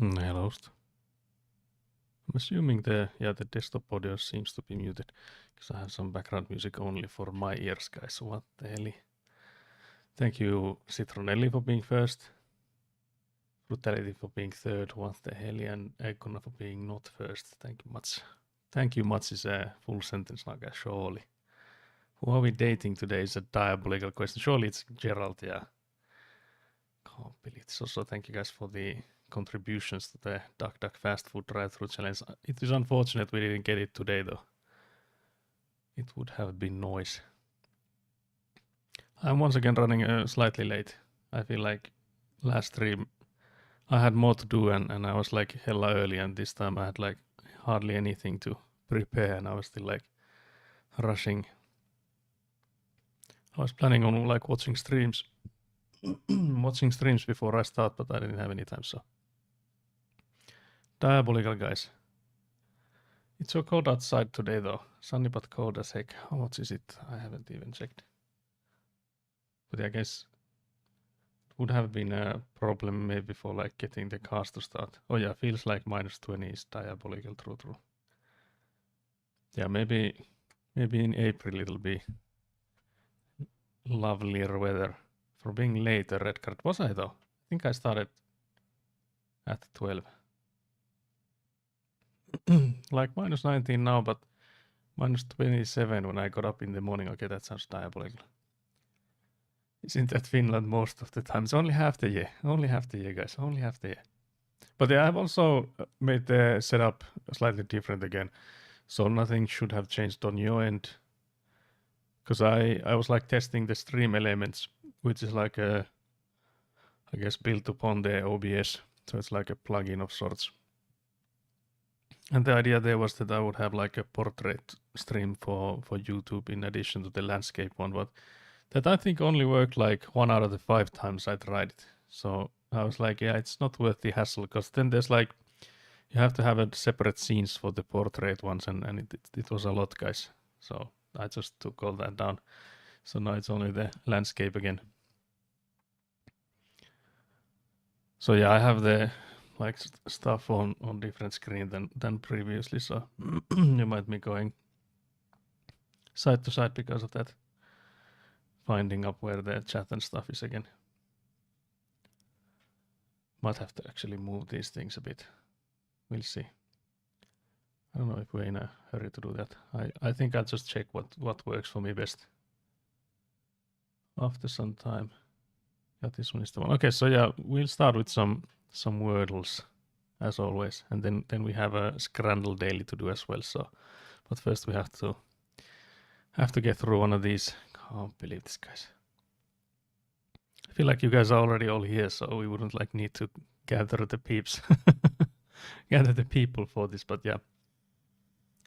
Hello. I'm assuming the desktop audio seems to be muted because I have some background music only for my ears, guys. What the hell? Thank you, Citronelli, for being first. Brutality for being third. What the hell? And Icona for being not first. Thank you much. Thank you much is a full sentence now, guys. Surely. Who are we dating today is a diabolical question. Surely it's Gerald, yeah. Can't believe it. So thank you guys for the contributions to the Duck Duck Fast Food Drive-Through Challenge. It is unfortunate we didn't get it today, though. It would have been noise. I'm once again running slightly late. I feel like last stream I had more to do and I was like hella early, and this time I had like hardly anything to prepare and I was still like rushing. I was planning on like watching streams before I start, but I didn't have any time, so. Diabolical, guys. It's so cold outside today though. Sunny but cold as heck. How much is it? I haven't even checked. But I guess it would have been a problem maybe for like getting the cars to start. Oh yeah, feels like -20 is diabolical. True. Yeah, maybe in April it'll be lovelier weather. For being late, a red card. Was I though? I think I started at 12. Like -19 now, but -27 when I got up in the morning. Okay, that sounds diabolical. Isn't that Finland most of the time? It's only half the year. Only half the year, guys. Only half the year. But yeah, I've also made the setup slightly different again. So nothing should have changed on your end. Because I was like testing the stream elements, which is like a, I guess, built upon the OBS. So it's like a plugin of sorts. And the idea there was that I would have like a portrait stream for YouTube in addition to the landscape one. But that I think only worked like 1 out of the 5 times I tried it. So I was like, yeah, it's not worth the hassle, because then there's like, you have to have a separate scenes for the portrait ones, and it was a lot, guys. So I just took all that down. So now it's only the landscape again. So yeah, I have the like stuff on different screen than previously. So you might be going side to side because of that. Finding up where the chat and stuff is again. Might have to actually move these things a bit. We'll see. I don't know if we're in a hurry to do that. I think I'll just check what works for me best. After some time. Yeah, this one is the one. Okay, so yeah, we'll start with some wordles, as always, and then we have a Scrandle daily to do as well. So, but first we have to get through one of these. Can't believe this, guys. I feel like you guys are already all here, so we wouldn't like need to gather the peeps, gather the people for this. But yeah,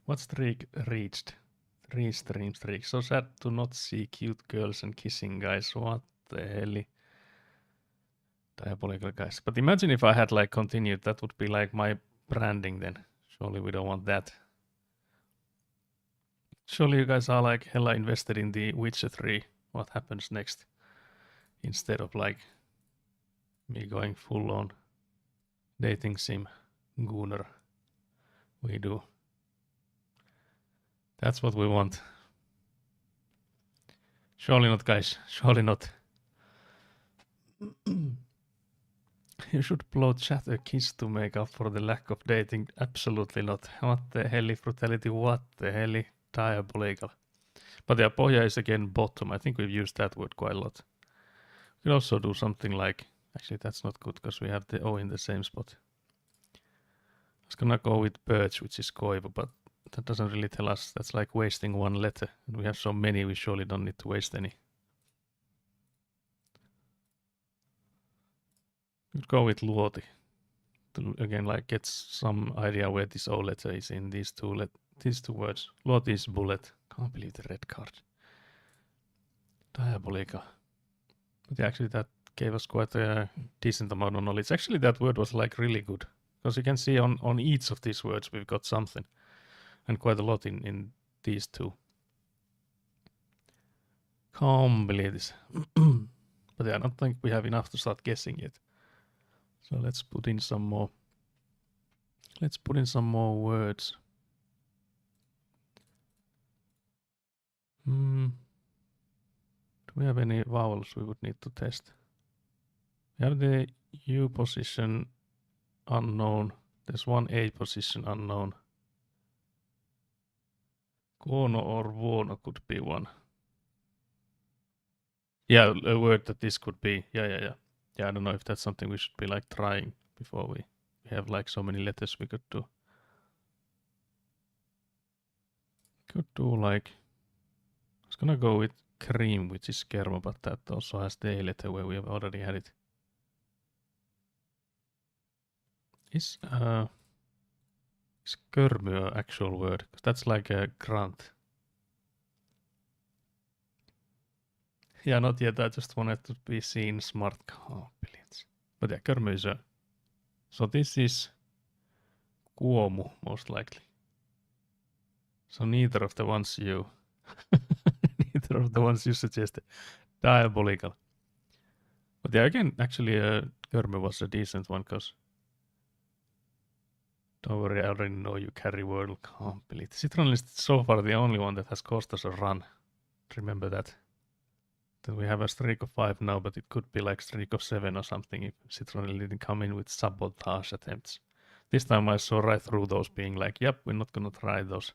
what streak reached? 3 stream streak. So sad to not see cute girls and kissing guys. What the hell? Diabolical, guys. But imagine if I had like continued, that would be like my branding then. Surely we don't want that. Surely you guys are like hella invested in the Witcher 3. What happens next? Instead of like me going full on dating sim gooner. We do. That's what we want. Surely not, guys. Surely not. You should blow chat a kiss to make up for the lack of dating. Absolutely not. What the hell, brutality? What the hell? Diabolical. But yeah, Pohja is again bottom. I think we've used that word quite a lot. We could also do something like, actually that's not good because we have the O in the same spot. I was gonna go with birch, which is koivu, but that doesn't really tell us. That's like wasting one letter. And we have so many, we surely don't need to waste any. Could go with luoti to again like get some idea where this O letter is in these two words. Luoti is bullet. Can't believe the red card. Diabolical. But actually that gave us quite a decent amount of knowledge. Actually that word was like really good, because you can see on each of these words we've got something, and quite a lot in these two. Can't believe this. But yeah, I don't think we have enough to start guessing yet. So let's put in some more Let's put in some more words. Do we have any vowels we would need to test? We have the U position unknown. There's one A position unknown. Kono or vuono could be one. Yeah, a word that this could be. Yeah. Yeah, I don't know if that's something we should be like trying before we have like so many letters we could do. Could do like, I was gonna go with cream, which is kermo, but that also has the A letter where we have already had it. Is körmy an actual word? Because that's like a grunt. Yeah, not yet. I just wanted to be seen smart. Oh, brilliant. But yeah, körmy is a. So this is kuomu, most likely. So neither of the ones you suggested. Diabolical. But yeah, again, actually, körmy was a decent one, because don't worry, I already know you carry word. Can't believe it. Citron is so far the only one that has caused us a run. Remember that. That we have a streak of 5 now, but it could be like streak of 7 or something if Citronelle didn't come in with sabotage attempts. This time I saw right through those, being like, yep, we're not gonna try those.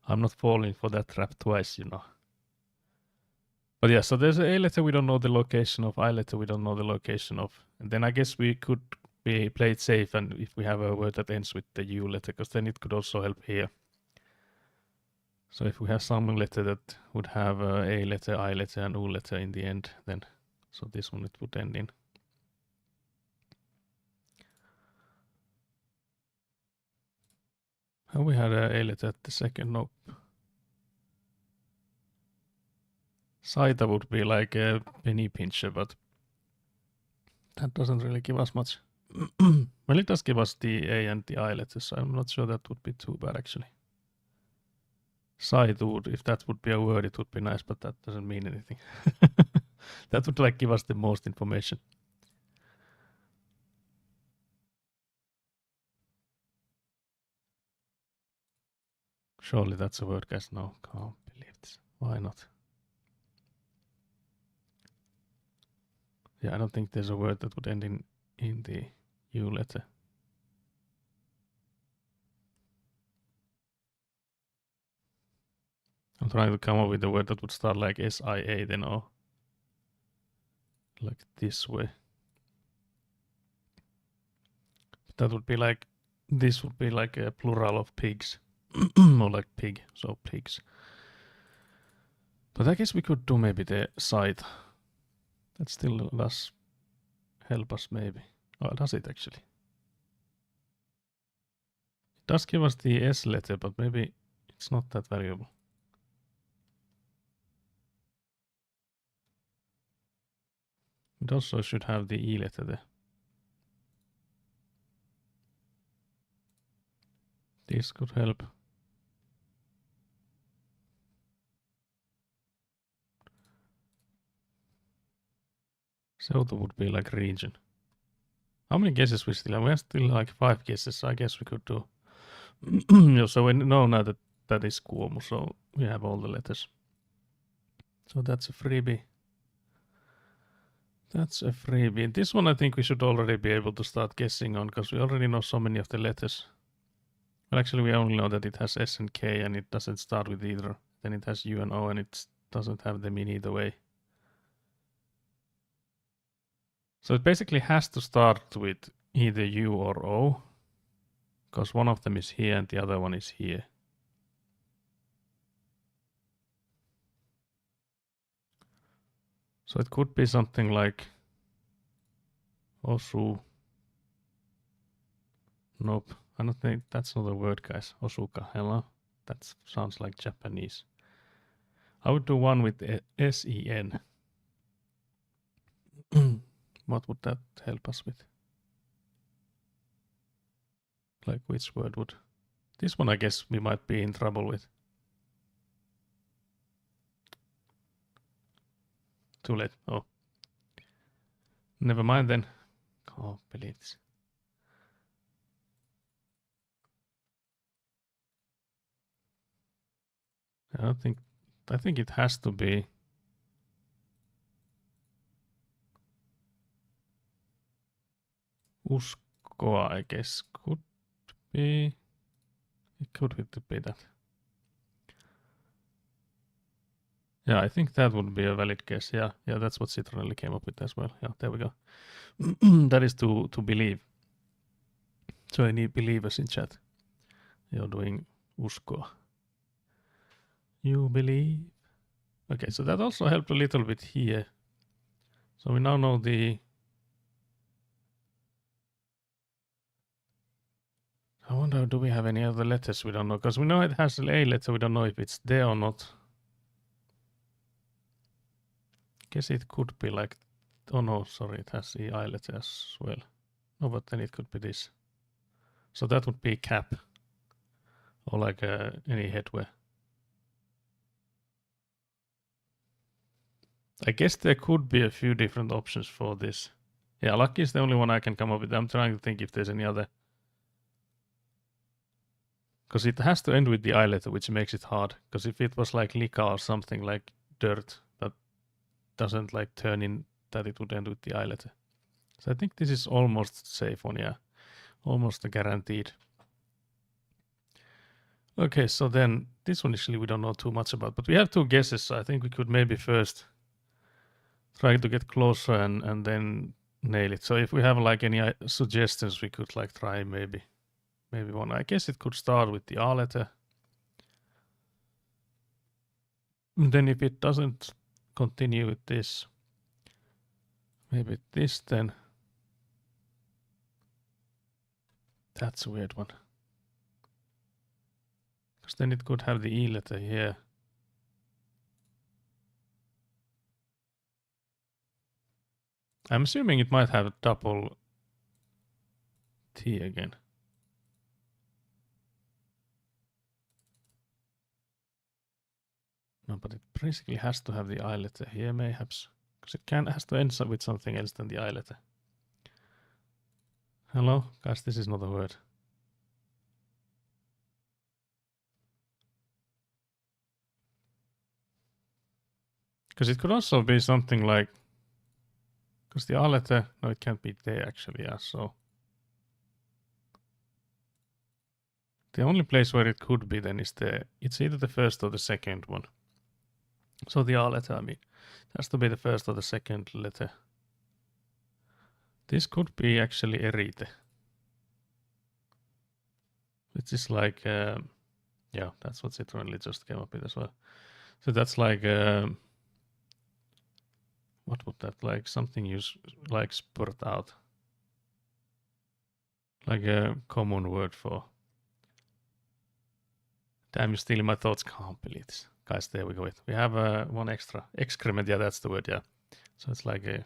I'm not falling for that trap twice, you know. But yeah, so there's a letter we don't know the location of, I letter we don't know the location of. And then I guess we could play it safe, and if we have a word that ends with the U letter, because then it could also help here. So if we have some letter that would have a letter, I letter, and U letter in the end, then so this one it would end in. Have we had a letter at the second? Nope. Saita would be like a penny pincher, but that doesn't really give us much. Well, it does give us the A and the I letters, so I'm not sure that would be too bad actually. Saitud, if that would be a word, it would be nice, but that doesn't mean anything. That would like give us the most information. Surely that's a word, guys. No, can't believe this. Why not? Yeah, I don't think there's a word that would end in the U letter. I'm trying to come up with a word that would start like SIA then, or like this way. That would be like, this would be like a plural of pigs. Or like pig, so pigs. But I guess we could do maybe the side. That still does help us maybe. Oh, does it actually? It does give us the S letter, but maybe it's not that valuable. It also should have the E letter there. This could help. Seutu would be like region. How many guesses we still have? We have still like 5 guesses. I guess we could do. So we know now that that is Kuomu, so we have all the letters. So that's a freebie. That's a freebie. This one I think we should already be able to start guessing on, because we already know so many of the letters. Well, actually, we only know that it has S and K, and it doesn't start with either. Then it has U and O, and it doesn't have them in either way. So it basically has to start with either U or O, because one of them is here and the other one is here. So it could be something like Osu. Nope, I don't think that's not a word, guys. Osuka, hello? That sounds like Japanese. I would do one with S-E-N. What would that help us with? Like which word would? This one I guess we might be in trouble with. Too late. Oh. Never mind then. Can't believe this. I think it has to be. Uskoa, I guess, could be. It could be that. Yeah, I think that would be a valid guess. Yeah, that's what Citronelli came up with as well. Yeah, there we go. That is to believe. So any believers in chat, you're doing uskoa. You believe. Okay, so that also helped a little bit here. So we now know the. I wonder, do we have any other letters we don't know? Because we know it has an A letter, we don't know if it's there or not. Guess it could be like, oh no, sorry, it has the I letter as well. No, but then it could be this. So that would be cap. Or like any headwear. I guess there could be a few different options for this. Yeah, lucky is the only one I can come up with. I'm trying to think if there's any other. Because it has to end with the I letter, which makes it hard. Because if it was like lika or something like dirt, that doesn't like turn in that it would end with the I letter. So I think this is almost safe one, yeah. Almost guaranteed. Okay, so then this one actually we don't know too much about, but we have two guesses, so I think we could maybe first try to get closer and then nail it. So if we have like any suggestions, we could like try maybe one. I guess it could start with the A letter. And then if it doesn't continue with this, maybe this then. That's a weird one. Because then it could have the E letter here. I'm assuming it might have a double T again. No, but it basically has to have the I letter here, mayhaps. Because it has to end with something else than the I letter. Hello? Guys, this is not a word. Because it could also be something like... Because the A letter... No, it can't be there actually, yeah, so... The only place where it could be then is it's either the first or the second one. So the A letter, I mean, it has to be the first or the second letter. This could be actually erite. Which is like, yeah, that's what Citronelli just came up with as well. So that's like, what would that like? Something you like spurt out. Like a common word for. Damn, you're stealing my thoughts. Can't believe this. Guys, there we go. We have one extra. Excrement, yeah, that's the word, yeah. So it's like a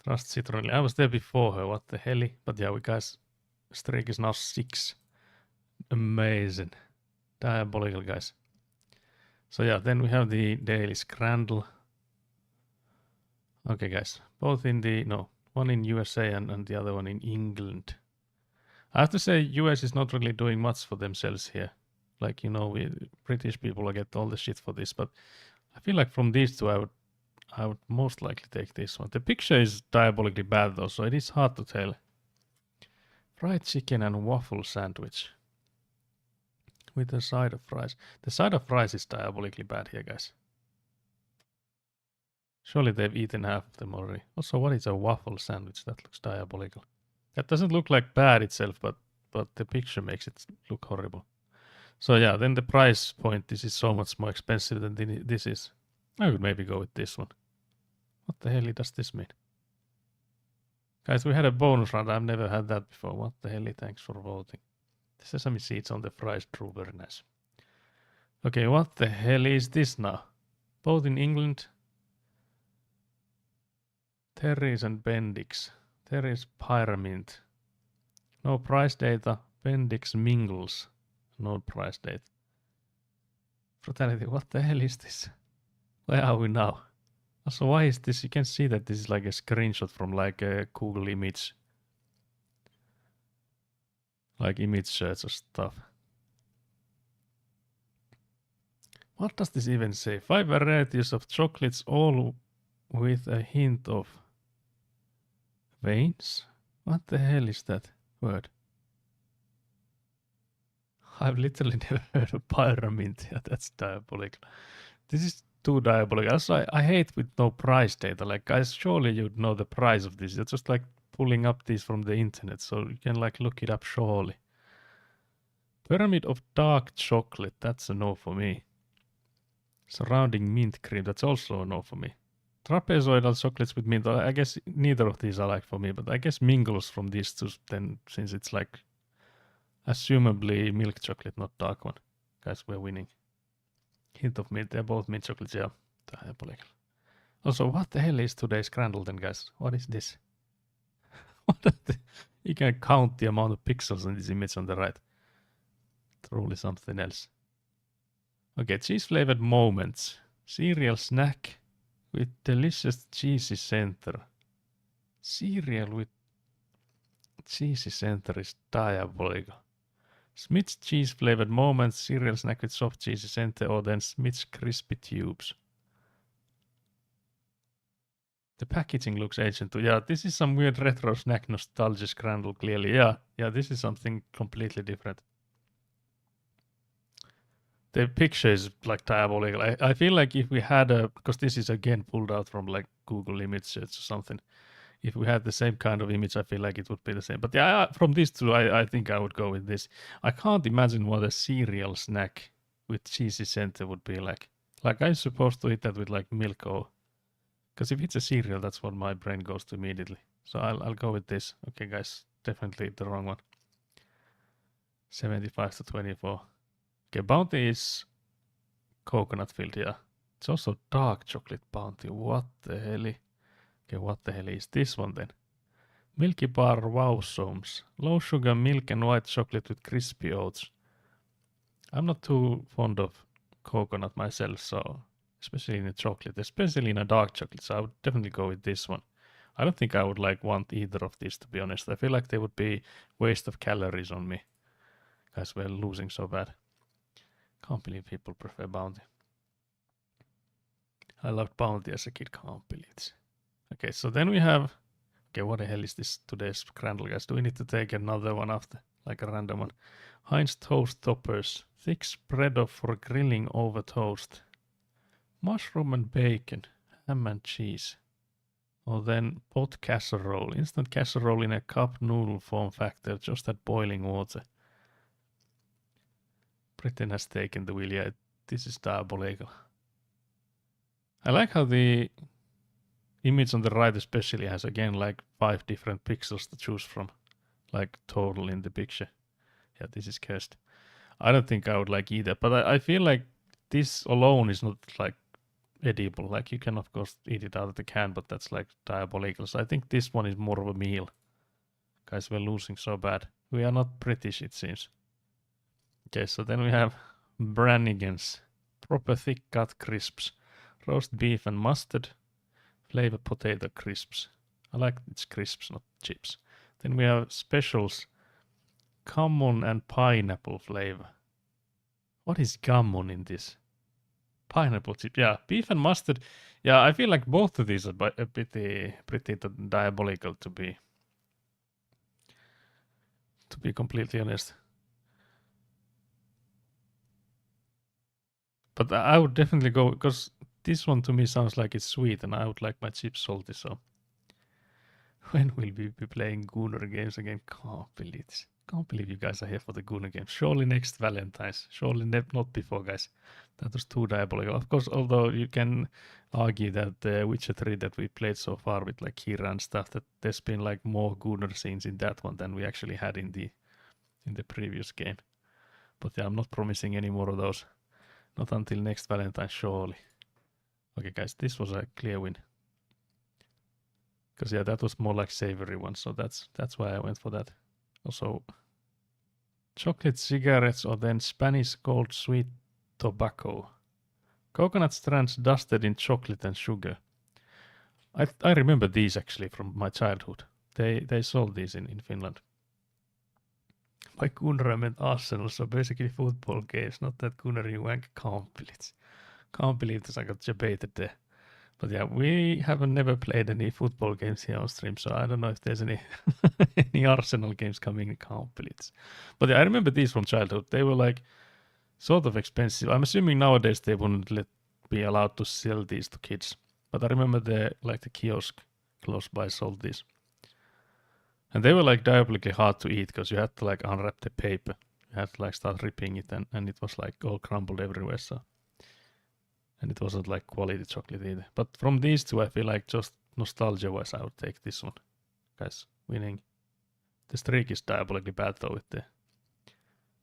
trust Citronelli. I was there before her, what the hell? But yeah, we guys, streak is now 6. Amazing. Diabolical, guys. So yeah, then we have the Daily Scrandle. Okay, guys, both in the, no, one in USA and the other one in England. I have to say, US is not really doing much for themselves here. Like, you know, we British people get all the shit for this, but I feel like from these two, I would most likely take this one. The picture is diabolically bad though, so it is hard to tell. Fried chicken and waffle sandwich. With a side of fries. The side of fries is diabolically bad here, guys. Surely they've eaten half of them already. Also, what is a waffle sandwich? That looks diabolical. That doesn't look like bad itself, but the picture makes it look horrible. So yeah, then the price point, this is so much more expensive than this is. I would maybe go with this one. What the hell does this mean? Guys, we had a bonus round. I've never had that before. What the hell? Thanks for voting. The sesame seeds on the fries, true, very nice. Okay, what the hell is this now? Both in England. Terry's and Bendix. Terry's Pyramid. No price data. Bendix Mingles. No price date. Brutality, what the hell is this? Where are we now? Also, why is this? You can see that this is like a screenshot from like a Google image. Like image search or stuff. What does this even say? 5 varieties of chocolates, all with a hint of veins? What the hell is that word? I've literally never heard of pyramid. Yeah, that's diabolical. This is too diabolical. Also, I hate with no price data. Like, guys, surely you'd know the price of this. You're just like pulling up these from the internet, so you can like look it up surely. Pyramid of dark chocolate, that's a no for me. Surrounding mint cream, that's also a no for me. Trapezoidal chocolates with mint, I guess neither of these are like for me, but I guess mingles from these two then, since it's like assumably milk chocolate, not dark one. Guys, we're winning. Hint of mint, they're both mint chocolates, yeah. Diabolical. Also, what the hell is today's Scrandle then, guys? What is this? You can count the amount of pixels in this image on the right. Truly something else. Okay, cheese flavored moments. Cereal snack with delicious cheesy center. Cereal with cheesy center is diabolical. Smith's cheese flavored moments, cereal snack with soft cheesy center, or then Smith's crispy tubes. The packaging looks ancient too. Yeah, this is some weird retro snack nostalgia Scrandle clearly. Yeah, this is something completely different. The picture is like diabolical. I feel like if we had because this is again pulled out from like Google image search or something. If we had the same kind of image, I feel like it would be the same. But yeah, from these two, I think I would go with this. I can't imagine what a cereal snack with cheesy center would be like. Like I'm supposed to eat that with like milk or... Because if it's a cereal, that's what my brain goes to immediately. So I'll go with this. Okay, guys, definitely the wrong one. 75 to 24. Okay, Bounty is coconut filled, yeah. It's also dark chocolate Bounty. What the hell? Okay, what the hell is this one then? Milky Bar Wow Somes. Low sugar milk and white chocolate with crispy oats. I'm not too fond of coconut myself, so especially in a chocolate, especially in a dark chocolate, so I would definitely go with this one. I don't think I would like want either of these, to be honest. I feel like they would be waste of calories on me. Guys, we're losing so bad. Can't believe people prefer Bounty. I loved Bounty as a kid, can't believe it. Okay, so then we have... Okay, what the hell is this today's Scrandle, guys? Do we need to take another one after? Like a random one. Heinz Toast Toppers. Thick spread of for grilling over toast. Mushroom and bacon. Ham and cheese. Or then pot casserole. Instant casserole in a cup noodle form factor. Just add boiling water. Britain has taken the wheel. Yeah, this is diabolical. I like how the image on the right especially has again like 5 different pixels to choose from. Like total in the picture. Yeah, this is cursed. I don't think I would like either, but I feel like this alone is not like edible. Like you can of course eat it out of the can, but that's like diabolical. So I think this one is more of a meal. Guys, we're losing so bad. We are not British, it seems. Okay, so then we have Brannigan's. Proper thick cut crisps. Roast beef and mustard. Flavor potato crisps. I like it's crisps, not chips. Then we have specials. Gammon and pineapple flavor. What is gammon in this? Pineapple chip. Yeah, beef and mustard. Yeah, I feel like both of these are pretty diabolical to be completely honest. But I would definitely go, because this one to me sounds like it's sweet and I would like my chips salty, so. When will we be playing Gunnar games again? Can't believe this. Can't believe you guys are here for the Gunnar games. Surely next Valentine's. Surely not before, guys. That was too diabolical. Of course, although you can argue that the Witcher 3 that we played so far with like Kira and stuff, that there's been like more Gunnar scenes in that one than we actually had in the previous game. But yeah, I'm not promising any more of those. Not until next Valentine, surely. Okay, guys, this was a clear win. Because yeah, that was more like savory one, so that's why I went for that. Also, chocolate cigarettes or then Spanish gold sweet tobacco. Coconut strands dusted in chocolate and sugar. I remember these actually from my childhood. They sold these in Finland. By Gunnar I meant Arsenal, so basically football games, not that Gunnar you wank complete. Can't believe this. I got debated there. But yeah, we haven't never played any football games here on stream, so I don't know if there's any any Arsenal games coming. Can't believe this. But yeah, I remember these from childhood. They were like sort of expensive. I'm assuming nowadays they wouldn't be allowed to sell these to kids. But I remember the kiosk close by sold these. And they were like diabolically hard to eat because you had to like unwrap the paper. You had to like start ripping it and it was like all crumbled everywhere. So, and it wasn't like quality chocolate either. But from these two, I feel like just nostalgia wise, I would take this one. Guys, winning. The streak is diabolically bad though with the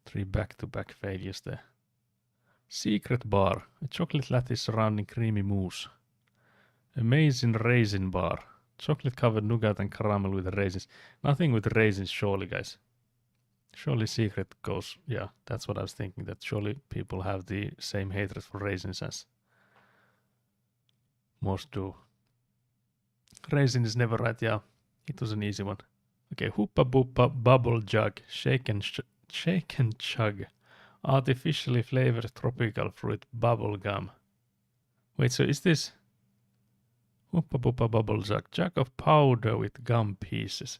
3 back-to-back failures there. Secret bar, a chocolate lattice surrounding creamy mousse. Amazing raisin bar. Chocolate covered nougat and caramel with raisins. Nothing with raisins, surely, guys. Surely secret goes, yeah, that's what I was thinking, that surely people have the same hatred for raisins as most do. Raisin is never right, yeah. It was an easy one. Okay, Hoopa Boopa Bubble Jug. Shake and chug. Artificially flavored tropical fruit bubble gum. Wait, so is this Hoopa Boopa Bubble Jug? Jug of powder with gum pieces.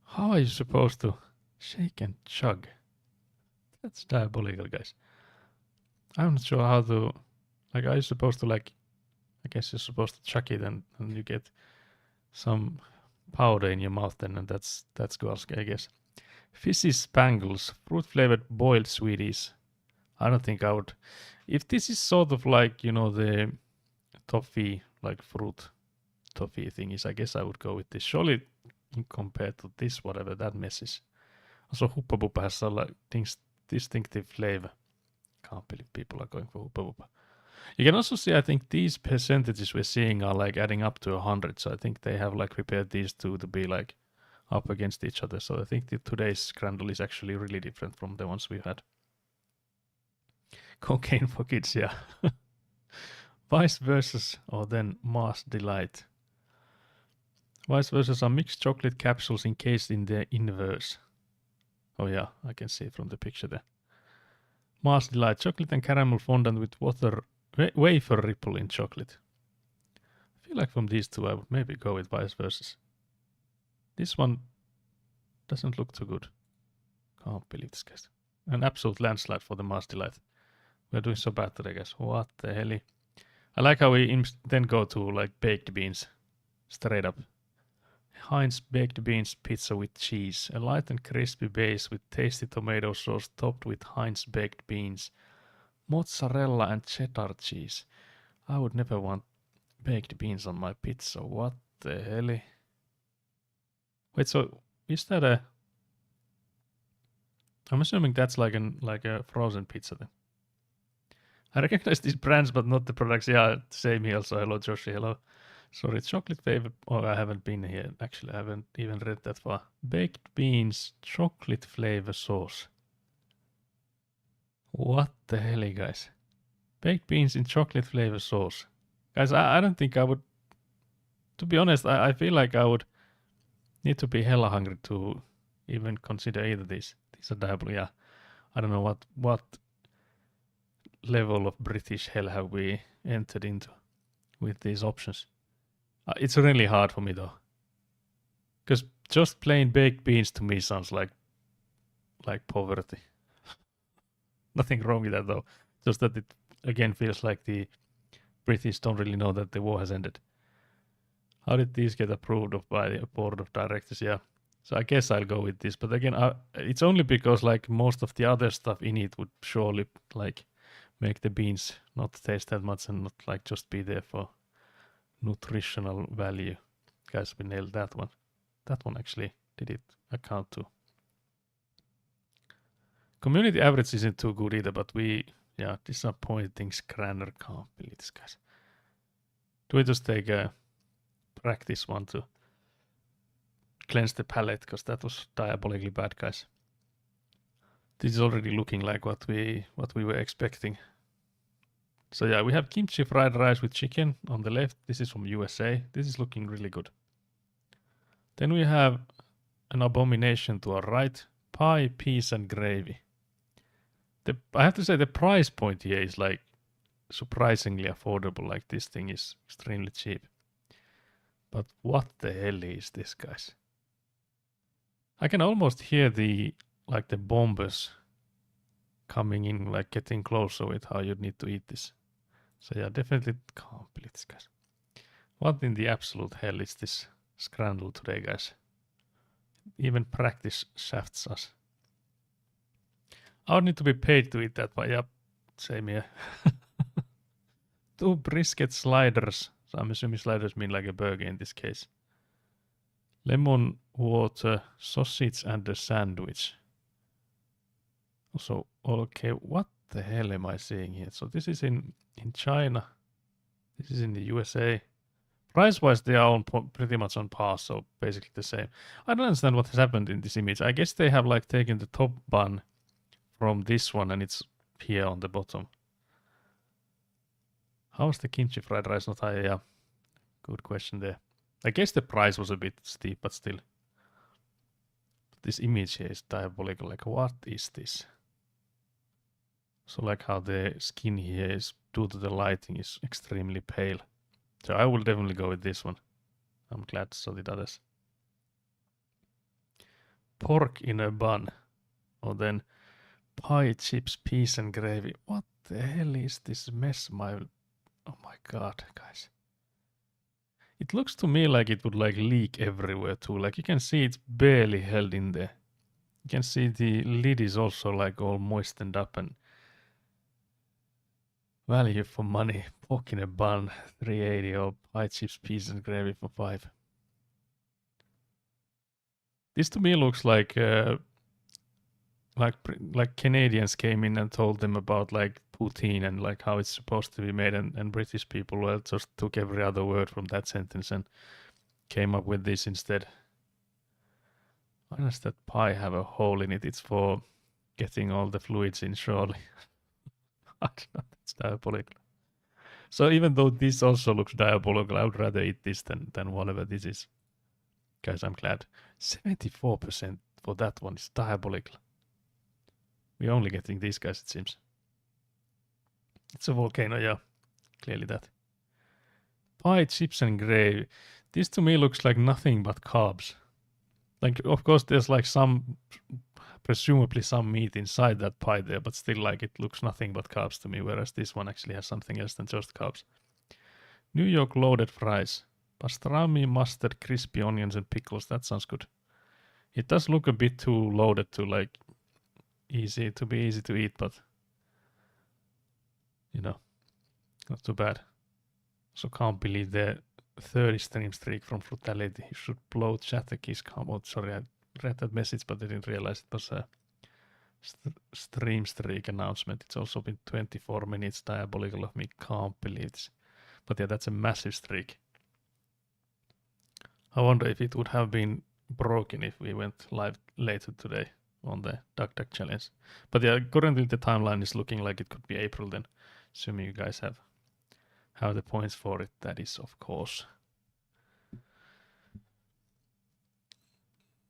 How are you supposed to shake and chug? That's diabolical, guys. I'm not sure how to... Like, are you supposed to like... I guess you're supposed to chuck it and you get some powder in your mouth then, and that's gross, I guess. Fizzy Spangles, fruit-flavored boiled sweeties. I don't think I would... If this is sort of like, you know, the toffee, like fruit toffee thingies, I guess I would go with this. Surely, compared to this, whatever that mess is. Also, Hoopa Boopa has a like distinctive flavor. Can't believe people are going for Hoopa Boopa. You can also see, I think these percentages we're seeing are like adding up to 100. So I think they have like prepared these two to be like up against each other. So I think today's Crandall is actually really different from the ones we've had. Cocaine for kids, yeah. Vice versus, or then Mars Delight. Vice versus are mixed chocolate capsules encased in the inverse. Oh yeah, I can see it from the picture there. Mars Delight, chocolate and caramel fondant with wafer ripple in chocolate. I feel like from these two I would maybe go with Vice versus. This one doesn't look too good. Can't believe this, guys. An absolute landslide for the Mars Delight. We're doing so bad today, guys. What the hell? I like how we then go to like baked beans. Straight up. Heinz baked beans pizza with cheese. A light and crispy base with tasty tomato sauce topped with Heinz baked beans. Mozzarella and cheddar cheese. I would never want baked beans on my pizza. What the hell? Wait, so is that a... I'm assuming that's like a frozen pizza then. I recognize these brands, but not the products. Yeah, same here also. Hello, Joshi. Hello. Sorry, chocolate flavor. Oh, I haven't been here. Actually, I haven't even read that far. Baked beans, chocolate flavor sauce. What the hell, guys? Baked beans in chocolate flavor sauce. Guys, I don't think I would... To be honest, I feel like I would need to be hella hungry to even consider either of these. These are diabolical, yeah. I don't know what level of British hell have we entered into with these options. It's really hard for me though. Because just plain baked beans to me sounds like poverty. Nothing wrong with that though. Just that it again feels like the British don't really know that the war has ended. How did these get approved of by the board of directors? Yeah. So I guess I'll go with this. But again, it's only because like most of the other stuff in it would surely like make the beans not taste that much and not like just be there for nutritional value. Guys, we nailed that one. That one actually did it account to. Community average isn't too good either, but disappointing Scranner. Can't believe this, guys. Do we just take a practice one to cleanse the palate, because that was diabolically bad, guys. This is already looking like what we were expecting. So yeah, we have kimchi fried rice with chicken on the left. This is from USA. This is looking really good. Then we have an abomination to our right. Pie, peas and gravy. I have to say the price point here is like surprisingly affordable. Like this thing is extremely cheap. But what the hell is this, guys? I can almost hear the bombers coming in, like getting closer with how you need to eat this. So yeah, definitely can't believe this, guys. What in the absolute hell is this scramble today, guys? Even practice shafts us. I would need to be paid to eat that, but yeah, same here. 2 brisket sliders. So I'm assuming sliders mean like a burger in this case. Lemon water, sausage and a sandwich. So, okay, what the hell am I seeing here? So this is in China. This is in the USA. Price-wise, they are pretty much on par, so basically the same. I don't understand what has happened in this image. I guess they have like taken the top bun from this one and it's here on the bottom. How is the kimchi fried rice not higher? Yeah, good question there. I guess the price was a bit steep, but still. This image here is diabolical. Like, what is this? So like how the skin here is, due to the lighting, is extremely pale. So I will definitely go with this one. I'm glad so did others. Pork in a bun. Or then pie, chips, peas and gravy. What the hell is this mess? Oh my god, guys. It looks to me like it would like leak everywhere too. Like you can see it's barely held in there. You can see the lid is also like all moistened up and value for money. Pork in a bun, 380 or pie, chips, peas and gravy for 5. This to me looks like Canadians came in and told them about like poutine and like how it's supposed to be made, and British people well just took every other word from that sentence and came up with this instead. Why does that pie have a hole in it? It's for getting all the fluids in, surely. I don't know, that's diabolical. So even though this also looks diabolical, I would rather eat this than whatever this is. Guys, I'm glad. 74% for that one is diabolical. We're only getting these guys, it seems. It's a volcano, yeah. Clearly that. Pie, chips and gravy. This to me looks like nothing but carbs. Like, of course, there's like presumably some meat inside that pie there, but still like it looks nothing but carbs to me, whereas this one actually has something else than just carbs. New York loaded fries. Pastrami, mustard, crispy onions and pickles. That sounds good. It does look a bit too loaded to like easy to eat, but you know, not too bad. So can't believe the 30 stream streak from Frutality. You should blow chat the keys. Come out. Sorry, I read that message, but I didn't realize it was a stream streak announcement. It's also been 24 minutes. Diabolical of me. Can't believe this. But yeah, that's a massive streak. I wonder if it would have been broken if we went live later today on the Duck Duck Challenge. But yeah, currently the timeline is looking like it could be April then. Assuming you guys have the points for it, that is of course.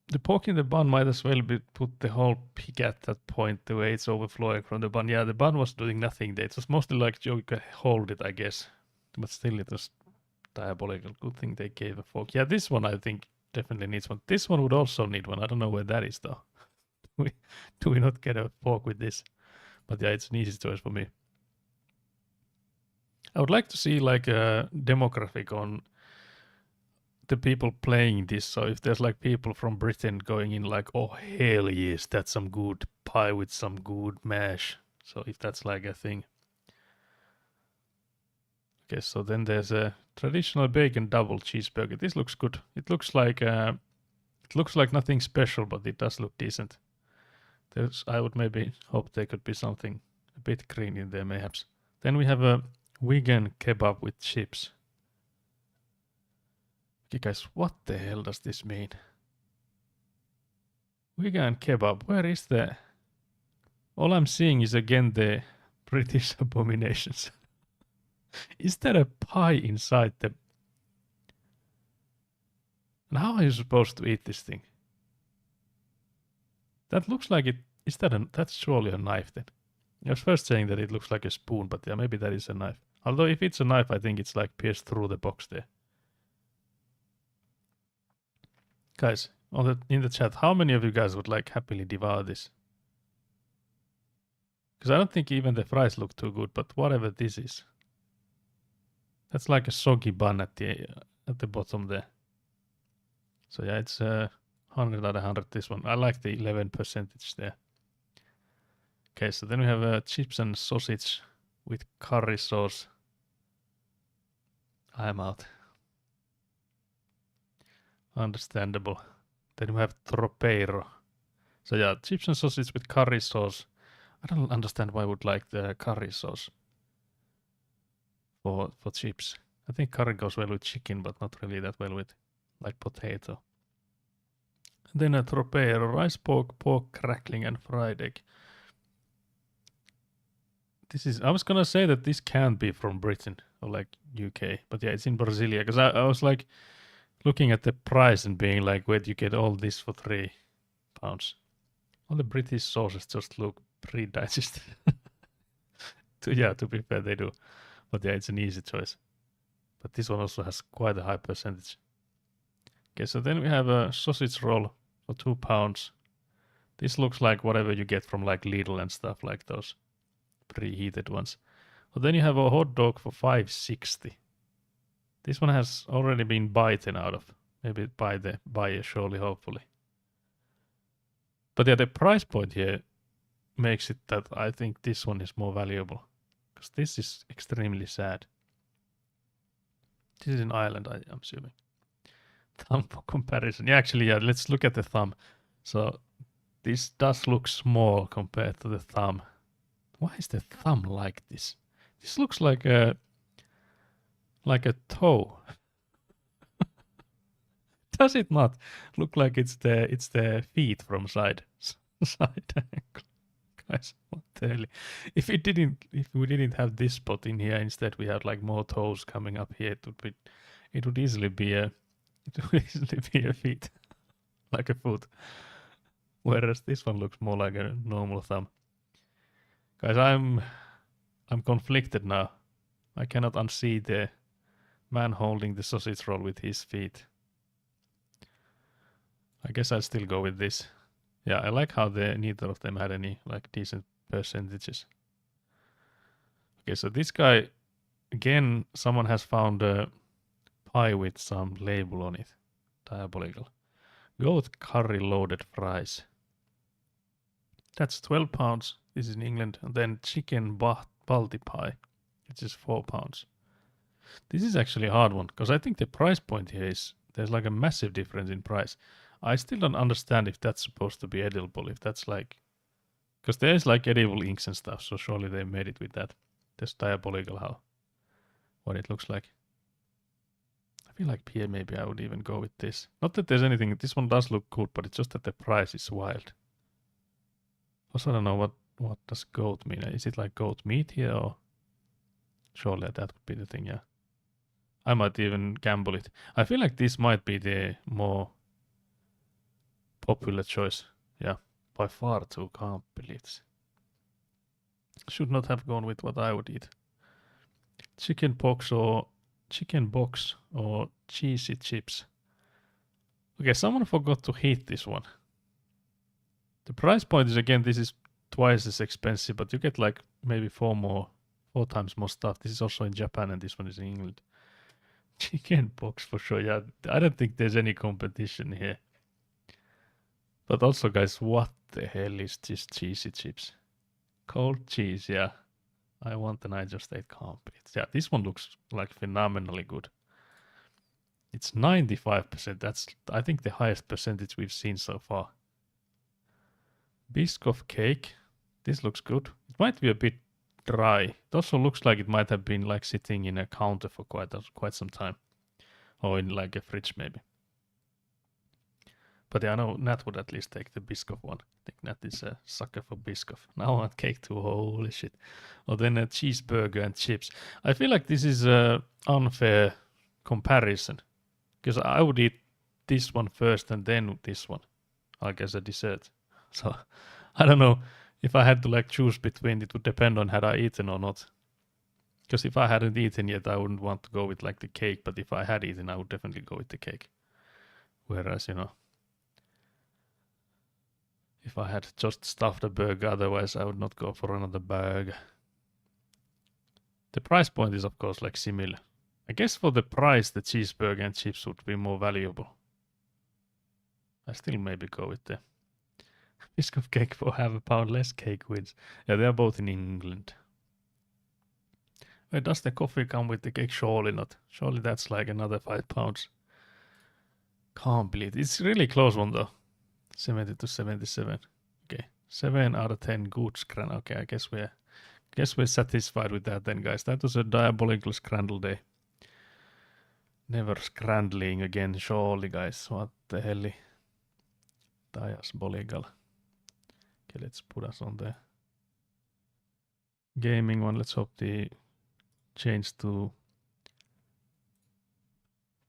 The pork in the bun might as well be put the whole pig at that point, the way it's overflowing from the bun. Yeah, the bun was doing nothing there. It was mostly like you could hold it, I guess. But still it was diabolical. Good thing they gave a fork. Yeah, this one I think definitely needs one. This one would also need one. I don't know where that is though. Do we not get a fork with this? But yeah, it's an easy choice for me. I would like to see like a demographic on the people playing this. So if there's like people from Britain going in like, oh hell yes, that's some good pie with some good mash. So if that's like a thing. Okay, so then there's a traditional bacon double cheeseburger. This looks good. It looks like nothing special, but it does look decent. I would maybe hope there could be something a bit green in there, mayhaps. Then we have a vegan kebab with chips. Okay, guys, what the hell does this mean? Vegan kebab, where is the... All I'm seeing is again the British abominations. Is there a pie inside the... And how are you supposed to eat this thing? That looks like it... That's surely a knife then. I was first saying that it looks like a spoon, but yeah, maybe that is a knife. Although if it's a knife, I think it's like pierced through the box there. Guys, in the chat, how many of you guys would like happily devour this? Because I don't think even the fries look too good, but whatever this is. That's like a soggy bun at the bottom there. So yeah, it's 100 out of 100 this one. I like the 11% there. Okay, so then we have chips and sausage with curry sauce. I'm out. Understandable. Then we have tropeiro. So yeah, chips and sausage with curry sauce. I don't understand why I would like the curry sauce for chips. I think curry goes well with chicken, but not really that well with like potato. And then a tropeiro, rice pork crackling and fried egg. I was gonna say that this can't be from Britain or like UK, but yeah, it's in Brasilia. Because I was like looking at the price and being like, where do you get all this for £3? All the British sauces just look pre-digested. To be fair, they do. But yeah, it's an easy choice. But this one also has quite a high percentage. Okay, so then we have a sausage roll for £2. This looks like whatever you get from like Lidl and stuff, like those preheated ones. But then you have a hot dog for $5.60. This one has already been bitten out of. Maybe by the buyer, surely, hopefully. But yeah, the price point here makes it that I think this one is more valuable. Because this is extremely sad. This is in Ireland, I'm assuming. Thumb for comparison. Yeah, actually, yeah, let's look at the thumb. So this does look small compared to the thumb. Why is the thumb like this? This looks like a toe. Does it not look like it's the feet from side angle? Guys, what the hell? If we didn't have this spot in here, instead we had like more toes coming up here, it would easily be a feet, like a foot. Whereas this one looks more like a normal thumb. Guys, I'm conflicted now. I cannot unsee the man holding the sausage roll with his feet. I guess I'll still go with this. Yeah, I like how neither of them had any like decent percentages. Okay, so this guy, again, someone has found a pie with some label on it. Diabolical. Goat curry loaded fries. That's £12. This is in England. And then chicken balti pie, which is £4. This is actually a hard one, because I think the price point here there's like a massive difference in price. I still don't understand if that's supposed to be edible, if that's like, because there's like edible inks and stuff, so surely they made it with that. That's diabolical what it looks like. I feel like here maybe I would even go with this. Not that there's anything, this one does look good, but it's just that the price is wild. Also, I don't know what does goat mean. Is it like goat meat here, or surely that would be the thing, yeah. I might even gamble it. I feel like this might be the more popular choice. Yeah, by far too, can't believe this. Should not have gone with what I would eat. Chicken box or cheesy chips. Okay, someone forgot to heat this one. The price point is, again, this is twice as expensive, but you get like maybe four times more stuff. This is also in Japan and this one is in England. Chicken box for sure. Yeah, I don't think there's any competition here. But also, guys, what the hell is this cheesy chips? Cold cheese, yeah. I want and I just ate carpet. Yeah, this one looks like phenomenally good. It's 95%. That's, I think, the highest percentage we've seen so far. Biscoff cake. This looks good. It might be a bit dry. It also looks like it might have been like sitting in a counter for quite some time. Or in like a fridge maybe. But yeah, I know Nat would at least take the Biscoff one. I think Nat is a sucker for Biscoff. Now I want cake too, holy shit. Or then a cheeseburger and chips. I feel like this is an unfair comparison. Because I would eat this one first and then this one. Like as a dessert. So, I don't know. If I had to like choose between, it would depend on had I eaten or not. Because if I hadn't eaten yet, I wouldn't want to go with like the cake. But if I had eaten, I would definitely go with the cake. Whereas, you know, if I had just stuffed a burger, otherwise I would not go for another burger. The price point is of course like similar. I guess for the price, the cheeseburger and chips would be more valuable. I still maybe go with the biscuit cake for £1 less cake wins. Yeah, they are both in England. Wait, does the coffee come with the cake? Surely not. Surely that's like another £5. Can't believe it. It's really close one though. 70 to 77. Okay, 7 out of 10 good scramble. Okay, I guess we're satisfied with that then, guys. That was a diabolical scramble day. Never scrambling again, surely, guys. What the hell? Diabolical. Okay, let's put us on the gaming one. Let's hope the change to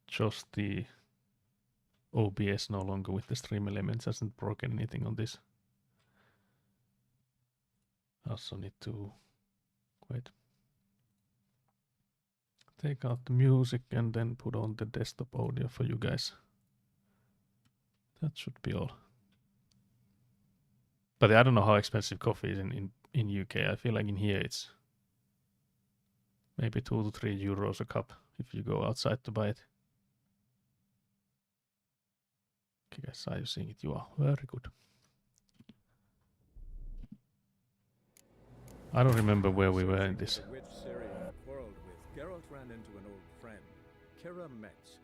just the OBS no longer with the stream elements hasn't broken anything on this. I also need to wait. Take out the music and then put on the desktop audio for you guys. That should be all. But I don't know how expensive coffee is in UK. I feel like in here it's maybe 2 to 3 euros a cup if you go outside to buy it. Okay, guys, are you seeing it? You are. Very good. I don't remember where we were in this. The witch Ciri quarreled with, Geralt ran into an old friend, Kira Metz.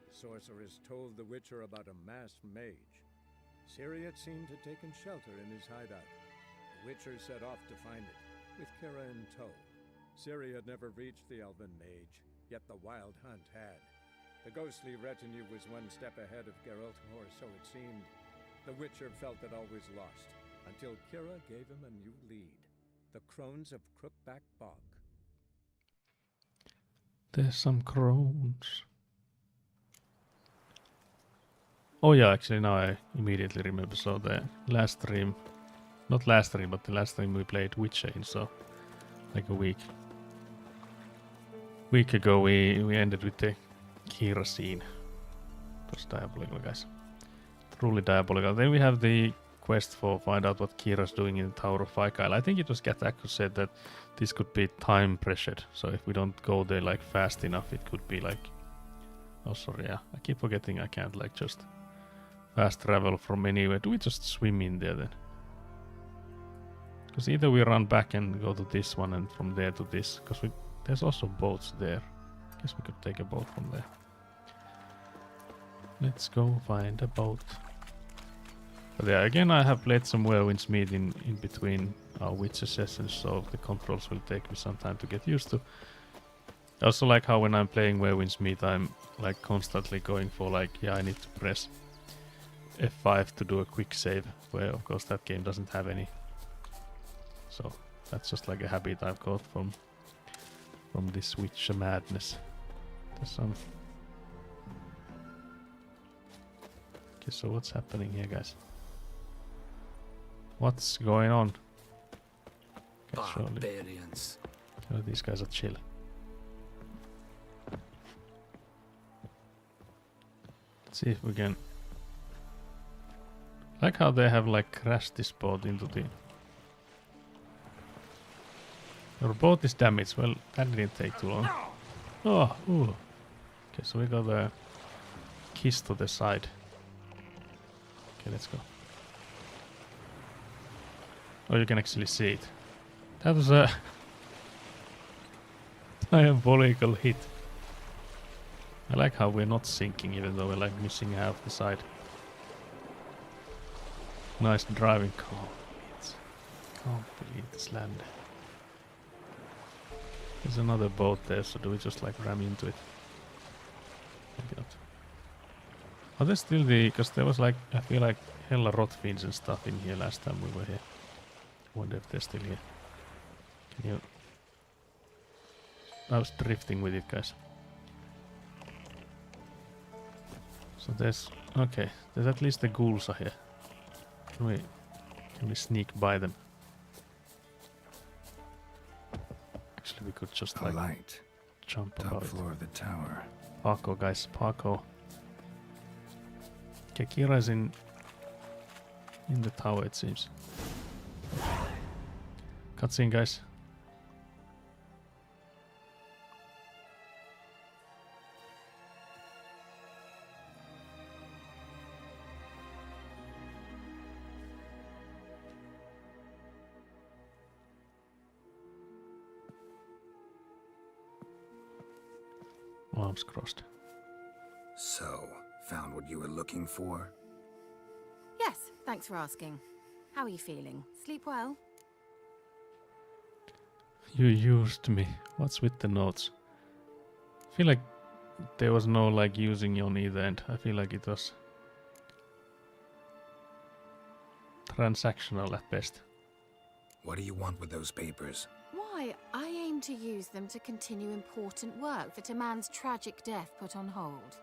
The sorceress told the Witcher about a masked mage. Ciri had seemed to taken shelter in his hideout. The Witcher set off to find it, with Kira in tow. Ciri had never reached the elven mage, yet the wild hunt had. The ghostly retinue was one step ahead of Geralt, or so it seemed. The Witcher felt that all was lost, until Kira gave him a new lead. The crones of Crookback Bog. There's some crones. Oh yeah, actually now I immediately remember. So the last stream, not last stream, but the last stream we played Witcher in, so like a week ago we ended with the Kira scene. It was diabolical, guys. Truly diabolical. Then we have the quest for find out what Kira's doing in the Tower of Fykael. I think it was Gatak who said that this could be time pressured. So if we don't go there like fast enough, it could be like... Oh, sorry, yeah. I keep forgetting I can't like just fast travel from anywhere. Do we just swim in there then? Because either we run back and go to this one and from there to this. Because there's also boats there. Guess we could take a boat from there. Let's go find a boat. But yeah, again, I have played some Werewind's Meet in between our Witcher sessions, so the controls will take me some time to get used to. I also like how when I'm playing Werewind's Meet, I'm like constantly going for like, yeah, I need to press F5 to do a quick save, where of course that game doesn't have any. So that's just like a habit I've got from this Witcher madness. There's some... Okay, so what's happening here, guys? What's going on? Okay, Barbarians. Surely these guys are chill. Let's see if we can... Like how they have like crashed this boat into the... Our boat is damaged. Well, that didn't take too long. Oh, ooh. Okay, so we got a kiss to the side. Okay, let's go. Oh, you can actually see it. That was a diabolical hit. I like how we're not sinking even though we're like missing half the side. Nice driving. Can't believe this land. There's another boat there, so do we just like ram into it? Maybe not. Are there still the... Because there was like, I feel like hella rot fiends and stuff in here last time we were here. Wonder if they're still here. Can you... I was drifting with it, guys. So there's... Okay, there's at least the ghouls are here. Can we sneak by them? actually we could just A like light. jump Top about it. floor of the tower. Parkour, guys, parkour. Okay, Kira is in the tower, it seems. Cutscene, guys. Arms crossed. So, found what you were looking for? Yes, thanks for asking. How are you feeling? Sleep well? You used me. What's with the notes? I feel like there was no like using on either end. I feel like it was transactional at best. What do you want with those papers? Why, I aim to use them to continue important work that a man's tragic death put on hold.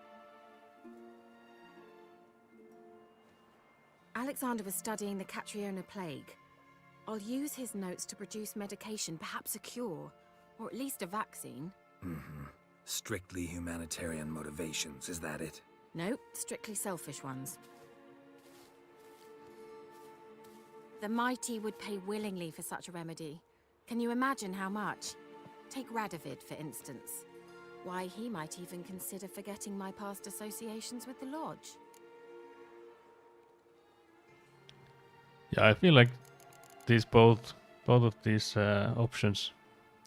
Alexander was studying the Catriona plague. I'll use his notes to produce medication, perhaps a cure, or at least a vaccine. Mm-hmm. Strictly humanitarian motivations, is that it? No, strictly selfish ones. The mighty would pay willingly for such a remedy. Can you imagine how much? Take Radovid, for instance. Why, he might even consider forgetting my past associations with the Lodge. Yeah, I feel like these both of these options.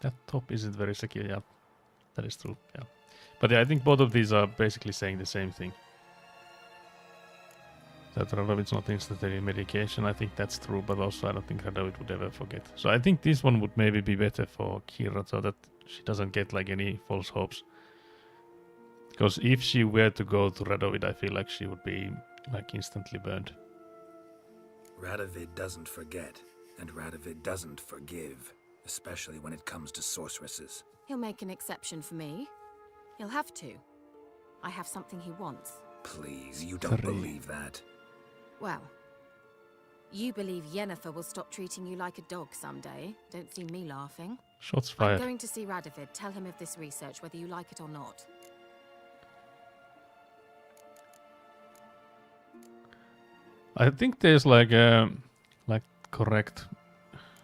That top isn't very secure. Yeah, that is true. Yeah, but yeah, I think both of these are basically saying the same thing. That Radovid's not instantly medication. I think that's true, but also I don't think Radovid would ever forget. So I think this one would maybe be better for Kira, so that she doesn't get like any false hopes. Because if she were to go to Radovid, I feel like she would be like instantly burned. Radovid doesn't forget, and Radovid doesn't forgive, especially when it comes to sorceresses. He'll make an exception for me. He'll have to. I have something he wants. Please, you don't Three. believe that. Well, you believe Yennefer will stop treating you like a dog someday. Don't see me laughing. Shots I'm fired. going to see Radovid. Tell him of this research, whether you like it or not. I think there's like correct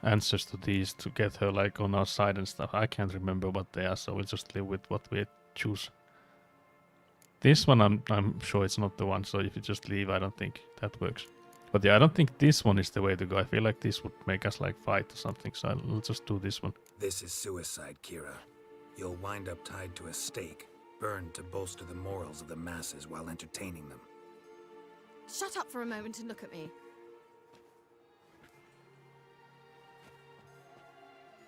answers to these to get her like on our side and stuff. I can't remember what they are, so we'll just live with what we choose. This one I'm sure it's not the one, so if you just leave, I don't think that works. But yeah, I don't think this one is the way to go. I feel like this would make us like fight or something, so I'll just do this one. This is suicide, Kira. You'll wind up tied to a stake, burned to bolster the morals of the masses while entertaining them. Shut up for a moment and look at me.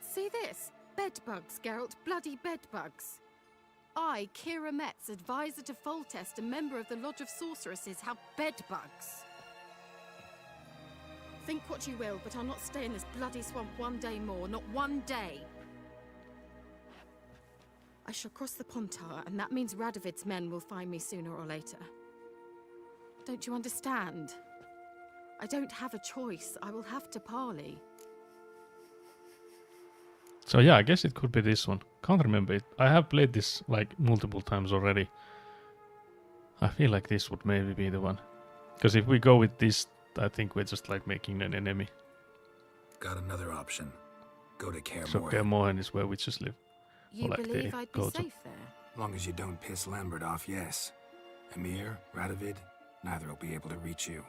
See this? Bedbugs, Geralt. Bloody bedbugs. I, Kira Metz, advisor to Foltest and member of the Lodge of Sorceresses, have bedbugs. Think what you will, but I'll not stay in this bloody swamp one day more. Not one day. I shall cross the Pontar, and that means Radovid's men will find me sooner or later. Don't you understand? I don't have a choice. I will have to parley. So yeah, I guess it could be this one. Can't remember it. I have played this like multiple times already. I feel like this would maybe be the one. Because if we go with this, I think we're just like making an enemy. Got another option. Go to Kaer So Morhen. Kaer Morhen is where witches live. You like believe they I'd be go to- safe there? Long as you don't piss Lambert off, yes. Emir, Radovid, neither will be able to reach you.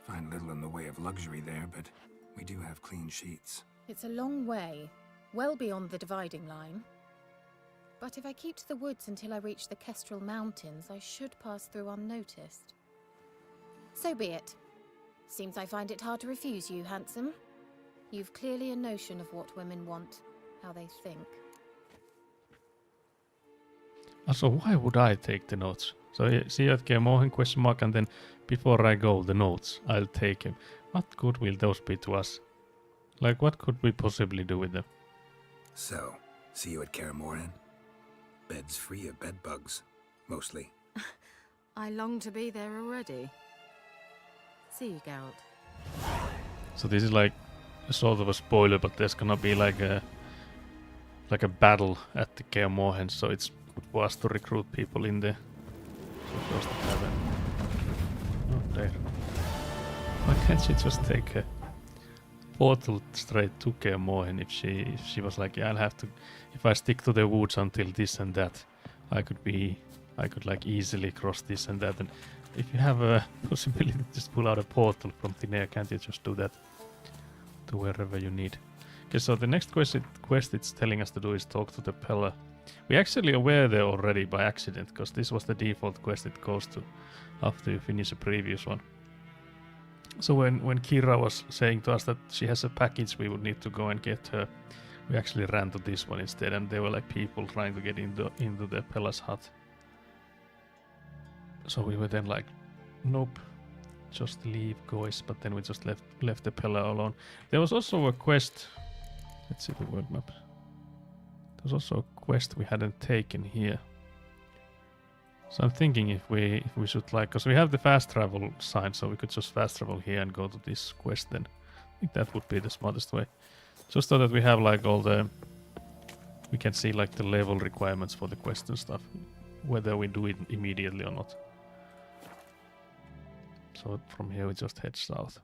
Find little in the way of luxury there, but we do have clean sheets. It's a long way, well beyond the dividing line. But if I keep to the woods until I reach the Kestrel Mountains, I should pass through unnoticed. So be it. Seems I find it hard to refuse you, handsome. You've clearly a notion of what women want, how they think. So why would I take the notes? So see you at Kaer Morhen question mark, and then before I go, the notes, I'll take them. What good will those be to us? Like, what could we possibly do with them? So, see you at Kaer Morhen. Beds free of bedbugs, mostly. I long to be there already. See you, Geralt. So this is like a sort of a spoiler, but there's gonna be like a like a battle at the Kaer Morhen, so it's good for us to recruit people in there. So first to have a... Oh, there. Why can't you just take a portal straight to Kaer Morhen if she was like, yeah, I'll have to, if I stick to the woods until this and that, I could like easily cross this and that. And if you have a possibility to just pull out a portal from thin air, can't you just do that to wherever you need? Okay, so the next quest it's telling us to do is talk to the Pella. We actually were there already by accident, because this was the default quest it goes to after you finish a previous one. So when Kira was saying to us that she has a package we would need to go and get her, we actually ran to this one instead, and there were like people trying to get into the Pella's hut. So we were then like, nope, just leave, guys. But then we just left the Pella alone. There was also a quest. Let's see the world map. There was also a quest we hadn't taken here. So I'm thinking if we should like, because we have the fast travel sign, so we could just fast travel here and go to this quest then. I think that would be the smartest way. Just so that we have like all the, we can see like the level requirements for the quest and stuff, whether we do it immediately or not. So from here we just head south.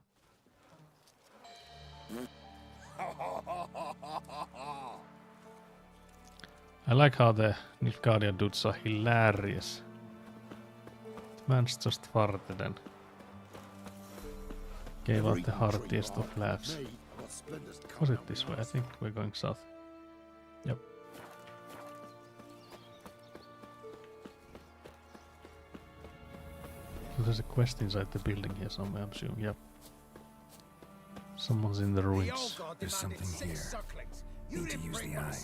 I like how the Nilfgaardian dudes are hilarious. The man's just farted and gave out the heartiest of laughs. Was it this way? I think we're going south. Yep. So there's a quest inside the building here somewhere, I'm assuming. Yep. Someone's in the ruins. There's something here. Need to use the eye.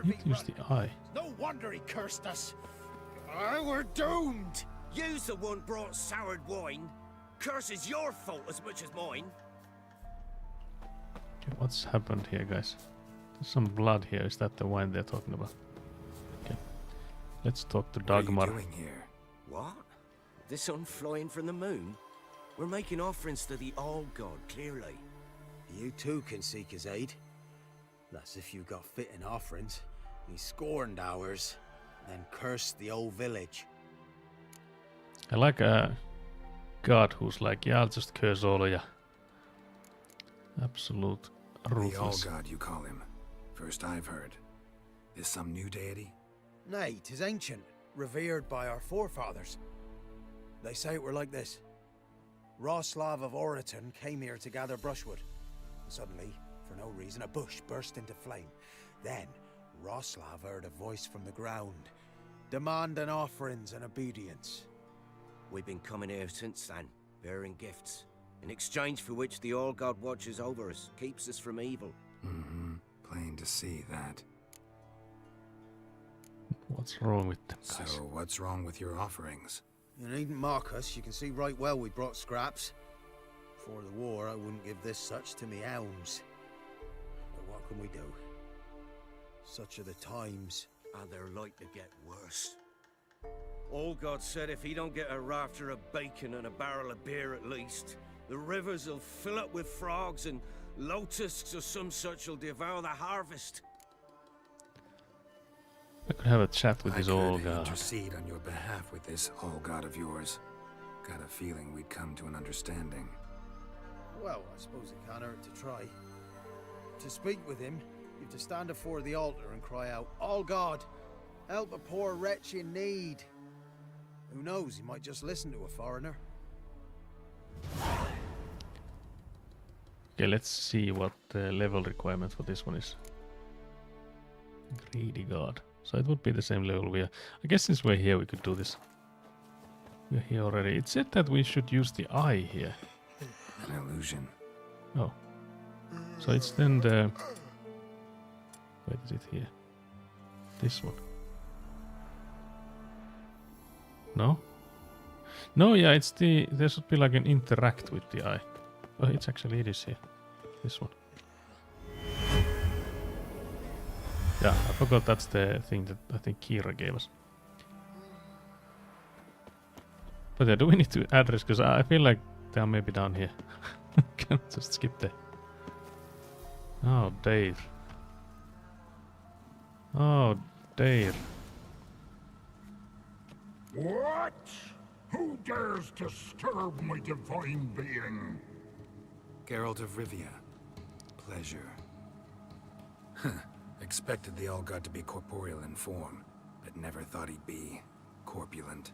Need to use the eye. No wonder he cursed us. We're doomed. You's the one brought soured wine. Curse is your fault as much as mine. Okay, what's happened here, guys? There's some blood here. Is that the wine they're talking about? Okay. Let's talk to Dagmar. What are you doing here? What? The sun flying from the moon? We're making offerings to the All-God, clearly. You too can seek his aid. That's if you got fitting offerings. He scorned ours, then cursed the old village. I like a god who's like, yeah, I'll just curse all of ya. Absolute The ruthless. All-God, you call him. First I've heard. Is some new deity? Nay, 'tis ancient, revered by our forefathers. They say it were like this. Roslav of Oriton came here to gather brushwood. Suddenly, for no reason, a bush burst into flame. Then, Roslav heard a voice from the ground, demanding offerings and obedience. We've been coming here since then, bearing gifts, in exchange for which the All-God watches over us, keeps us from evil. Mm-hmm. Plain to see that. What's wrong with them guys? So, what's wrong with your offerings? You needn't mock us, you can see right well we brought scraps. Before the war, I wouldn't give this such to me hounds. But what can we do? Such are the times. And they're like to get worse. All-God said if he don't get a rafter of bacon and a barrel of beer at least, the rivers will fill up with frogs and lotuses or some such will devour the harvest. I could have a chat with I this could old god. intercede on your behalf with this All-God of yours. Got a feeling we'd come to an understanding. Well, I suppose it can't hurt to try. To speak with him, you have to stand before the altar and cry out, All God, help a poor wretch in need. Who knows, he might just listen to a foreigner. Okay, let's see what the level requirement for this one is. Greedy god. So it would be the same level we are. I guess since we're here we could do this. We're here already. It said that we should use the eye here. An illusion. Oh. So it's then the... Wait, is it here? This one. No? No, yeah, it's the... There should be like an interact with the eye. Oh, it is here. This one. Yeah, I forgot that's the thing that I think Kira gave us. But yeah, do we need to address? Because I feel like they are maybe down here. Can just skip there. Oh, Dave. Oh, dear. What? Who dares disturb my divine being? Geralt of Rivia. Pleasure. Expected the All-God to be corporeal in form, but never thought he'd be corpulent.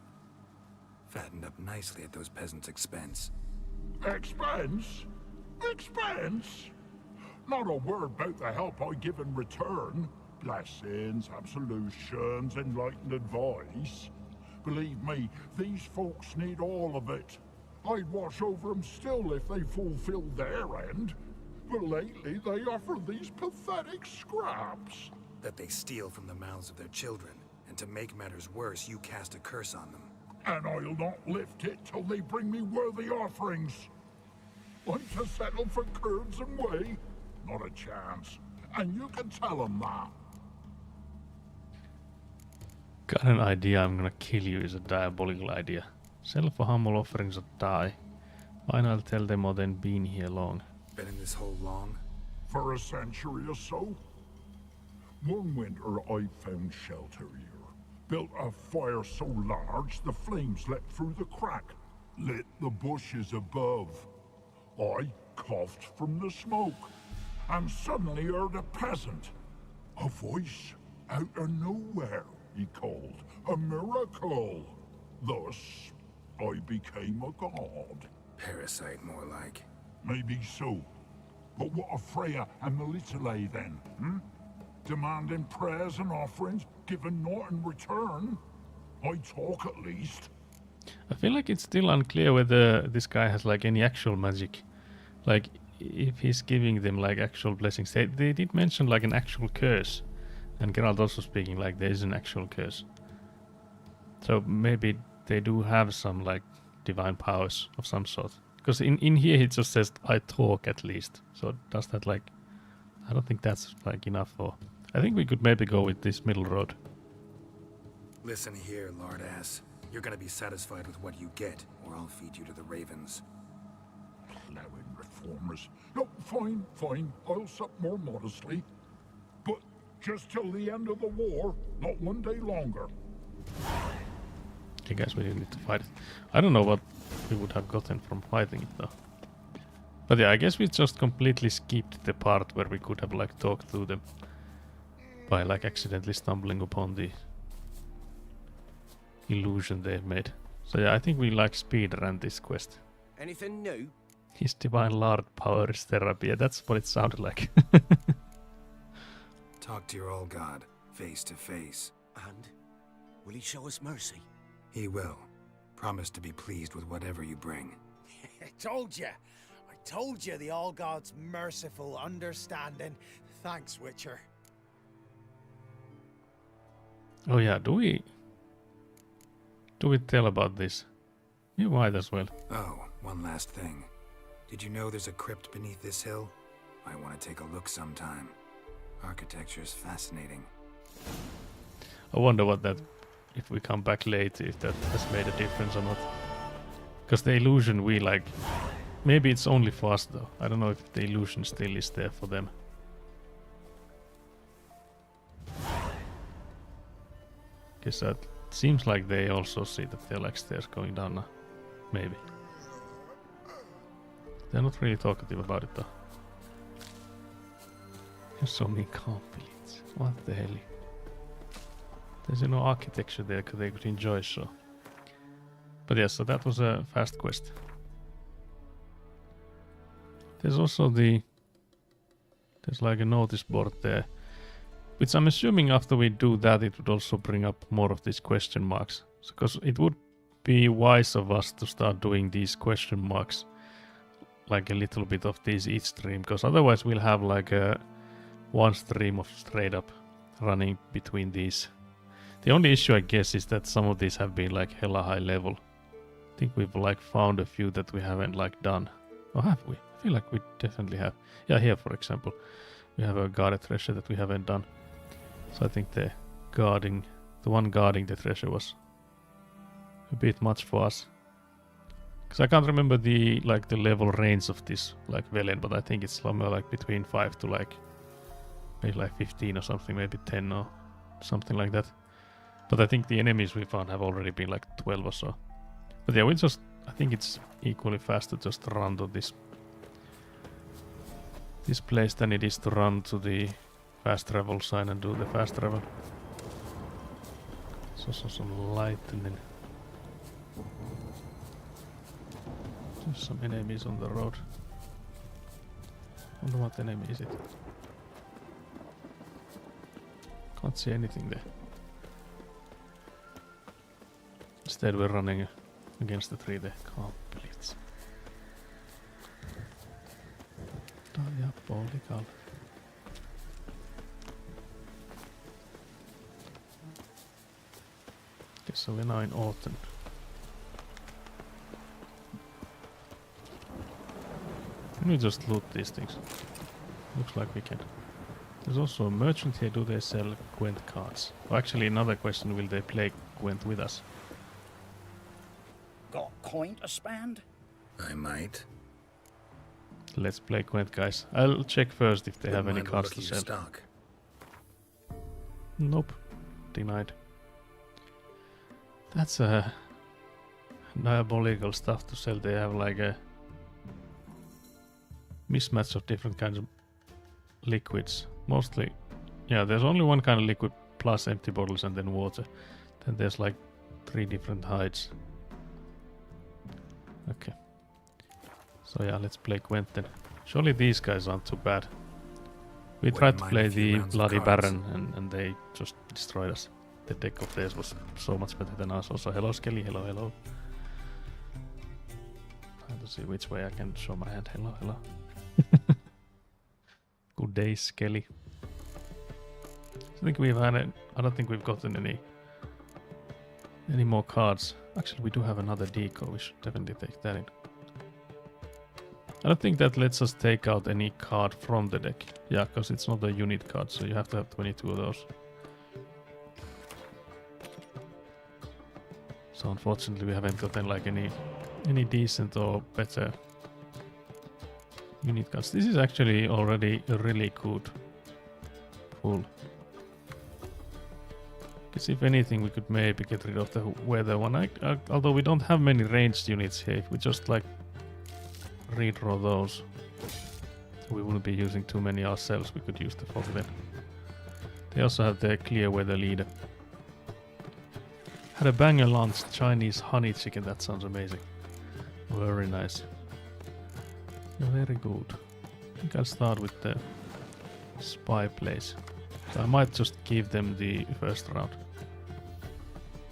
Fattened up nicely at those peasants' expense. Expense? Expense? Not a word about the help I give in return. Blessings, absolutions, enlightened advice. Believe me, these folks need all of it. I'd watch over them still if they fulfilled their end. But lately they offer these pathetic scraps. That they steal from the mouths of their children, and to make matters worse, you cast a curse on them. And I'll not lift it till they bring me worthy offerings. I'm to settle for curds and whey? Not a chance. And you can tell them that. Got an idea, I'm gonna kill you is a diabolical idea. Sell for humble offerings or die. Why not tell them or then been here long? Been in this hole long? For a century or so. One winter I found shelter here. Built a fire so large the flames leapt through the crack. Lit the bushes above. I coughed from the smoke. And suddenly heard a peasant. A voice out of nowhere, he called. A miracle. Thus, I became a god. Parasite, more like. Maybe so. But what of Freya and Melitele then, Demanding prayers and offerings, given naught in return? I talk at least. I feel like it's still unclear whether this guy has like any actual magic. Like, if he's giving them like actual blessings. They did mention like an actual curse. And Geralt also speaking like there is an actual curse. So maybe they do have some like divine powers of some sort. Because in here it just says I talk at least. So does that like... I don't think that's like enough for... I think we could maybe go with this middle road. Listen here, Lord Ass. You're gonna be satisfied with what you get, or I'll feed you to the ravens. Plowing reformers. No, fine, fine. I'll sup more modestly. But just till the end of the war, not one day longer. I guess we didn't need to fight it. I don't know what we would have gotten from fighting it though. But yeah, I guess we just completely skipped the part where we could have like talked to them by like accidentally stumbling upon the illusion they've made. So yeah, I think we like speedrun this quest. Anything new? His divine lord power is therapy. Yeah, that's what it sounded like. Talk to your old god, face to face. And will he show us mercy? He will. Promise to be pleased with whatever you bring. I told you the All-God's merciful, understanding. Thanks, Witcher. Oh yeah, do we tell about this? You might as well. Oh, one last thing. Did you know there's a crypt beneath this hill? I want to take a look sometime. Architecture's fascinating. I wonder what that, if we come back later, if that has made a difference or not. Because the illusion we like, maybe it's only for us though. I don't know if the illusion still is there for them. Guess that seems like they also see that there are like stairs going down now. Maybe. They're not really talkative about it though. There's so many compliments. What the hell? There's no architecture there they could enjoy, so. But yeah, so that was a fast quest. There's also there's like a notice board there. Which I'm assuming after we do that it would also bring up more of these question marks. Because it would be wise of us to start doing these question marks. Like a little bit of these each stream. Because otherwise we'll have like one stream of straight up running between these. The only issue I guess is that some of these have been like hella high level. I think we've like found a few that we haven't like done. Or have we? I feel like we definitely have. Yeah, here for example. We have a guarded treasure that we haven't done. So I think the one guarding the treasure was a bit much for us. Because I can't remember the level range of this like Velen, but I think it's somewhere like between 5 to like maybe like 15 or something, maybe 10 or something like that. But I think the enemies we found have already been like 12 or so. But yeah, I think it's equally fast to just run to this place than it is to run to the fast travel sign and do the fast travel. There's also some lightning. There's some enemies on the road. Wonder what enemy is it? Can't see anything there. Instead we're running against the tree there. Complete. Diabolical. Okay, so we're now in autumn. Can we just loot these things? Looks like we can. There's also a merchant here. Do they sell Gwent cards? Oh, actually, another question, will they play Gwent with us? Got coin to spend? I might. Let's play Gwent, guys. I'll check first if they have any Wouldn't mind cards a to look at your sell. stock. Nope. Denied. That's diabolical stuff to sell. They have like a mismatch of different kinds of liquids. Mostly, yeah, there's only one kind of liquid plus empty bottles and then water. Then there's like 3 different hides. Okay. So yeah, let's play Gwent then. Surely these guys aren't too bad. We tried to mind play a few the rounds of Bloody cards. Baron and they just destroyed us. The deck of theirs was so much better than us. Also, hello Skelly, hello, hello. Trying to see which way I can show my hand. Hello, hello. Good day, Skelly. I think we've had it. I don't think we've gotten any more cards. Actually, we do have another deco. We should definitely take that in. I don't think that lets us take out any card from the deck. Yeah, because it's not a unit card, so you have to have 22 of those. So unfortunately, we haven't gotten like any decent or better unit cards. This is actually already a really good pull. Because if anything, we could maybe get rid of the weather one. Although we don't have many ranged units here, if we just like redraw those, we wouldn't be using too many ourselves. We could use the fog then. They also have the clear weather leader. Had a banger lunch, Chinese honey chicken. That sounds amazing. Very nice. Very good. I think I'll start with the spy place. So I might just give them the first round.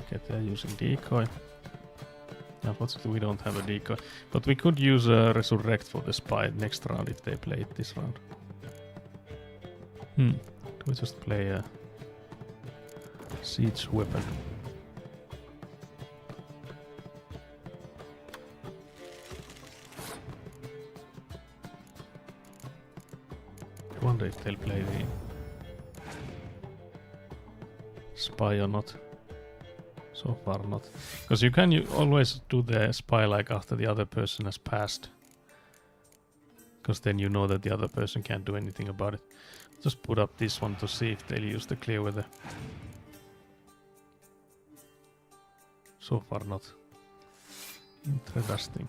Okay, they're using decoy. Unfortunately, we don't have a decoy. But we could use a resurrect for the spy next round if they play it this round. Do we just play a siege weapon? I wonder if they'll play the spy or not. So far not. Because you can always do the spy like after the other person has passed. Because then you know that the other person can't do anything about it. Just put up this one to see if they'll use the clear weather. So far not. Interesting.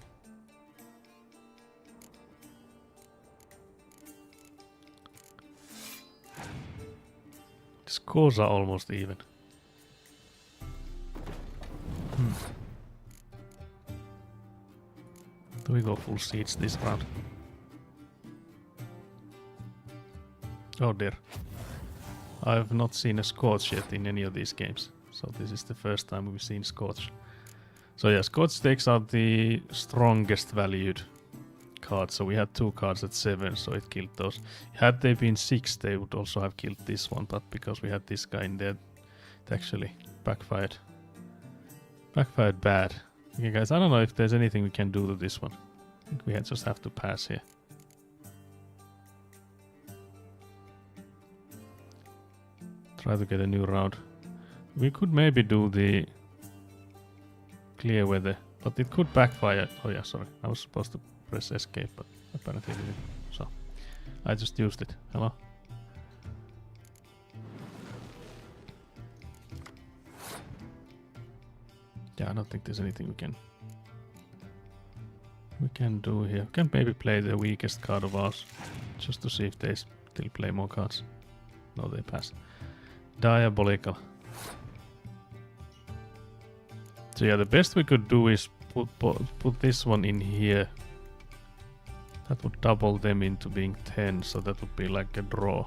The scores are almost even. Do we go full siege this round? Oh dear. I've not seen a Scorch yet in any of these games. So this is the first time we've seen Scorch. So yeah, Scorch takes out the strongest valued card. So we had 2 cards at 7, so it killed those. Had they been 6, they would also have killed this one. But because we had this guy in there, it actually backfired. Backfired bad. Okay guys, I don't know if there's anything we can do to this one. I think we just have to pass here. Try to get a new round. We could maybe do the clear weather, but it could backfire. Oh yeah, sorry. I was supposed to press escape, but apparently I didn't. So I just used it. Hello? Yeah, I don't think there's anything we can do here. We can maybe play the weakest card of ours, just to see if they still play more cards. No, they pass. Diabolical. So yeah, the best we could do is put this one in here. That would double them into being 10, so that would be like a draw.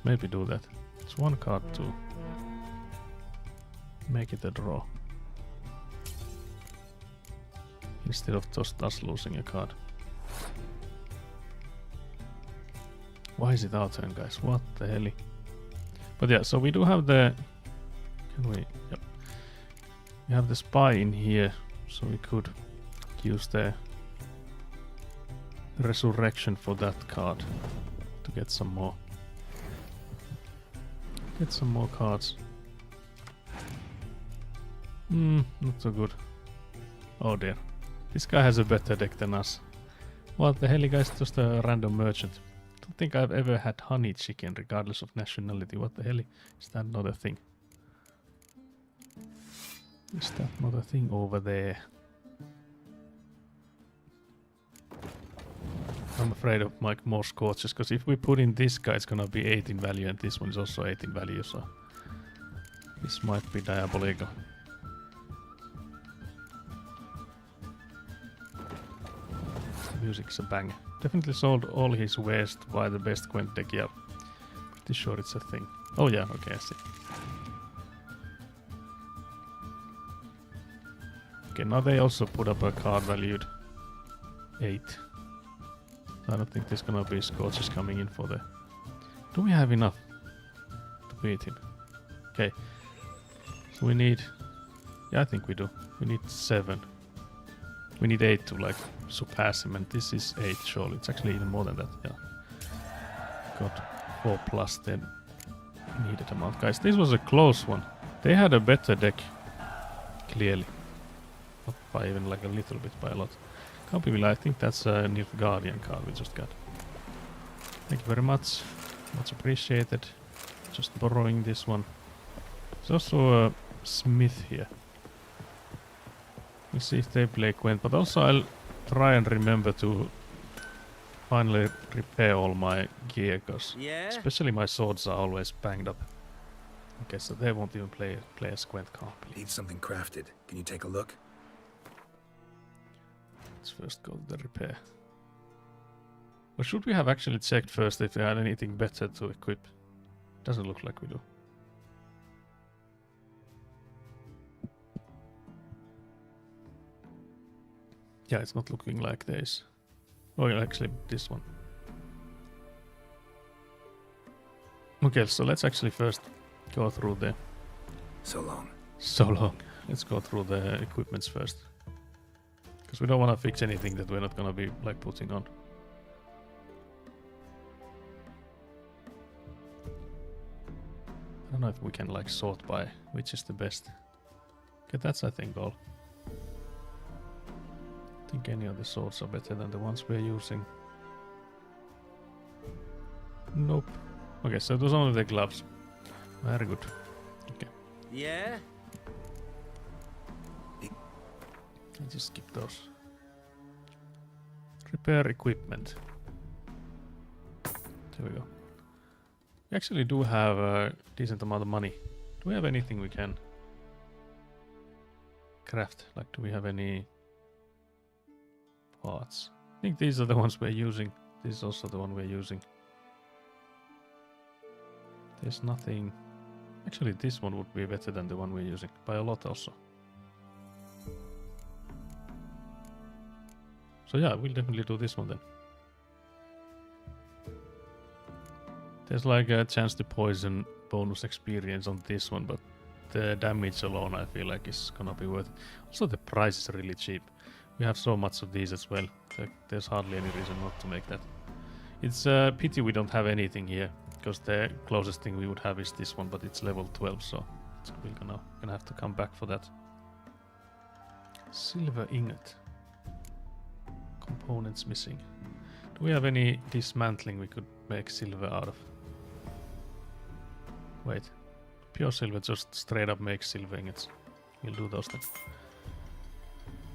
Maybe do that. It's one card to make it a draw. Instead of just us losing a card. Why is it our turn, guys? What the hell? But yeah, so we do have the... Can we... Yep. We have the spy in here, so we could use the resurrection for that card to get some more. Get some more cards. Not so good. Oh dear. This guy has a better deck than us. What the hell, guys? Just a random merchant. Don't think I've ever had honey chicken regardless of nationality. What the hell? Is that not a thing? Is that not a thing over there? I'm afraid of more scorches, because if we put in this guy, it's gonna be 8 in value, and this one is also 8 in value, so this might be diabolical. The music's a banger. Definitely sold all his wares to buy the best Gwent deck. Yeah, pretty sure it's a thing. Oh yeah, okay, I see. Okay, now they also put up a card valued 8. I don't think there's gonna be scorches coming in for the... Do we have enough to beat him? Okay. So we need... Yeah, I think we do. We need 7. We need 8 to like surpass him, and this is 8 surely. It's actually even more than that, yeah. Got 4 plus the needed amount. Guys, this was a close one. They had a better deck. Clearly. Not by even like a little bit, by a lot. Can't believe I think that's a Nilfgaardian card we just got. Thank you very much. Much appreciated. Just borrowing this one. There's also a smith here. We'll see if they play Gwent, but also I'll try and remember to finally repair all my gear, because especially my swords are always banged up. Okay, so they won't even play as Gwent, can't believe. Need something crafted. Can you take a look? Let's first go to the repair. Or should we have actually checked first if we had anything better to equip? Doesn't look like we do. Yeah, it's not looking like this. Oh, yeah, actually, this one. Okay, so let's actually first go through the... So long. So long. Let's go through the equipments first. Because we don't want to fix anything that we're not going to be like putting on. I don't know if we can like sort by which is the best. Okay, that's I think all. I think any of the swords are better than the ones we're using. Nope. Okay, so those are only the gloves. Very good. Okay. Yeah? I'll just skip those. Repair equipment. There we go. We actually do have a decent amount of money. Do we have anything we can craft? Like, do we have any parts? I think these are the ones we're using. This is also the one we're using. There's nothing... Actually, this one would be better than the one we're using. By a lot also. So yeah, we'll definitely do this one then. There's like a chance to poison bonus experience on this one, but the damage alone I feel like is gonna be worth it. Also the price is really cheap. We have so much of these as well. There's hardly any reason not to make that. It's a pity we don't have anything here, because the closest thing we would have is this one, but it's level 12, so we're gonna have to come back for that. Silver ingot. Components missing. Do we have any dismantling we could make silver out of? Wait. Pure silver just straight up makes silver ingots. we'll do those then.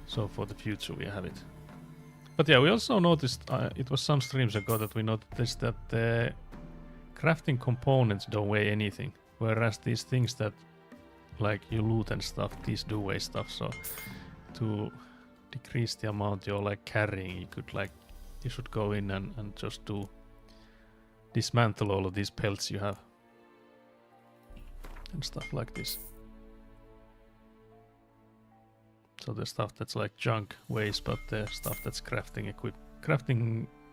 So for the future we have it. But yeah, we also noticed, it was some streams ago that we noticed that the crafting components don't weigh anything. Whereas these things that like you loot and stuff, these do weigh stuff. So to decrease the amount you're like carrying, you should go in and just dismantle all of these pelts you have. And stuff like this. So the stuff that's like junk weighs, but the stuff that's crafting,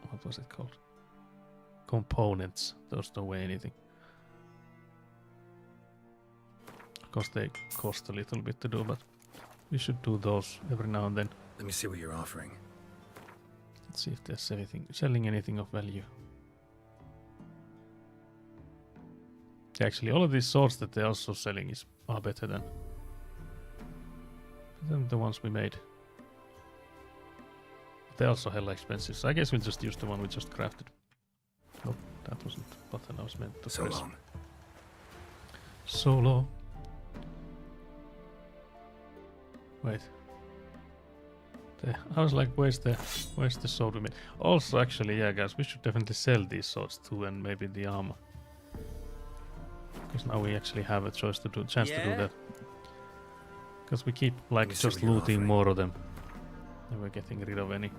what was it called? Components, those don't weigh anything. Of course they cost a little bit to do, but we should do those every now and then. Let me see what you're offering. Let's see if there's selling anything of value. Yeah, actually, all of these swords that they're also selling are better than the ones we made. They're also hella expensive, so I guess we'll just use the one we just crafted. Nope, that wasn't the button I was meant to So press. long. Solo. Wait. I was like, where's the sword we made? Also, actually, yeah, guys, we should definitely sell these swords too, and maybe the armor. Because now we actually have a chance to do that. Because we keep like just looting more of them, and we're getting rid of any.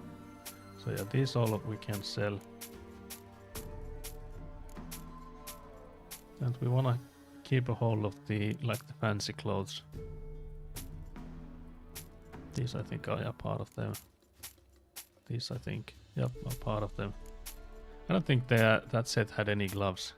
So yeah, these all we can sell. And we wanna keep a hold of the fancy clothes. These I think are part of them. These I think, yep, are part of them. I don't think that set had any gloves.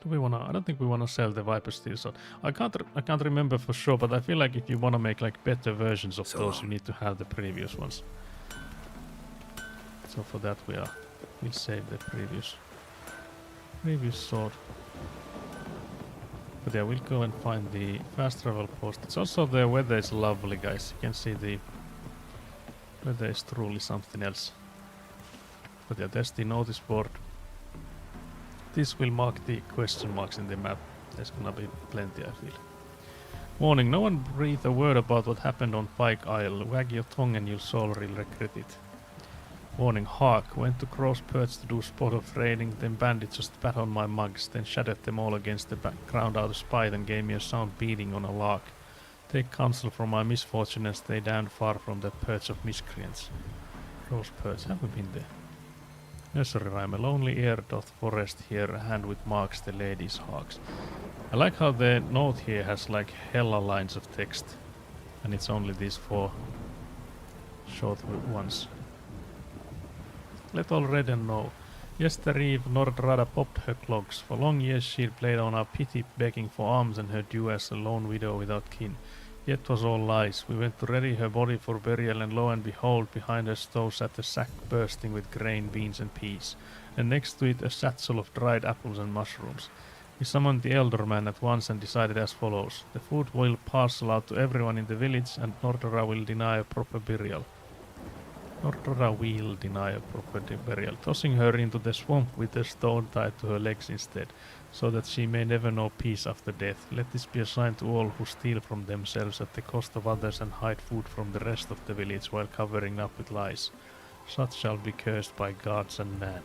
Do we wanna? I don't think we wanna sell the Viper Steel Sword. I can't remember for sure, but I feel like if you wanna make like better versions of those, you need to have the previous ones. So for that we'll save the previous sword. But yeah, we'll go and find the fast travel post. It's also the weather is lovely, guys. You can see the weather is truly something else. But yeah, there's the notice board. This will mark the question marks in the map. There's gonna be plenty, I feel. Warning, no one breathe a word about what happened on Pike Isle. Wag your tongue and you'll sorely regret it. Warning, Hark, went to Crow's Perch to do spot of raiding, then bandits just spat on my mugs, then shattered them all against the ground out of spite and gave me a sound beating on a lark. Take counsel from my misfortune and stay damned far from the perch of miscreants. Crow's Perch, have we been there? Nursery rhyme, a lonely ear doth forest here, a hand with marks the lady's hawks. I like how the note here has like hella lines of text, and it's only these 4 short ones. Let all Redden know. Yestereve Nordrada popped her clogs. For long years she'd played on our pity, begging for alms and her due as a lone widow without kin. Yet 'twas all lies. We went to ready her body for burial, and lo and behold, behind her stove sat a sack bursting with grain, beans and peas, and next to it a satchel of dried apples and mushrooms. We summoned the elder man at once and decided as follows. The food will parcel out to everyone in the village, and Nordora will deny a proper burial. Nordora will deny a proper burial, tossing her into the swamp with a stone tied to her legs instead, so that she may never know peace after death. Let this be a sign to all who steal from themselves at the cost of others and hide food from the rest of the village while covering up with lies. Such shall be cursed by gods and man.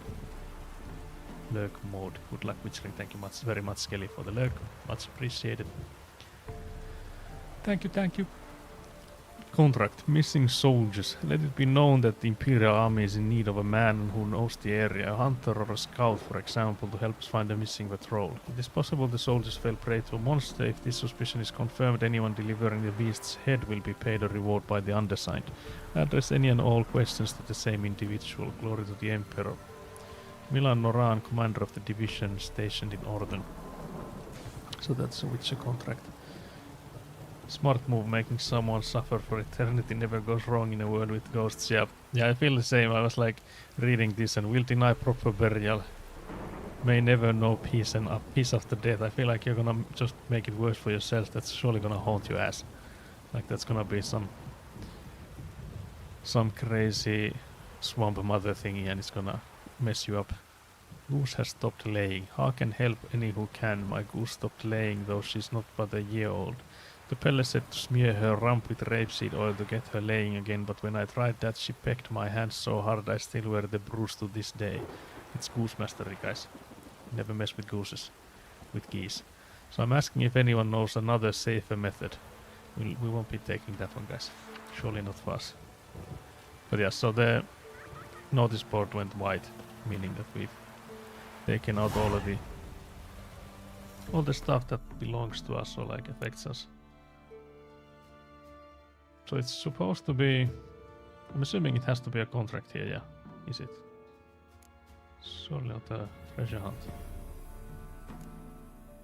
Lurk mode. Good luck, Witchling. Thank you very much, Skelly, for the lurk. Much appreciated. Thank you. Contract. Missing soldiers. Let it be known that the Imperial Army is in need of a man who knows the area, a hunter or a scout, for example, to help us find a missing patrol. It is possible the soldiers fell prey to a monster. If this suspicion is confirmed, anyone delivering the beast's head will be paid a reward by the undersigned. Address any and all questions to the same individual. Glory to the Emperor. Milan Noran, commander of the division stationed in Orden. So that's a Witcher contract. Smart move, making someone suffer for eternity never goes wrong in a world with ghosts. Yeah, I feel the same. I was like reading this and will deny proper burial. May never know peace and peace after death. I feel like you're gonna just make it worse for yourself. That's surely gonna haunt your ass. Like that's gonna be some crazy swamp mother thingy and it's gonna mess you up. Goose has stopped laying. Hearken help any who can. My goose stopped laying, though she's not but a year old. The Pelle said to smear her rump with rapeseed oil to get her laying again, but when I tried that, she pecked my hands so hard I still wear the bruise to this day. It's goose mastery, guys. Never mess with gooses. With geese. So I'm asking if anyone knows another safer method. We won't be taking that one, guys. Surely not for us. But yeah, so the notice board went white, meaning that we've taken out all the stuff that belongs to us or like affects us. So it's supposed to be, I'm assuming it has to be a contract here, yeah. Is it? Surely not a treasure hunt.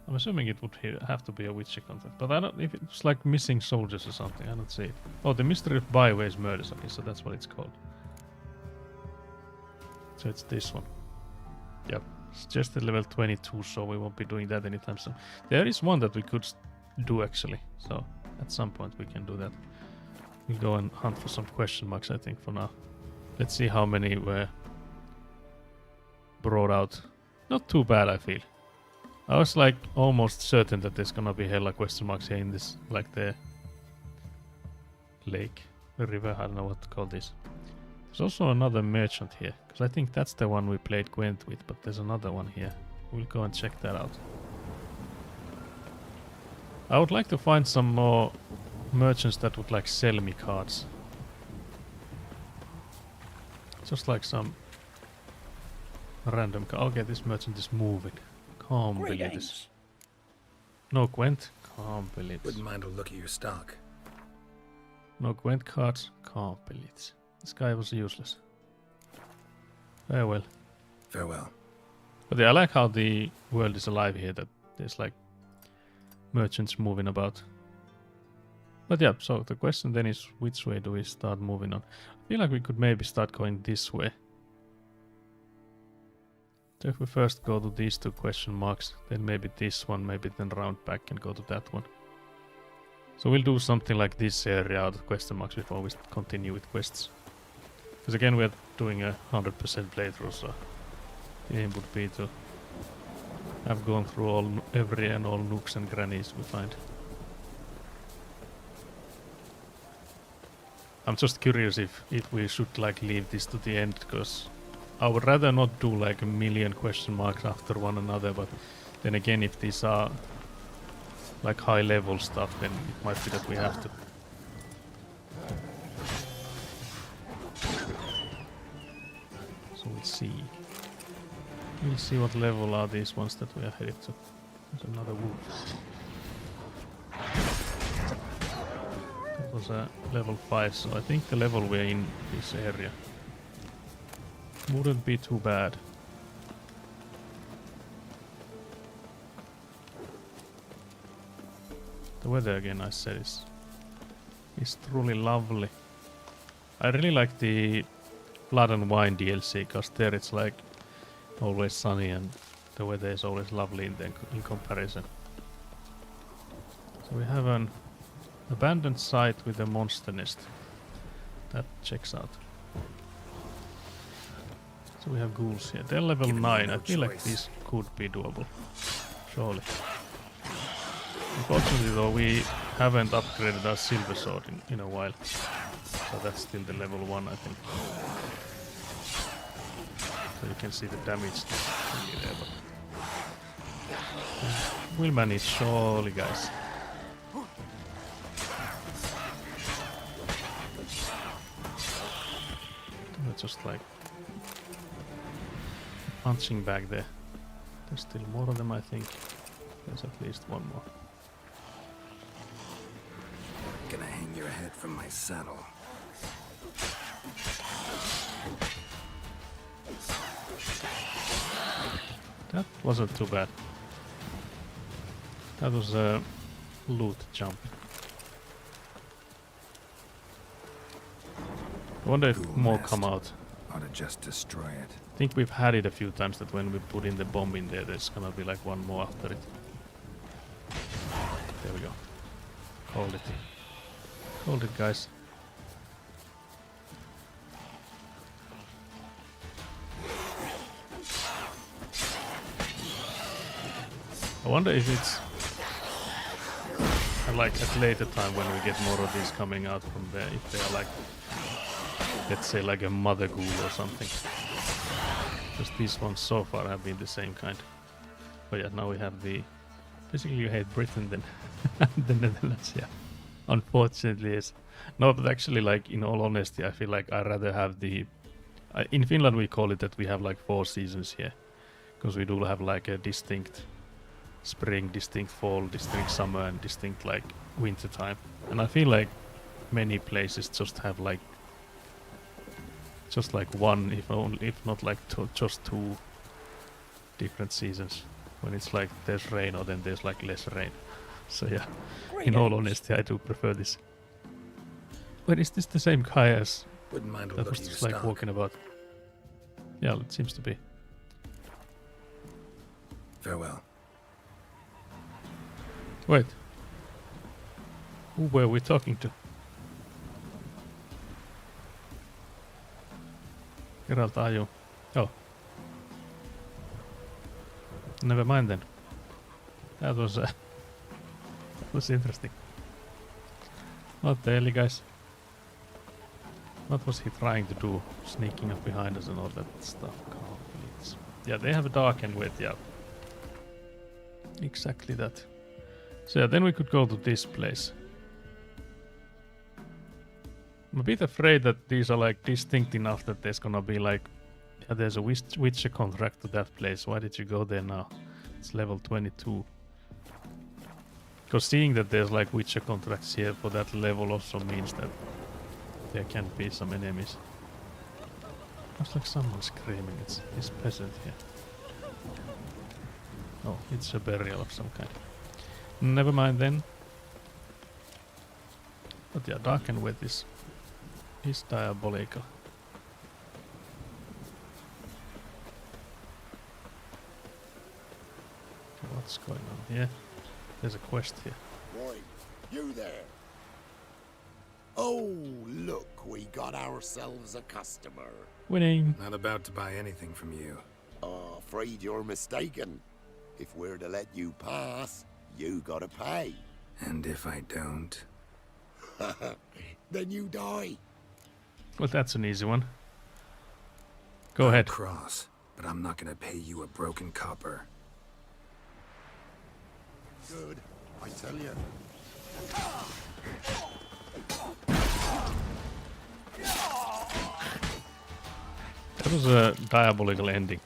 I'm assuming it would have to be a Witcher contract, but I don't, if it's like missing soldiers or something, I don't see it. Oh, the Mystery of Byways Murders, okay, so that's what it's called. So it's this one. Yep, it's just at level 22, so we won't be doing that anytime soon. There is one that we could do actually, so at some point we can do that. We'll go and hunt for some question marks, I think, for now. Let's see how many were brought out. Not too bad, I feel. I was like almost certain that there's gonna be hella question marks here in this, like the lake, the river, I don't know what to call this. There's also another merchant here, because I think that's the one we played Gwent with, but there's another one here. We'll go and check that out. I would like to find some more merchants that would like sell me cards. Just like some random okay, this merchant is moving. Can't believe this. No Gwent? Can't believe this. Wouldn't mind a look at your stock. No Gwent cards? Can't believe this. This guy was useless. Farewell. Farewell. But yeah, I like how the world is alive here, that there's like merchants moving about. But yeah, so the question then is, which way do we start moving on? I feel like we could maybe start going this way. So if we first go to these two question marks, then maybe this one, maybe then round back and go to that one. So we'll do something like this area out of question marks before we continue with quests. Because again, we're doing a 100% playthrough, so the aim would be to have gone through every and all nooks and crannies we find. I'm just curious if we should like leave this to the end, because I would rather not do like a million question marks after one another, but then again, if these are like high level stuff, then it might be that we have to. So we'll see. We'll see what level are these ones that we are headed to. There's another wolf. That was a level 5, so I think the level we're in this area wouldn't be too bad. The weather again, I said, is truly lovely. I really like the Blood and Wine DLC, because there it's like always sunny and the weather is always lovely in comparison. So we have an abandoned site with a monster nest. That checks out. So we have ghouls here. They're level 9. I feel like these could be doable. Surely. Unfortunately though, we haven't upgraded our silver sword in a while. So that's still the level 1, I think. So you can see the damage there, but we'll manage, surely, guys. We're just like punching back there. There's still more of them, I think. There's at least one more. Gonna hang your head from my saddle. That wasn't too bad. That was a loot jump. I wonder if more come out. Ought to just destroy it. I think we've had it a few times that when we put in the bomb in there, there's gonna be like one more after it. There we go. Hold it. Hold it, guys. wonder if it's like at later time when we get more of these coming out from there, if they are like, let's say like a mother ghoul or something. Because these ones so far have been the same kind. But yeah, now we have the... Basically you hate Britain then. The Netherlands, yeah. Unfortunately, yes. No, but actually, like, in all honesty, I feel like I'd rather have the... in Finland we call it that we have like 4 seasons here. Because we do have like a distinct spring, distinct fall, distinct summer, and distinct like winter time. And I feel like many places just have like one, if not like just 2 different seasons. When it's like there's rain, or then there's like less rain. So yeah, in all honesty, I do prefer this. But is this the same guy as Wouldn't mind a that look was at your just like stock. walking about? Yeah, it seems to be. Farewell. Wait. Who were we talking to? Geralt, are you? Oh. Never mind then. That was interesting. What the hell, guys? What was he trying to do? Sneaking up behind us and all that stuff. Please. Yeah, they have a dark and wet, yeah. Exactly that. So yeah, then we could go to this place. I'm a bit afraid that these are like distinct enough that there's gonna be like, yeah, there's a Witcher contract to that place. Why did you go there now? It's level 22. Because seeing that there's like Witcher contracts here for that level also means that there can be some enemies. Looks like someone screaming. It's this peasant here. Oh, it's a burial of some kind. Never mind then. But yeah, dark and wet is diabolical. Okay, what's going on here? There's a quest here. Right, you there. Oh, look, we got ourselves a customer. Winning! Not about to buy anything from you. Afraid you're mistaken. If we're to let you pass, you gotta pay. And if I don't? Then you die. Well, that's an easy one. Go ahead. Cross, but I'm not gonna pay you a broken copper. Good, I tell you. That was a diabolical ending.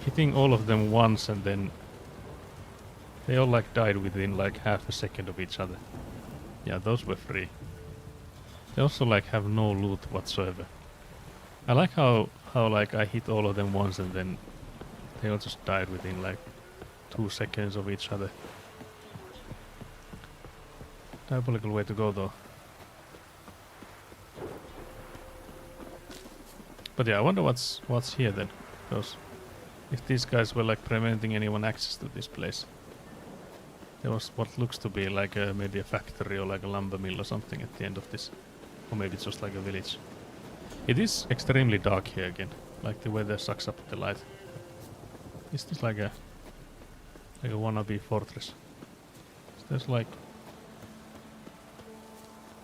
Hitting all of them once and then they all like died within like half a second of each other. Yeah, those were free. They also like have no loot whatsoever. I like how like I hit all of them once and then they all just died within like 2 seconds of each other. Diabolical way to go though. But yeah, I wonder what's here then. Because if these guys were like preventing anyone access to this place. There was what looks to be like maybe a factory or like a lumber mill or something at the end of this. Or maybe it's just like a village. It is extremely dark here again. Like the weather sucks up the light. Is this like a wannabe fortress? There's like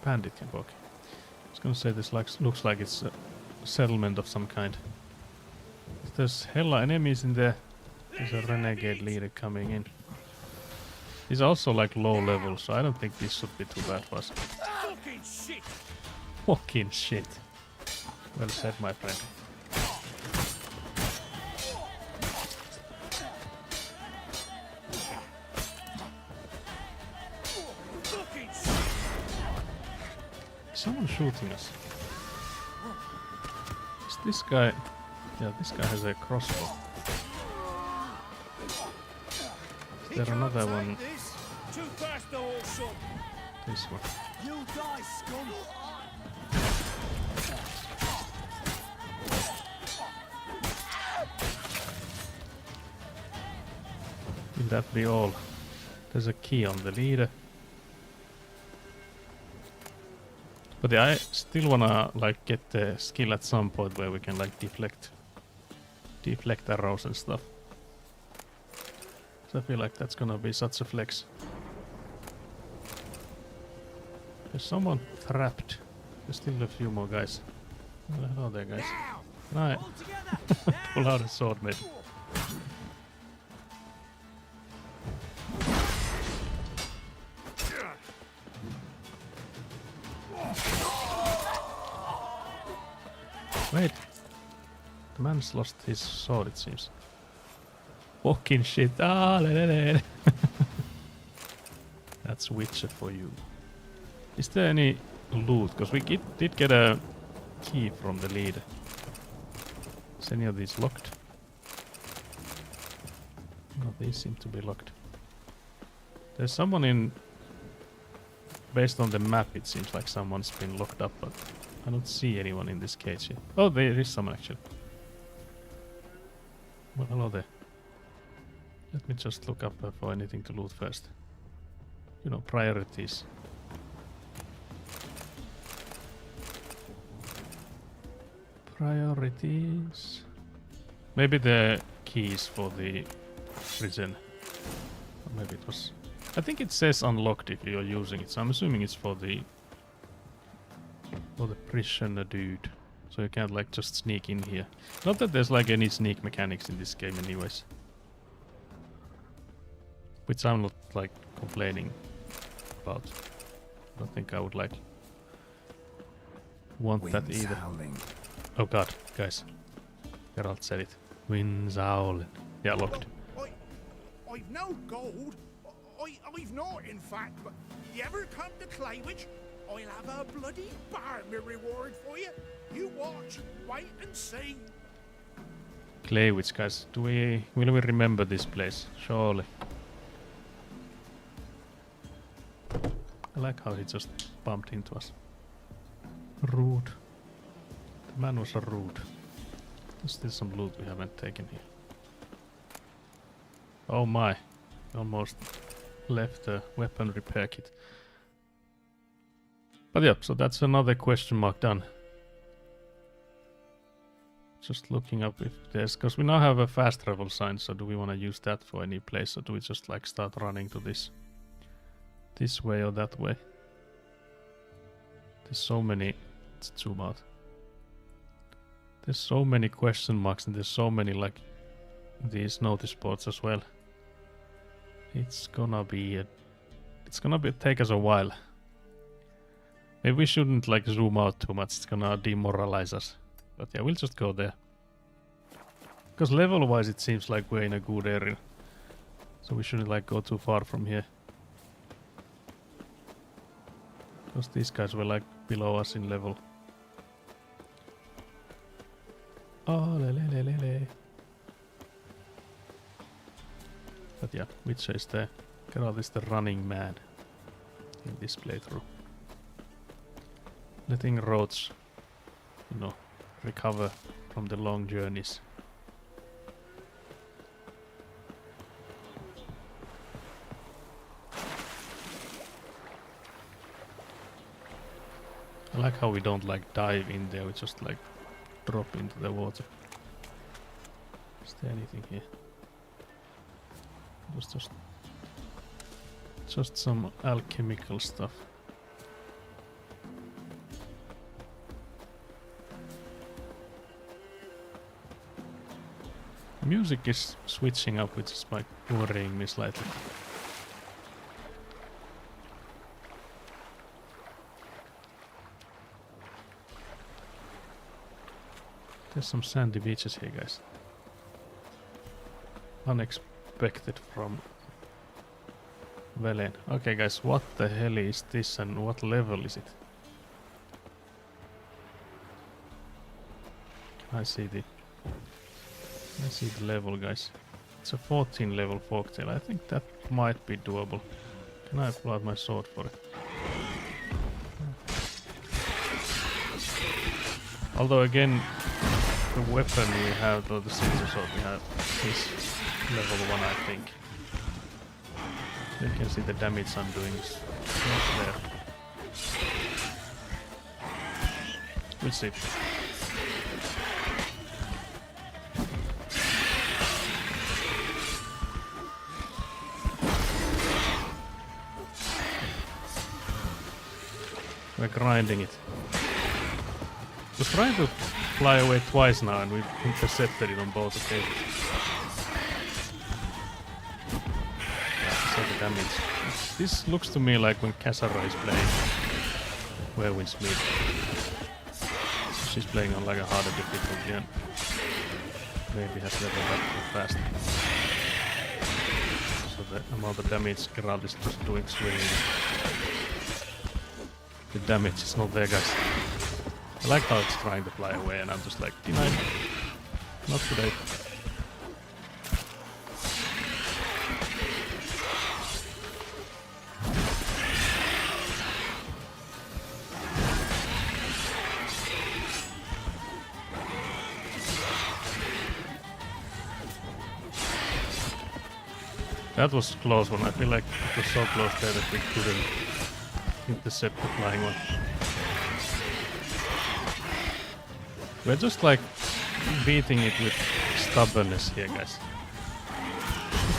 bandit camp. Okay. I was gonna say this looks like it's a settlement of some kind. If there's hella enemies in there. There's a renegade leader coming in. He's also like low level, so I don't think this should be too bad for us. Fucking shit! Fucking shit. Well said, my friend. Fucking shit! Is someone shooting us? Is this guy... Yeah, this guy has a crossbow. Is there another one? Too fast to hold son. This one. You die, scum! Will that be all? There's a key on the leader. But yeah, I still wanna like get the skill at some point where we can like deflect arrows and stuff. So I feel like that's gonna be such a flex. There's someone trapped. There's still a few more guys. Hello there, guys. Can I pull out a sword, mate? Wait. The man's lost his sword, it seems. Fucking shit. Ah, That's Witcher for you. Is there any loot? Because we did get a key from the leader. Is any of these locked? No, these seem to be locked. There's someone in... Based on the map, it seems like someone's been locked up, but I don't see anyone in this cage yet. Oh, there is someone actually. Well, hello there. Let me just look up for anything to loot first. You know, priorities. Priorities. Maybe the keys for the prison. Or maybe it was... I think it says unlocked if you're using it, so I'm assuming it's for the prisoner dude. So you can't like just sneak in here. Not that there's like any sneak mechanics in this game anyways. Which I'm not like complaining about. I don't think I would like want that Winds either. howling. Oh god, guys. Geralt said it. Winds howling. Yeah, locked. I've no gold. I've not, in fact, but you ever come to Claywich, I'll have a bloody barmy reward for you. You watch, wait and see. Claywich, guys. Will we remember this place? Surely. I like how he just bumped into us. Rude. The man was rude. There's still some loot we haven't taken here. Oh my. Almost left a weapon repair kit. But yeah, so that's another question mark done. Just looking up if there's... Because we now have a fast travel sign, so do we want to use that for any place, or do we just like start running to this way or that way? There's so many... Let's zoom out. There's so many question marks and there's so many like these notice boards as well. It's gonna take us a while. Maybe we shouldn't like zoom out too much, it's gonna demoralize us. But yeah, we'll just go there. Because level wise it seems like we're in a good area. So we shouldn't like go too far from here. Because these guys were like below us in level. Oh, le. But yeah, Witcher is there. Geralt is the running man in this playthrough. Letting roads, you know, recover from the long journeys. I like how we don't like dive in there, we just like drop into the water. Is there anything here? It was just some alchemical stuff. Music is switching up, which is like worrying me slightly. There's some sandy beaches here, guys. Unexpected from Velen. Okay, guys, what the hell is this and what level is it? Can I see the level, guys? It's a 14 level folktale. I think that might be doable. Can I pull out my sword for it? Although again, the weapon we have, or the scissors sword we have, is level 1, I think. You can see the damage I'm doing is not there. We'll see. grinding it. We're trying to fly away twice now and we've intercepted it on both occasions. Yeah, so the damage. This looks to me like when Cassara is playing Where Winds Meet. She's playing on like a harder difficulty and maybe has leveled up too fast. So the amount of damage Geralt is just doing swinging. The damage is not there, guys. I like how it's trying to fly away and I'm just like, denied. Not today. That was a close one. I feel like it was so close there that we couldn't intercept the flying one. We're just like beating it with stubbornness here, guys.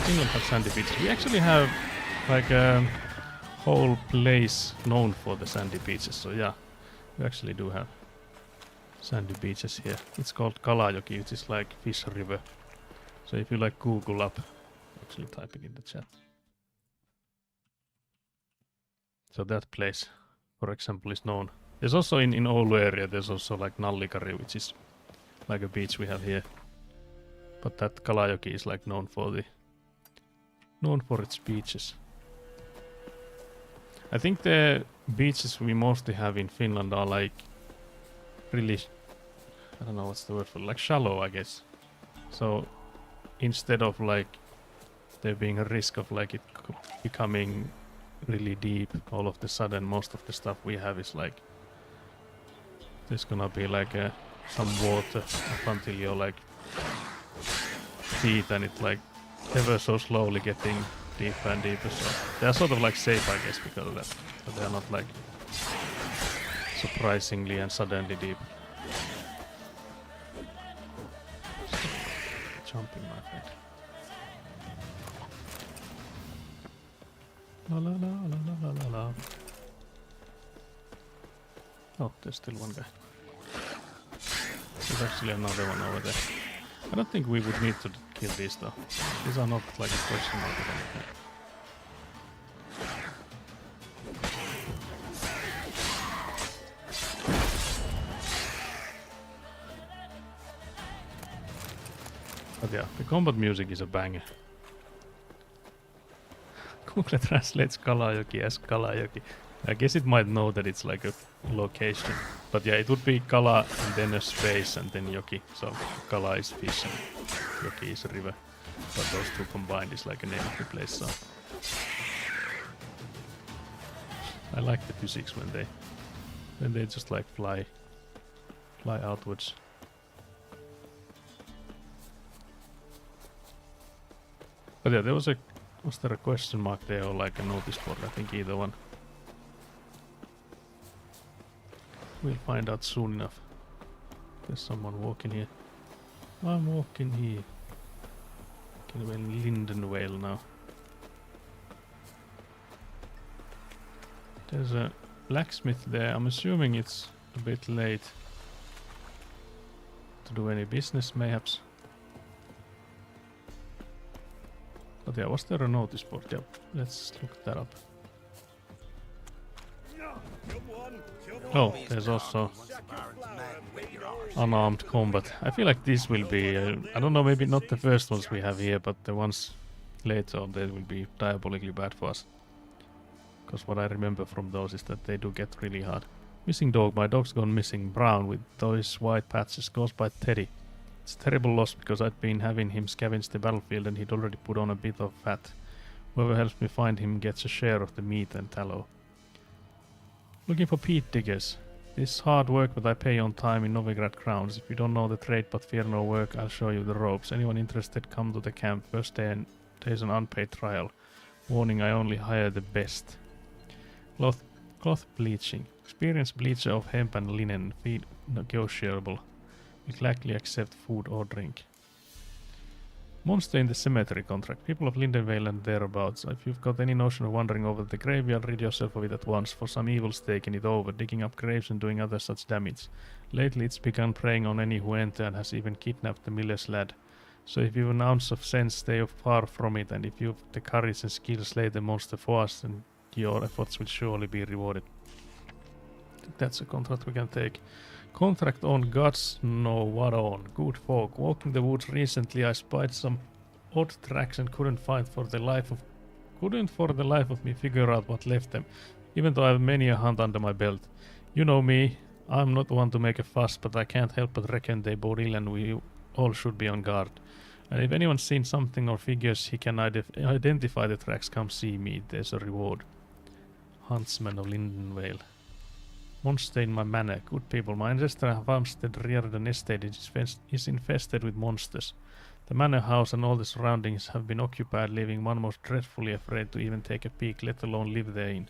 We don't have sandy beaches. We actually have like a whole place known for the sandy beaches. So yeah, we actually do have sandy beaches here. It's called Kalajoki, which is like fish river. So if you like Google up, actually type it in the chat. So that place, for example, is known. There's also in Oulu area, there's also like Nallikari, which is like a beach we have here. But that Kalajoki is like known for its beaches. I think the beaches we mostly have in Finland are like really, I don't know what's the word for, like shallow, I guess. So instead of like there being a risk of like it becoming really deep all of the sudden, most of the stuff we have is like there's gonna be like some water up until you're like feet and it like ever so slowly getting deeper and deeper. So they're sort of like safe, I guess, because of that. But they're not like surprisingly and suddenly deep. Jumping, my friend. La la la la la la la. Oh, there's still one guy. There's actually another one over there. I don't think we would need to kill these though. These are not like a question mark or anything. But yeah, the combat music is a banger. Google translates Kalajoki as Kalajoki. I guess it might know that it's like a location. But yeah, it would be Kala and then a space and then Joki. So Kala is fish and Joki is a river. But those two combined is like a name of the place. So I like the physics when they just like fly outwards. But yeah, was there a question mark there or like a notice board? I think either one. We'll find out soon enough. There's someone walking here. I'm walking here. We're in Lindenvale now. There's a blacksmith there. I'm assuming it's a bit late to do any business, mayhaps. But yeah, was there a notice board? Yep, let's look that up. Oh, there's also unarmed combat. I feel like this will be, I don't know, maybe not the first ones we have here, but the ones later on, they will be diabolically bad for us. Because what I remember from those is that they do get really hard. Missing dog. My dog's gone missing. Brown with those white patches. Goes by Teddy. It's a terrible loss because I'd been having him scavenge the battlefield and he'd already put on a bit of fat. Whoever helps me find him gets a share of the meat and tallow. Looking for peat diggers. This hard work that I pay on time in Novigrad crowns. If you don't know the trade but fear no work, I'll show you the ropes. Anyone interested, come to the camp. First day and there's an unpaid trial. Warning, I only hire the best. Cloth bleaching. Experienced bleacher of hemp and linen. Fee negotiable. Will gladly accept food or drink. Monster in the Cemetery contract. People of Lindenvale and thereabouts. If you've got any notion of wandering over the graveyard, rid yourself of it at once, for some evil's taken it over, digging up graves and doing other such damage. Lately it's begun preying on any who enter and has even kidnapped the miller's lad. So if you've an ounce of sense, stay far from it, and if you've the courage and skill, slay the monster for us, then your efforts will surely be rewarded. I think that's a contract we can take. Contract on gods know what on. Good folk. Walking the woods recently, I spied some odd tracks and couldn't for the life of me figure out what left them, even though I have many a hunt under my belt. You know me, I'm not one to make a fuss, but I can't help but reckon they bode ill and we all should be on guard. And if anyone's seen something or figures he can identify the tracks, come see me. There's a reward. Huntsman of Lindenvale. Monster in my manor. Good people, my ancestral farmstead Riordan estate is infested with monsters. The manor house and all the surroundings have been occupied, leaving one most dreadfully afraid to even take a peek, let alone live therein.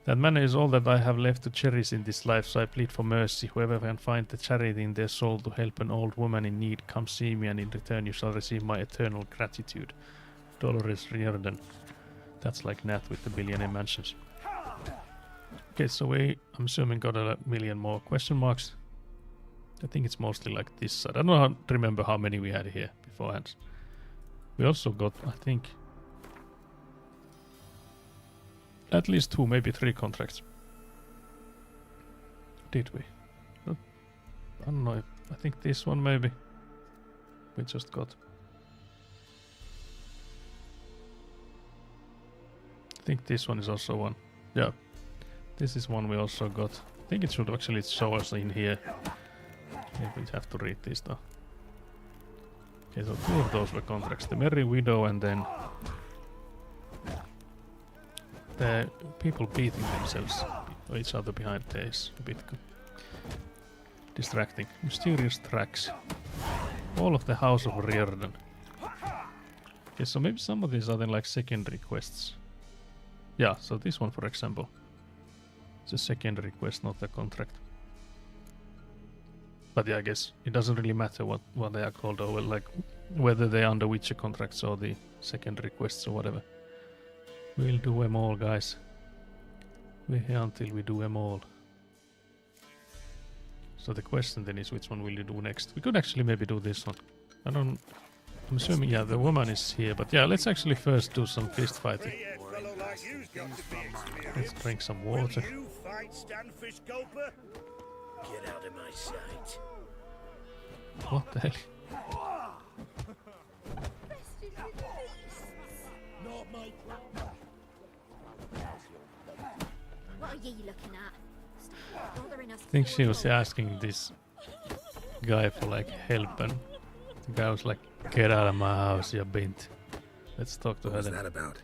That manor is all that I have left to cherish in this life, so I plead for mercy. Whoever can find the charity in their soul to help an old woman in need, come see me, and in return you shall receive my eternal gratitude. Dolores Riordan. That's like Nat with the billionaire mansions. Okay, so I'm assuming, got a million more question marks. I think it's mostly like this side. I don't remember how many we had here beforehand. We also got, I think, at least 2, maybe 3 contracts. Did we? I don't know. I think this one maybe we just got. I think this one is also one. Yeah. This is one we also got. I think it should actually show us in here. Maybe we have to read this though. Okay, so 2 of those were contracts. The Merry Widow and then the people beating themselves or each other behind there is a bit distracting. Mysterious tracks. All of the House of Riordan. Okay, so maybe some of these are then like secondary quests. Yeah, so this one for example. It's a secondary quest, not a contract. But yeah, I guess it doesn't really matter what they are called, or like whether they are under Witcher contracts or the secondary quests or whatever. We'll do them all, guys. We're here until we do them all. So the question then is, which one will you do next? We could actually maybe do this one. I'm assuming, yeah, the woman is here, but yeah, let's actually first do some fist fighting. Let's drink some water. Get out of my sight. What the hell? What are ye looking at? Bothering us. I think she was asking this guy for like help, and the guy was like, "Get out of my house, you bint." Let's talk to her then. What's that about?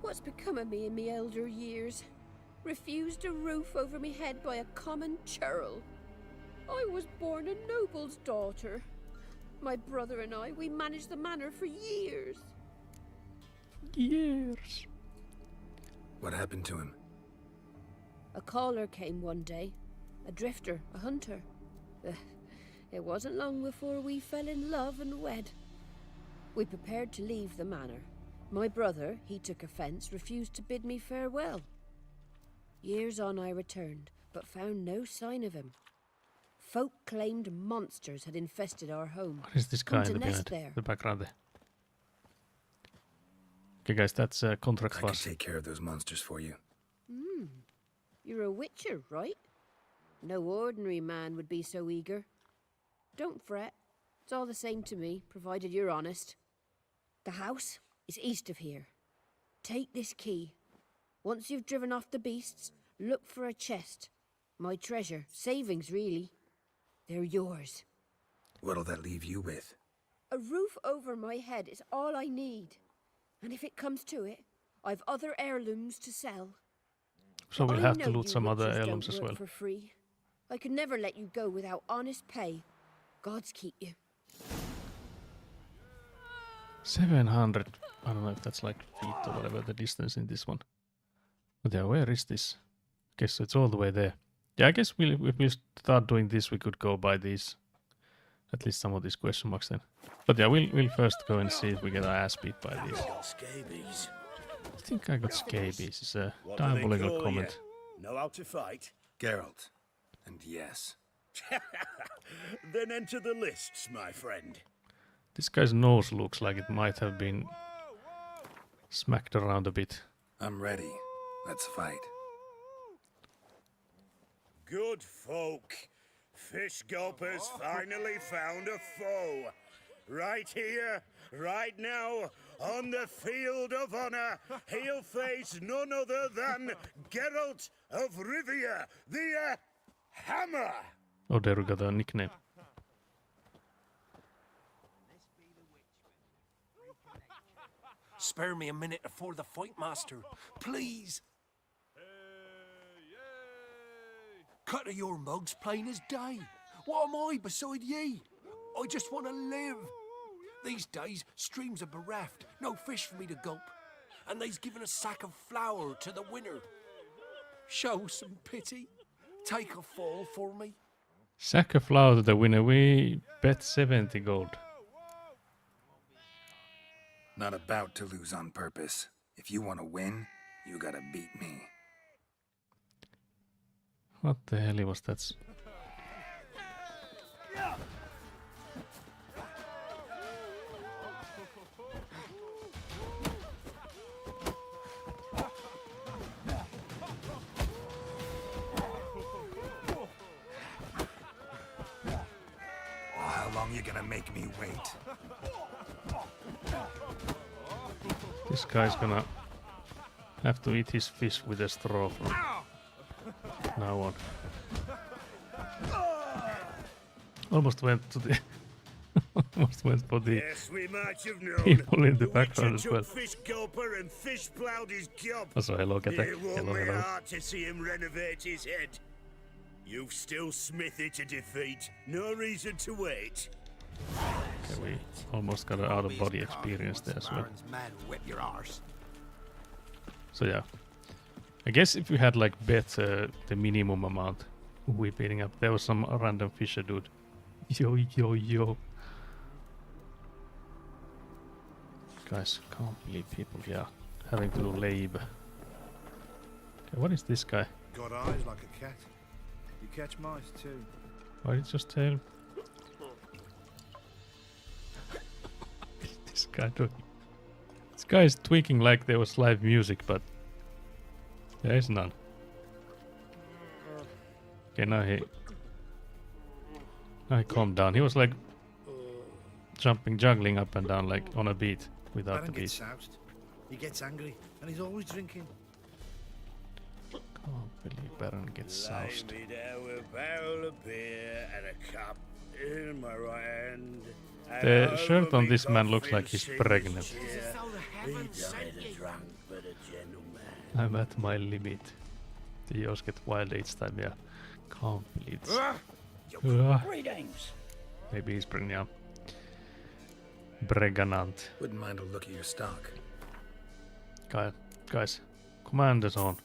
What's become of me in me elder years? Refused a roof over me head by a common churl. I was born a noble's daughter. My brother and I, we managed the manor for years. Years. What happened to him? A caller came one day. A drifter, a hunter. It wasn't long before we fell in love and wed. We prepared to leave the manor. My brother, he took offence, refused to bid me farewell. Years on I returned, but found no sign of him. Folk claimed monsters had infested our home. What is this guy in the behind? The background there. Okay guys, that's a contract for us. I can take care of those monsters for you. You're a witcher, right? No ordinary man would be so eager. Don't fret. It's all the same to me, provided you're honest. The house is east of here. Take this key. Once you've driven off the beasts, look for a chest. My treasure, savings really. They're yours. What'll that leave you with? A roof over my head is all I need. And if it comes to it, I've other heirlooms to sell. So we'll have to loot some other heirlooms as well. For free. I could never let you go without honest pay. Gods keep you. 700. I don't know if that's like feet or whatever the distance in this one. But yeah, where is this? Okay, so it's all the way there. Yeah, I guess if we start doing this, we could go by these at least some of these question marks then. But yeah, we'll first go and see if we get our ass beat by these. Scabies. I think I got scabies. It's a What do they diabolical call comment. you? Know how to fight? Geralt. And yes. Then enter the lists, my friend. This guy's nose looks like it might have been smacked around a bit. I'm ready. Let's fight. Good folk. Fish Gulper's finally found a foe. Right here, right now, on the field of honor, he'll face none other than Geralt of Rivia, the Hammer. Oh, there we got a nickname. Spare me a minute before the fight, master. Please. Cut of your mugs plain as day. What am I beside ye? I just want to live. These days, streams are bereft. No fish for me to gulp. And they's given a sack of flour to the winner. Show some pity. Take a fall for me. Sack of flour to the winner. We bet 70 gold. Not about to lose on purpose. If you want to win, you gotta beat me. What the hell was that? How long you gonna make me wait? This guy's gonna have to eat his fish with a straw from now on. Almost went to the almost went for the Yes, we might have known. people in the Witcher background as took well. Fish Gulper and fish ploughed his gob. Also, hello, get that. It warmed Hello, my hello. heart to see him renovate his head. You've still Smithy to defeat. No reason to wait. Okay, we almost got an out-of-body experience there as well. So yeah, I guess if we had like bet the minimum amount, we beating up. There was some random fisher dude. Yo yo yo. Guys, can't believe people. Yeah, having to do labor. Okay, what is this guy? Got eyes like a cat. You catch mice too. Why did it just tell? This guy doing? This guy is tweaking like there was live music, but there is none. Okay, now he calmed down. He was like jumping, juggling up and down like on a beat without Baron the gets beat. soused. He gets angry, and he's always drinking. Can't believe Baron gets soused. Lay me down with a barrel of beer and a cup in my right hand. The shirt on this man looks like he's pregnant. He died a drunk but a gentleman. I'm at my limit. The yours get wild each time, yeah. Can't believe this. Greetings. Maybe he's pregnant. Pregnant. Wouldn't mind a look at your stock. Guys, Commander's on.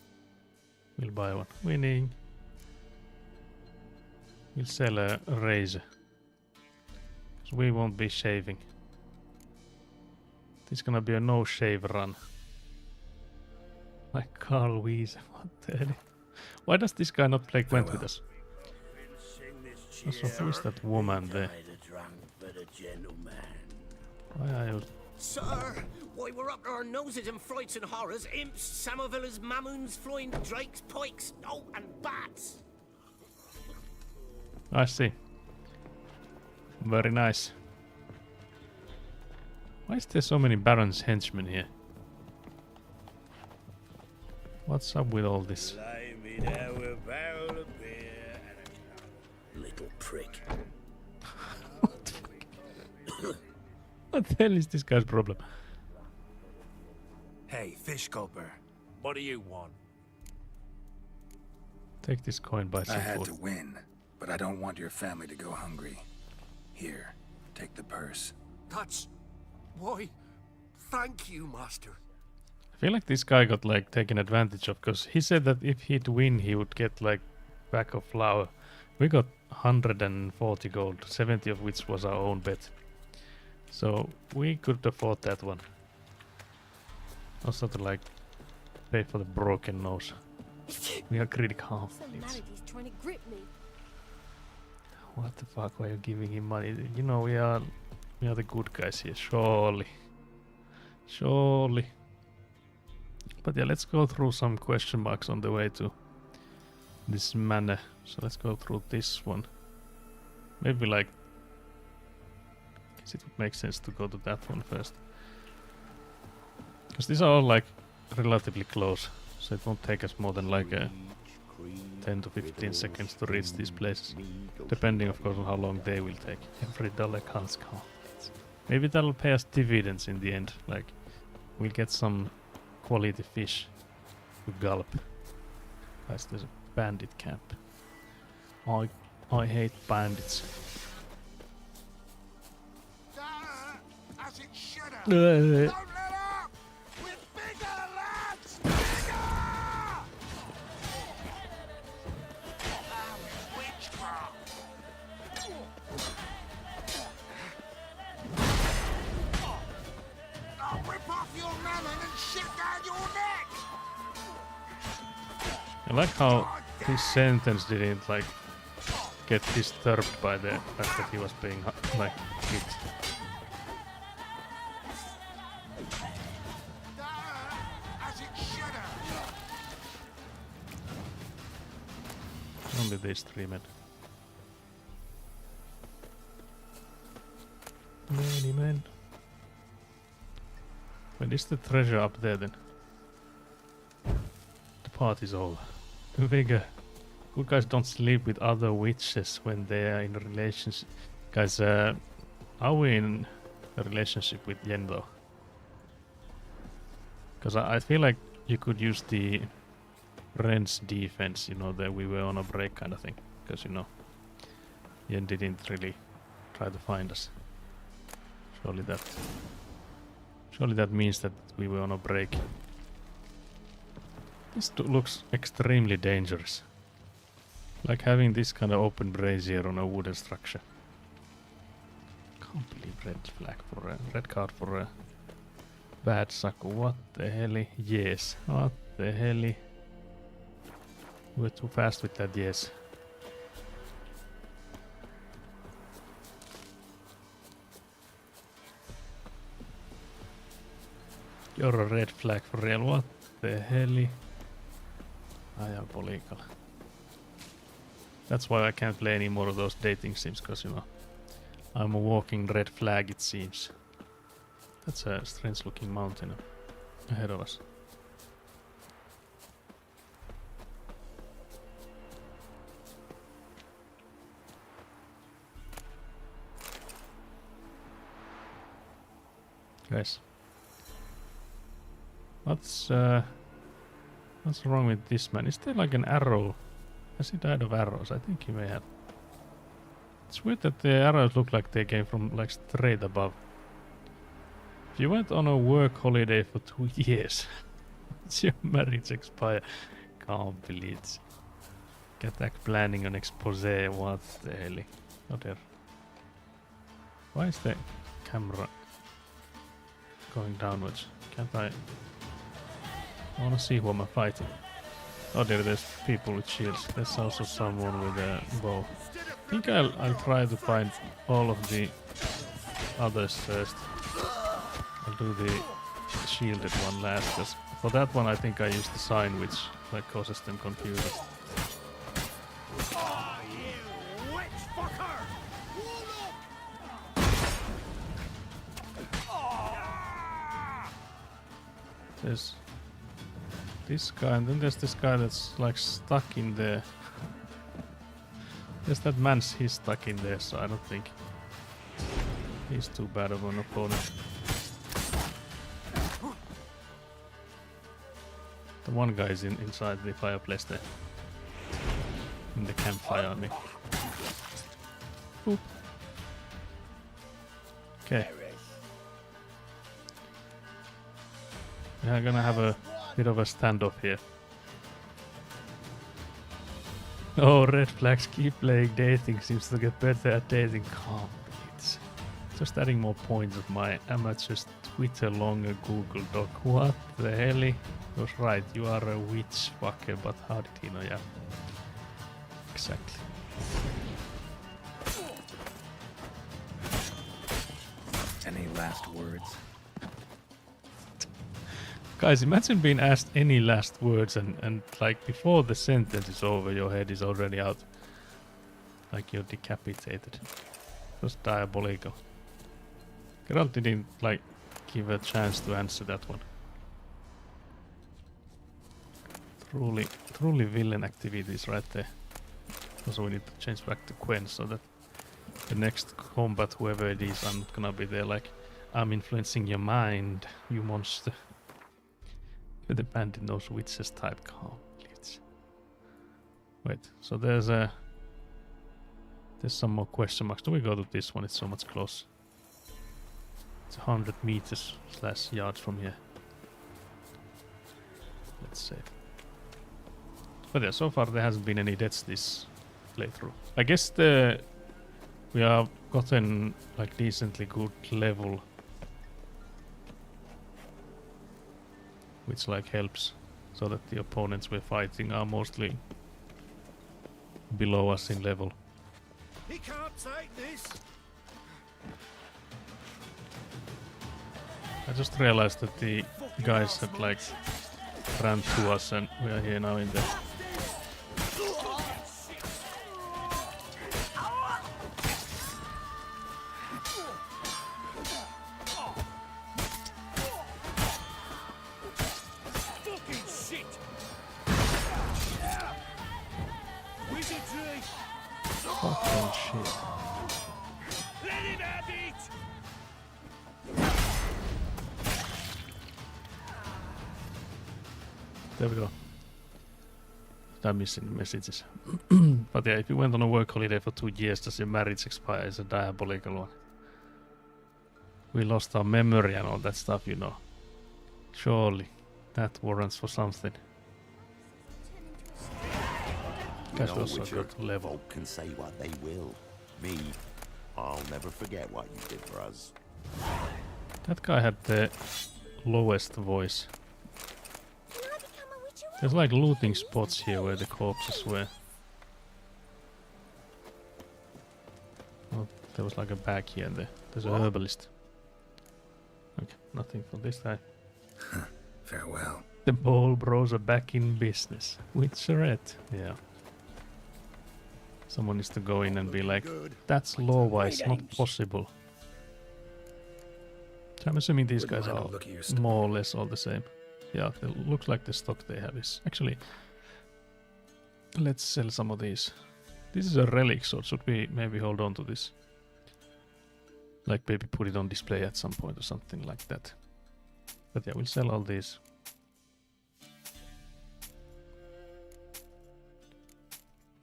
We'll buy one. Winning. We'll sell a razor. Because we won't be shaving. This is gonna be a no shave run. Like Carl Weiss. What the hell? Why does this guy not play Gwent with us? Also, who is that woman there? Why are you... Sir, why we're up to our noses in frights and horrors, imps, Samovillas, mamoons, flying drakes, pikes, oh, and bats. I see. Very nice. Why is there so many Baron's henchmen here? What's up with all this? Lay me down with a barrel of beer and a cup. Little prick. What the hell is this guy's problem? Hey, Fish Gulper. What do you want? Take this coin, buy I some had food. to win, but I don't want your family to go hungry. Here, take the purse. That's... Why, thank you, master. I feel like this guy got like taken advantage of because he said that if he'd win he would get like bag of flour We got 140 gold, 70 of which was our own bet. So we could afford that one. Also to like pay for the broken nose. We are critic half. Some malady's trying to grip me. What the fuck were you giving him money? You know we are the good guys here, surely. Surely. But yeah, let's go through some question marks on the way to this manor. So let's go through this one. Maybe like, guess it would make sense to go to that one first. Because these are all like relatively close. So it won't take us more than like 10 to 15 seconds to reach these places. Depending of course on how long they will take. Every dollar counts. Maybe that'll pay us dividends in the end. Like we'll get some quality fish to gulp. Guys, there's a bandit camp. I hate bandits. As it should have. Don't let up! We're bigger, lads! Bigger! Witchcraft! I'll rip off your melon and shit down your neck! I like how his sentence didn't like get disturbed by the fact that he was being like hit. As it should have. Only these three men. Many men. When is the treasure up there then? The party's over. Vigor. Good guys don't sleep with other witches when they are in a relationship. Guys, are we in a relationship with Yen though? Because I feel like you could use the Ren's defense, you know, that we were on a break kind of thing. Because, you know, Yen didn't really try to find us. Surely that means that we were on a break. This looks extremely dangerous. Like having this kind of open brazier on a wooden structure. Can't believe red flag for a red card for a bad sucker. What the hell? Yes. What the hell? We're too fast with that yes. You're a red flag for real. What the hell? Diabolical. That's why I can't play any more of those dating sims, because, you know, I'm a walking red flag, it seems. That's a strange looking mountain ahead of us. Guys. What's wrong with this man? Is there like an arrow? Has he died of arrows? I think he may have. It's weird that the arrows look like they came from like straight above. If you went on a work holiday for 2 years, it's your marriage expire. Can't believe it. Get back planning an expose. What the hell? Oh dear. Why is the camera going downwards? Can't I wanna see who am I fighting. Oh there, there's people with shields. There's also someone with a bow. I think I'll try to find all of the others first. I'll do the shielded one last, because for that one I think I used the sign which like causes them confusion. There's this guy, and then there's this guy that's like stuck in there. There's that man, he's stuck in there, so I don't think he's too bad of an opponent. The one guy is inside the fireplace there. In the campfire, I mean. Ooh. Okay. We're gonna have a bit of a standoff here. Oh, red flags, keep playing dating, seems to get better at dating. Complete. Just adding more points of my amateur's Twitter longer Google Doc. What the hell? He was right, you are a witch fucker, but how did he know? Yeah. Exactly. Any last words? Guys, imagine being asked any last words and like before the sentence is over, your head is already out. Like you're decapitated. It was diabolical. Geralt didn't like give a chance to answer that one. Truly villain activities right there. Also we need to change back to Quen so that the next combat, whoever it is, I'm not gonna be there like, I'm influencing your mind, you monster. With the bandit knows witches type complete. Wait, so there's some more question marks. Do we go to this one? It's so much closer. It's 100 meters / yards from here. Let's see. But yeah, so far there hasn't been any deaths this playthrough. I guess we have gotten like decently good level, which like helps, so that the opponents we're fighting are mostly below us in level. He can't take this. I just realized that the guys had like ran to us and we are here now in the... Fucking shit. Let him have it. There we go. I'm missing messages. But yeah, if you went on a work holiday for 2 years, does your marriage expire? Is a diabolical one. We lost our memory and all that stuff, you know. Surely that warrants for something. You Guys, know, we also Witcher, got to level. folk can say what they will. Me, I'll never forget what you did for us. That guy had the lowest voice. There's like looting spots here where the corpses were. Oh, there was like a bag here and there. There's a herbalist. Okay, nothing for this guy. Farewell. The Ball Bros are back in business. Witcherette. Yeah. Someone needs to go in and be like, that's law-wise not possible. So I'm assuming these guys are more or less all the same. Yeah, it looks like the stock they have is... Actually, let's sell some of these. This is a relic, so should we maybe hold on to this? Like maybe put it on display at some point or something like that. But yeah, we'll sell all these.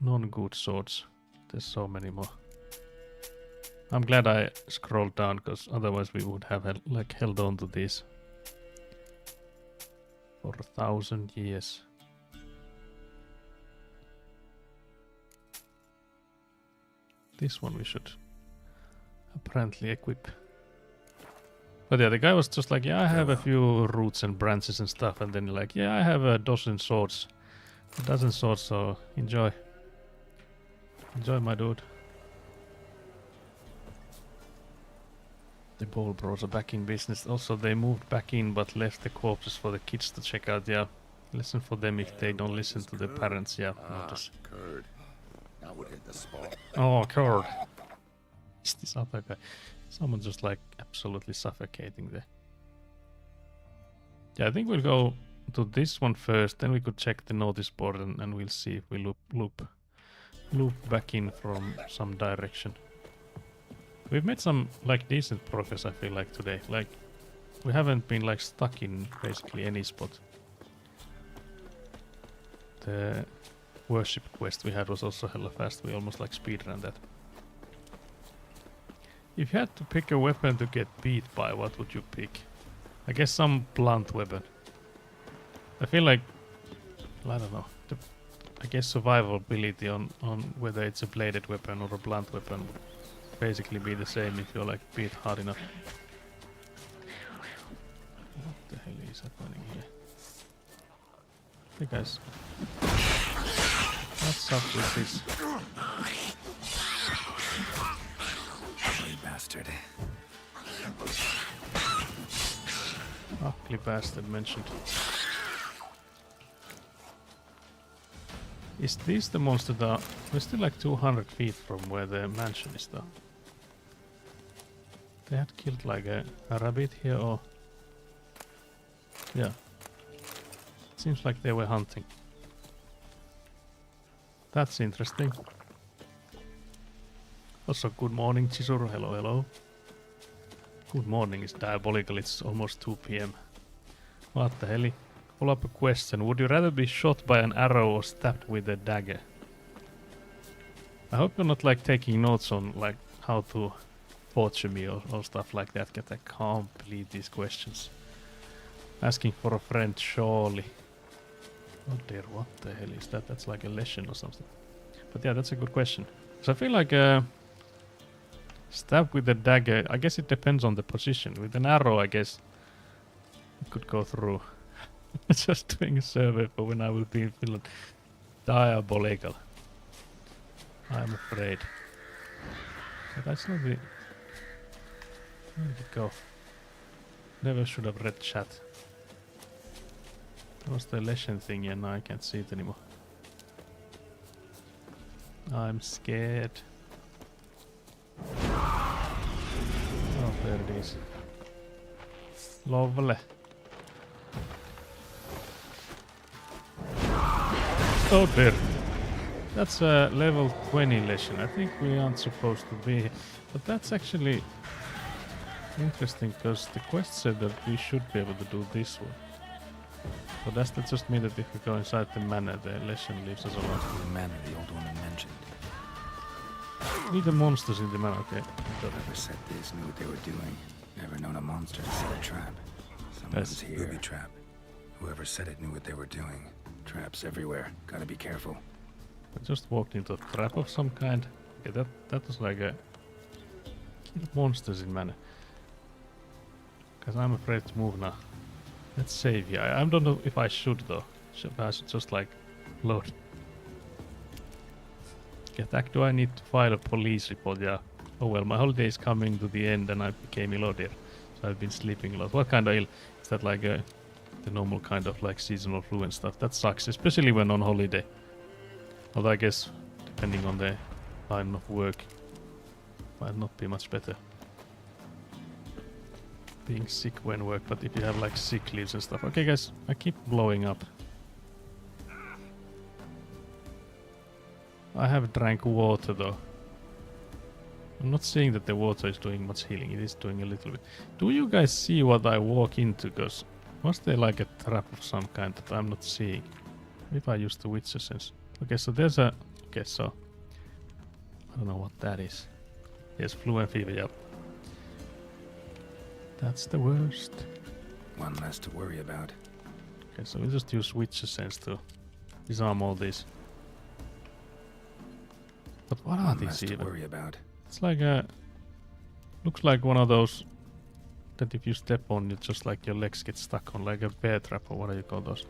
Non-good swords. There's so many more. I'm glad I scrolled down, because otherwise we would have like held on to these for 1,000 years. This one we should apparently equip. But yeah, the guy was just like, yeah, I have a few roots and branches and stuff, and then like, yeah, I have a dozen swords. A dozen swords, so enjoy. Enjoy, my dude. The Ball Bros are back in business. Also, they moved back in but left the corpses for the kids to check out. Yeah, listen for them if they don't listen to the parents. Yeah, notice. Curd. That would hit the spot. Oh, Curd. It's this other guy. Someone just like absolutely suffocating there. Yeah, I think we'll go to this one first. Then we could check the notice board and we'll see if we loop back in from some direction. We've made some like decent progress, I feel like, today. Like, we haven't been like stuck in basically any spot. The worship quest we had was also hella fast. We almost like speedrun that. If you had to pick a weapon to get beat by, what would you pick? I guess some blunt weapon. I feel like, well, I don't know. I I guess survivability on whether it's a bladed weapon or a blunt weapon would basically be the same if you're like beat hard enough. What the hell is happening here? Hey guys. What's up with this? You bastard. Ugly bastard mentioned. Is this the monster that we're still like 200 feet from where the mansion is though? They had killed like a rabbit here or... Yeah. Seems like they were hunting. That's interesting. Also good morning Chisur, hello hello. Good morning, it's diabolical, it's almost 2 PM. What the hell? Follow up a question. Would you rather be shot by an arrow or stabbed with a dagger? I hope you're not like taking notes on like how to torture me or stuff like that, because I can't believe these questions. Asking for a friend, surely. Oh dear, what the hell is that? That's like a lesson or something. But yeah, that's a good question. So I feel like stab with a dagger, I guess it depends on the position. With an arrow, I guess it could go through. Just doing a survey for when I will be in Finland. Diabolical. I'm afraid. But that's not the... Where did it go? Never should have read chat. That was the lesson thing and now I can't see it anymore. I'm scared. Oh, there it is. Lovely. Oh dear. That's a level 20 lesson. I think we aren't supposed to be here. But that's actually interesting because the quest said that we should be able to do this one. So does that just mean that if we go inside the manor, the lesson leaves us alone? The manor the old woman mentioned. Need the monsters in the manor, okay. Whoever set this knew what they were doing. Never known a monster to set a trap. Someone's here. Booby trap. Whoever set it knew what they were doing. Traps everywhere. Gotta be careful. I just walked into a trap of some kind. Okay, that was like a... Kill monsters in manor. Because I'm afraid to move now. Let's save here. I don't know if I should though. I should just like load. Attack, do I need to file a police report? Yeah. Oh well, my holiday is coming to the end and I became ill here. So I've been sleeping a lot. What kind of ill? Is that like the normal kind of like seasonal flu and stuff? That sucks, especially when on holiday. Although I guess, depending on the line of work, might not be much better. Being sick when work, but if you have like sick leaves and stuff. Okay guys, I keep blowing up. I have drank water though. I'm not saying that the water is doing much healing, it is doing a little bit. Do you guys see what I walk into? Because was there like a trap of some kind that I'm not seeing? If I use the Witcher sense. Okay, so there's a... Okay, so... I don't know what that is. Yes, flu and fever, yep. That's the worst. One less to worry about. Okay, so we'll just use Witcher sense to disarm all these. But what are these even? To worry about. It's like a... Looks like one of those that if you step on, it just like your legs get stuck on, like a bear trap or what do you call those?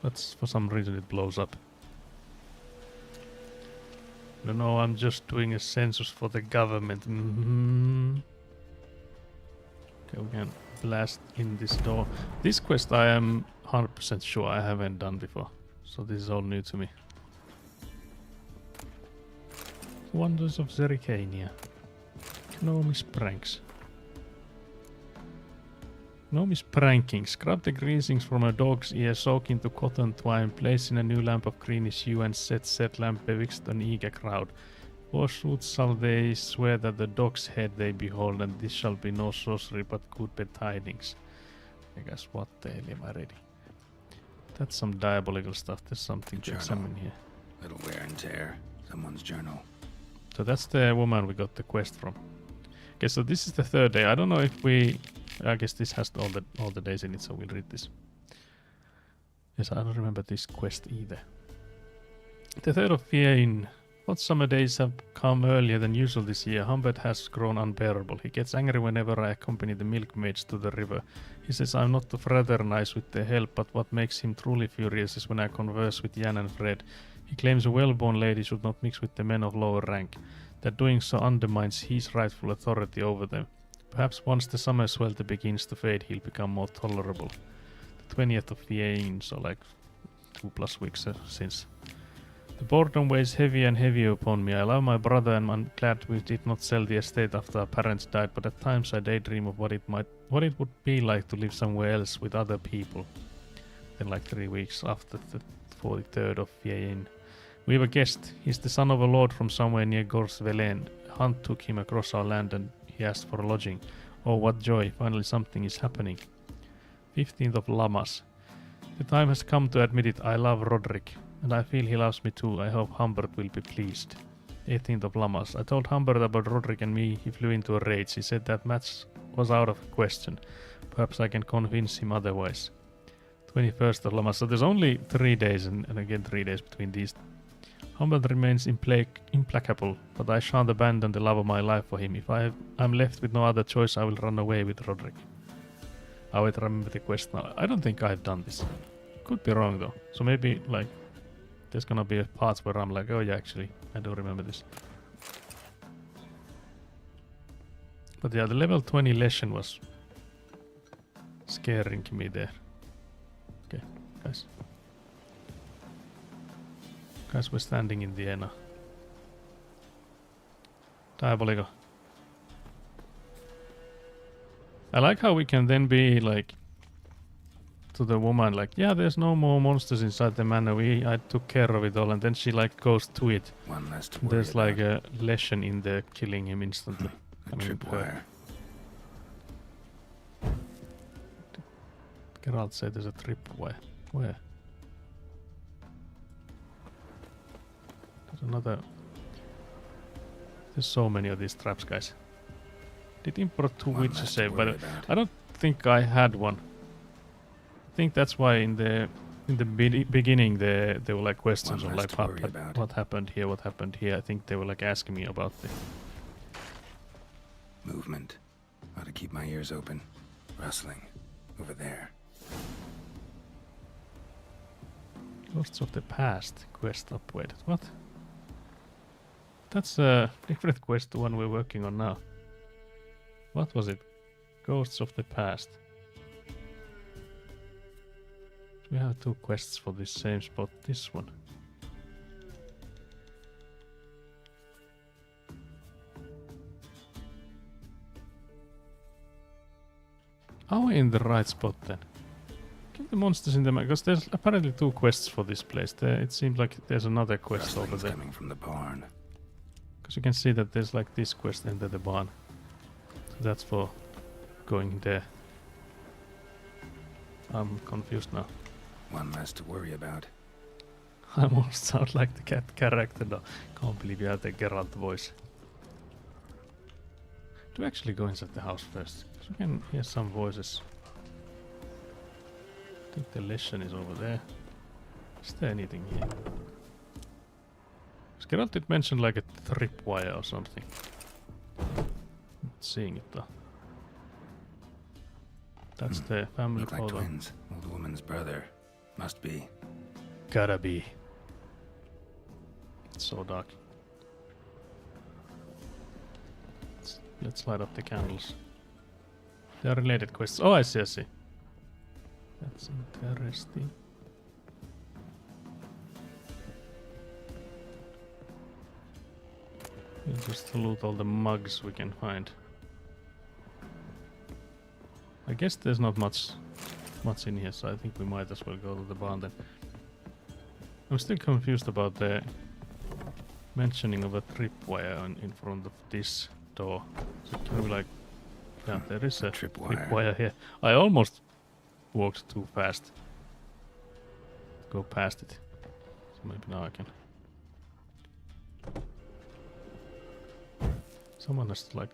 But for some reason it blows up. No, I'm just doing a census for the government. Okay, we can blast in this door. This quest I am 100% sure I haven't done before. So this is all new to me. Wonders of Zerrikania. Gnomi's pranks. Gnomi's pranking. Scrub the greasings from a dog's ear, soak into cotton twine, place in a new lamp of greenish hue and set said lamp betwixt an eager crowd. Forsooth shall they swear that the dog's head they behold, and this shall be no sorcery but good tidings. I guess what the hell am I ready? That's some diabolical stuff. There's something to examine here. Little wear and tear. Someone's journal. So that's the woman we got the quest from. Okay, so this is the third day. I don't know if we... I guess this has all the days in it, so we'll read this. Yes, I don't remember this quest either. The 3rd of Fiain. What summer days have come earlier than usual this year? Humbert has grown unbearable. He gets angry whenever I accompany the milkmaids to the river. He says I'm not to fraternize with their help, but what makes him truly furious is when I converse with Jan and Fred. He claims a well-born lady should not mix with the men of lower rank, that doing so undermines his rightful authority over them. Perhaps once the summer swelter begins to fade, he'll become more tolerable. The 20th of Fiain, so like 2+ weeks since. The boredom weighs heavier and heavier upon me. I love my brother and I'm glad we did not sell the estate after our parents died, but at times I daydream of what it would be like to live somewhere else with other people. Then like 3 weeks after the 43rd of Fiain. We have a guest. He's the son of a lord from somewhere near Gorsvelen. A hunt took him across our land and he asked for a lodging. Oh, what joy. Finally something is happening. 15th of Lammas. The time has come to admit it. I love Roderick. And I feel he loves me too. I hope Humbert will be pleased. 18th of Lammas. I told Humbert about Roderick and me. He flew into a rage. He said that match was out of question. Perhaps I can convince him otherwise. 21st of Lammas. So there's only 3 days and again 3 days between these. Humbert remains implacable, but I shan't abandon the love of my life for him. If I'm left with no other choice, I will run away with Roderick. I will remember the quest now. I don't think I've done this. Could be wrong though. So maybe like there's gonna be a part where I'm like, oh yeah, actually, I do remember this. But yeah, the level 20 lesson was scaring me there. Okay, guys. Guys, we're standing in the Ena. Diabolico. I like how we can then be like to the woman like, yeah, there's no more monsters inside the manor. I took care of it all, and then she like goes to it. One less to worry There's about. like a lesson in there killing him instantly. A tripwire. Geralt said there's a tripwire. Where? There's another. There's so many of these traps, guys. Did import 2 witches save? But I don't think I had one. I think that's why in the beginning there were like questions of like what happened here, what happened here. I think they were like asking me about the movement. Ought to keep my ears open. Rustling over there. Ghosts of the Past quest upweighted. What? That's a different quest to one we're working on now. What was it? Ghosts of the Past. We have 2 quests for this same spot. This one. Are we in the right spot then? Get the monsters in the map, because there's apparently 2 quests for this place. It seems like there's another quest over there. Coming from the barn. Because you can see that there's like this quest into the barn. So that's for going there. I'm confused now. One less to worry about. I almost sound like the cat character now. Can't believe you have the Geralt voice. Do we actually go inside the house first? Because we can hear some voices. I think the lesson is over there. Is there anything here? Geralt did mention like a tripwire or something. Not seeing it though. That's the family Look like photo. twins. Old woman's brother. Must be. Gotta be. It's so dark. Let's light up the candles. They are related quests. Oh, I see, I see. That's interesting. We'll just loot all the mugs we can find. I guess there's not much in here, so I think we might as well go to the barn then. I'm still confused about the mentioning of a tripwire in front of this door. So can we like... Yeah, there is a tripwire here. I almost walked too fast. Go past it. So maybe now I can... Someone has like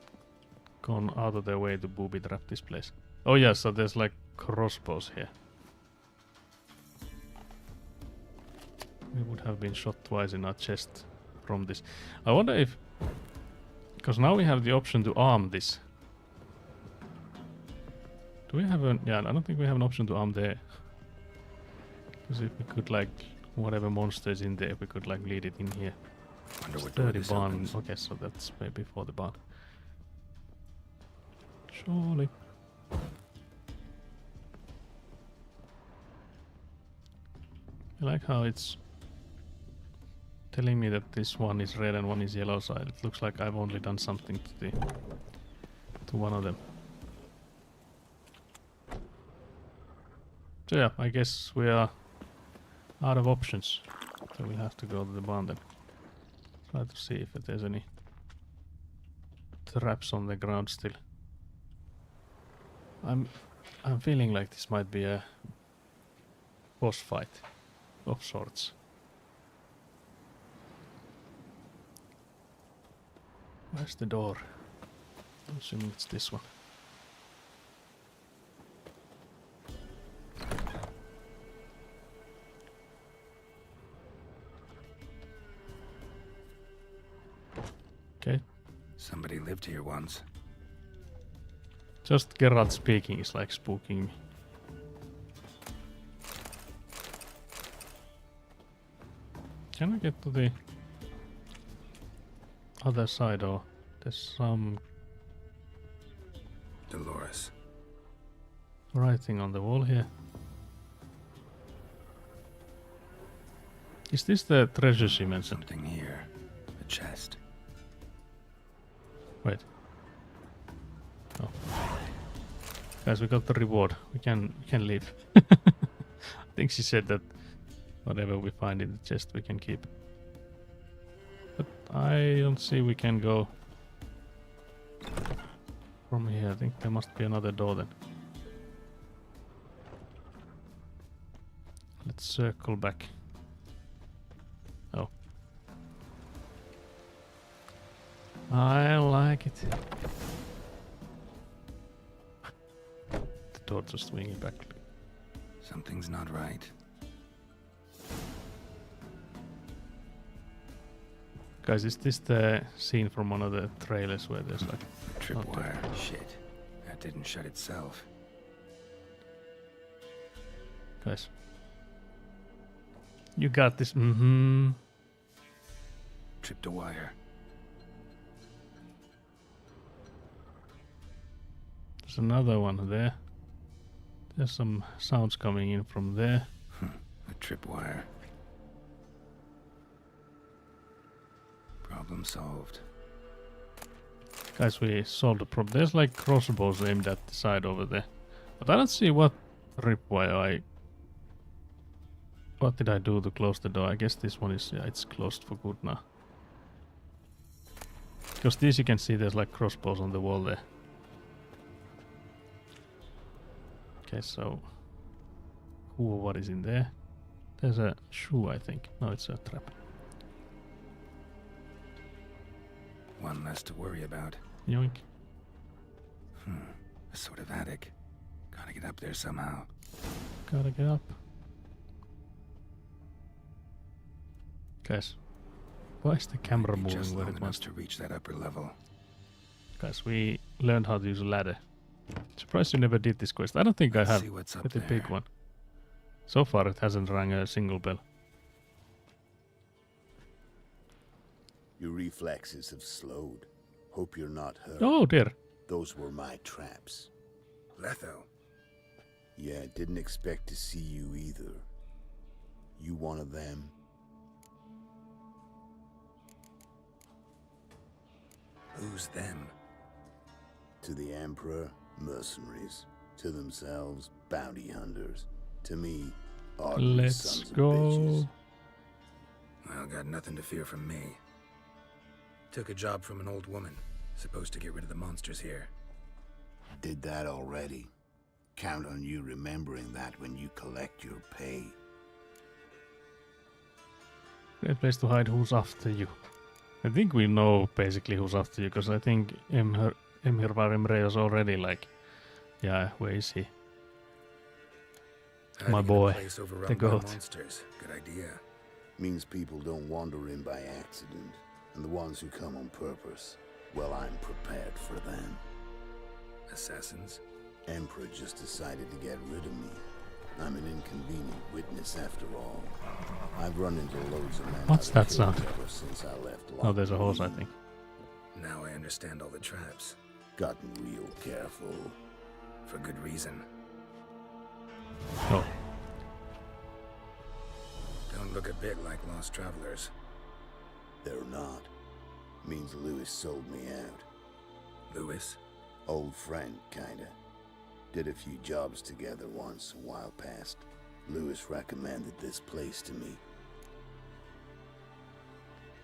gone out of their way to booby trap this place. Oh yeah, so there's like crossbows here. We would have been shot twice in our chest from this. I wonder if... Because now we have the option to arm this. Do we have an... Yeah, I don't think we have an option to arm there. Because if we could like... Whatever monster is in there, we could like lead it in here. Wonder what 30 this barn. opens. Okay, so that's maybe for the barn. Surely. I like how it's telling me that this one is red and one is yellow, so it looks like I've only done something to one of them. So yeah, I guess we are out of options. So we'll have to go to the barn then. Try to see if there's any traps on the ground still. I'm feeling like this might be a boss fight of sorts. Where's the door? I'm assuming it's this one. Okay. Somebody lived here once. Just Geralt speaking is like spooking me. Can I get to the other side, or there's some Dolores. writing on the wall here? Is this the treasure she mentioned? Something here. A chest. Wait. Oh. Guys, we got the reward. We can leave. I think she said that whatever we find in the chest we can keep. But I don't see we can go from here. I think there must be another door then. Let's circle back. Oh. I like it. The door just swinging back. Something's not right. Guys, is this the scene from one of the trailers where there's like... Tripwire. Shit. That didn't shut itself. Guys. You got this. Mm-hmm. Tripped a wire. There's another one there. There's some sounds coming in from there. A tripwire. Problem solved. Guys, we solved the problem. There's like crossbows aimed at the side over there. But I don't see what tripwire What did I do to close the door? I guess this one is... Yeah, it's closed for good now. Because this you can see there's like crossbows on the wall there. Okay, so... Who or what is in there? There's a shoe, I think. No, it's a trap. One less to worry about. Yoink. A sort of attic. Gotta get up there somehow. Gotta get up. Guys, why is the camera moving Just where long it enough wants to reach that upper level. Guys, we learned how to use a ladder. Surprised you never did this quest. I don't think I have. See what's up With a there. big one. So far it hasn't rang a single bell. Your reflexes have slowed. Hope you're not hurt. Oh dear. Those were my traps. Letho. Yeah, didn't expect to see you either. You one of them? Who's them? To the Emperor, mercenaries. To themselves, bounty hunters. To me, ardent Let's sons of go. bitches. Well, got nothing to fear from me. Took a job from an old woman. Supposed to get rid of the monsters here. Did that already. Count on you remembering that when you collect your pay. Great place to hide who's after you. I think we know basically who's after you, because I think Emhyr Var is already like, yeah, where is he? Hiding My in a boy, place overrun the by goat. monsters. Good idea. Means people don't wander in by accident, and the ones who come on purpose, well, I'm prepared for them. Assassins? Emperor just decided to get rid of me. I'm an inconvenient witness after all. I've run into loads of men. What's that sound? Ever since I left. Oh, there's a horse, I think. Now I understand all the traps. Gotten real careful. For good reason. Oh. Don't look a bit like lost travelers. They're not. Means Lewis sold me out. Lewis? Old friend, kinda. Did a few jobs together once, a while past. Lewis recommended this place to me.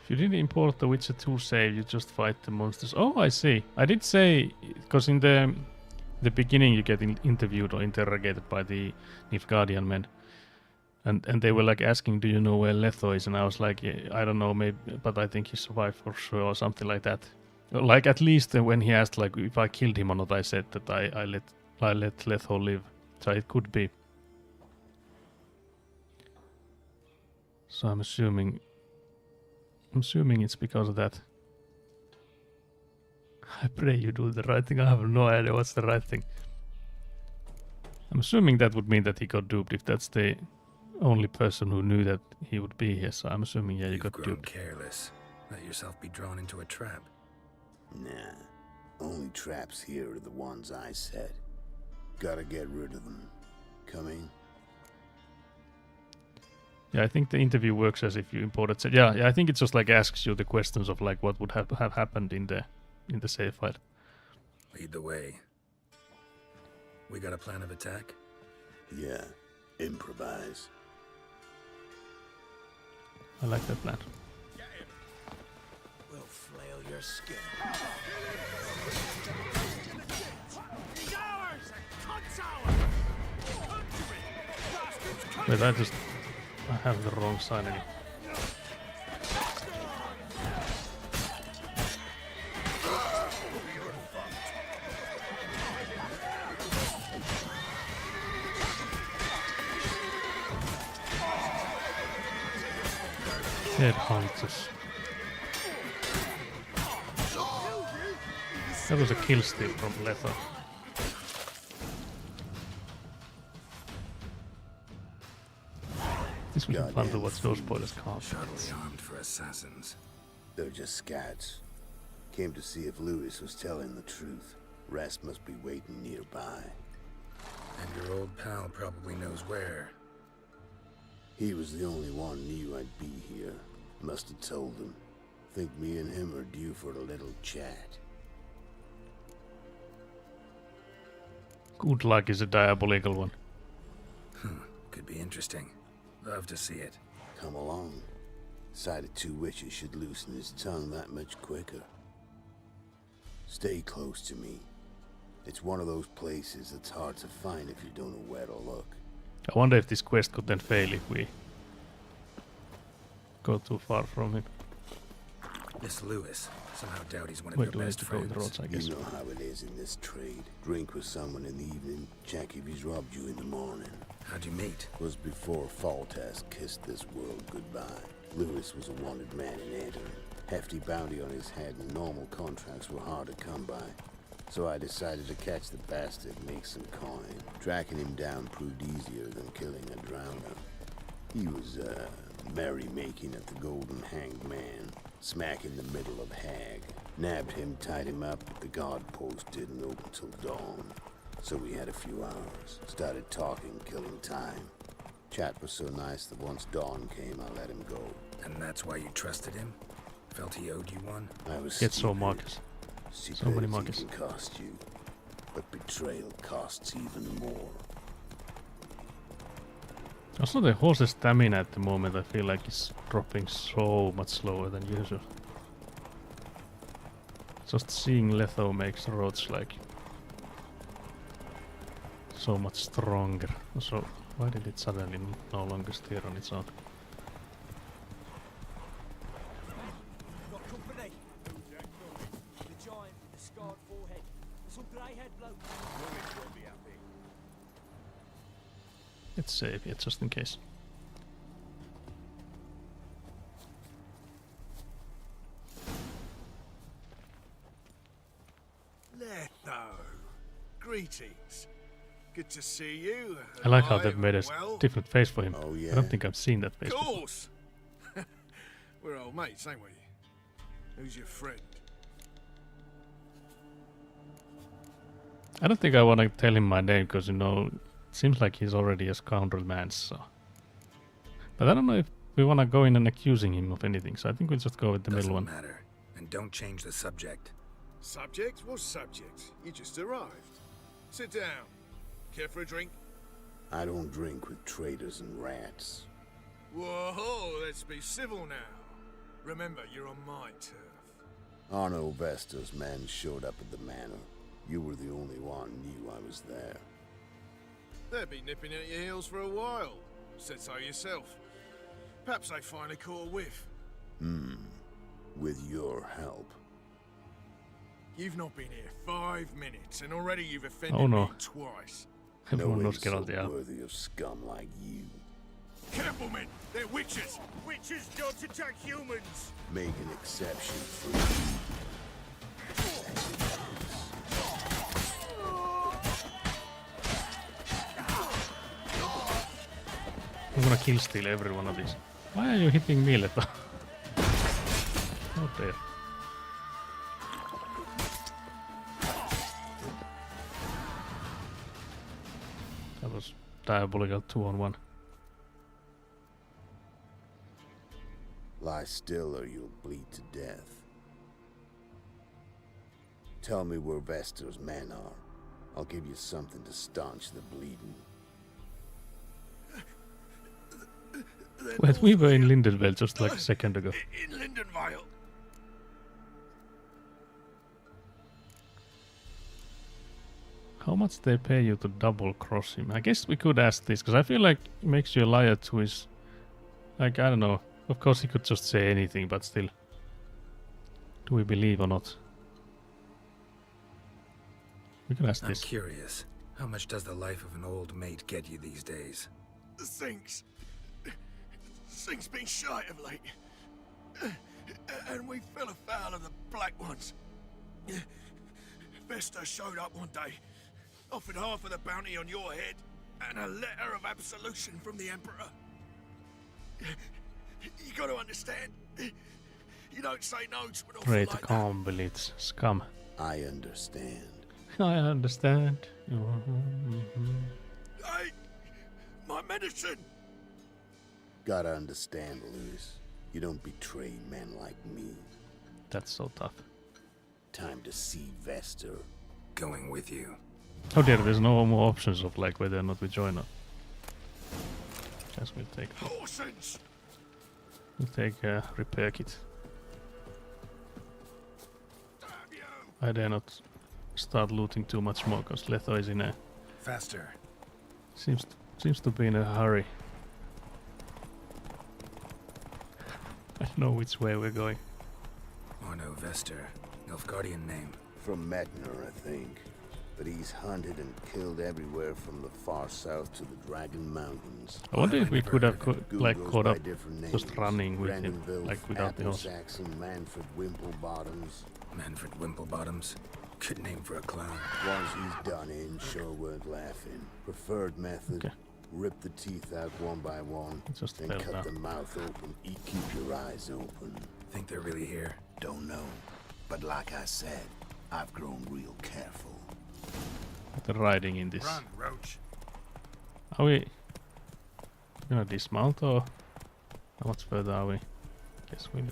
If you didn't import the Witcher 2 save, you just fight the monsters. Oh, I see. I did say, because in the beginning you get interviewed or interrogated by the Nilfgaardian men. And they were like asking, do you know where Letho is? And I was like, yeah, I don't know, maybe, but I think he survived for sure, or something like that. Like, at least when he asked, like, if I killed him or not, I said that I let Letho live. So it could be. So I'm assuming it's because of that. I pray you do the right thing. I have no idea what's the right thing. I'm assuming that would mean that he got duped if that's the only person who knew that he would be here. So I'm assuming, yeah, you got grown duped. Careless. Let yourself be drawn into a trap. Nah. Only traps here are the ones I set. Gotta get rid of them. Coming? Yeah, I think the interview works as if you imported. Yeah, I think it just like asks you the questions of like what would have happened in the save file. Lead the way. We got a plan of attack? Yeah. Improvise. I like that plan. We'll flail your skin. Wait, I have the wrong sign in it. Headhunters. That was a kill steal from Letho. This would be fun to watch those spoilers cast. Shoddily armed for assassins. They're just scats. Came to see if Lewis was telling the truth. Rest must be waiting nearby. And your old pal probably knows where. He was the only one knew I'd be here. Must have told him. Think me and him are due for a little chat. Good luck is a diabolical one. Could be interesting. Love to see it. Come along. Sight of two witches should loosen his tongue that much quicker. Stay close to me. It's one of those places that's hard to find if you don't know where to look. I wonder if this quest could then fail if we go too far from him. This Lewis. Somehow doubt he's one of Wait, your do I have best to go friends. the roads, I guess. You know how it is in this trade. Drink with someone in the evening, check if he's robbed you in the morning. How'd you meet? Was before Foltest kissed this world goodbye. Lewis was a wanted man in Anton. Hefty bounty on his head and normal contracts were hard to come by. So I decided to catch the bastard and make some coin. Tracking him down proved easier than killing a drowner. He was, merrymaking at the Golden Hanged Man, smack in the middle of Hag. Nabbed him, tied him up, but the guard post didn't open till dawn. So we had a few hours. Started talking, killing time. Chat was so nice that once dawn came, I let him go. And that's why you trusted him? Felt he owed you one? I was Get so stupid. Marcus. So many Stupidity Marcus. can cost you, but betrayal costs even more. Also, the horse's stamina at the moment, I feel like it's dropping so much slower than usual. Just seeing Letho makes roads like so much stronger. So why did it suddenly no longer steer on its own? Got company. The giant with the scarred forehead. Some grey-haired bloke. Won't be happy. Let's save it just in case. Greetings. Good to see you. I like how they've Alive made a and well. different face for him. Oh, yeah? I don't think I've seen that face Of before. course. We're old mates, ain't we? Who's your friend? I don't think I want to tell him my name because, you know, it seems like he's already a scoundrel man, so. But I don't know if we want to go in and accusing him of anything, so I think we'll just go with the middle one. Doesn't matter. And don't change the subject. Subject? What subject? You just arrived. Sit down. Care for a drink? I don't drink with traitors and rats. Whoa, let's be civil now. Remember, you're on my turf. Arno Vestor's men showed up at the manor. You were the only one knew I was there. They've been nipping at your heels for a while. Said so yourself. Perhaps they finally caught a whiff. With your help. You've not been here 5 minutes, and already you've offended Oh, no. me twice. Everyone No knows one's so Geralt, yeah. worthy of scum like you. Careful, men! They're witches! Witches don't attack humans! Make an exception for you. I'm gonna kill steal every one of these. Why are you hitting me, Leto? Oh dear. That was diabolical 2-on-1. Lie still or you'll bleed to death. Tell me where Vestor's men are. I'll give you something to staunch the bleeding. Wait, we were in Lindenvale just like a second ago. In Lindenvale. How much they pay you to double cross him? I guess we could ask this, because I feel like it makes you a liar to his... Like, I don't know. Of course he could just say anything, but still. Do we believe or not? We can ask I'm this. curious. How much does the life of an old mate get you these days? Sinks. Sink's been shy of late. And we fell afoul of the Black Ones. Vestor showed up one day, offered half of the bounty on your head, and a letter of absolution from the Emperor. You gotta understand, you don't say no to an offer Great like that. calm believes scum. I understand. I understand. Hey, my medicine! Gotta understand, Lewis. You don't betray men like me. That's so tough. Time to see Vestor. Going with you. Oh dear, there's no more options of like whether or not we join or... Guess we'll take... Horsens! We'll take a repair kit. I dare not start looting too much more, because Letho is in a... Faster. Seems to be in a hurry. I know which way we're going. Arno Vestor. Nilfgaardian name. From Metner, I think. But he's hunted and killed everywhere from the far south to the Dragon Mountains. I wonder if we could have like Googles caught by up different just names. running with him, Brandonville, like without the horse. Saxon, Manfred Wimplebottoms. Manfred Wimplebottoms. Good name for a clown. Ones he's done in sure weren't laughing. Preferred method. Okay. Rip the teeth out one by one. Just then fell cut down. the mouth open. Keep your eyes open. Think they're really here? Don't know. But like I said, I've grown real careful. The riding in this. Run, Roach. Are we gonna dismount or how much further are we? Guess we do.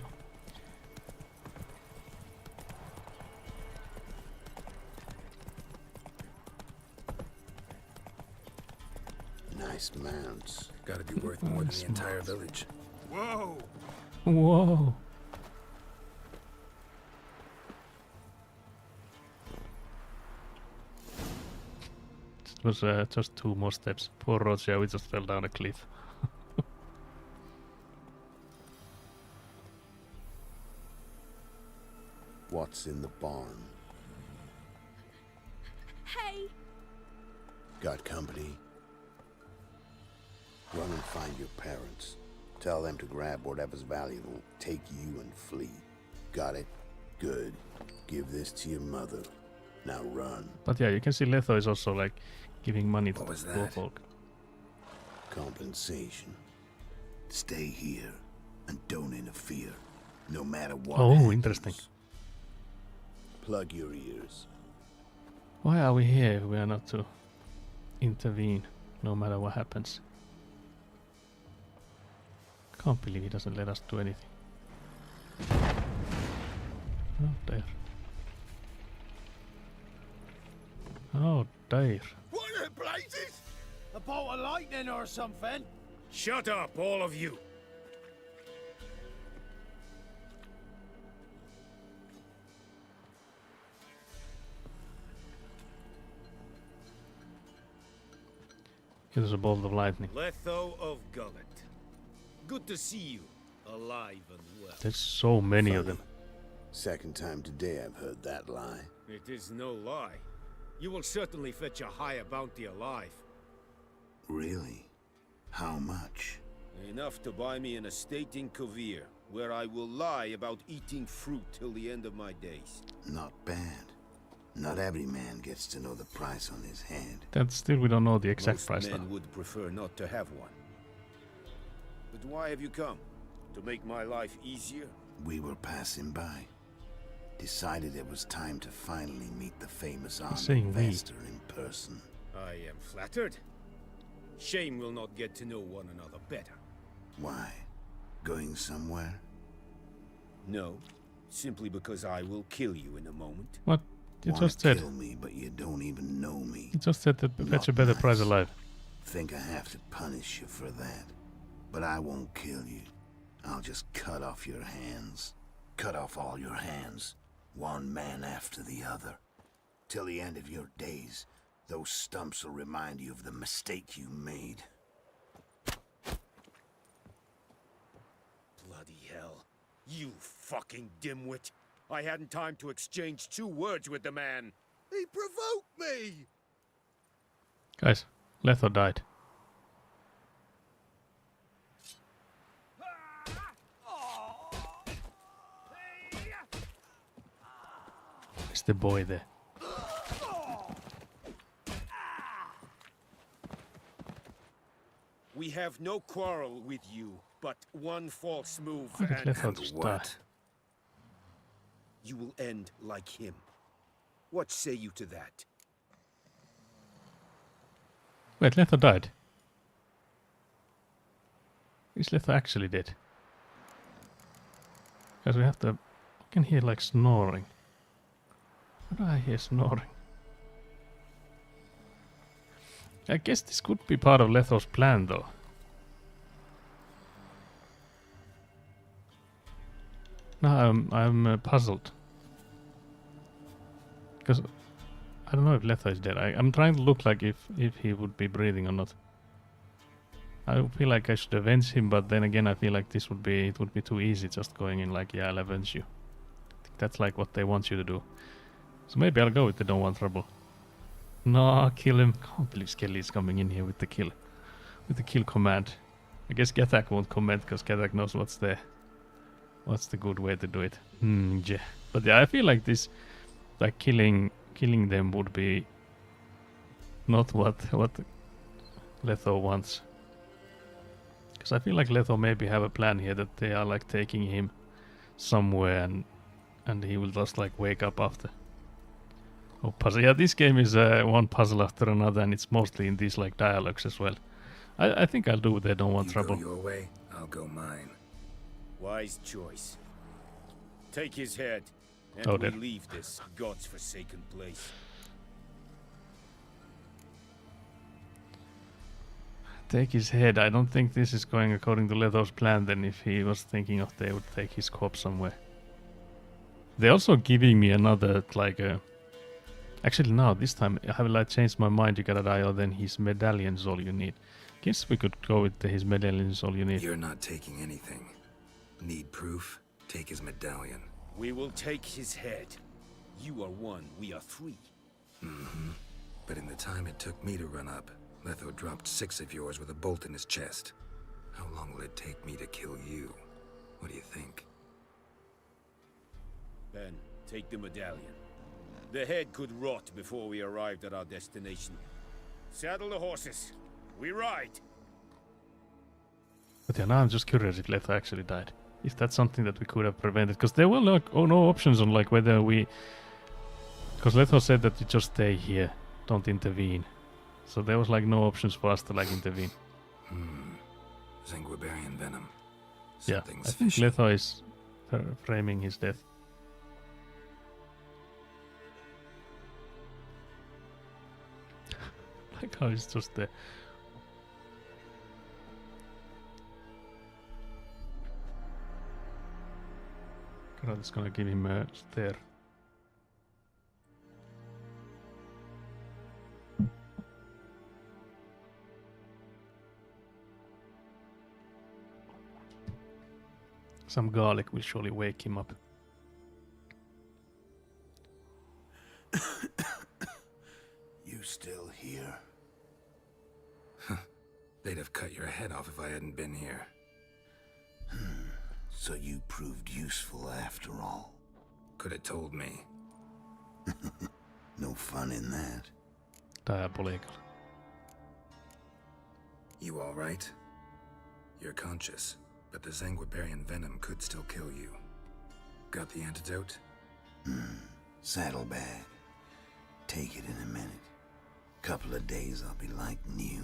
Nice mounts. Gotta be worth more than the entire village. Whoa! Whoa! It was just 2 more steps. Poor Roger, we just fell down a cliff. What's in the barn? Hey! Got company? Run and find your parents. Tell them to grab whatever's valuable, take you and flee. Got it? Good. Give this to your mother. Now run. But yeah, you can see Letho is also like giving money to What was the that? folk. Compensation. Stay here and don't interfere, no matter what. Oh, happens. interesting. Plug your ears. Why are we here if we are not to intervene, no matter what happens? Can't believe he doesn't let us do anything. Oh dear. Oh dear. What the blazes? A bolt of lightning or something? Shut up, all of you! It was a bolt of lightning. Letho of Gullet. Good to see you, alive and well. There's so many of them. Second time today I've heard that lie. It is no lie. You will certainly fetch a higher bounty alive. Really? How much? Enough to buy me an estate in Kovir, where I will lie about eating fruit till the end of my days. Not bad. Not every man gets to know the price on his head. That still we don't know the exact Most price men though. would prefer not to have one. But why have you come? To make my life easier? We were passing by. Decided it was time to finally meet the famous armed saying we. investor in person. I am flattered. Shame we'll not get to know one another better. Why? Going somewhere? No, simply because I will kill you in a moment. What? You Wanna just said. kill me, but you don't even know me. You just said that fetch a better price alive. Think I have to punish you for that. But I won't kill you. I'll just cut off your hands. Cut off all your hands. One man after the other. Till the end of your days, those stumps will remind you of the mistake you made. Bloody hell. You fucking dimwit. I hadn't time to exchange 2 words with the man. He provoked me! Guys, Letho died. Is the boy there? We have no quarrel with you, but one false move Why did and Letho just die? you will end like him. What say you to that? Wait, Letho died. Is Letho actually dead? Because we have to... I can hear like snoring. Why do I hear snoring? I guess this could be part of Letho's plan though. Now I'm puzzled. Because I don't know if Letho is dead. I'm trying to look like if he would be breathing or not. I feel like I should avenge him, but then again I feel like it would be too easy just going in like, yeah, I'll avenge you. I think that's like what they want you to do. So maybe I'll go with the don't want trouble. No, kill him. Can't believe Skelly is coming in here with the kill. With the kill command. I guess Gethak won't comment because Gethak knows what's the good way to do it. Yeah. But yeah, I feel like this, like killing them would be not what Letho wants. Because I feel like Letho maybe have a plan here that they are like taking him somewhere and he will just like wake up after. Oh, puzzle. Yeah, this game is one puzzle after another, and it's mostly in these like dialogues as well. I think I'll do They Don't Want Trouble. Go your way, I'll go mine. Wise choice. Take his head, and Oh, we dear. leave this God's forsaken place. Take his head. I don't think this is going according to Letho's plan then if he was thinking of they would take his corpse somewhere. They're also giving me another like a... Actually no, this time I have like changed my mind. You gotta die or then his medallion's all you need. Guess we could go with his medallion's all you need. You're not taking anything. Need proof? Take his medallion. We will take his head. You are 1, we are 3. Mm-hmm. But in the time it took me to run up, Letho dropped 6 of yours with a bolt in his chest. How long will it take me to kill you? What do you think? Ben, take the medallion. The head could rot before we arrived at our destination. Saddle the horses. We ride. But yeah, now I'm just curious if Leto actually died. If that's something that we could have prevented. Because there were like no options on like whether we... Because Leto said that you just stay here. Don't intervene. So there was like no options for us to like intervene. Zanguibarian venom. Yeah, Something's I think fishy. Leto is framing his death. Like how he's just there. God, it's gonna give him a stare. Some garlic will surely wake him up. You still here? They'd have cut your head off if I hadn't been here. So you proved useful after all. Could have told me. No fun in that. Diabolical. You all right? You're conscious, but the Zanguibarian venom could still kill you. Got the antidote? Saddlebag. Take it in a minute. Couple of days I'll be like new.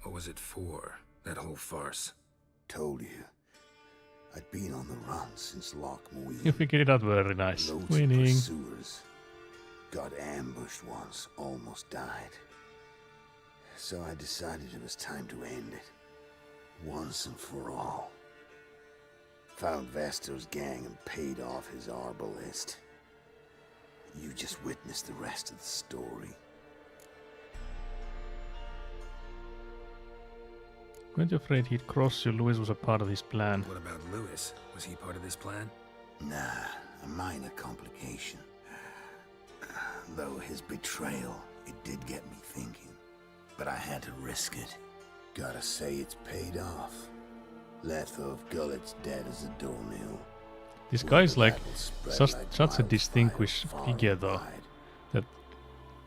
What was it for, that whole farce? Told you. I'd been on the run since Loch Muir. You figured it out very nice. Loads Winning. of pursuers. Got ambushed once, almost died. So I decided it was time to end it. Once and for all. Found Vastor's gang and paid off his arbalist. You just witnessed the rest of the story. Weren't you afraid he'd cross you? Louis was a part of his plan. What about Louis? Was he part of this plan? Nah, a minor complication. Though his betrayal, it did get me thinking. But I had to risk it. Gotta say it's paid off. Letho of Gullet's dead as a doornail. This guy is like such a distinguished figure though. That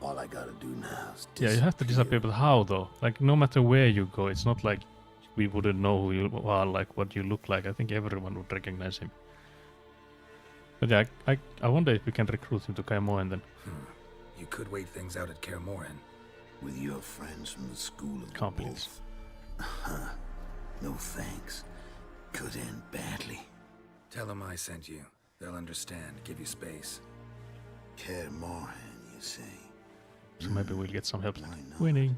all I gotta do now is yeah, you have to disappear, but how though? Like no matter where you go, it's not like we wouldn't know who you are, like what you look like. I think everyone would recognize him. But yeah, I wonder if we can recruit him to Kaer Morhen then. You could wait things out at Kaer Morhen. With your friends from the School of Can't the be Wolf. No thanks. Could end badly. Tell them I sent you. They'll understand. Give you space. Kaer Morhen, you say? So maybe we'll get some help. Winning.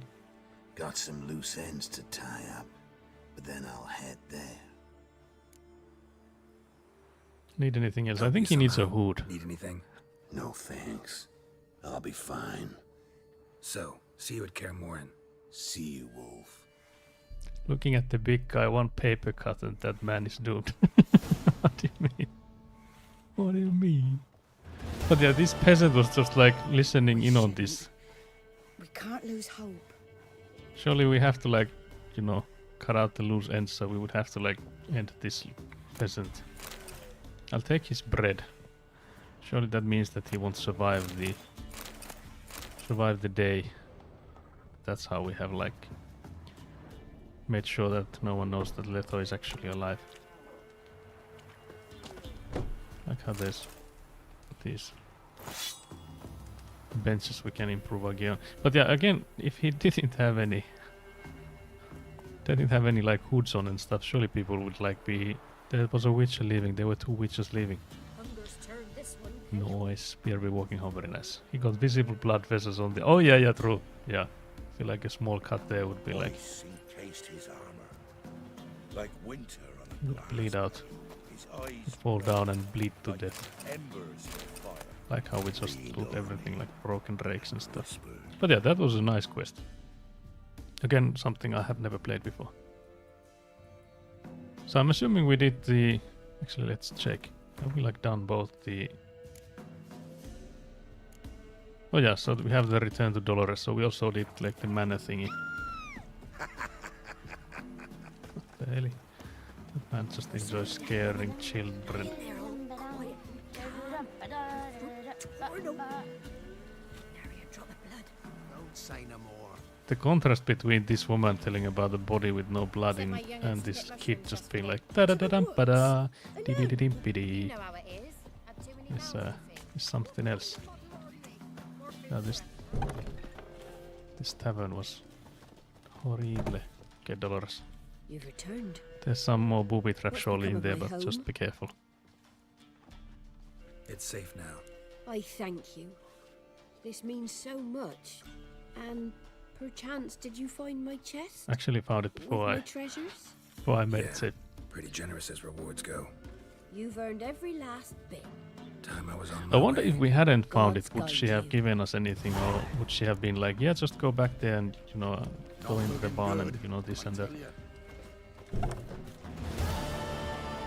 Got some loose ends to tie up, but then I'll head there. Need anything else? I think he needs a hood. Need anything? No thanks. I'll be fine. So, see you at Kaer Morhen. See you, Wolf. Looking at the big guy, one paper cut and that man is doomed. What do you mean? What do you mean? But yeah, this peasant was just like listening in on this. We can't lose hope. Surely we have to like, you know, cut out the loose ends, so we would have to like end this peasant. I'll take his bread. Surely that means that he won't survive the day. That's how we have like made sure that no one knows that Leto is actually alive. Like how there's these benches we can improve again. But yeah, again, if he didn't have any like hoods on and stuff, surely people would like be... There was a witcher leaving, there were 2 witches leaving. Hunger's turned this one. Nice. Pierre walking home, very nice. He got visible blood vessels on the... Oh yeah, true. Yeah. I feel like a small cut there would be like... Ice encased his armor, like winter on a would glass bleed out. His eyes He'd fall down and bleed to death. embers of fire. Like how we just loot everything like broken rakes and stuff. But yeah, that was a nice quest. Again, something I have never played before. So I'm assuming we did the... Actually, let's check. Have we like done both the... Oh yeah, so we have the return to Dolores, so we also did like the mana thingy. What the hell? That man just enjoys scaring children. Don't say no more. The contrast between this woman telling about the body with no blood in and this kid just being like da da da dum ba da dee dee dee dee dee dee is something else. Now this tavern was horrible. Okay, Dolores. You've returned. There's some more booby trap surely in there, but just be careful. It's safe now. I thank you. This means so much. And perchance, did you find my chest? Actually found it With my treasures? before I made it safe. Pretty generous as rewards go. You've earned every last bit. Time I was on I my wonder way. if we hadn't found it, God's would she guide have you. given us anything, or would she have been like, yeah, just go back there and, you know, go into the barn and, you know, this and that.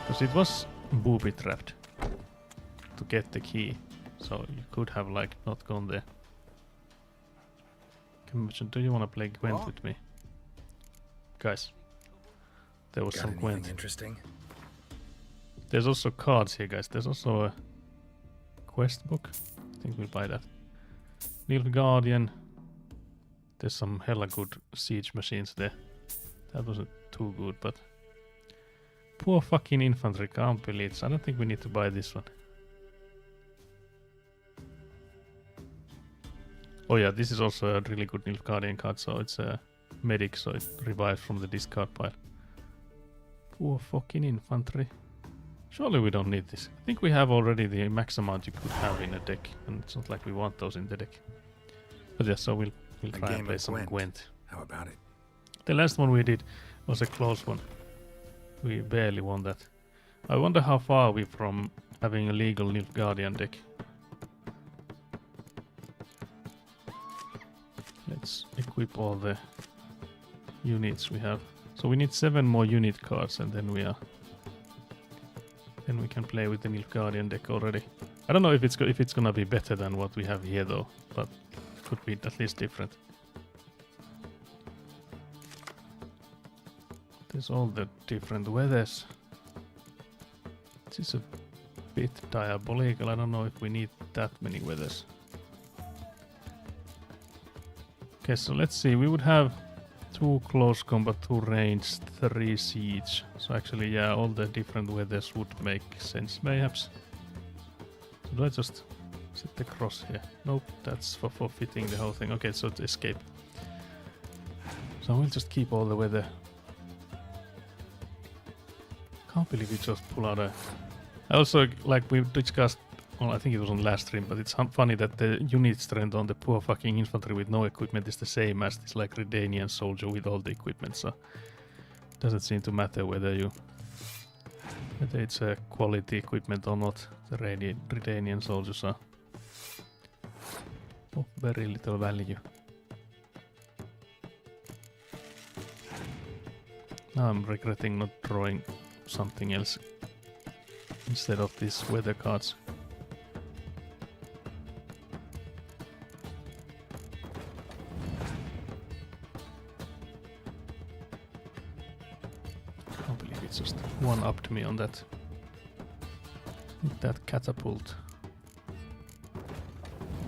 Because it was booby trapped to get the key, so you could have like not gone there. Imagine, do you want to play Gwent What? with me? Guys, there was Got some anything Gwent. interesting? There's also cards here, guys. There's also a quest book. I think we'll buy that. Nilfgaardian. There's some hella good siege machines there. That wasn't too good, but poor fucking infantry camp elites. I don't think we need to buy this one. Oh yeah, this is also a really good Nilfgaardian card, so it's a medic, so it revives from the discard pile. Poor fucking infantry. Surely we don't need this. I think we have already the max amount you could have in a deck, and it's not like we want those in the deck. But yeah, so we'll try and play some Gwent. How about it? The last one we did was a close one. We barely won that. I wonder how far are we from having a legal Nilfgaardian deck. Let's equip all the units we have. So we need 7 more unit cards, and then we can play with the Nilfgaardian deck already. I don't know if it's gonna be better than what we have here though, but it could be at least different. There's all the different weathers. This is a bit diabolical. I don't know if we need that many weathers. Okay, so let's see. We would have 2 close combat, 2 range, 3 siege. So actually, yeah, all the different weathers would make sense, mayhaps. So do I just set the cross here? Nope, that's for forfeiting the whole thing. Okay, so to escape. So we'll just keep all the weather. Can't believe we just pull out a... I also, like we discussed, well, I think it was on last stream, but it's funny that the unit strength on the poor fucking infantry with no equipment is the same as this like Redanian soldier with all the equipment, so it doesn't seem to matter whether it's a quality equipment or not. The Redanian soldiers are of very little value. Now I'm regretting not drawing something else instead of these weather cards. I can't believe it's just one-upped me on that. With that catapult.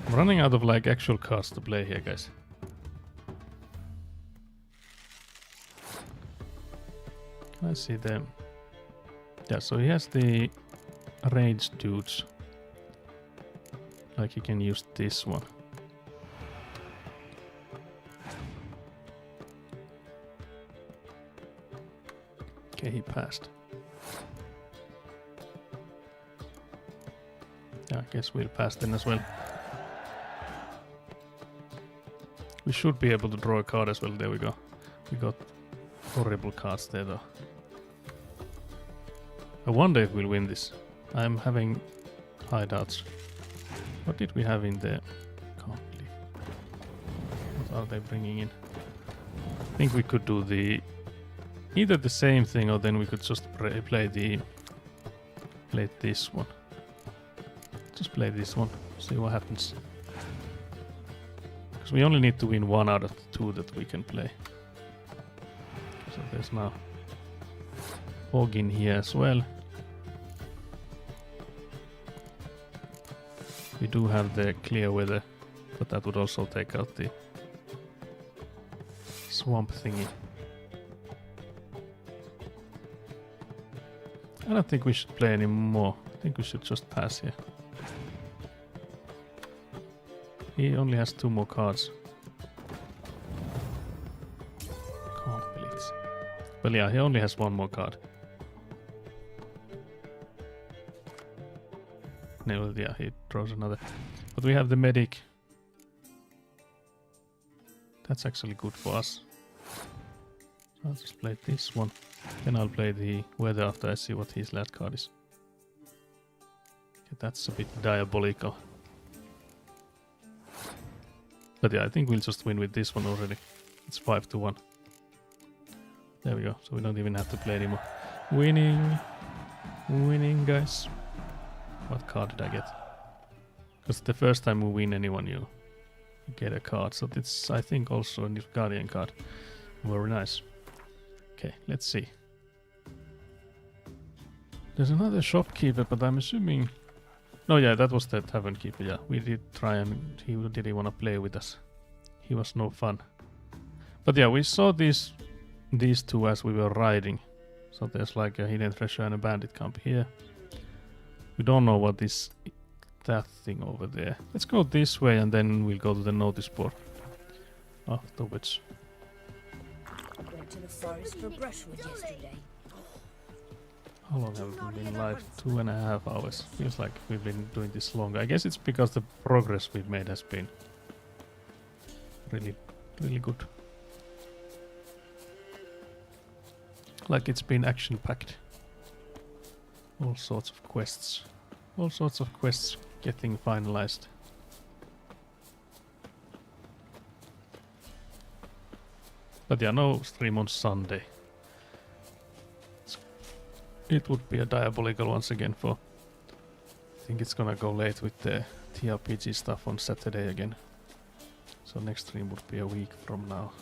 I'm running out of like actual cards to play here, guys. Can I see them? Yeah, so he has the rage dudes. Like you can use this one. Okay, he passed. Yeah, I guess we'll pass then as well. We should be able to draw a card as well. There we go. We got horrible cards there though. I wonder if we'll win this. I'm having high doubts. What did we have in there? Can't believe. What are they bringing in? I think we could do either the same thing, or then we could just play this one. Just play this one. See what happens. Because we only need to win 1 out of the 2 that we can play. So there's now Hog in here as well. We do have the clear weather, but that would also take out the swamp thingy. I don't think we should play anymore. I think we should just pass here. He only has 2 more cards. Can't believe it. But yeah, he only has 1 more card. No, yeah, he draws another. But we have the medic. That's actually good for us. So I'll just play this one. Then I'll play the weather after I see what his last card is. Okay, that's a bit diabolical. But yeah, I think we'll just win with this one already. It's 5-1. There we go. So we don't even have to play anymore. Winning! Winning, guys. What card did I get? Because the first time we win anyone, you get a card. So it's, I think, also a Nilfgaardian card. Very nice. Okay, let's see. There's another shopkeeper, but I'm assuming... No, yeah, that was the tavern keeper, yeah. We did try and he didn't want to play with us. He was no fun. But yeah, we saw these 2 as we were riding. So there's like a hidden treasure and a bandit camp here. We don't know what is that thing over there. Let's go this way and then we'll go to the notice board afterwards. Went to the forest for brushwood yesterday. How long have we been live? 2.5 hours. Feels like we've been doing this long. I guess it's because the progress we've made has been really, really good. Like it's been action-packed. All sorts of quests. All sorts of quests getting finalized. But yeah, no stream on Sunday. It would be a diabolical once again for... I think it's gonna go late with the TRPG stuff on Saturday again. So next stream would be a week from now.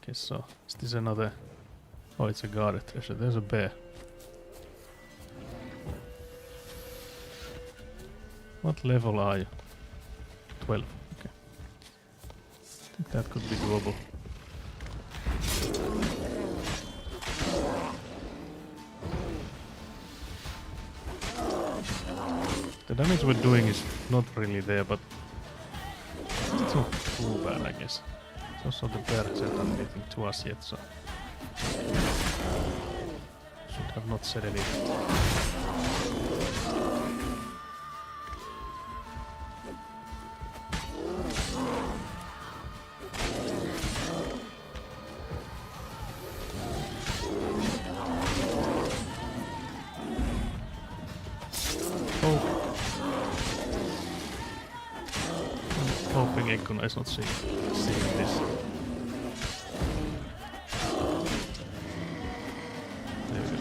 Okay, so is this another... Oh, it's a guarded treasure. There's a bear. What level are you? 12. Okay. I think that could be doable. The damage we're doing is not really there, but it's not too bad, I guess. It's also the bear hasn't done anything to us yet, so should have not said anything. Ikkuna is not seeing this. There we go.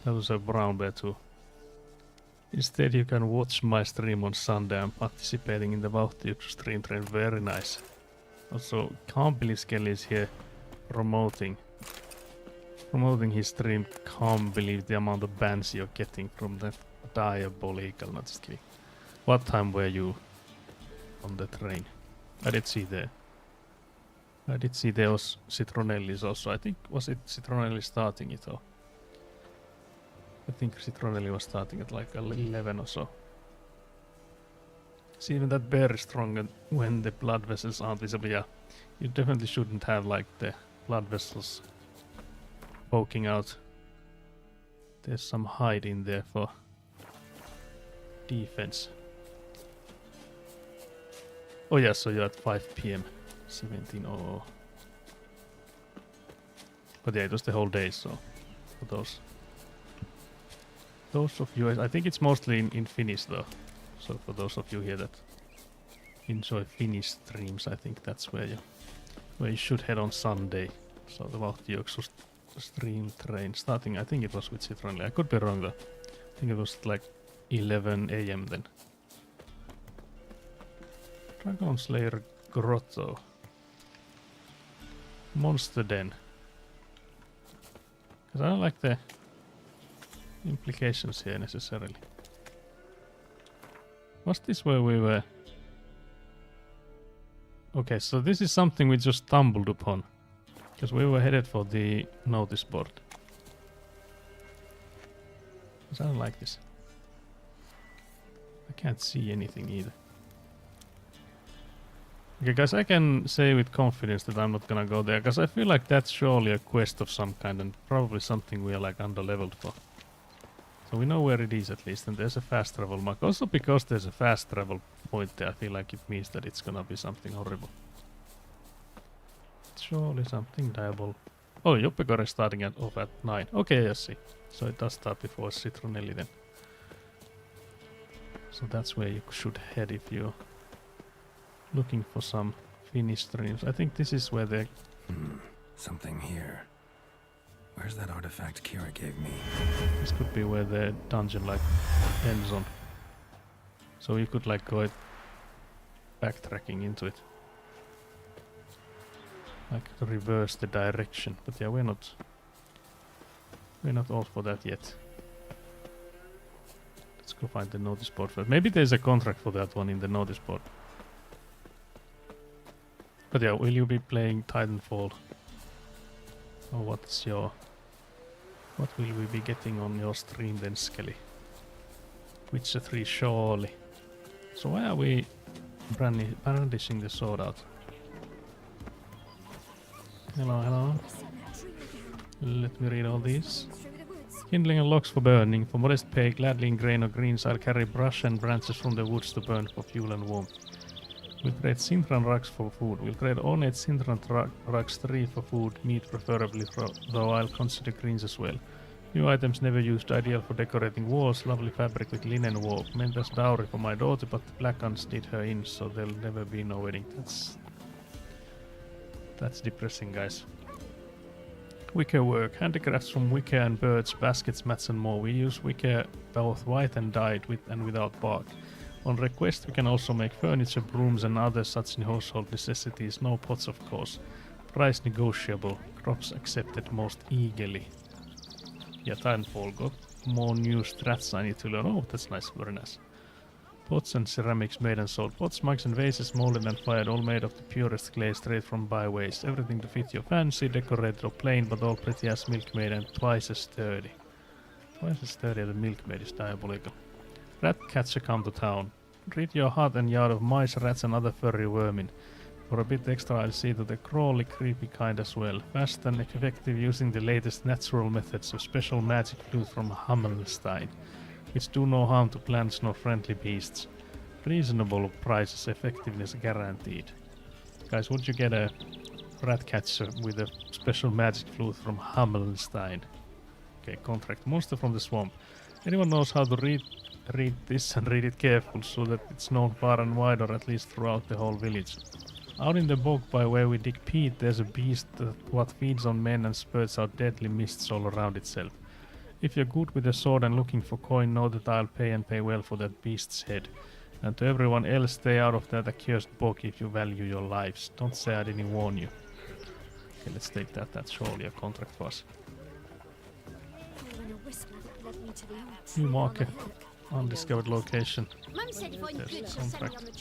That was a brown bear too. Instead you can watch my stream on Sunday. I'm participating in the Vauhtiuksu stream train. Very nice. Also, can't believe Skelly is here promoting his stream. Can't believe the amount of bans you're getting from the diabolical. Not just kidding. What time were you on the train? I did see there was Citronelli's also. I think, was it Citronelli starting it or? I think Citronelli was starting at like 11 or so. See, even that bear is stronger when the blood vessels aren't visible. Yeah, you definitely shouldn't have like the blood vessels poking out. There's some hide in there for defense. Oh yeah, so you're at 5 PM, 17:00. But yeah, it was the whole day, so for those of you, I think it's mostly in Finnish though. So for those of you here that enjoy Finnish streams, I think that's where you should head on Sunday. So the Vauhtiuksu stream train starting, I think it was with Citronelli. I could be wrong though. I think it was like 11 AM then. Dragon Slayer Grotto. Monster Den. Because I like the implications here necessarily. Was this where we were? Okay, so this is something we just stumbled upon. Because we were headed for the notice board. Because I don't like this. I can't see anything either. Okay guys, I can say with confidence that I'm not gonna go there, because I feel like that's surely a quest of some kind and probably something we are like under-leveled for. So we know where it is at least, and there's a fast travel mark. Also because there's a fast travel point there, I feel like it means that it's gonna be something horrible. Surely something diable. Oh, Joppekore is starting off at 9. Okay, I see. So it does start before Citronelli then. So that's where you should head if you're looking for some Finnish streams. I think this is where they... Something here. Where's that artifact Kira gave me? This could be where the dungeon like ends on. So you could like go backtracking into it. Like reverse the direction. But yeah, we're not all for that yet. Let's go find the notice board first. Maybe there's a contract for that one in the notice board. But yeah, will you be playing Titanfall? Or what will we be getting on your stream then, Skelly? Witcher 3 surely. So why are we brandishing the sword out? Hello, hello. Let me read all these. Kindling and logs for burning. For modest pay, gladly in grain or greens, I'll carry brush and branches from the woods to burn for fuel and warmth. We'll trade Sintran rugs for food. We'll trade ornate Sintran rugs 3 for food, meat preferably, though I'll consider greens as well. New items never used, ideal for decorating walls, lovely fabric with linen warp. Meant as dowry for my daughter, but the Black Guns did her in, so there'll never be no wedding. That's depressing, guys. Wicker work. Handicrafts from wicker and birds, baskets, mats and more. We use wicker both white and dyed with and without bark. On request we can also make furniture, brooms and other such household necessities. No pots of course. Price negotiable. Crops accepted most eagerly. Yeah, Titanfall got more new strats I need to learn. Oh, that's nice, very nice. Pots and ceramics made and sold. Pots, mugs and vases molded and fired, all made of the purest clay straight from byways. Everything to fit your fancy, decorated or plain, but all pretty as milkmaid and twice as sturdy. Twice as sturdy as the milkmaid is diabolical. Rat catcher come to town. Rid your hut and yard of mice, rats and other furry vermin. For a bit extra I'll see to the crawly, creepy kind as well. Fast and effective using the latest natural methods of special magic flute from Hammerstein, which do no harm to plants nor friendly beasts. Reasonable prices, effectiveness guaranteed. Guys, would you get a rat catcher with a special magic flute from Hammerstein? Okay, contract. Monster from the swamp. Anyone knows how to read this and read it careful so that it's known far and wide, or at least throughout the whole village. Out in the bog by where we dig peat, there's a beast that what feeds on men and spurts out deadly mists all around itself. If you're good with a sword and looking for coin, know that I'll pay and pay well for that beast's head. And to everyone else, stay out of that accursed bog if you value your lives. Don't say I didn't warn you. Okay, let's take that. That's surely a contract for us. New market. Undiscovered location. There's a contract.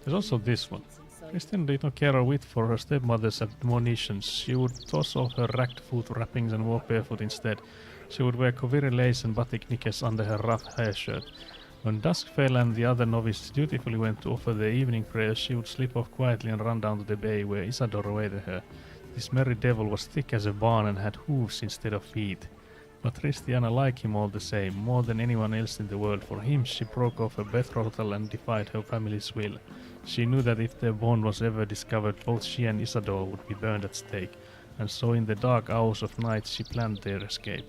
There's also this one. Christian did not care a whit for her stepmother's admonitions. She would toss off her ragged foot wrappings and walk barefoot instead. She would wear Koviri lace and batik knickers under her rough hair shirt. When dusk fell and the other novices dutifully went to offer their evening prayers, she would slip off quietly and run down to the bay where Isadora awaited her. This merry devil was thick as a barn and had hooves instead of feet. But Christiana liked him all the same, more than anyone else in the world. For him she broke off her betrothal and defied her family's will. She knew that if their bond was ever discovered, both she and Isadora would be burned at stake. And so in the dark hours of night she planned their escape.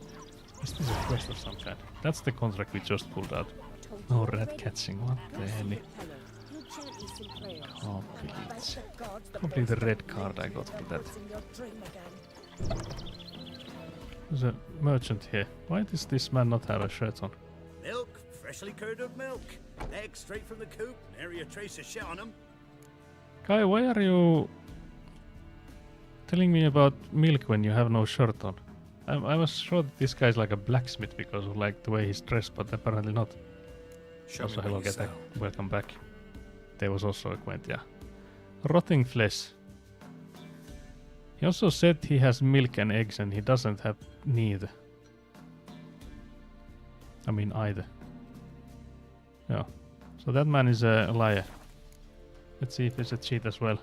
Is this a quest of some kind? That's the contract we just pulled out. No rat catching, what the hell? Can't believe the red card I got for that. There's a merchant here. Why does this man not have a shirt on? Milk, freshly curdled milk. Eggs straight from the coop, nary a trace of shit on them. Kai, why are you telling me about milk when you have no shirt on? I was sure that this guy's like a blacksmith because of like the way he's dressed, but apparently not. Also, hello, Getek. Welcome back. There was also a quaint, yeah. Rotting flesh. He also said he has milk and eggs and he doesn't have neither. I mean either. Yeah. So that man is a liar. Let's see if it's a cheat as well.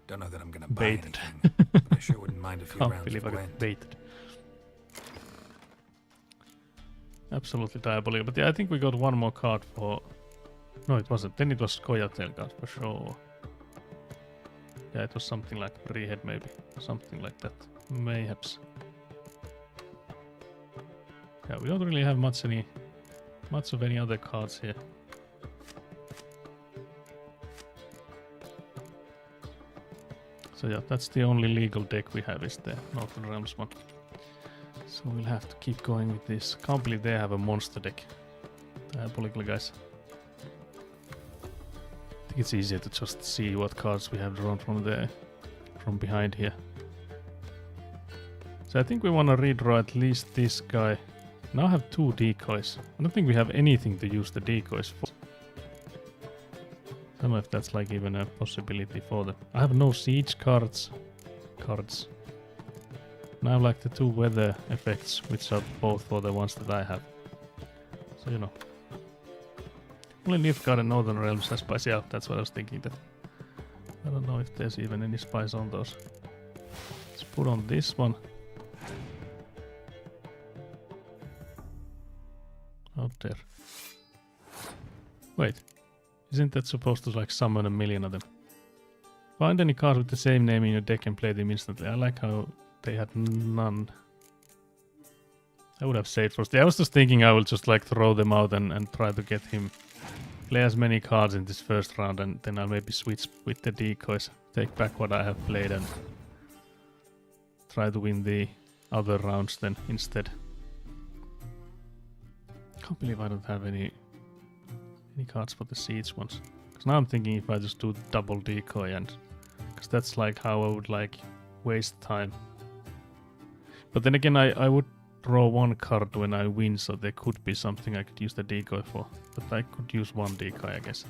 Don't know that I'm gonna buy Baited. anything, but I sure wouldn't mind a few Can't rounds believe of I got Gwent. baited. Absolutely diabolical. But yeah, I think we got one more card for... No, it wasn't. Then it was Scoia'tael card for sure. Yeah, it was something like Brehead maybe. Something like that. Mayhaps. Yeah, we don't really have much of any other cards here. So yeah, that's the only legal deck we have is the Northern Realms one. So we'll have to keep going with this. Can't believe they have a monster deck. Diabolical guys. I think it's easier to just see what cards we have drawn from behind here. So I think we want to redraw at least this guy. Now I have 2 decoys. I don't think we have anything to use the decoys for. I don't know if that's like even a possibility for them. I have no siege cards. Now I have like the 2 weather effects, which are both for the ones that I have. So you know. Only Nilfgaard and Northern Realms has spies. Yeah, that's what I was thinking. That I don't know if there's even any spies on those. Let's put on this one. Out there. Wait. Isn't that supposed to like summon 1,000,000 of them? Find any cards with the same name in your deck and play them instantly. I like how they had none. I would have saved first. I was just thinking I will just like throw them out and try to get him play as many cards in this first round, and then I'll maybe switch with the decoys, take back what I have played and try to win the other rounds then instead. Can't believe I don't have any cards for the siege ones. Because now I'm thinking if I just do double decoy, and because that's like how I would like waste time. But then again, I would draw 1 card when I win, so there could be something I could use the decoy for. But I could use 1 decoy, I guess.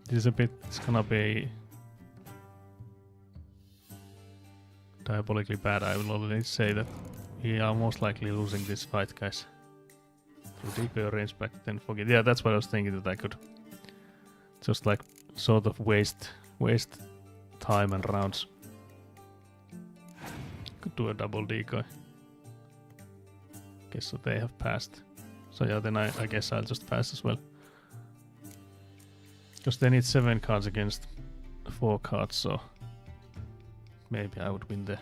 This is a bit, it's gonna be diabolically bad. I will already say that we are most likely losing this fight, guys. Through decoy range back, then forget. Yeah, that's what I was thinking, that I could just like sort of waste time and rounds. Could do a double decoy. Guess so they have passed. So yeah, then I guess I'll just pass as well. Because they need 7 cards against 4 cards, so maybe I would win the...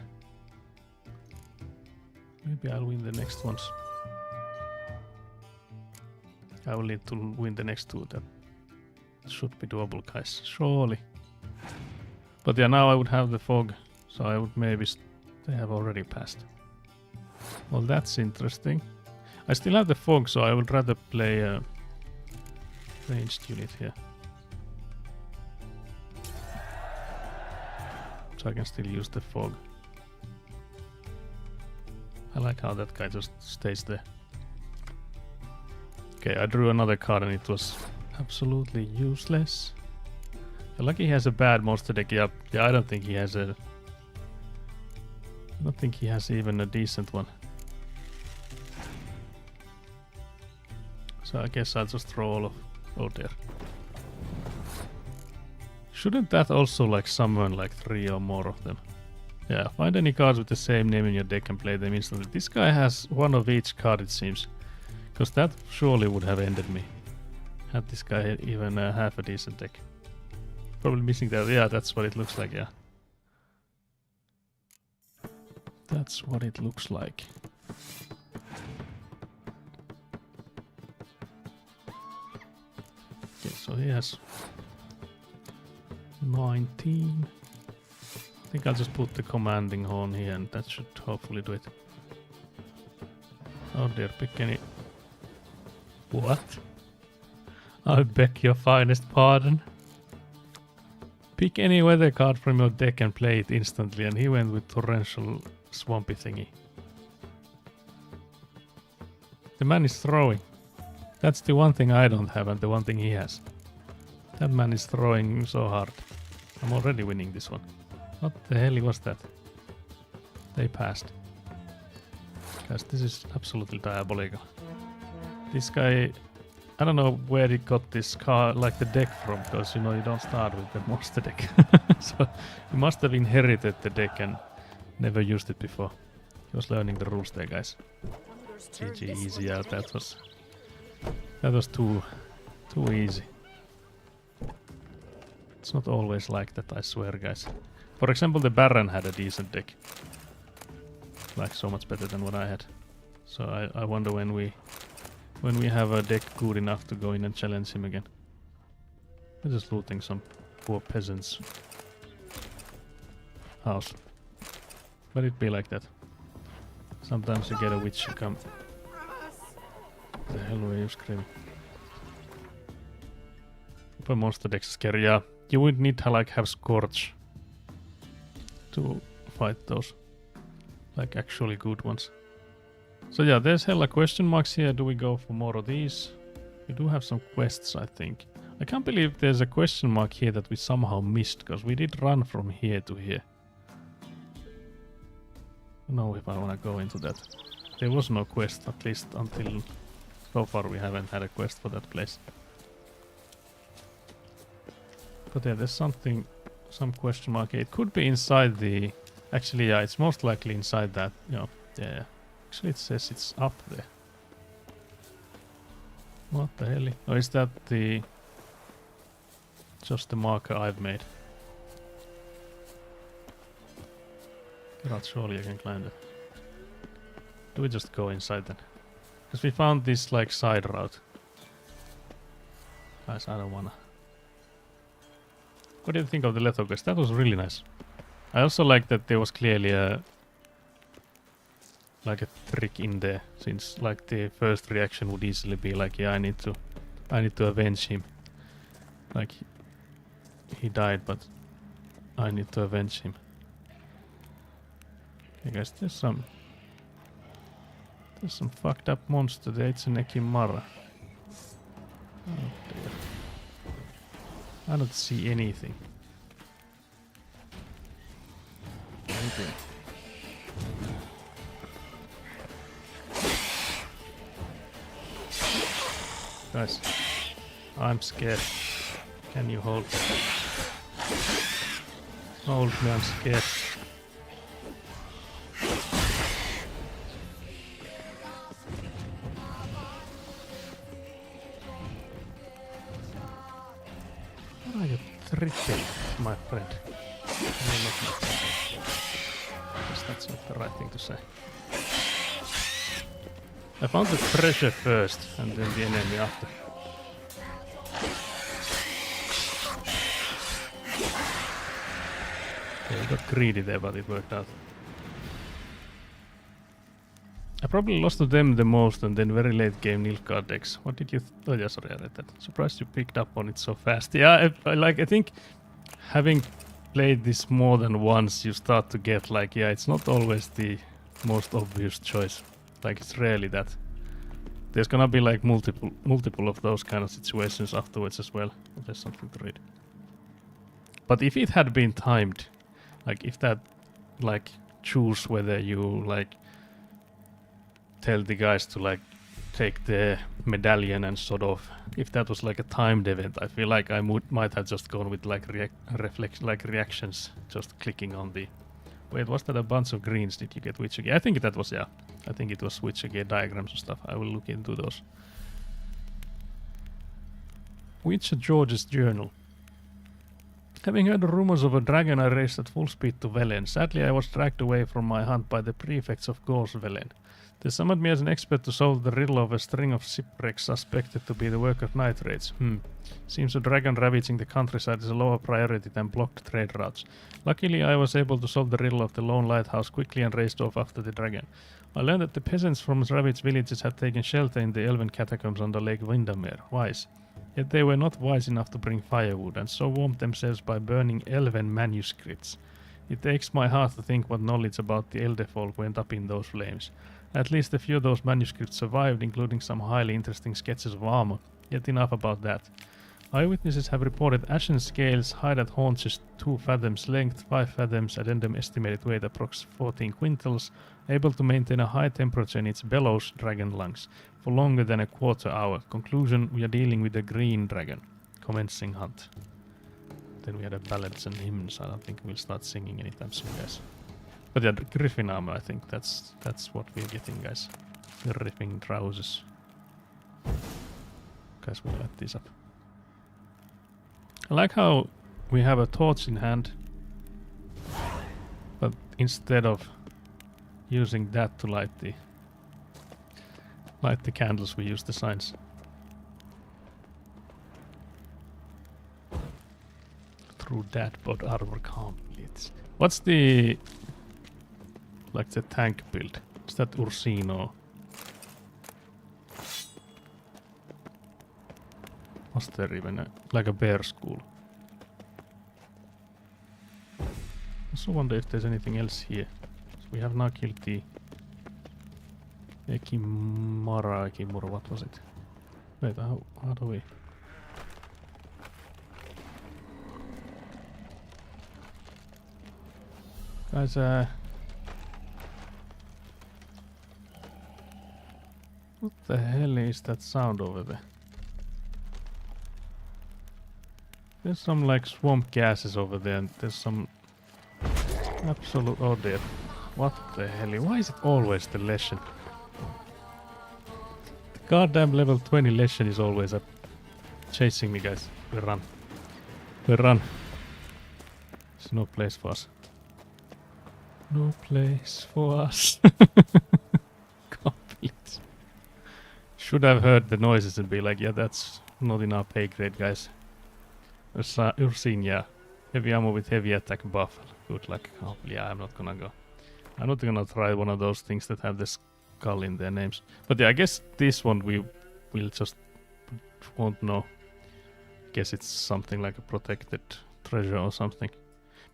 Maybe I'll win the next ones. I will need to win the next 2. That should be doable, guys. Surely. But yeah, now I would have the fog, so I would maybe... They have already passed. Well, that's interesting. I still have the fog, so I would rather play a ranged unit here. So I can still use the fog. I like how that guy just stays there. Okay, I drew another card and it was absolutely useless. Lucky he has a bad monster deck. Yeah, I don't think he has a... I don't think he has even a decent one. So I guess I'll just throw all of... Oh dear. Shouldn't that also like summon like 3 or more of them? Yeah, find any cards with the same name in your deck and play them instantly. This guy has 1 of each card, it seems. Because that surely would have ended me. Had this guy even half a decent deck. Probably missing that. Yeah, that's what it looks like, yeah. That's what it looks like. Okay, so he has 19. I think I'll just put the commanding horn here and that should hopefully do it. Oh dear, pick any... What? I beg your finest pardon. Pick any weather card from your deck and play it instantly, and he went with torrential swampy thingy. The man is throwing. That's the one thing I don't have and the one thing he has. That man is throwing so hard. I'm already winning this one. What the hell was that? They passed. Guys, this is absolutely diabolical. This guy, I don't know where he got this car, like the deck from, because you know you don't start with the monster deck. So he must have inherited the deck and never used it before. He was learning the rules there, guys. GG, easy out. That was too easy. It's not always like that, I swear, guys. For example, the Baron had a decent deck. Like so much better than what I had. So I wonder when we have a deck good enough to go in and challenge him again. I'm just looting some poor peasants' house. Let it be like that. Sometimes you get a witch to come. The hell were you screaming? Open monster decks scary, yeah. You would need to like have Scorch to fight those. Like actually good ones. So yeah, there's hella question marks here. Do we go for more of these? We do have some quests, I think. I can't believe there's a question mark here that we somehow missed, because we did run from here to here. I don't know if I want to go into that. There was no quest, at least until so far we haven't had a quest for that place. But yeah, there's something, some question mark here. It could be inside the... Actually, yeah, it's most likely inside that, you know, yeah. Actually, it says it's up there. What the hell? Oh, is that the... just the marker I've made? God, surely I can climb that. Do we just go inside then? Because we found this, like, side route. Guys, I don't wanna... What do you think of the Letho quest? That was really nice. I also like that there was clearly a... like a trick in there, since like the first reaction would easily be like, yeah, I need to avenge him. Like he died, but I need to avenge him. I guess there's some fucked up monster there. It's an Ekimara. Oh dear. I don't see anything. Okay. Guys, I'm scared. Can you hold me? Hold me, I'm scared. What are you tripping, my friend? No, not my friend. Guess that's not the right thing to say. I found the treasure first, and then the enemy after. Yeah, we got greedy there, but it worked out. I probably lost to them the most, and then very late game Nilfgaard decks. What did you... oh yeah, sorry, I read that. Surprised you picked up on it so fast. Yeah, I think having played this more than once, you start to get like, yeah, it's not always the most obvious choice. Like, it's rarely that. There's gonna be like multiple of those kind of situations afterwards as well. There's something to read. But if it had been timed, like if that, like, choose whether you like tell the guys to like take the medallion and sort of, if that was like a timed event, I feel like I might have just gone with like reactions, just clicking on the... Wait, was that a bunch of greens? Did you get Witcher Gear? I think that was, yeah. I think it was Witcher Gear diagrams and stuff. I will look into those. Witcher George's journal. Having heard the rumors of a dragon, I raced at full speed to Velen. Sadly, I was dragged away from my hunt by the prefects of Gauls Velen. They summoned me as an expert to solve the riddle of a string of shipwrecks suspected to be the work of night raids. Seems a dragon ravaging the countryside is a lower priority than blocked trade routes. Luckily, I was able to solve the riddle of the lone lighthouse quickly and raced off after the dragon. I learned that the peasants from ravaged villages had taken shelter in the elven catacombs under Lake Windermere. Wise. Yet they were not wise enough to bring firewood, and so warmed themselves by burning elven manuscripts. It aches my heart to think what knowledge about the Elderfolk went up in those flames. At least a few of those manuscripts survived, including some highly interesting sketches of armor. Yet enough about that. Eyewitnesses have reported ashen scales, hide at haunches 2 fathoms length, 5 fathoms, addendum estimated weight approx 14 quintals, able to maintain a high temperature in its bellows, dragon lungs, for longer than a quarter hour. Conclusion, we are dealing with a green dragon. Commencing hunt. Then we had a ballads and hymns. I don't think we'll start singing anytime soon, guys. But yeah, griffin armor, I think that's what we're getting, guys. Griffin trousers. Guys, we'll light these up. I like how we have a torch in hand, but instead of using that to light the candles, we use the signs. Through that, but armor complete. What's the tank build? Is that Ursino? Was there even like a bear school? I also wonder if there's anything else here. So we have now killed the Ekimura, what was it? Wait, how do we? Guys, what the hell is that sound over there? There's some like swamp gases over there, and there's some absolute... Oh dear. What the hell? Why is it always the Leshen? The goddamn level 20 Leshen is always up chasing me, guys. We run. We run. There's no place for us. No place for us. Complete. Should have heard the noises and be like, yeah, that's not in our pay grade, guys. Ursine, yeah. Heavy ammo with heavy attack buff. Good luck. Oh, yeah, I'm not gonna go. I'm not gonna try one of those things that have the skull in their names. But yeah, I guess this one we'll just won't know. I guess it's something like a protected treasure or something.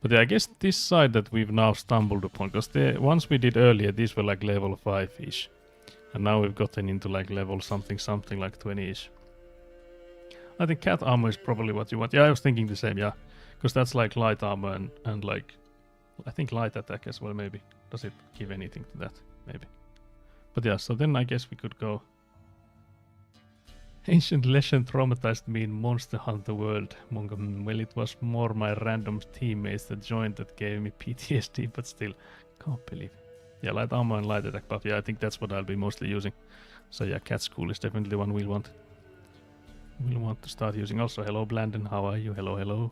But yeah, I guess this side that we've now stumbled upon, because the ones we did earlier, these were like level 5-ish. And now we've gotten into like level something like 20-ish. I think cat armor is probably what you want. Yeah, I was thinking the same, yeah. Because that's like light armor and like... I think light attack as well, maybe. Does it give anything to that? Maybe. But yeah, so then I guess we could go... Ancient legend traumatized me in Monster Hunter World. Well, it was more my random teammates that joined that gave me PTSD, but still, can't believe it. Yeah, light armor and light attack buff. Yeah, I think that's what I'll be mostly using. So yeah, cat school is definitely one we'll want. We'll want to start using. Also, hello Blandon, how are you? Hello, hello.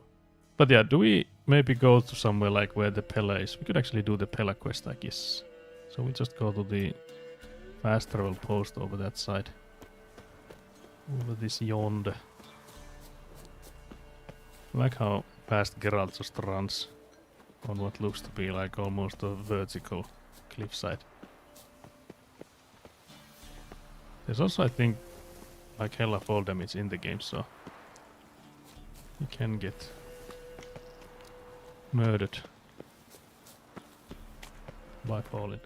But yeah, do we maybe go to somewhere like where the Pella is? We could actually do the Pella quest, I guess. So we'll just go to the fast travel post over that side. Over this yonder. I like how fast Geralt just runs on what looks to be like almost a vertical cliffside. There's also, I think, like hella fall damage in the game, so you can get murdered by falling.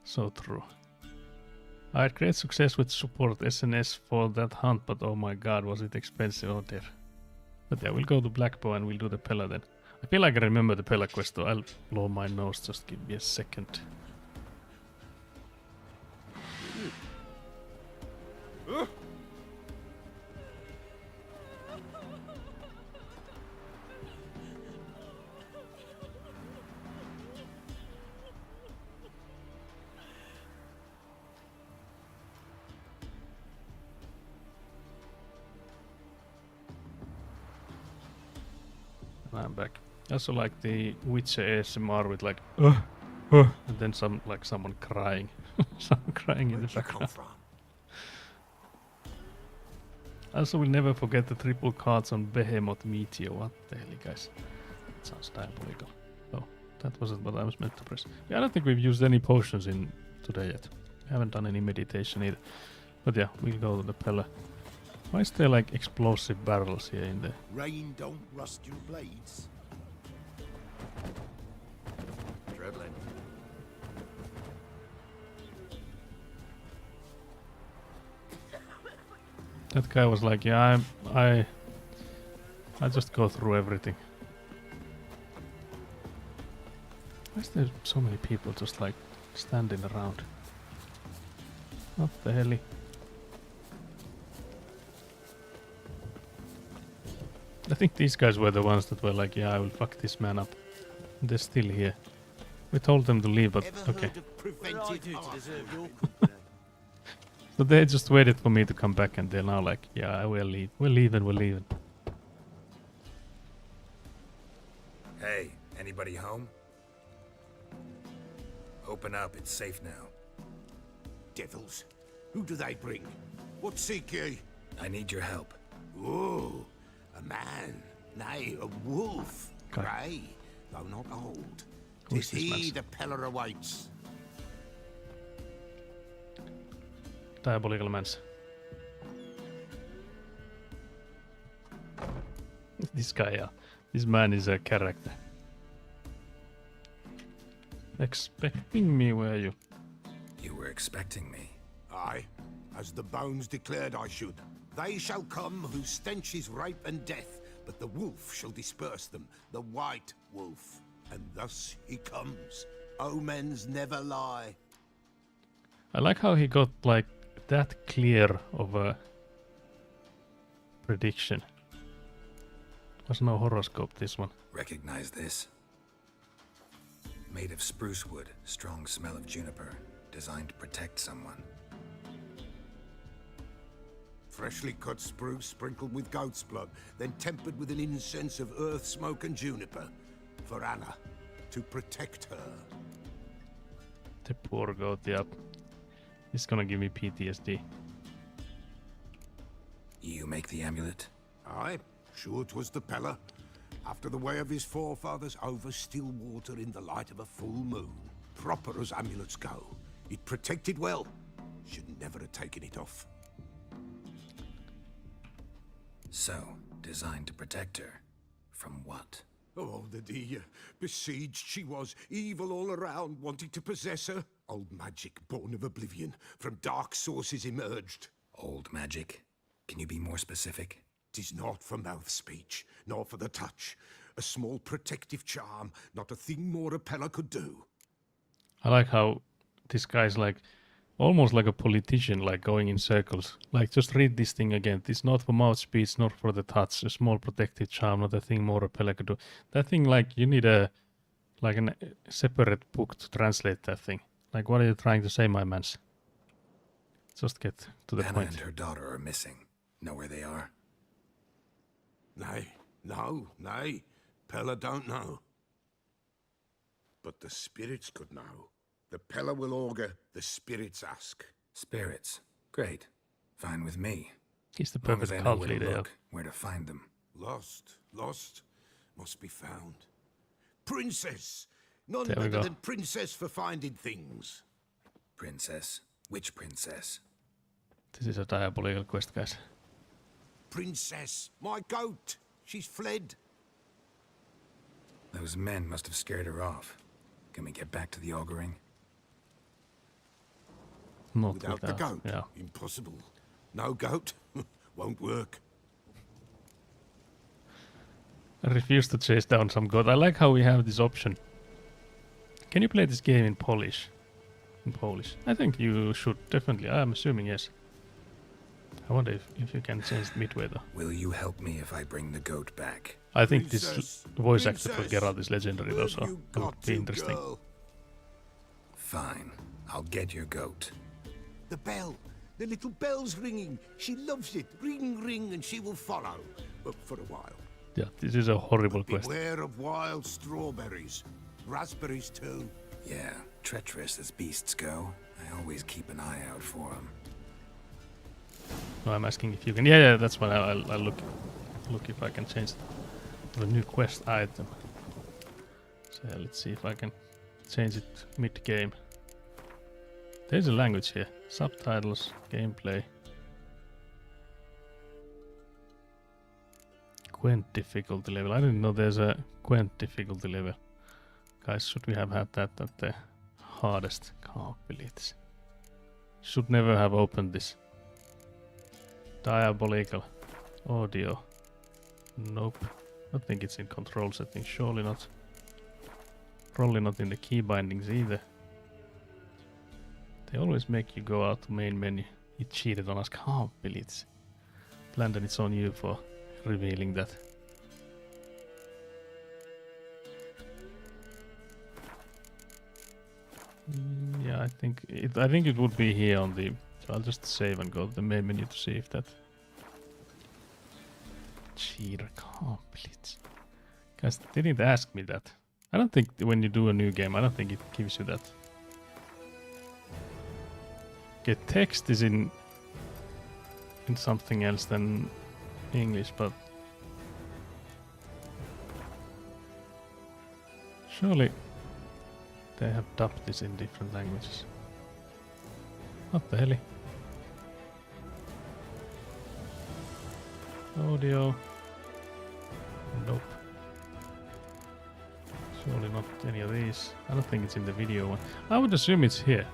So true. I had great success with support SNS for that hunt, but oh my god, was it expensive out there. But yeah, we'll go to Blackbow and we'll do the Pella then. I feel like I remember the Pella quest though. I'll blow my nose, just give me a second. I'm back. I also like the Witcher ASMR with like and then someone crying. Someone crying in the background. Also, we'll never forget the triple cards on Behemoth Meteor. What the hell, guys? That sounds diabolical. Oh, that wasn't what I was meant to press. Yeah, I don't think we've used any potions in today yet. We haven't done any meditation either. But yeah, we'll go to the Pella. Why is there like explosive barrels here in the... Rain don't rust your blades. Dribbling. That guy was like, yeah, I just go through everything. Why is there so many people just like standing around? What the hell? I think these guys were the ones that were like, yeah, I will fuck this man up. They're still here. We told them to leave, but okay. So they just waited for me to come back and they're now like, yeah, we'll leave. We're leaving. Hey, anybody home? Open up, it's safe now. Devils. Who do they bring? What seek ye? I need your help. Oh, a man. Nay, a wolf. Grey, though not old. Tis he the Peller awaits. Diabolical Mans. This guy, this man is a character. Expecting me, were you? You were expecting me. Aye, as the bones declared I should. They shall come whose stench is rape and death, but the wolf shall disperse them, the white wolf. And thus he comes. Omens never lie. I like how he got like that clear of a prediction. There's no horoscope this one. Recognize this? Made of spruce wood, strong smell of juniper, designed to protect someone. Freshly cut spruce sprinkled with goat's blood, then tempered with an incense of earth, smoke and juniper. For Anna, to protect her. The poor goat, yeah. He's gonna give me PTSD. You make the amulet? Aye, sure 'twas the Peller. After the way of his forefathers, over still water in the light of a full moon. Proper as amulets go. It protected well. Should never have taken it off. So, designed to protect her. From what? Oh, the dear. Besieged she was, evil all around, wanting to possess her. Old magic, born of oblivion, from dark sources emerged. Old magic? Can you be more specific? 'Tis not for mouth speech, nor for the touch. A small protective charm, not a thing more a Peller could do. I like how this guy's like almost like a politician, like going in circles. Like, just read this thing again. It's not for mouth speech, not for the touch. A small protective charm, not a thing more a Peller could do. That thing, like, you need a separate book to translate that thing. Like, what are you trying to say, my mans? Just get to the Anna point. and her daughter are missing. Know where they are? Nay, nay. Peller don't know. But the spirits could know. The Peller will augur, the spirits ask. Spirits? Great. Fine with me. He's the Long as perfect I know cult where to leader. look, where to find them. Lost, must be found. Princess! None There we better go. than princess for finding things. Princess? Which princess? This is a diabolical quest, guys. Princess, my goat! She's fled. Those men must have scared her off. Can we get back to the auguring? Not Without the goat? Yeah. Impossible. No goat? Won't work. I refuse to chase down some god. I like how we have this option. Can you play this game in Polish? In Polish? I think you should, definitely. I'm assuming yes. I wonder if you can change midway though. Will you help me if I bring the goat back? I think this Princess, voice actor for princess, Geralt is legendary though, so you it would got be to, interesting. girl. Fine. I'll get your goat. The bell. The little bell's ringing. She loves it. Ring, ring, and she will follow. But for a while. Yeah, this is a horrible quest. Beware of wild strawberries. Raspberries too. Yeah, treacherous as beasts go. I always keep an eye out for them. No, I'm asking if you can. Yeah, that's what I'll look if I can change the new quest item. So yeah, let's see if I can change it mid-game. There's a language here. Subtitles, gameplay. Gwent difficulty level. I didn't know there's a Gwent difficulty level. Guys, should we have had that at the hardest? Can't believe this. Should never have opened this. Diabolical audio. Nope. I think it's in control settings. Surely not. Probably not in the key bindings either. They always make you go out to main menu. It cheated on us. Can't believe it. Landon, it's on you for revealing that. Yeah, I think it would be here on the. So I'll just save and go to the main menu to see if that. Cheater, can't believe it. Guys, they didn't ask me that. I don't think when you do a new game, I don't think it gives you that. Okay, text is in something else than English, but surely they have dubbed this in different languages. What the hell? Audio. Nope. Surely not any of these. I don't think it's in the video one. I would assume it's here.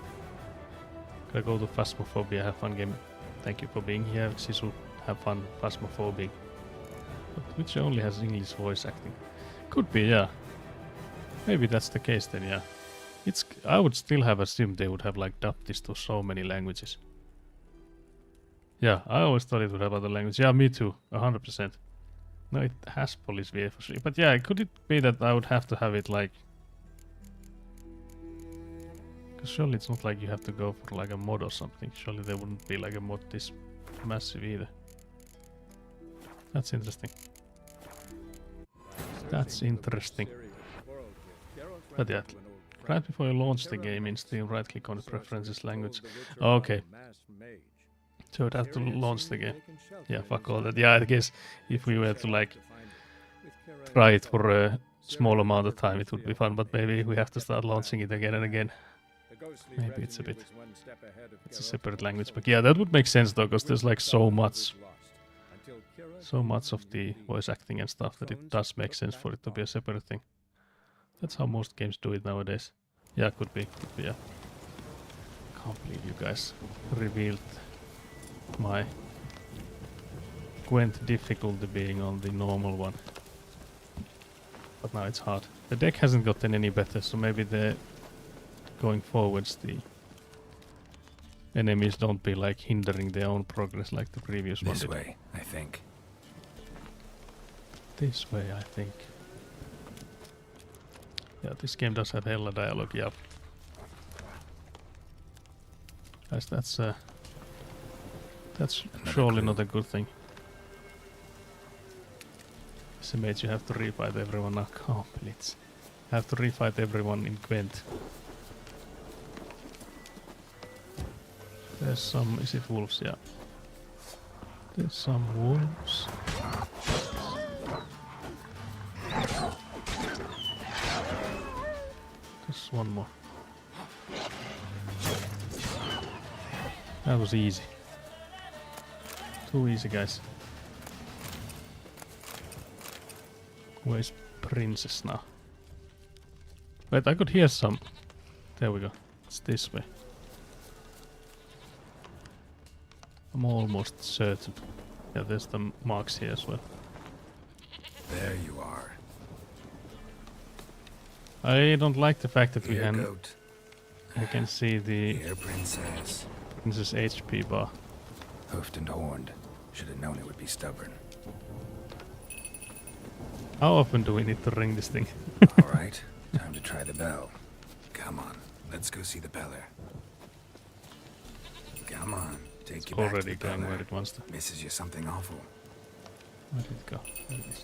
Gotta go to Phasmophobia, have fun game. Thank you for being here. Sisu, have fun. Phasmophobia. But which only has English voice acting. Could be, yeah. Maybe that's the case then, yeah. I would still have assumed they would have like dubbed this to so many languages. Yeah, I always thought it would have other languages. Yeah, me too. 100%. No, it has Polish VA for sure. But yeah, could it be that I would have to have it like... Because surely it's not like you have to go for like a mod or something. Surely there wouldn't be like a mod this massive either. That's interesting. That's interesting. But yeah, right before you launch the game in Steam, right click on the preferences language. Okay. So I'd have to launch the game. Yeah, fuck all that. Yeah, I guess if we were to like try it for a small amount of time, it would be fun. But maybe we have to start launching it again and again. Maybe it's a separate language. But yeah, that would make sense though, because there's like so much of the voice acting and stuff that it does make sense for it to be a separate thing. That's how most games do it nowadays. Yeah, could be, yeah. Can't believe you guys revealed my Gwent difficulty being on the normal one. But now it's hard. The deck hasn't gotten any better, so maybe the going forwards the enemies don't be like hindering their own progress like the previous one did. This way, I think. This way, I think. Yeah, this game does have hella dialogue, yeah. Guys, that's surely not a good thing. Estimates you have to refight everyone now. Complete. Have to refight everyone in Gwent. There's some... Is it wolves? Yeah. There's some wolves. Just one more. That was easy. Too easy, guys. Where's Princess now? Wait, I could hear some. There we go. It's this way. I'm almost certain. Yeah, there's the marks here as well. There you are. I don't like the fact that we Goat. can see the Here, Princess. Princess HP bar. Hoofed and horned. Should have known it would be stubborn. How often do we need to ring this thing? Alright, time to try the bell. Come on, let's go see the Beller. Come on, take It's you back to already the going Beller. where it wants to. Misses you something awful. Where did it go? There it is.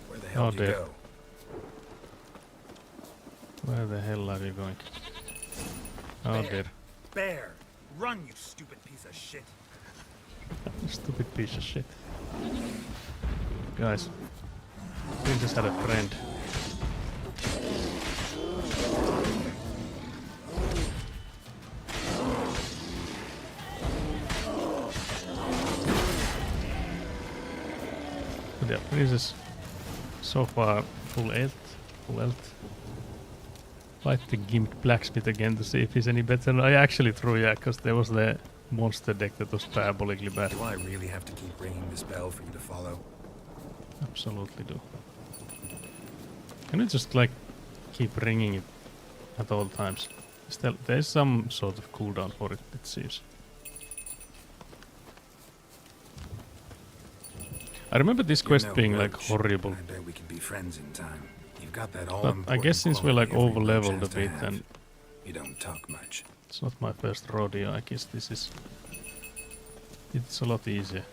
Where the hell Oh did you dear. go? Where the hell are you going? Oh Bear. dear. Bear! Run, you stupid piece of shit! Stupid piece of shit. Guys, Princess had a friend. But yeah, Princess so far full health. Fight the gimp blacksmith again to see if he's any better. I actually threw, yeah, because there was the monster deck that was diabolically bad. Do I really have to keep ringing this bell for you to follow? Absolutely do. Can we just like keep ringing it at all times? Still, there's some sort of cooldown for it, it seems. I remember this quest being like horrible. I bet we can be friends in time. You've got that all. But I guess since we're like over leveled a bit, and you don't talk much. It's not my first rodeo. I guess this is. It's a lot easier.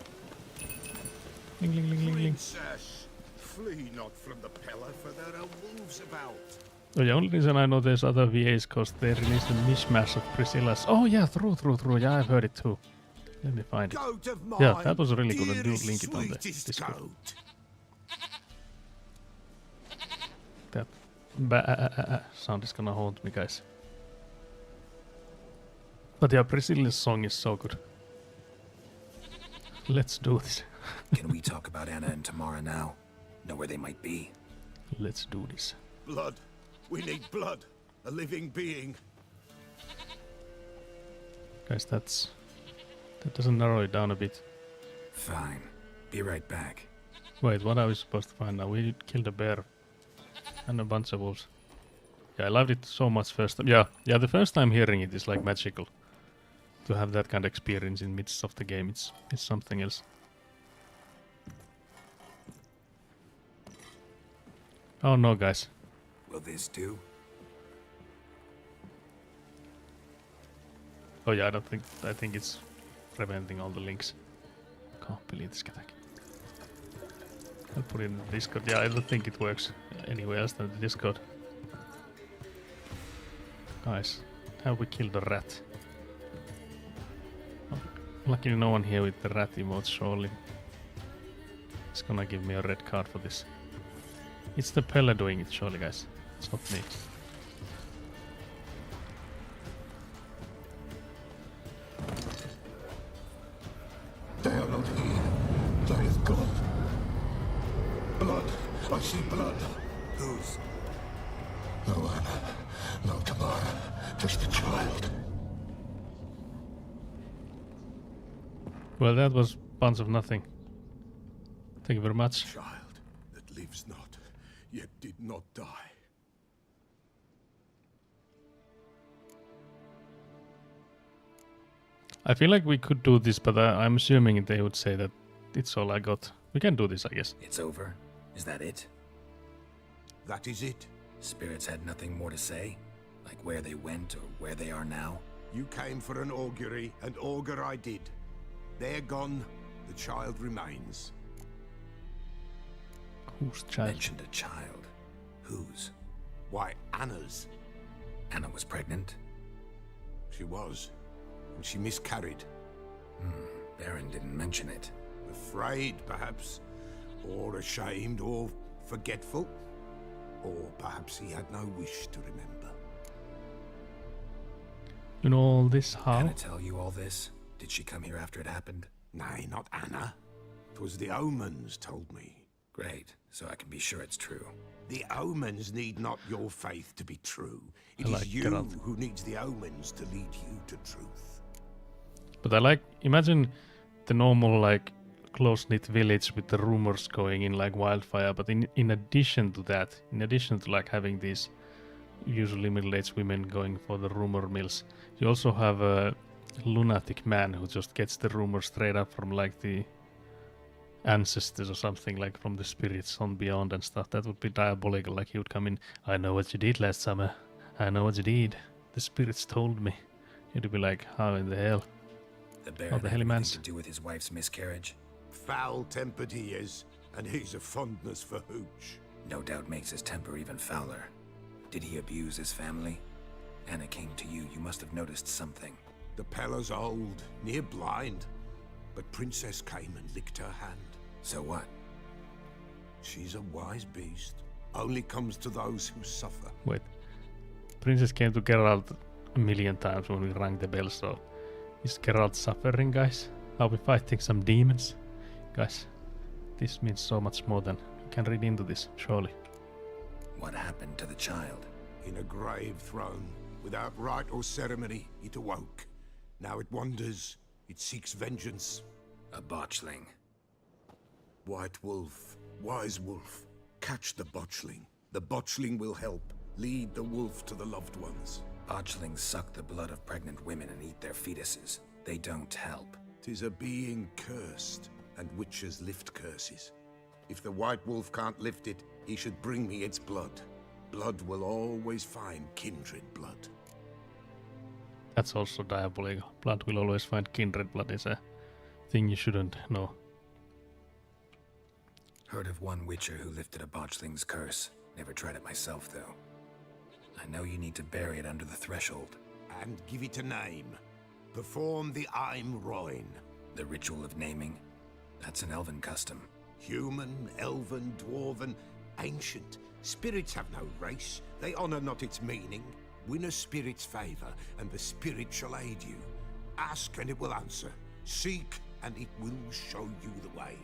Ling, ling, ling, ling, ling. Princess, flee not from the pillar, for there are wolves about. Oh, the only reason I know there's other VAs because they released a mishmash of Priscilla's. Oh yeah, true. Yeah, I've heard it too. Let me find it. Yeah, that was really good. I do link it on the Discord. That sound is gonna haunt me, guys. But yeah, Priscilla's song is so good. Let's do this. Can we talk about Anna and Tamara now? Know where they might be? Let's do this. Blood. We need blood. A living being. Guys, that doesn't narrow it down a bit. Fine. Be right back. Wait, what are we supposed to find now? We killed a bear and a bunch of wolves. Yeah, I loved it so much first time. Yeah, the first time hearing it is like magical. To have that kind of experience in midst of the game, it's something else. Oh no, guys. Will this do? Oh yeah, I think it's preventing all the links. Can't believe this attack. I'll put it in the Discord. Yeah, I don't think it works anywhere else than the Discord. Guys, have we killed a rat? Oh, luckily no one here with the rat emote, surely. It's gonna give me a red card for this. It's the Pella doing it, surely, guys. It's not me. They are not here. They is gone. Blood. I see blood. Whose? No Anna. No Tamara. Just the child. Well, that was bunch of nothing. Thank you very much. Child that lives not, yet did not die. I feel like we could do this, but I'm assuming they would say that it's all I got. We can do this, I guess. It's over? Is that it? That is it. Spirits had nothing more to say? Like where they went or where they are now? You came for an augury, and augur I did. They're gone, the child remains. Whose child? Mentioned a child. Whose? Why, Anna's. Anna was pregnant? She was. And she miscarried. Baron didn't mention it. Afraid, perhaps. Or ashamed, or forgetful. Or perhaps he had no wish to remember. You know all this how? Anna tell you all this? Did she come here after it happened? Nay, not Anna. 'Twas the omens told me. Great, so I can be sure it's true. The omens need not your faith to be true. It I is you who needs the omens to lead you to truth. But I like, imagine the normal like close-knit village with the rumors going in like wildfire, but in addition to that, in addition to like having these usually middle-aged women going for the rumor mills, you also have a lunatic man who just gets the rumors straight up from like the ancestors or something, like from the spirits on beyond and stuff. That would be diabolical. Like he would come in, I know what you did last summer. I know what you did. The spirits told me. You'd be like, how in the hell? The Baron had anything to do with his wife's miscarriage? Foul-tempered he is, and he's a fondness for hooch. No doubt makes his temper even fouler. Did he abuse his family? Anna came to you. You must have noticed something. The Pella's old, near blind. But Princess came and licked her hand. So what? She's a wise beast. Only comes to those who suffer. Wait. Princess came to Geralt a million times when we rang the bell, so... Is Geralt suffering, guys? Are we fighting some demons? Guys, this means so much more than... You can read into this, surely. What happened to the child? In a grave thrown, without rite or ceremony, it awoke. Now it wanders, it seeks vengeance. A botchling. White Wolf, Wise Wolf, catch the botchling. The botchling will help. Lead the wolf to the loved ones. Botchlings suck the blood of pregnant women and eat their fetuses. They don't help. 'Tis a being cursed, and witches lift curses. If the White Wolf can't lift it, he should bring me its blood. Blood will always find kindred blood. That's also diabolical. Blood will always find kindred blood is a thing you shouldn't know. Heard of one witcher who lifted a botchling's curse. Never tried it myself, though. I know you need to bury it under the threshold. And give it a name. Perform the Aim Roin. The ritual of naming? That's an elven custom. Human, elven, dwarven, ancient. Spirits have no race. They honor not its meaning. Win a spirit's favor, and the spirit shall aid you. Ask, and it will answer. Seek, and it will show you the way.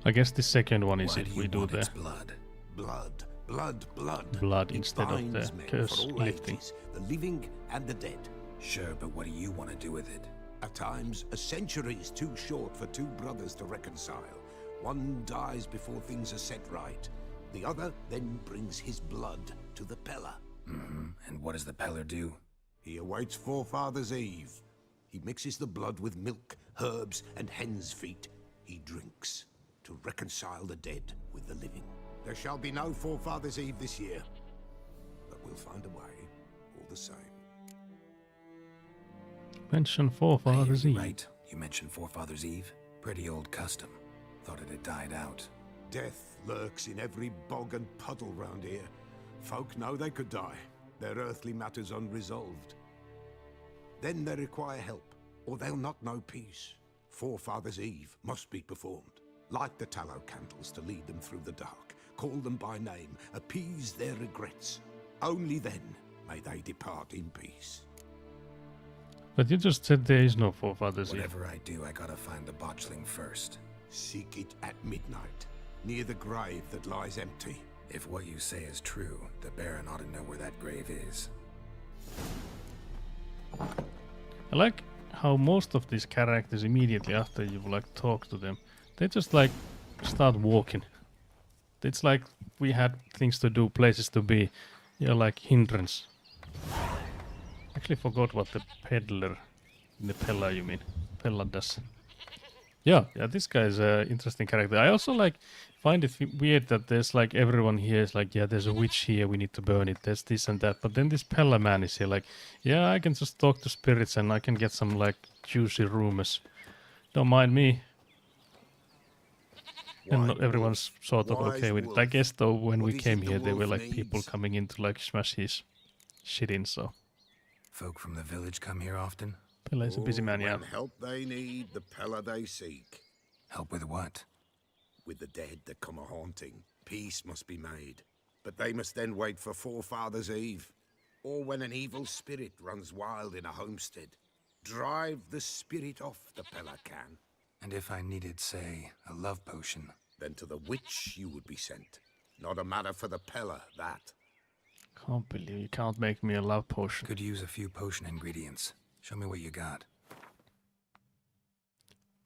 I guess the second one is Why if do we you do want the its blood. Blood, blood, blood. blood It instead of the binds men curse for all lifting. ages, the living and the dead. Sure, but what do you want to do with it? At times, a century is too short for two brothers to reconcile. One dies before things are set right. The other then brings his blood to the Pellar. Mm-hmm. And what does the Pellar do? He awaits Forefather's Eve. He mixes the blood with milk, herbs, and hen's feet. He drinks to reconcile the dead with the living. There shall be no Forefather's Eve this year, but we'll find a way, all the same. Mention Forefather's Eve. Right, you mentioned Forefather's Eve. Pretty old custom. Thought it had died out. Death lurks in every bog and puddle round here. Folk know they could die, their earthly matters unresolved. Then they require help, or they'll not know peace. Forefather's Eve must be performed. Light the tallow candles to lead them through the dark. Call them by name, appease their regrets. Only then may they depart in peace. But you just said there is no Forefather's Eve. Whatever I do, I gotta find the botchling first. Seek it at midnight, near the grave that lies empty. If what you say is true, the Baron ought to know where that grave is. I like how most of these characters immediately after you like talk to them, they just like start walking. It's like we had things to do, places to be. You're like hindrance. Actually forgot what the peddler, the Pellar you mean, Pellar does. Yeah, this guy is an interesting character. I also like find it weird that there's like everyone here is like, yeah, there's a witch here, we need to burn it, there's this and that. But then this Pellar man is here like, yeah, I can just talk to spirits and I can get some like juicy rumors. Don't mind me. And everyone's sort of okay with it. I guess though when we came here there were like people coming in to like smash his shit in, so. Folk from the village come here often? Pellar is a busy man, yeah. When help they need, the Pellar they seek. Help with what? With the dead that come a-haunting, peace must be made. But they must then wait for Forefather's Eve, or when an evil spirit runs wild in a homestead. Drive the spirit off, the Pellar can. And if I needed, say, a love potion? Then to the witch you would be sent. Not a matter for the Pellar, that. Can't believe you can't make me a love potion. Could use a few potion ingredients. Show me what you got.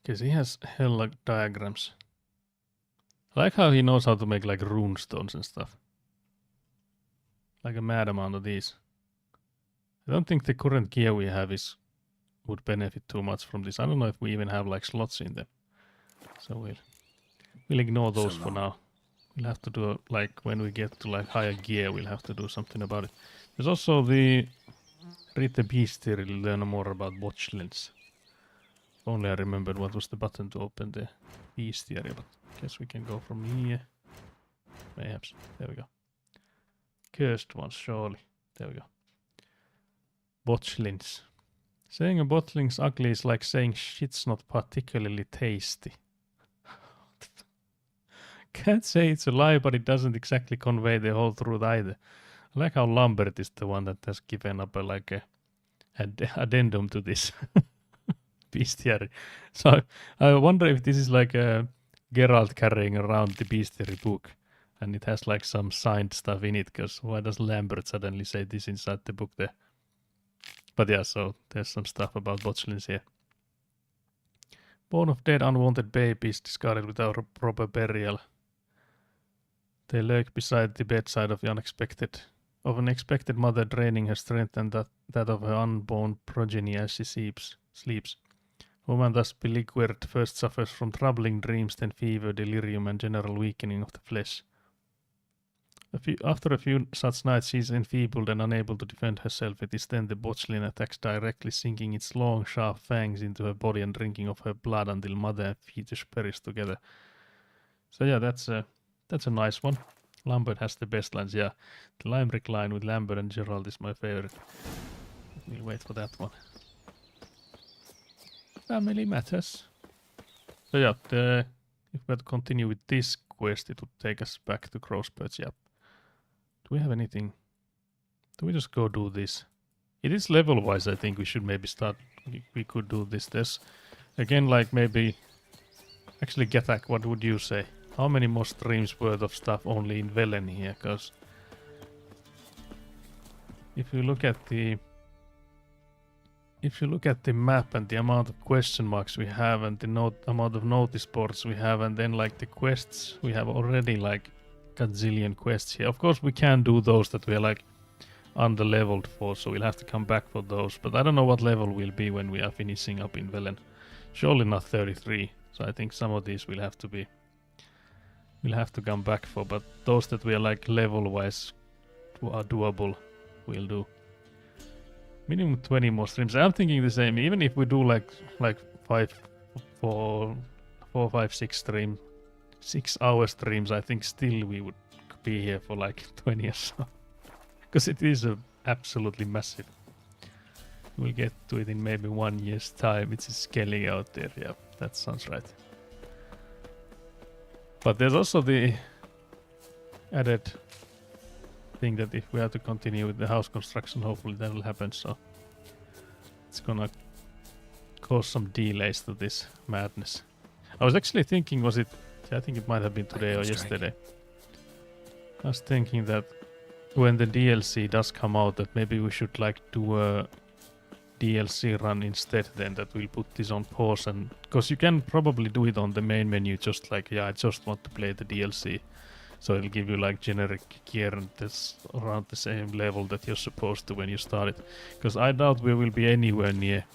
Because he has hella diagrams. I like how he knows how to make like rune stones and stuff. Like a mad amount of these. I don't think the current gear we have would benefit too much from this. I don't know if we even have like slots in them. So we'll ignore those for now. We'll have to do like when we get to like higher gear, we'll have to do something about it. There's also the read the bestiary to learn more about botchlings. If only I remembered what was the button to open the bestiary, but I guess we can go from here. Perhaps. There we go. Cursed ones, surely. There we go. Botchlings. Saying a botchling's ugly is like saying shit's not particularly tasty. Can't say it's a lie, but it doesn't exactly convey the whole truth either. I like how Lambert is the one that has given up a addendum to this bestiary. So I wonder if this is like Geralt carrying around the bestiary book and it has like some signed stuff in it, because why does Lambert suddenly say this inside the book there? But yeah, so there's some stuff about botchlins here. Born of dead unwanted babies discarded without a proper burial. They lurk beside the bedside of an expected mother, draining her strength and that of her unborn progeny as she sleeps. Woman thus beleaguered first suffers from troubling dreams, then fever, delirium, and general weakening of the flesh. After a few such nights, she is enfeebled and unable to defend herself. It is then the botchlin attacks directly, sinking its long, sharp fangs into her body and drinking of her blood until mother and fetus perish together. So yeah, that's a nice one. Lambert has the best lines, yeah. The Limerick line with Lambert and Gerald is my favorite. We'll wait for that one. Family matters. So yeah, if we had to continue with this quest, it would take us back to Crowspurge, yeah. Do we have anything? Do we just go do this? It is level-wise, I think we should maybe start. We could do this. There's, again, like maybe... Actually, Getak, what would you say? How many more streams worth of stuff only in Velen here? Because if you look at the map and the amount of question marks we have and the amount of notice boards we have, and then like the quests, we have already like gazillion quests here. Of course, we can do those that we are like under-leveled for, so we'll have to come back for those. But I don't know what level we'll be when we are finishing up in Velen. Surely not 33. So I think some of these will have to be. We'll have to come back for, but those that we are like level-wise are doable, we'll do. Minimum 20 more streams. I'm thinking the same. Even if we do like 4, 5, 6 hour streams, I think still we would be here for like 20 or so. Because it is absolutely massive. We'll get to it in maybe 1 year's time. It's scaling out there. Yeah, that sounds right. But there's also the added thing that if we have to continue with the house construction, hopefully that will happen. So it's gonna cause some delays to this madness. I was actually thinking, I think it might have been today or yesterday. I was thinking that when the DLC does come out, that maybe we should like do a DLC run instead, then that we'll put this on pause, and because you can probably do it on the main menu, just like, yeah, I just want to play the DLC, so it'll give you like generic gear and that's around the same level that you're supposed to when you start it, because I doubt we will be anywhere near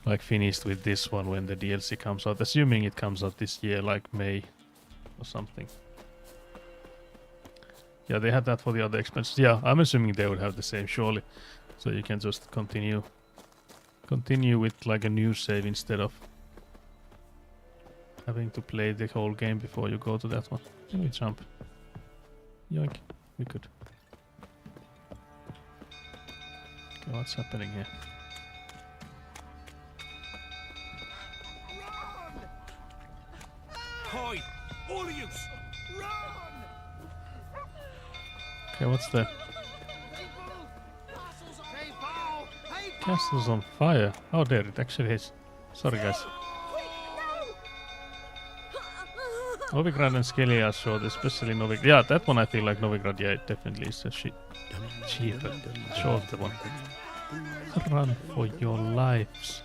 like finished with this one when the DLC comes out, assuming it comes out this year, like May or something. Yeah, they had that for the other expansions. Yeah, I'm assuming they would have the same, surely. So you can just continue with like a new save instead of having to play the whole game before you go to that one. Can we jump? Yoink, we could. Okay, what's happening here? Hi, all of you, run! Okay, what's that? Castle's on fire. Oh, there it actually is. Sorry, guys. Novigrad and Skellige are short, especially Novigrad. Yeah, that one I feel like Novigrad, yeah, it definitely is a cheaper, shorter one. Run for your lives.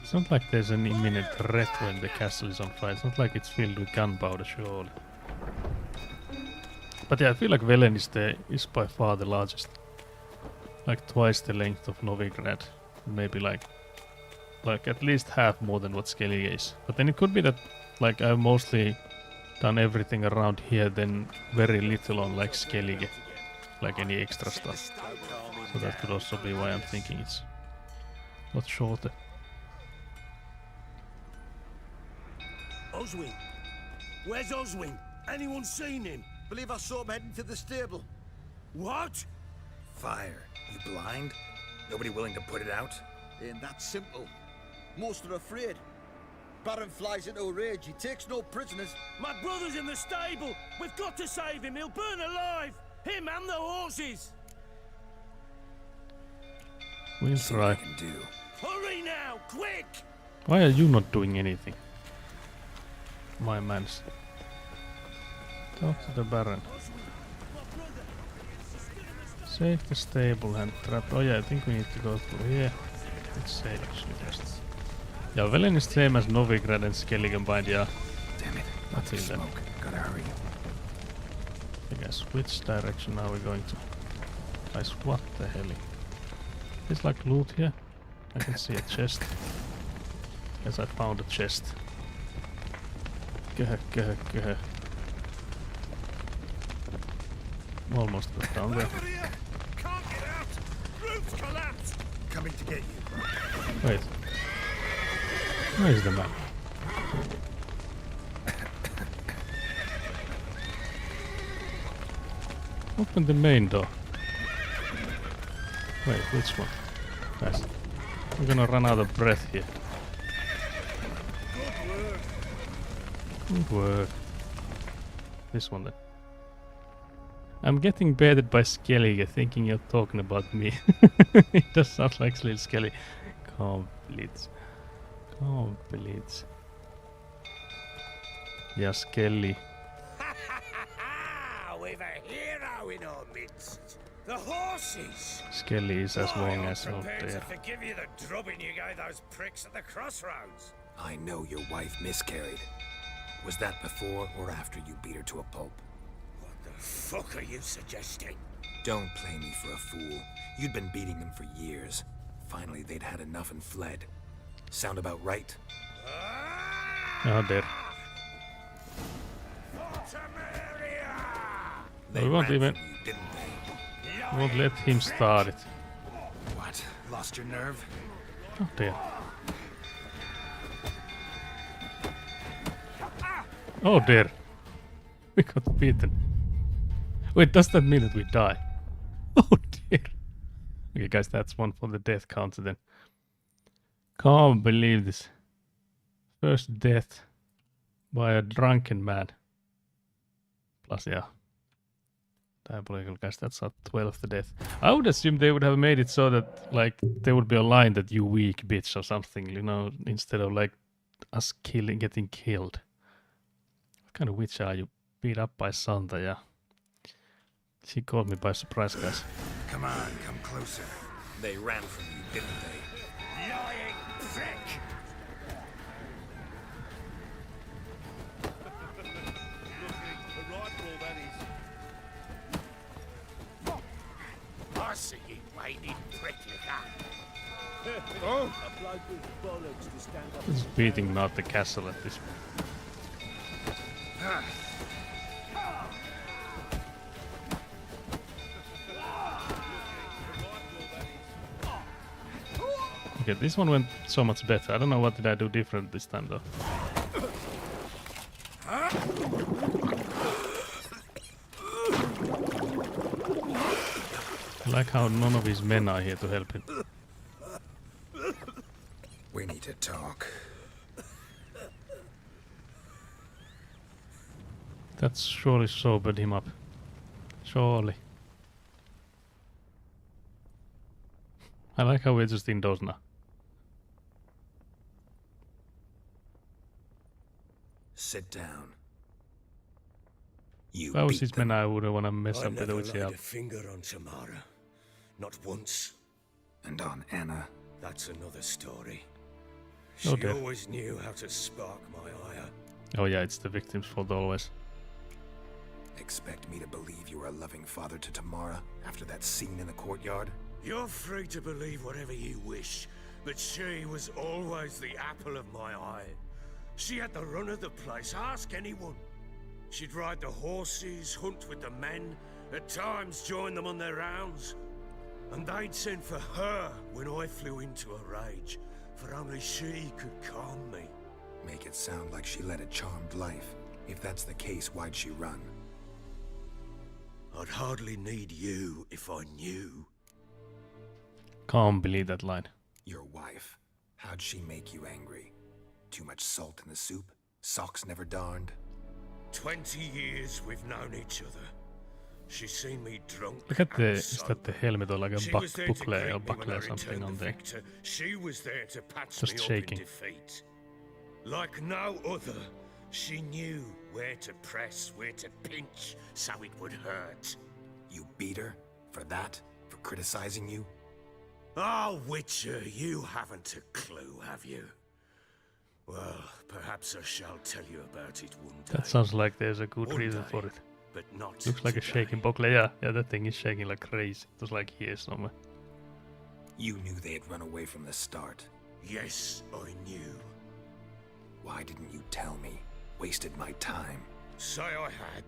It's not like there's an imminent threat when the castle is on fire. It's not like it's filled with gunpowder, surely. But yeah, I feel like Velen is by far the largest. Like twice the length of Novigrad. Maybe like at least half more than what Skellige is. But then it could be that like I've mostly done everything around here, then very little on like Skellige. Like any extra stuff. So that could also be why I'm thinking it's a lot shorter. Oswin! Where's Oswin? Anyone seen him? Believe I saw him heading to the stable. What? Fire. You blind? Nobody willing to put it out? Ain't that simple. Most are afraid. Baron flies into a rage. He takes no prisoners. My brother's in the stable. We've got to save him. He'll burn alive. Him and the horses. We'll try. Hurry now, quick! Why are you not doing anything? My mans. Talk to the Baron. Save the stable and trap. Oh yeah, I think we need to go through here. Let's save actually first. Yeah, Velen is same as Novigrad and Skelly combined, yeah. Damn it. That's it then. Smoke. Gotta hurry. I guess which direction are we going to? Guys, what the hell? There's like loot here. I can see a chest. Guess I found a chest. Gah. Almost got down there. Can't get out! Roof's collapsed! Coming to get you. Wait. Where is the map? Open the main door. Wait, which one? Nice. I'm gonna run out of breath here. Good work. This one then. I'm getting baited by Skellige thinking you're talking about me. It does sound like little Skelly. Complete. Yeah, Skelly. We've a hero in our midst. The horses. Skelly is as long as out prepared there. to forgive you the drubbing you gave those pricks at the crossroads. I know your wife miscarried. Was that before or after you beat her to a pulp? What the fuck are you suggesting? Don't play me for a fool. You'd been beating them for years. Finally, they'd had enough and fled. Sound about right? Oh dear. They We won't ran even. from you, didn't they? We won't let him start it. What? Lost your nerve? Oh dear. Oh dear. We got beaten. Wait, does that mean that we die? Oh dear. Okay guys, that's one for the death counter then. Can't believe this. First death by a drunken man. Plus, yeah. Diabolical guys, that's our 12th death. I would assume they would have made it so that, like, there would be a line that you weak bitch or something, you know, instead of, like, us getting killed. What kind of witch are you? Beat up by Santa, yeah. She caught me by surprise, guys. Come on, come closer. They ran from you, didn't they? Lying prick! I see you whining prick you can. Oh! A bloke with bollocks to stand up. This is beating not the castle at this point. Okay, this one went so much better. I don't know what did I do different this time though. I like how none of his men are here to help him. We need to talk. That's surely sobered him up. Surely. I like how we're just indoors now. Sit down. You If I was beat his them. men, I wouldn't want to mess I up with the never witch laid help. a finger on Tamara. Not once. And on Anna. That's another story. Oh, She dear. always knew how to spark my ire. Oh yeah, it's the victim's fault always. Expect me to believe you were a loving father to Tamara after that scene in the courtyard? You're free to believe whatever you wish, but she was always the apple of my eye. She had the run of the place, ask anyone. She'd ride the horses, hunt with the men, at times join them on their rounds. And they'd send for her when I flew into a rage, for only she could calm me. Make it sound like she led a charmed life. If that's the case, why'd she run? I'd hardly need you if I knew. Can't believe that line. Your wife. How'd she make you angry? Too much salt in the soup? Socks never darned? 20 years we've known each other. She's seen me drunk. Look at the, and is sober. that the helmet or like a She buck, was there to buckler greet or me when buckler I or something returned on the there? victor. She was there to patch Just me shaking. up in defeat. Like no other, she knew Where to press, where to pinch, so it would hurt. You beat her? For that? For criticizing you? Oh, Witcher, you haven't a clue, have you? Well, perhaps I shall tell you about it one day. That sounds like there's a good One reason day, for it. But not Looks like a today. shaking buckler. Yeah, that thing is shaking like crazy. It was like here somewhere. You knew they had run away from the start. Yes, I knew. Why didn't you tell me? Wasted my time. Say I had.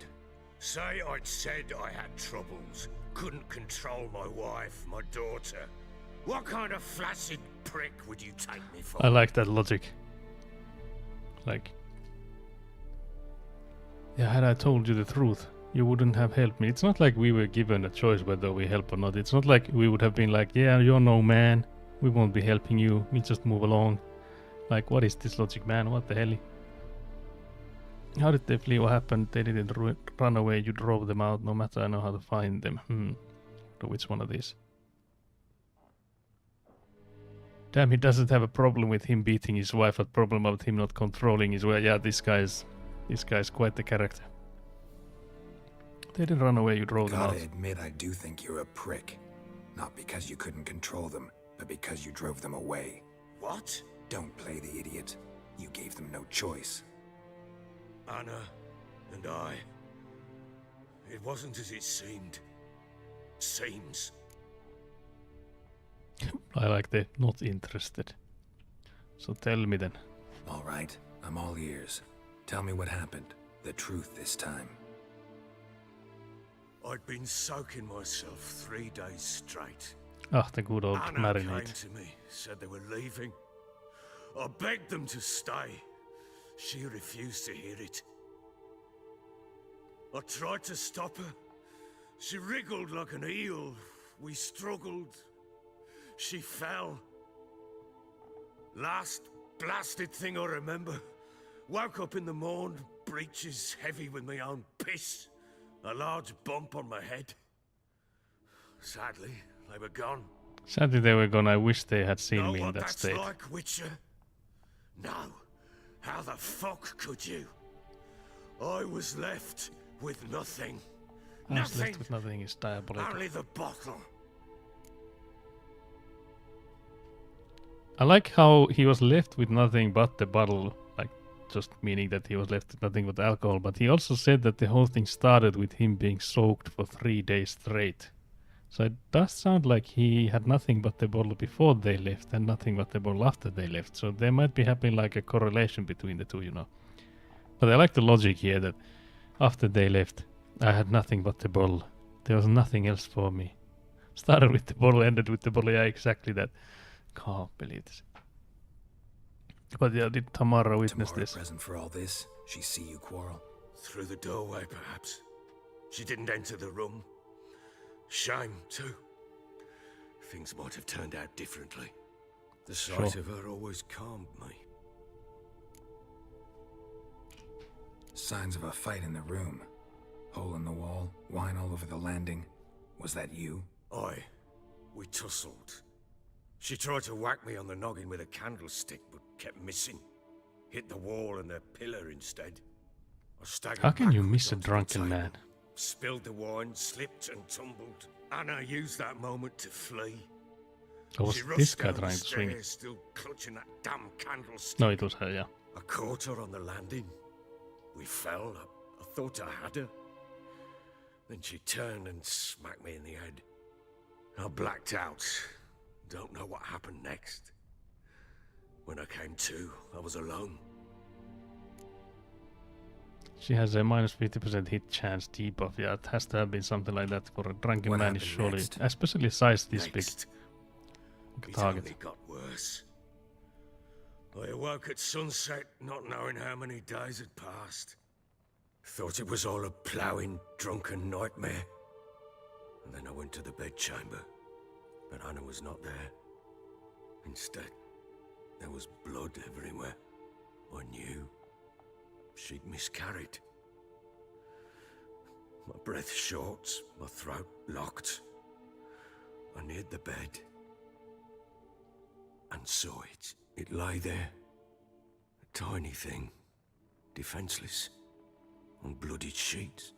Say I'd said I had troubles. Couldn't control my wife, my daughter. What kind of flaccid prick would you take me for? I like that logic. Like, yeah, had I told you the truth, you wouldn't have helped me. It's not like we were given a choice whether we help or not. It's not like we would have been like, yeah, you're no man. We won't be helping you. We just move along. Like, what is this logic, man? What the hell? How did they flee? What happened? They didn't run away. You drove them out. No matter, I know how to find them. So which one of these? Damn, he doesn't have a problem with him beating his wife. A problem about him not controlling his way. Yeah, this guy's quite the character. They didn't run away. You drove them out. Gotta admit, I do think you're a prick. Not because you couldn't control them, but because you drove them away. What? Don't play the idiot. You gave them no choice. Anna and I. It wasn't as it seemed. Seems. I like the not interested. So tell me then. All right, I'm all ears. Tell me what happened. The truth this time. I'd been soaking myself 3 days straight. Ah, the good old Anna marinade. came to me, said they were leaving. I begged them to stay. She refused to hear it. I tried to stop her. She wriggled like an eel. We struggled. She fell. Last blasted thing I remember. Woke up in the morn, breeches heavy with my own piss. A large bump on my head. Sadly, they were gone. Sadly they were gone. I wish they had seen Know me in what that that's state. like, Witcher? No. How the fuck could you? I was left with nothing. I was Nothing. left with nothing is diabolical. Only the bottle. I like how he was left with nothing but the bottle, like just meaning that he was left with nothing but alcohol, but he also said that the whole thing started with him being soaked for 3 days straight. So it does sound like he had nothing but the bottle before they left and nothing but the bottle after they left. So there might be happening like a correlation between the two, you know. But I like the logic here that after they left, I had nothing but the bottle. There was nothing else for me. Started with the bottle, ended with the bottle. Yeah, exactly that. Can't believe this. But yeah, did Tamara witness Tamara this? present for all this? She see you quarrel? Through the doorway, perhaps. She didn't enter the room. Shame, too. Things might have turned out differently. The sight of her always calmed me. Signs of a fight in the room. Hole in the wall, wine all over the landing. Was that you? Aye. We tussled. She tried to whack me on the noggin with a candlestick, but kept missing. Hit the wall and a pillar instead. I staggered How can you backwards miss a onto the drunken table, man? Spilled the wine, slipped and tumbled. Anna used that moment to flee. Or was She this rushed guy down the trying to swing? stairs, still clutching that damn candlestick. No, it was her, yeah. I caught her on the landing. We fell. I thought I had her. Then she turned and smacked me in the head. I blacked out. Don't know what happened next. When I came to, I was alone. She has a minus 50% hit chance debuff. Yeah, it has to have been something like that for a drunken What man is happened surely, next? especially size this Next, big. it Target. only got worse. I awoke at sunset, not knowing how many days had passed. Thought it was all a ploughing, drunken nightmare. And then I went to the bedchamber, but Anna was not there. Instead, there was blood everywhere. I knew she'd miscarried. My breath short, my throat locked. I neared the bed and saw it. It lay there, a tiny thing, defenseless. on bloodied sheets.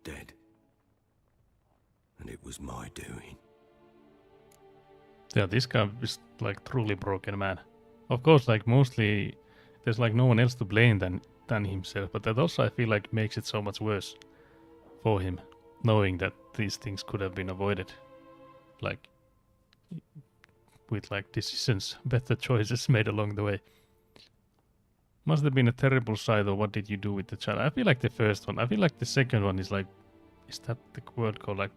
Dead. And it was my doing. Yeah, this guy is like truly broken man. Of course, like mostly there's like no one else to blame than himself, but that also I feel like makes it so much worse for him, knowing that these things could have been avoided. Like with like decisions, better choices made along the way. Must have been a terrible sight, or what did you do with the child? I feel like the first one. I feel like the second one is like, is that the word called like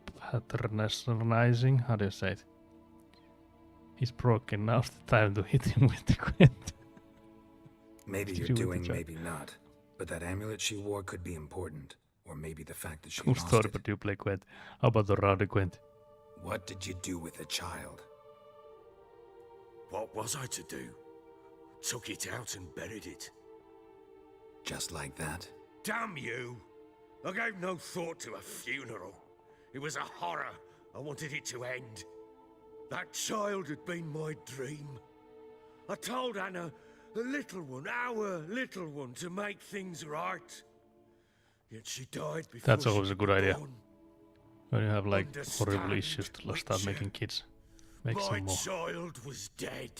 patronizing? How do you say it? He's broken, now's the time to hit him with the Gwent. Maybe you're doing, maybe not. But that amulet she wore could be important. Or maybe the fact that she Cool lost story, it. but you play Gwent. How about the Rowdy Gwent? What did you do with the child? What was I to do? Took it out and buried it. Just like that? Damn you! I gave no thought to a funeral. It was a horror. I wanted it to end. That child had been my dream. I told Anna, the little one, our little one, to make things right. Yet she died before. That's always she a good was idea. born. When you have like Understand, horrible issues to start Witcher. making kids. Make My some more. child was dead.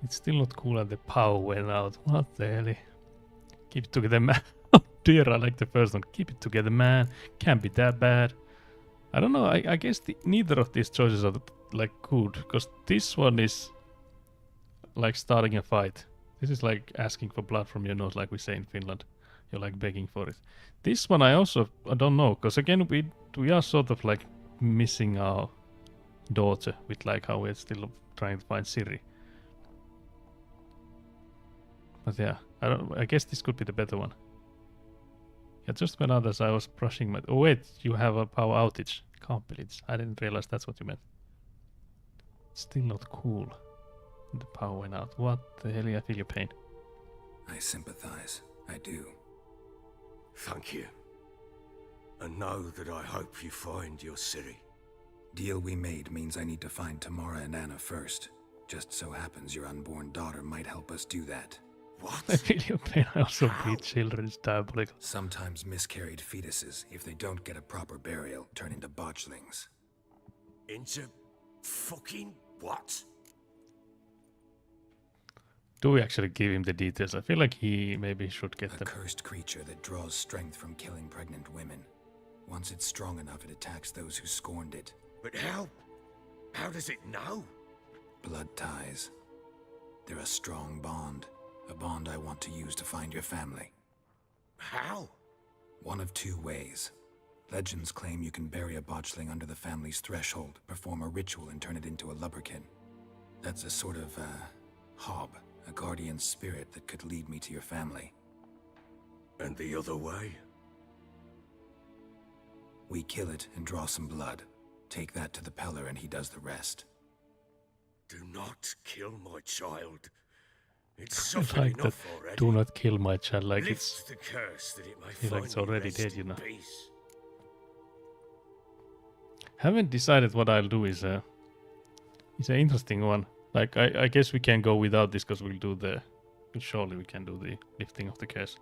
It's still not cool that the power went out. What the hell? Keep it together, man. Oh dear, I like the first one. Keep it together, man. Can't be that bad. I don't know. I guess neither of these choices are like good, because this one is like starting a fight. This is like asking for blood from your nose, like we say in Finland. You're like begging for it. This one I don't know, because again we are sort of like missing our daughter with like how we're still trying to find Ciri. But yeah, I guess this could be the better one. Yeah, just when others I was brushing my... Oh wait, you have a power outage. Can't believe this. I didn't realize that's what you meant. Still not cool. The power went out. What the hell? I feel your pain. I sympathize. I do. Thank you. And know that I hope you find your Ciri. Deal we made means I need to find Tamara and Anna first. Just so happens your unborn daughter might help us do that. What? I feel your pain. I also beat children. It's diabolical. Sometimes miscarried fetuses, if they don't get a proper burial, turn into botchlings. Into fucking what? Do we actually give him the details? I feel like he maybe should get them. A cursed creature that draws strength from killing pregnant women. Once it's strong enough, it attacks those who scorned it. But how? How does it know? Blood ties. They're a strong bond. A bond I want to use to find your family. How? One of two ways. Legends claim you can bury a botchling under the family's threshold, perform a ritual, and turn it into a lubberkin. That's a sort of, hob, a guardian spirit that could lead me to your family. And the other way? We kill it and draw some blood. Take that to the Peller and he does the rest. Do not kill my child. It's suffered Like that. enough already. Do not kill my child. Like Lift it's... the curse that it may I feel find like it's me already rest dead, in you know. peace. Haven't decided what I'll do. Is an interesting one. Like I guess we can go without this because we'll do the... Surely we can do the lifting of the curse.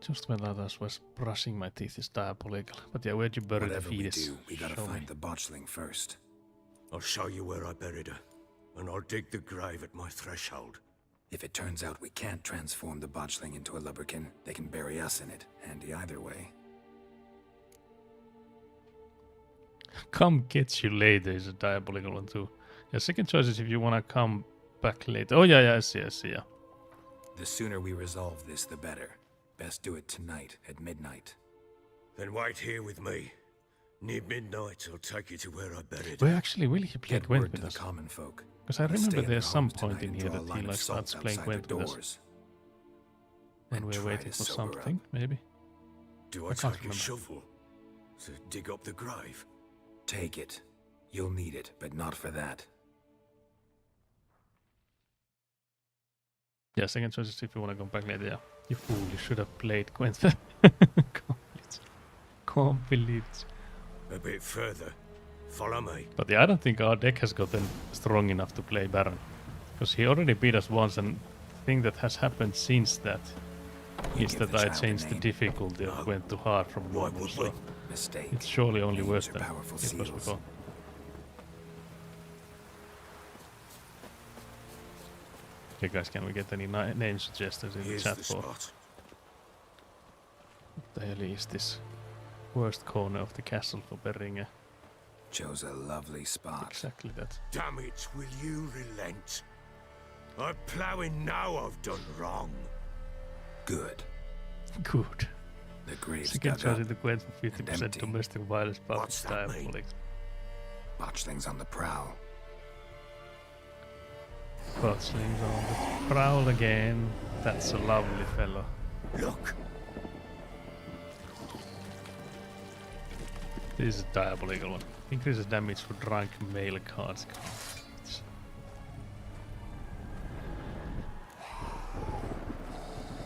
Just when others was brushing my teeth is diabolical. But yeah, where'd you bury Whatever the we fetus? do, we gotta Show find me. the botchling first. I'll show you where I buried her, and I'll dig the grave at my threshold. If it turns out we can't transform the botchling into a lubberkin, they can bury us in it. Handy either way. Come get you later is a diabolical one too. Yeah, second choice is if you wanna come back later. Oh yeah, I see, yeah. The sooner we resolve this, the better. Best do it tonight, at midnight. Then wait here with me. Near midnight, I'll take you to where I buried her. Well, actually, will he play Get Gwent word with to us? the common folk. Because I Stay remember in their there's some homes point tonight in and here draw a that line he of like salt starts playing outside Gwent the with us. doors. When And we're try waiting to for sober something, maybe. Do I I can't take a remember. shovel to dig up the grave? Take it. You'll need it, but not for that. Yeah, second choice is if you want to come back later. Yeah. You fool, you should have played Gwent. Can't believe it. A bit further. Follow me. But yeah, I don't think our deck has gotten strong enough to play Baron. Because he already beat us once, and the thing that has happened since that is that I changed the difficulty of went to hard from normal, so it's surely only worse than it was before. Okay guys, can we get any name suggestions in the chat for what the hell is this worst corner of the castle for Beringe? Chose a lovely spot. Exactly that. Damn it, will you relent? I'm ploughing now I've done wrong. Good. Good. The graves Second dug choice up in the quest for 50% empty. domestic violence public What's that mean? diabolics. Botchlings on the prowl. Botchlings on the prowl again. That's a lovely fellow. Look! This is a diabolical one. Increases damage for drunk male cards.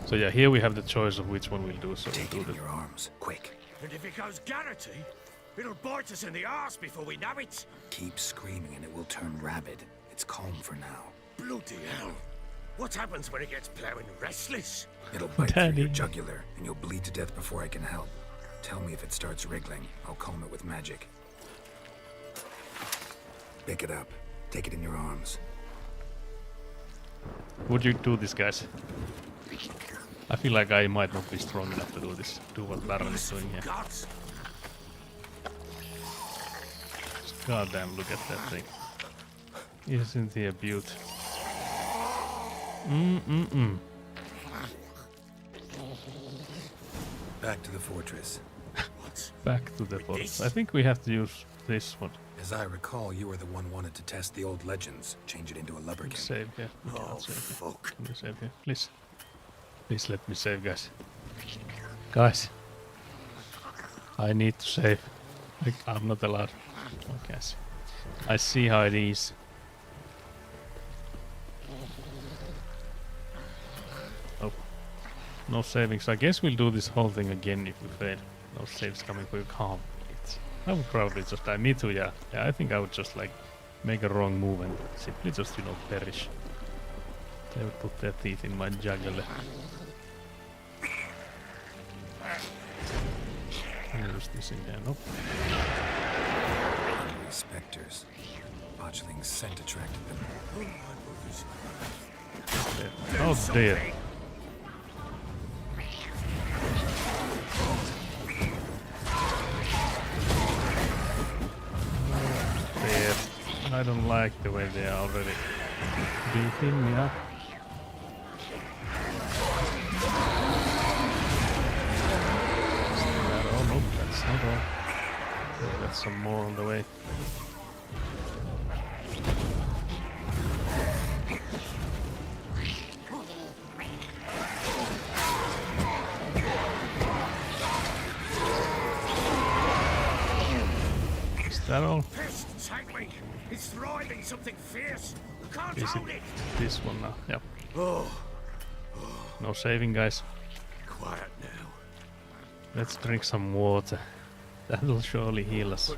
So yeah, here we have the choice of which one we'll do. So Take we'll it do in your arms, quick. And if it goes Garrity, it'll bite us in the arse before we know it. Keep screaming and it will turn rabid. It's calm for now. Bloody hell. What happens when it gets ploughing restless? It'll bite through your jugular and you'll bleed to death before I can help. Tell me if it starts wriggling. I'll calm it with magic. Pick it up. Take it in your arms. Would you do this, guys? I feel like I might not be strong enough to do this. Do what Baron is doing here. Goddamn, look at that thing. Isn't he a beaut? Back to the fortress. Back to the fortress. I think we have to use this one. As I recall, you were the one wanted to test the old legends, change it into a lubberkin. Save here. Oh, fuck. Can you save here? Please. Please let me save, guys. Guys. I need to save. I'm not allowed. Okay, I see how it is. Oh. No savings. I guess we'll do this whole thing again if we fail. No saves coming for you. Calm. I would probably just die. Me too, yeah. Yeah, I think I would just like make a wrong move and simply just, you know, perish. They would put their teeth in my jugular. Use this in there. Nope. Hungry specters. Botchling's scent attracted them. Oh dear. I don't like the way they are already beating me up. Oh no, that's not all. We've got some more on the way. Is that all? It's thriving something fierce. I can't Is hold it it. this one now? Yep. Oh. No saving, guys. Quiet now. Let's drink some water. That will surely heal us.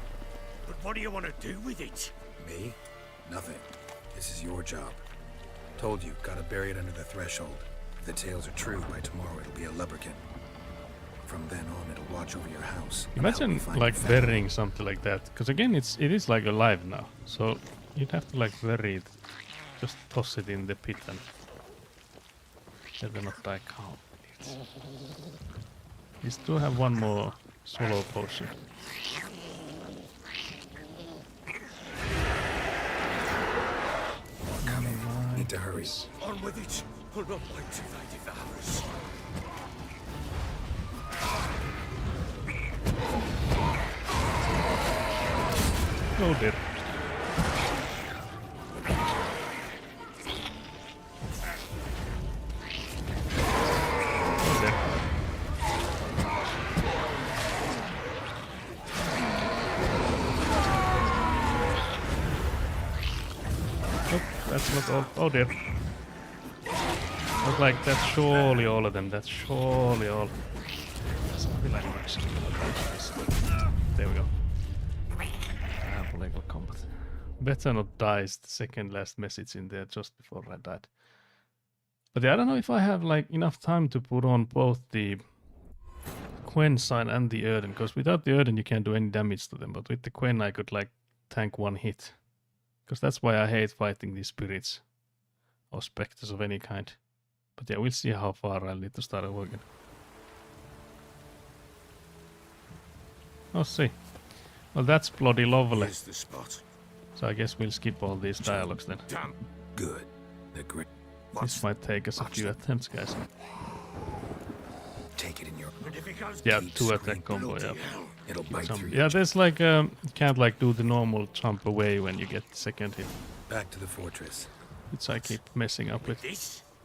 But what do you want to do with it? Me? Nothing. This is your job. Told you, gotta bury it under the threshold. If the tales are true, by tomorrow it'll be a lubberkin. From then on, it'll watch over your house. Imagine like burying something like that, because again, it is like alive now. So you'd have to like bury it, just toss it in the pit and let them not die calm. We still have one more solo potion. Coming. Need to hurry. On with it. I'll not wait till they devour us. Oh dear. Oh dear. Nope, that's not all. Oh dear. Not like that's surely all of them. That's surely all. Something like that. There we go. Legal combat. Better not die is the second last message in there just before I died. But yeah, I don't know if I have like enough time to put on both the Quen sign and the Erden, because without the Erden you can't do any damage to them, but with the Quen I could like tank one hit. Because that's why I hate fighting these spirits or specters of any kind. But yeah, we'll see how far I'll need to start working. I'll see. Well, that's bloody lovely. Here's the spot. So I guess we'll skip all these dialogues then. Damn. Good. The great. This might take us a few attempts, guys. Take it in your. Yeah, 2 attack combo. Yeah. It'll bite through. Yeah, there's like you can't like do the normal jump away when you get the second hit. Back to the fortress. Which I keep messing up with.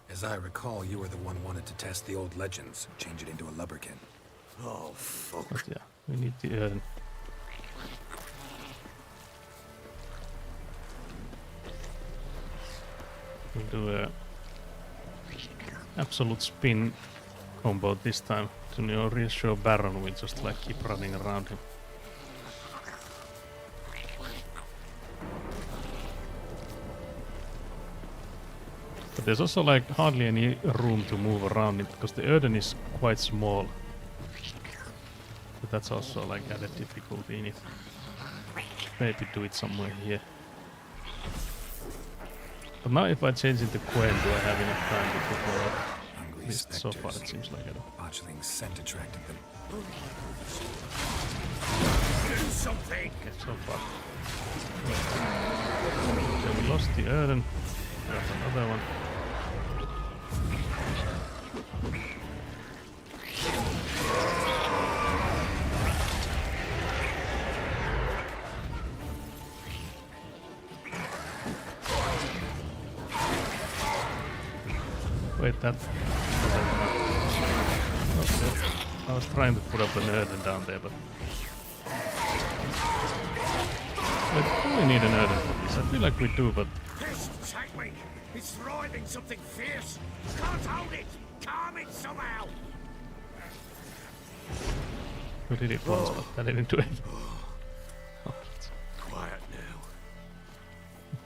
As I recall, you were the one wanted to test the old legends, change it into a lubberkin. Oh fuck. But yeah, we need the Erden. We'll do a absolute spin combo this time. To reassure Baron, we'll just like keep running around him. But there's also like hardly any room to move around it because the Erden is quite small. But that's also like added difficulty in it. Maybe do it somewhere here. But now if I change it to Quen, do I have enough time to put up? At least so far it seems like I don't. Botchling's scent attracted them. Do something! Okay, so far. So we lost the Erden. There's another one. Wait, that... Okay. I was trying to put up an Erden down there, but... Wait, do we need an Erden for this? I feel like we do, but... This take me! It's writhing something fierce! Can't hold it! Calm it somehow! We did it once, but that didn't do it. Quiet now.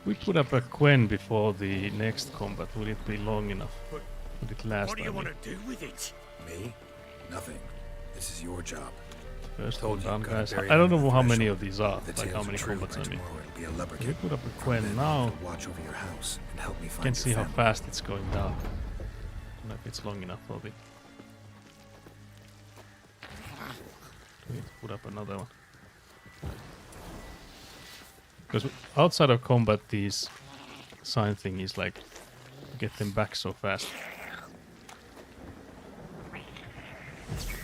We put up a Quen before the next combat. Will it be long enough? Would it last? What do you want to do with it? Me? Nothing. This is your job. First hold down, guys. I don't know how many of these are, like how many combats I mean. If we put up a Quen now, watch over your house and help me you find can your see how family. fast it's going down. I don't know if it's long enough for the... We need to put up another one. Because outside of combat, these sign thing is like get them back so fast.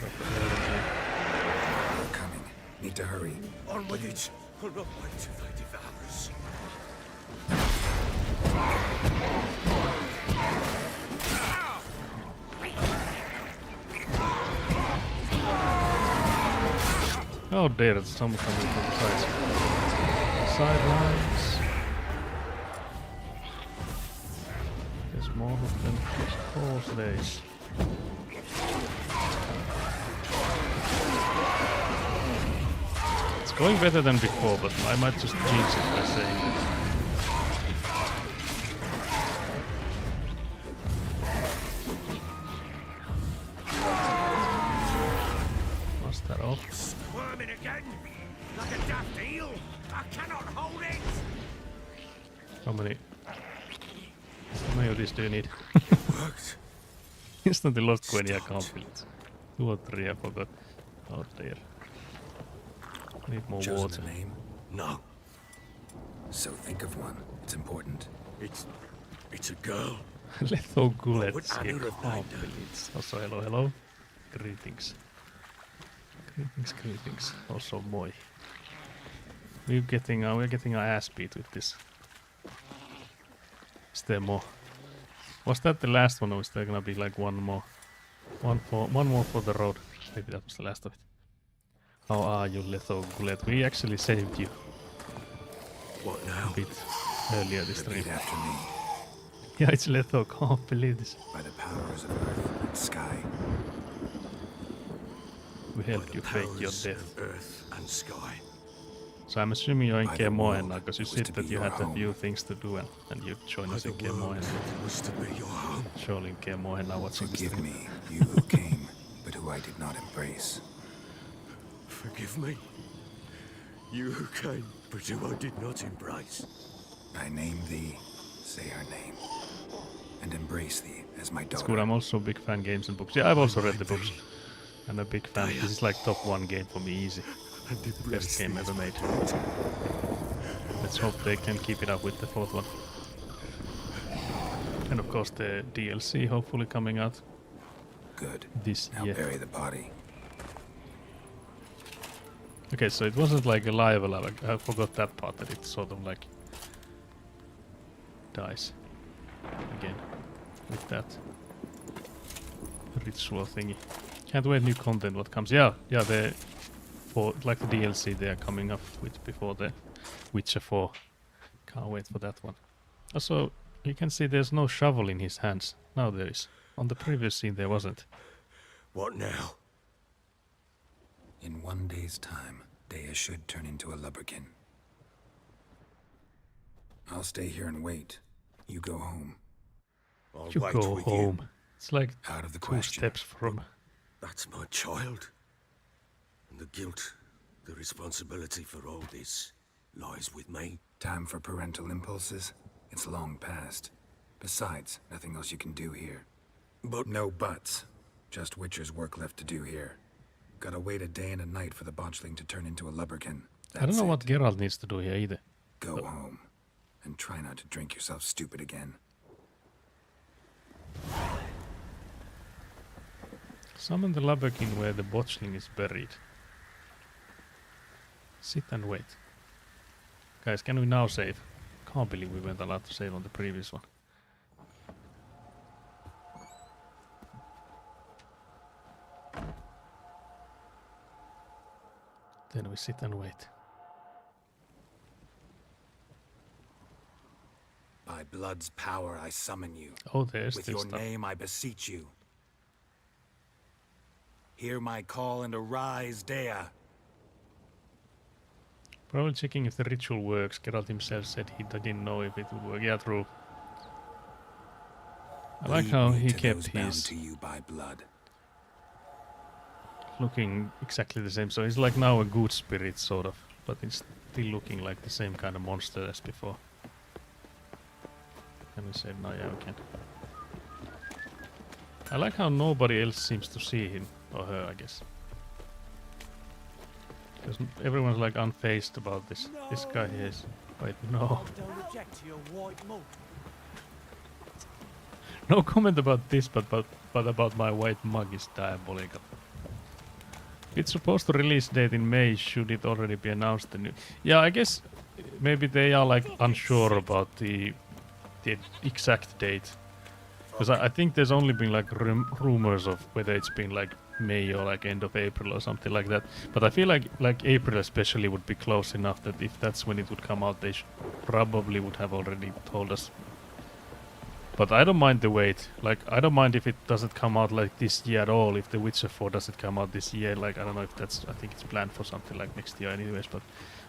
They're coming. Need to hurry. On with it! I'll not wait till they devour us. Oh dear, there's someone coming from the sides. Sidelines. There's more of them. Of course there is. It's going better than before, but I might just jinx it by saying that. Lost that off. Squirming again! Like a daft eel! I cannot hold it! How many of these do you need? Worked. Instantly lost Quen, I can't build it. 2 or 3, I forgot. Oh dear. Need more Chosen water. a name? No. So think of one. It's important. It's a girl. Letho Gullet. What would Anna have named her? Also, hello. Greetings. Greetings. Also, moi. We're getting our ass beat with this. Is there more? Was that the last one, or is there gonna be like one more? One more for the road. Maybe that was the last of it. How are you, Letho Gullet? We actually saved you. What now? A bit earlier this stream. Repeat after me. Yeah, it's Letho. Can't believe this. By the powers of earth and sky. We helped you fake your Powers death. of earth and sky. So I'm assuming you're in By the Kaer Morhen now, world, because you it was said to that be you your had a home. few things to do, and you joined us in Kaer Morhen. was to be your home. Surely in Kaer Morhen now watching this Forgive thing. me, you who came, but who I did not embrace. Forgive me. You who came, but who I did not embrace. I name thee, say her name, and embrace thee as my It's daughter. good, I'm also a big fan games and books. Yeah, I've also read the books. I'm a big fan. This is like top 1 game for me, easy. The best game ever made. Let's hope they can keep it up with the 4th one. And of course the DLC hopefully coming out Good. this Now year. bury the body. Okay, so it wasn't like a live alive. I forgot that part, that it sort of like dies again with that ritual thingy. Can't wait new content what comes. Yeah, they for like the DLC they are coming up with before the Witcher 4. Can't wait for that one. Also, you can see there's no shovel in his hands. Now there is. On the previous scene there wasn't. What now? In 1 day's time, Dea should turn into a lubberkin. I'll stay here and wait. You go home. I'll You wait go with home. You. It's like Out of the 2 question. steps from. That's my child. And the guilt, the responsibility for all this lies with me. Time for parental impulses? It's long past. Besides, nothing else you can do here. But no buts. Just Witcher's work left to do here. Gotta wait a day and a night for the botchling to turn into a lubberkin. I don't know what Geralt needs to do here either. Go home. And try not to drink yourself stupid again. Summon the Lubberkin where the botchling is buried. Sit and wait. Guys, can we now save? Can't believe we weren't allowed to save on the previous one. Then we sit and wait. By blood's power I summon you. Oh, there's With this your stuff. name I beseech you. Hear my call and arise, Dea. Probably checking if the ritual works. Geralt himself said he didn't know if it would work. Yeah, true. I like Lead how me he to kept those bound his to you by blood. looking exactly the same. So he's like now a good spirit, sort of. But he's still looking like the same kind of monster as before. Can we save now? Yeah, we can. I like how nobody else seems to see him or her, I guess. Because everyone's like unfazed about this. This guy here is. Wait, no. Don't object to your white mug. No comment about this, but about my white mug is diabolical. It's supposed to release date in May. Should it already be announced? Yeah, I guess maybe they are like unsure about the exact date. Because I think there's only been like rumors of whether it's been like May or like end of April or something like that. But I feel like April especially would be close enough that if that's when it would come out, they probably would have already told us. But I don't mind the wait. Like, I don't mind if it doesn't come out like this year at all. If The Witcher 4 doesn't come out this year, like, I don't know if that's... I think it's planned for something like next year anyways, but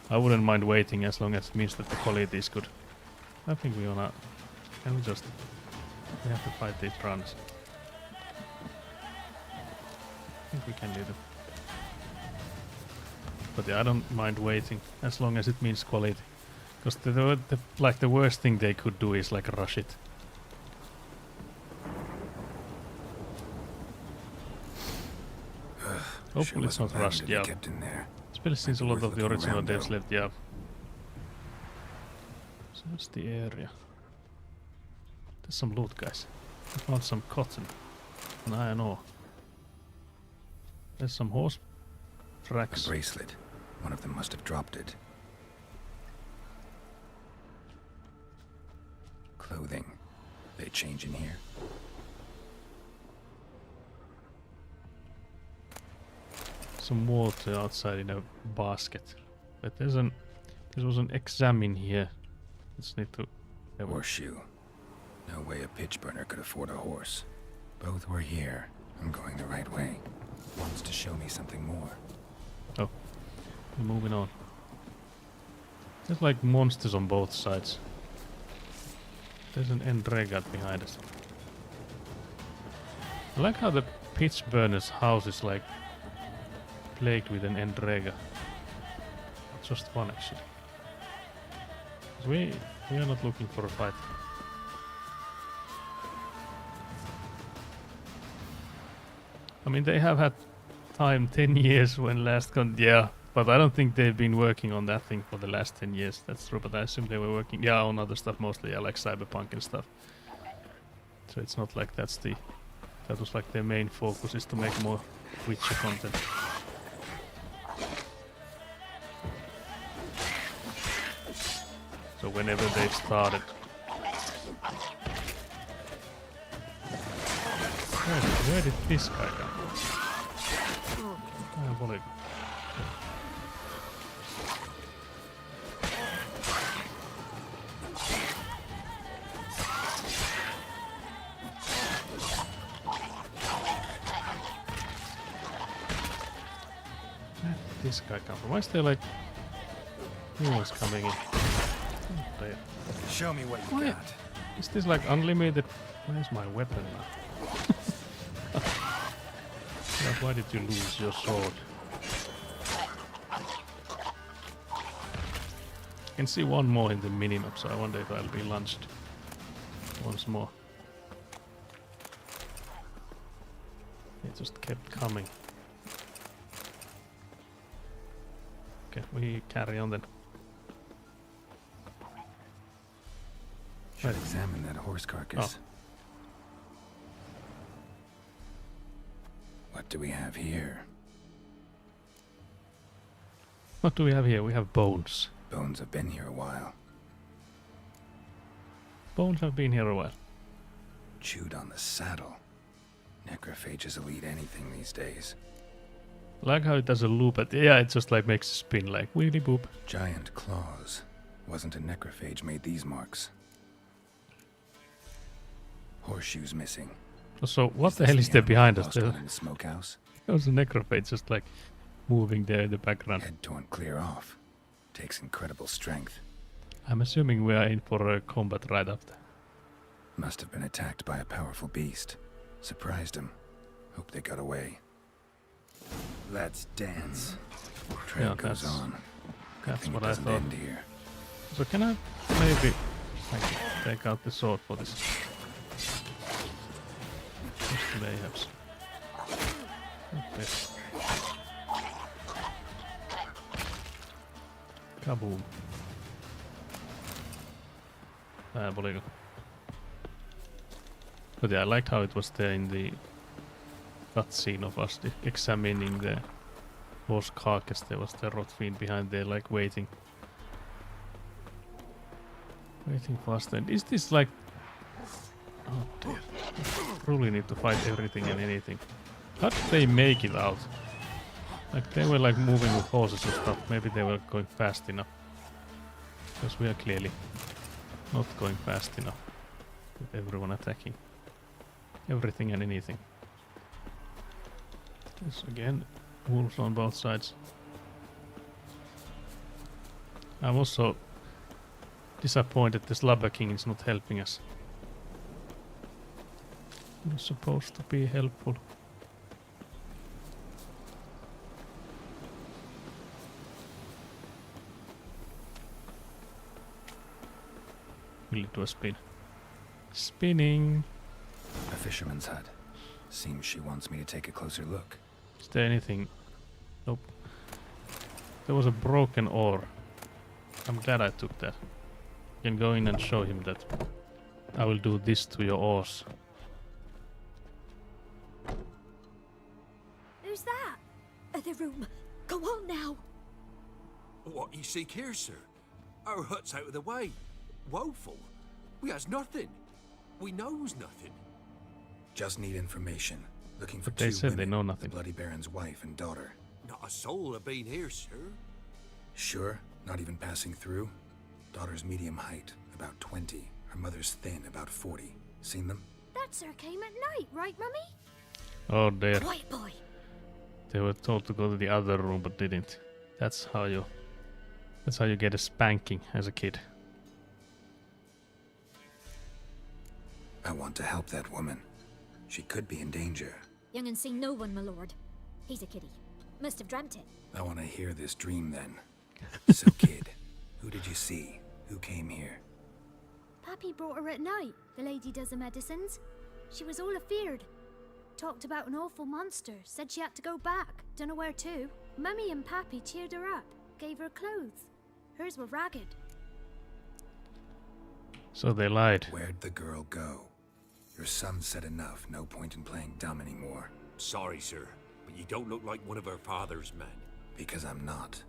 I wouldn't mind waiting as long as it means that the quality is good. I think we wanna... Can we just... We have to fight these runs. I think we can do that. But yeah, I don't mind waiting as long as it means quality. Because the worst thing they could do is like rush it. Hopefully it's not rushed, yeah. Kept in there. Especially since a lot of the original devs though. left, yeah. So what's the area? There's some loot, guys. I found some cotton and iron ore. There's some horse tracks. A bracelet. One of them must have dropped it. Clothing. They change in here. Some water outside in a basket. But there was an examine here. Let's need to... Horseshoe. No way a pitch burner could afford a horse. Both were here. I'm going the right way. Wants to show me something more. Oh. We're moving on. There's like monsters on both sides. There's an Endregat behind us. I like how the pitch burner's house is like plagued with an Endrega. Just one actually. 'Cause we are not looking for a fight. I mean, they have had time 10 years when last yeah, but I don't think they've been working on that thing for the last 10 years. That's true, but I assume they were working, yeah, on other stuff mostly, like Cyberpunk and stuff. So it's not like that was like their main focus is to make more Witcher content. So whenever they've started. Where did this guy come from? Where did this guy come from? Why is there like wheels coming in? Oh, there. Show me what you got. Is this like unlimited? Where's my weapon now? Why did you lose your sword? I can see one more in the minimap, so I wonder if I'll be launched once more. It just kept coming. Okay, we carry on then. Should examine that horse carcass. Oh. What do we have here? What do we have here? We have bones. Bones have been here a while. Bones have been here a while. Chewed on the saddle. Necrophages will eat anything these days. Like how it does a loop at yeah, it just like makes a spin like wheelie boop. Giant claws. Wasn't a necrophage made these marks. Horseshoes missing. So what the hell is there behind us? In the smokehouse. There was a necrophage just like moving there in the background. Head torn clear off. Takes incredible strength. I'm assuming we are in for a combat right after. Must have been attacked by a powerful beast. Surprised him. Hope they got away. Let's dance. Trail goes on. That's what I doesn't thought. end here. So can I maybe take out the sword for this? Just mayhaps. Okay. Kaboom. Diabolical. But yeah, I liked how it was there in the cutscene of us examining the horse carcass. There was the Rotfiend behind there, like waiting. Waiting for us then. Is this like... Oh dear. Really need to fight everything and anything. How did they make it out? Like they were like moving with horses and stuff. Maybe they were going fast enough. Because we are clearly not going fast enough. With everyone attacking. Everything and anything. There's again wolves on both sides. I'm also disappointed the Slobber King is not helping us. He was supposed to be helpful. We'll do a spin. Spinning! A fisherman's hut. Seems she wants me to take a closer look. Is there anything? Nope. There was a broken oar. I'm glad I took that. You can go in and show him that I will do this to your oars. Who's that? Other room. Go on now. What you seek here, sir? Our hut's out of the way. Woeful. We has nothing. We knows nothing. Just need information. Looking for But they two said women, they know nothing. The Bloody Baron's wife and daughter. Not a soul have been here, sir. Sure? Not even passing through? Daughter's medium height, about 20. Her mother's thin, about 40. Seen them? That sir came at night, right, Mummy? Oh dear. Quiet, boy. They were told to go to the other room but didn't. That's how you That's how you get a spanking as a kid. I want to help that woman. She could be in danger. Young and seen no one, my lord. He's a kiddie. Must have dreamt it. I want to hear this dream then. So, kid, who did you see? Who came here? Pappy brought her at night, the lady does the medicines. She was all afeared. Talked about an awful monster, said she had to go back, dunno where to. Mummy and Pappy cheered her up, gave her clothes. Hers were ragged. So they lied. Where'd the girl go? Your son said enough, no point in playing dumb anymore. Sorry, sir, but you don't look like one of her father's men. Because I'm not.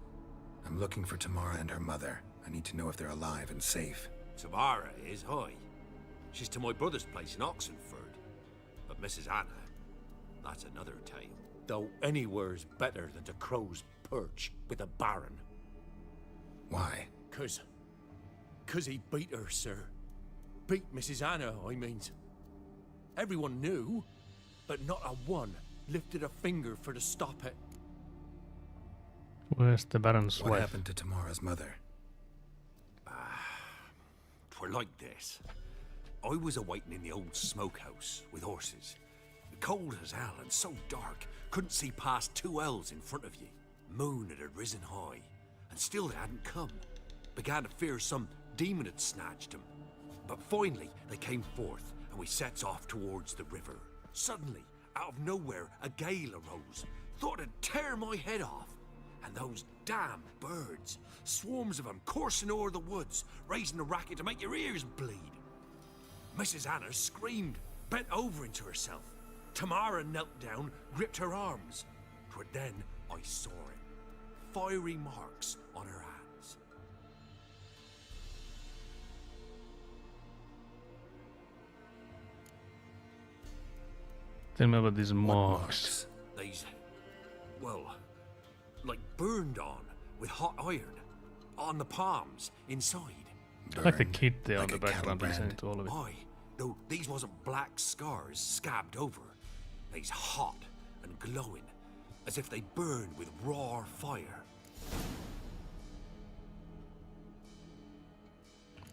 I'm looking for Tamara and her mother. I need to know if they're alive and safe. Tamara is, aye. She's to my brother's place in Oxenford. But Mrs. Anna, that's another tale. Though anywhere's better than to Crow's Perch with a baron. Why? 'Cause he beat her, sir. Beat Mrs. Anna, I means. Everyone knew, but not a one lifted a finger for to stop it. Where's the Baron's What wife? happened to Tamara's mother? 'Twere like this. I was awaiting in the old smokehouse with horses. Cold as hell and so dark, couldn't see past 2 ells in front of ye. Moon had risen high, and still they hadn't come. Began to fear some demon had snatched them. But finally, they came forth, and we sets off towards the river. Suddenly, out of nowhere, a gale arose. Thought it'd tear my head off. And those damn birds, swarms of them coursing o'er the woods, raising a racket to make your ears bleed. Mrs. Anna screamed, bent over into herself. Tamara knelt down, gripped her arms. 'Twere then I saw it. Fiery marks on her hands. Tell me about these marks. These, well, like burned on with hot iron. On the palms, inside. Like the kid there on the background listening to all of it. Aye, though these wasn't black scars scabbed over. They's hot and glowing, as if they burned with raw fire.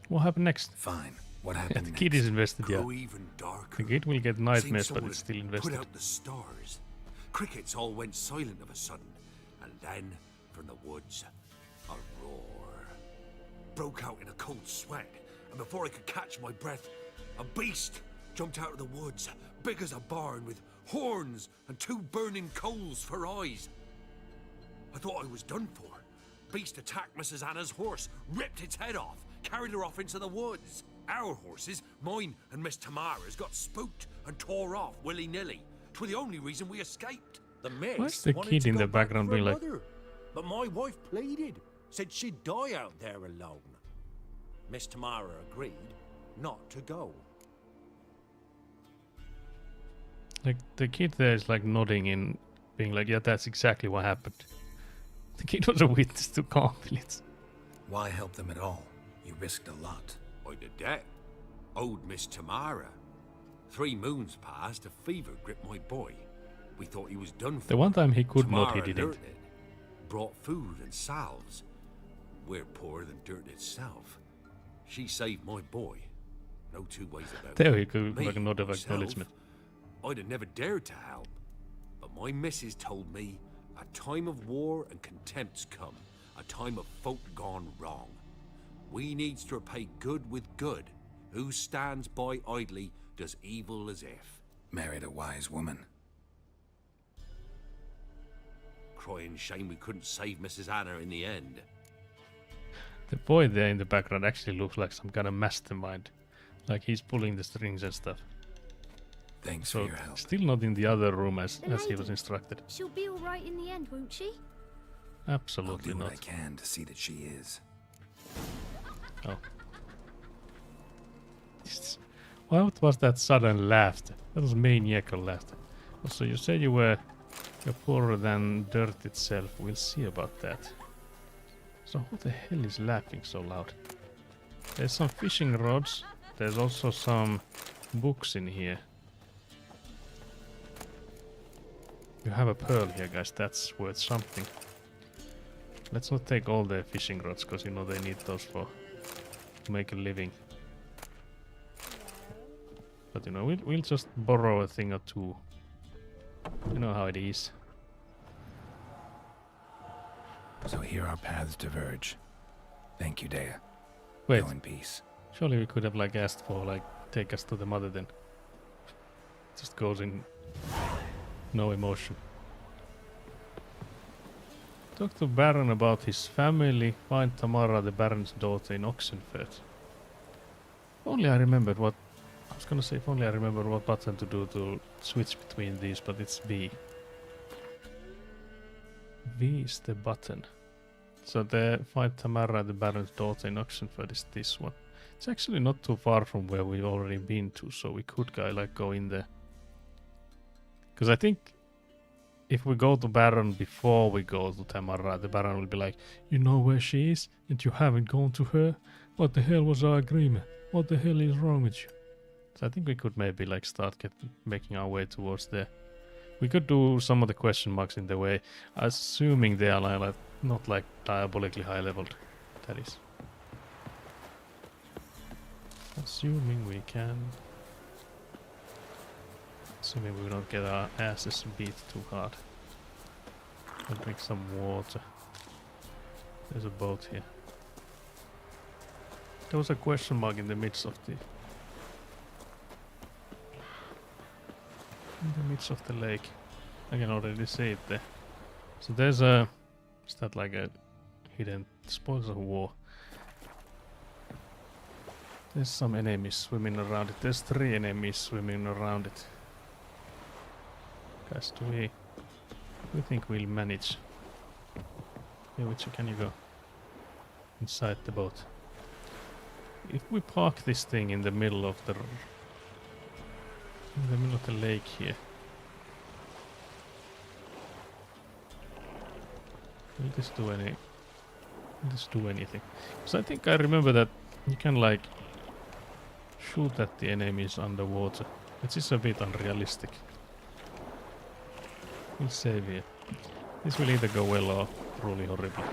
What happened next? Fine. What happened The kid is invested, yeah. Grew even darker. The kid will get nightmares, Seemed but someone it's still had invested. Put out the stars. Crickets all went silent of a sudden, and then, from the woods, a roar. Broke out in a cold sweat, and before I could catch my breath, a beast jumped out of the woods, big as a barn, with horns and 2 burning coals for eyes. I thought I was done for. Beast attacked Mrs. Anna's horse, ripped its head off, carried her off into the woods. Our horses, mine and Miss Tamara's, got spooked and tore off willy-nilly. 'Twere the only reason we escaped. The miss Why's the wanted kid to in go the back background for her being like- mother, but my wife pleaded, said she'd die out there alone. Miss Tamara agreed not to go. Like the kid there is like nodding in, being like, yeah, that's exactly what happened. The kid was a witness to conflicts. Why help them at all? You risked a lot. I did that. Owed Miss Tamara. 3 moons passed, a fever gripped my boy. We thought he was done for. The one time he could not, he Tamara didn't. learned it. Brought food and salves. We're poorer than dirt itself. She saved my boy. No 2 ways about it. There you go, Me, like a nod of myself, acknowledgement. I'd have never dared to help. But my missus told me a time of war and contempt's come. A time of folk gone wrong. We needs to repay good with good. Who stands by idly does evil as if. Married a wise woman. Crying shame we couldn't save Mrs. Anna in the end. The boy there in the background actually looks like some kind of mastermind. Like he's pulling the strings and stuff. Thanks So for your help. still not in the other room as The he was lady. instructed. She'll be all right in the end, won't she? Absolutely I'll do what I not. can to see that she is. Oh. What was that sudden laughter? That was maniacal laughter. Also, you said you're poorer than dirt itself. We'll see about that. So who the hell is laughing so loud? There's some fishing rods. There's also some books in here. You have a pearl here, guys. That's worth something. Let's not take all the fishing rods, because you know they need those for to make a living. But you know, we'll just borrow a thing or two. You know how it is. So here our paths diverge. Thank you, Dea. Wait. Go in peace. Surely we could have like asked for like take us to the mother then. Just goes in no emotion. Talk to Baron about his family. Find Tamara, the Baron's daughter, in Oxenfurt. If only I remembered what... I was gonna say if only I remember what button to do to switch between these, but it's B. V is the button. So the find Tamara, the Baron's daughter, in Oxenfurt is this one. It's actually not too far from where we've already been to, so we could go in there. Because I think if we go to Baron before we go to Tamara, the Baron will be like, you know where she is and you haven't gone to her? What the hell was our agreement? What the hell is wrong with you? So I think we could maybe like start making our way towards there. We could do some of the question marks in the way, assuming they are like not like diabolically high leveled. That is. Assuming we can. Assuming we don't get our asses beat too hard. I'll drink some water. There's a boat here. There was a question mark in the midst of the... in the midst of the lake. I can already see it there. So there's a... is that like a hidden spoils of war? There's some enemies swimming around it. There's 3 enemies swimming around it. Guys, do we think we'll manage? Okay, which can you go? Inside the boat. If we park this thing in the middle of the lake here. Will this do anything? Because I think I remember that you can like shoot at the enemies underwater, which is a bit unrealistic. We'll save here. This will either go well or truly horribly.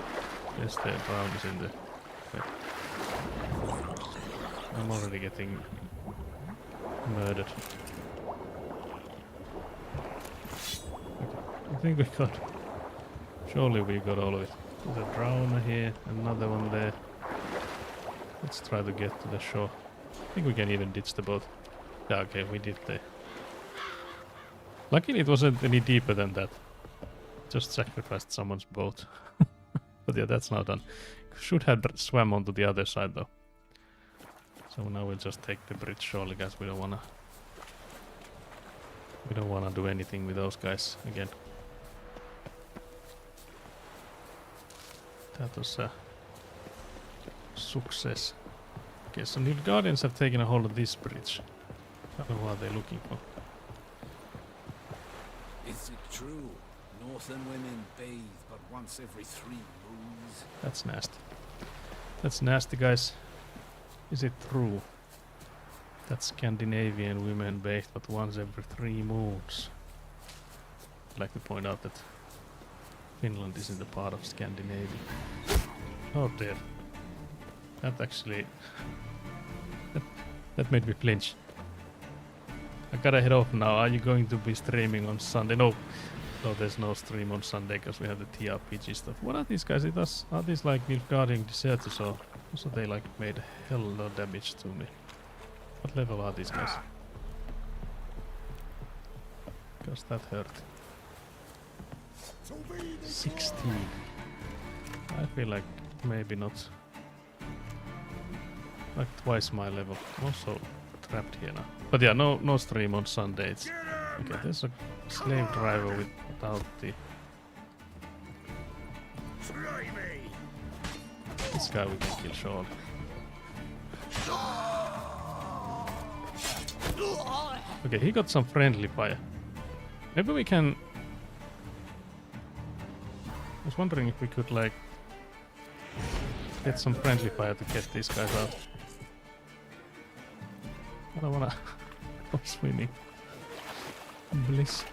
Yes, the brown is in the... Wait. I'm already getting murdered. Okay. I think we got... Surely we got all of it. There's a drowner here, another one there. Let's try to get to the shore. I think we can even ditch the boat. Yeah, okay, we did there. Luckily it wasn't any deeper than that. Just sacrificed someone's boat. But yeah, that's now done. Should have swam onto the other side though. So now we'll just take the bridge surely, guys. We don't wanna do anything with those guys again. That was a success. Okay, so Nilfgaardians have taken a hold of this bridge. I don't know what they're looking for. Is it true? Northern women bathe but once every 3 moons? That's nasty. That's nasty, guys. Is it true that Scandinavian women bathe but once every 3 moons? I'd like to point out that Finland isn't a part of Scandinavia. Oh dear. That actually... that made me flinch. I gotta head off now. Are you going to be streaming on Sunday? No. No, there's no stream on Sunday because we have the TRPG stuff. What are these guys? Are these like Nilfgaardian deserters or also they like made hell no damage to me? What level are these guys? Because that hurt. 16. I feel like maybe not. Like twice my level. Also trapped here now. But yeah, no stream on Sunday. It's okay, there's a slave driver without the... This guy we can kill surely. Okay, he got some friendly fire. Maybe we can... I was wondering if we could like get some friendly fire to get these guys out. I don't wanna go swimming. Bliss.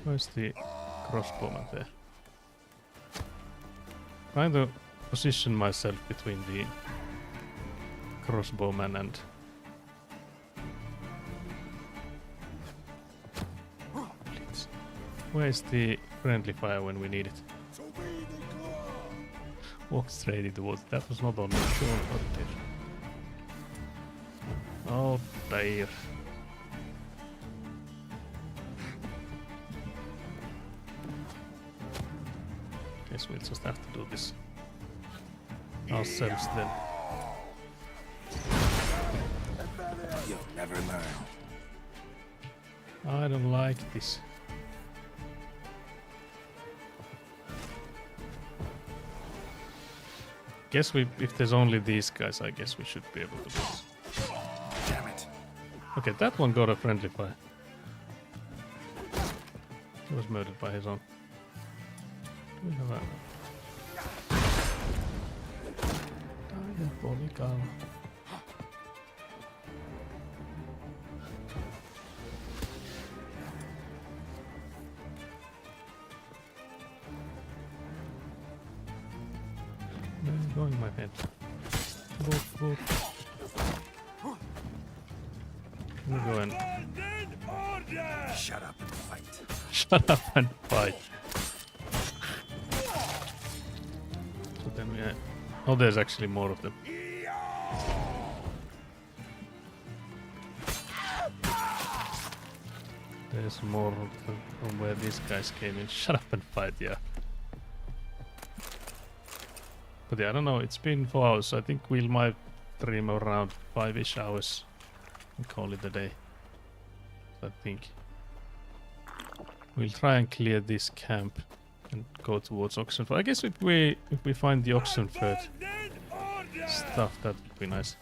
Where's the crossbowman there? Trying to position myself between the crossbowman and Blitz. Where's the friendly fire when we need it? Walk straight into water. That was not on the shore, but there. Oh dear. Guess we'll just have to do this ourselves then. You'll never learn. I don't like this. Guess if there's only these guys, I guess we should be able to do this. Damn it. Okay, that one got a friendly fire. He was murdered by his own. Do we have a diabolical? Where is going my head? Boop. Can we go and shut up and fight. Shut up and fight. So then we had... Oh, there's actually more of them. There's more of them from where these guys came in. Shut up and fight, yeah. But yeah, I don't know, it's been 4 hours, so I think we might stream around 5-ish hours and call it a day. So I think we'll try and clear this camp and go towards Oxenford. I guess if we find the Oxenford stuff, that would be nice.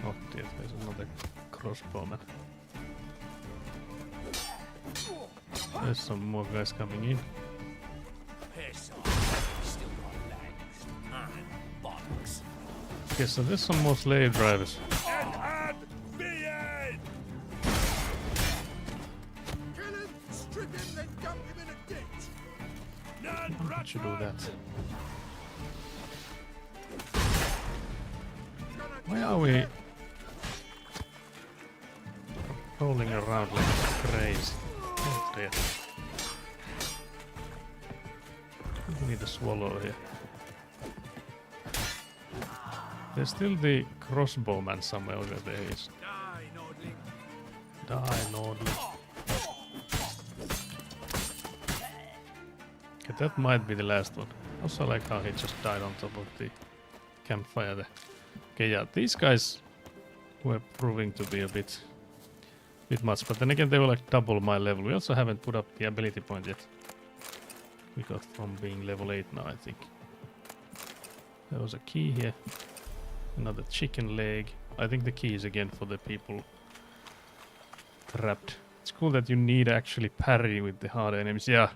Oh dear, there's another crossbowman. There's some more guys coming in. Okay, so there's some more slave drivers. Why don't you do that? Why are we rolling around like crazy? Oh dear. We need a swallow here. There's still the crossbowman somewhere over there. Die, Nordling. Okay, that might be the last one. Also like how he just died on top of the campfire there. Okay, yeah, these guys were proving to be a bit much, but then again they were like double my level. We also haven't put up the ability point yet. We got from being level 8 now, I think. There was a key here. Another chicken leg. I think the key is again for the people trapped. It's cool that you need actually parry with the hard enemies. Yeah,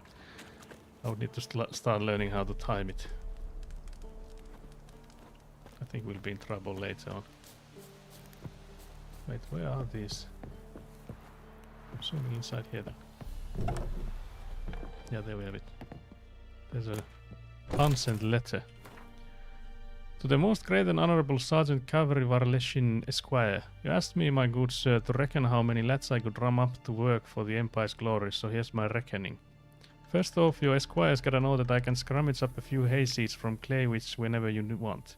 I would need to start learning how to time it. I think we'll be in trouble later on. Wait, where are these? I'm zooming inside here then. Yeah, there we have it. There's a unsent letter. To the most great and honorable Sergeant Cavalry Varleshin Esquire, you asked me, my good sir, to reckon how many lads I could drum up to work for the Empire's glory, so here's my reckoning. First off, your Esquire's gotta know that I can scrummage up a few hay seeds from Claywitch whenever you want.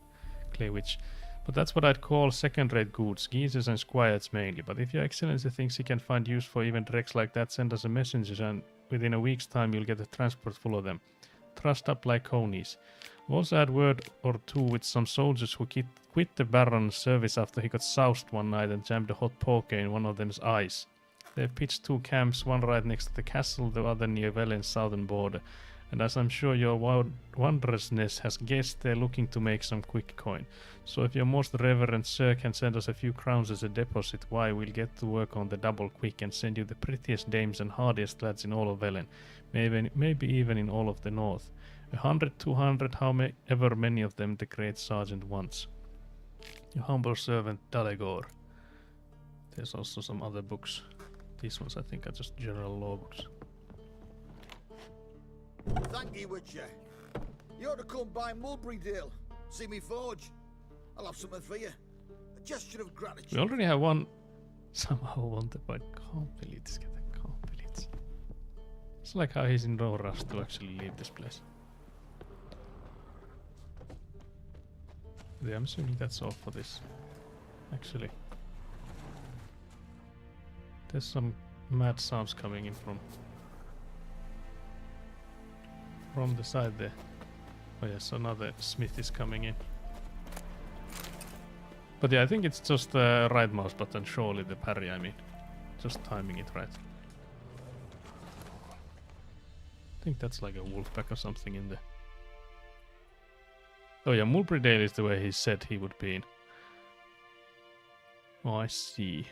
Claywitch. But that's what I'd call second-rate goods, geezers and squires mainly. But if your excellency thinks he can find use for even dregs like that, send us a messenger and within a week's time you'll get a transport full of them. Trussed up like conies. I've also had word or two with some soldiers who quit the Baron's service after he got soused one night and jammed a hot poker in one of them's eyes. They've pitched 2 camps, one right next to the castle, the other near Velen's southern border. And as I'm sure your wondrousness has guessed, they're looking to make some quick coin. So if your most reverend sir can send us a few crowns as a deposit, why, we'll get to work on the double quick and send you the prettiest dames and hardiest lads in all of Velen. maybe even in all of the north. 100, 200, however many of them the great sergeant wants. Your humble servant Dalegor. There's also some other books. These ones I think are just general law books. Thank you, Witcher. You ought to come by Mulberrydale. See me forge. I'll have something for you. A gesture of gratitude. We already have one somehow wanted, but can't believe this. Can't believe this. It's like how he's in no rush to actually leave this place. Yeah, I'm assuming that's all for this. Actually. There's some mad sounds coming in from the side there. Oh yes, another smith is coming in. But yeah, I think it's just the right mouse button, surely the parry, I mean. Just timing it right. I think that's like a wolf pack or something in there. Oh yeah, Mulberrydale is the way he said he would be in. Oh, I see.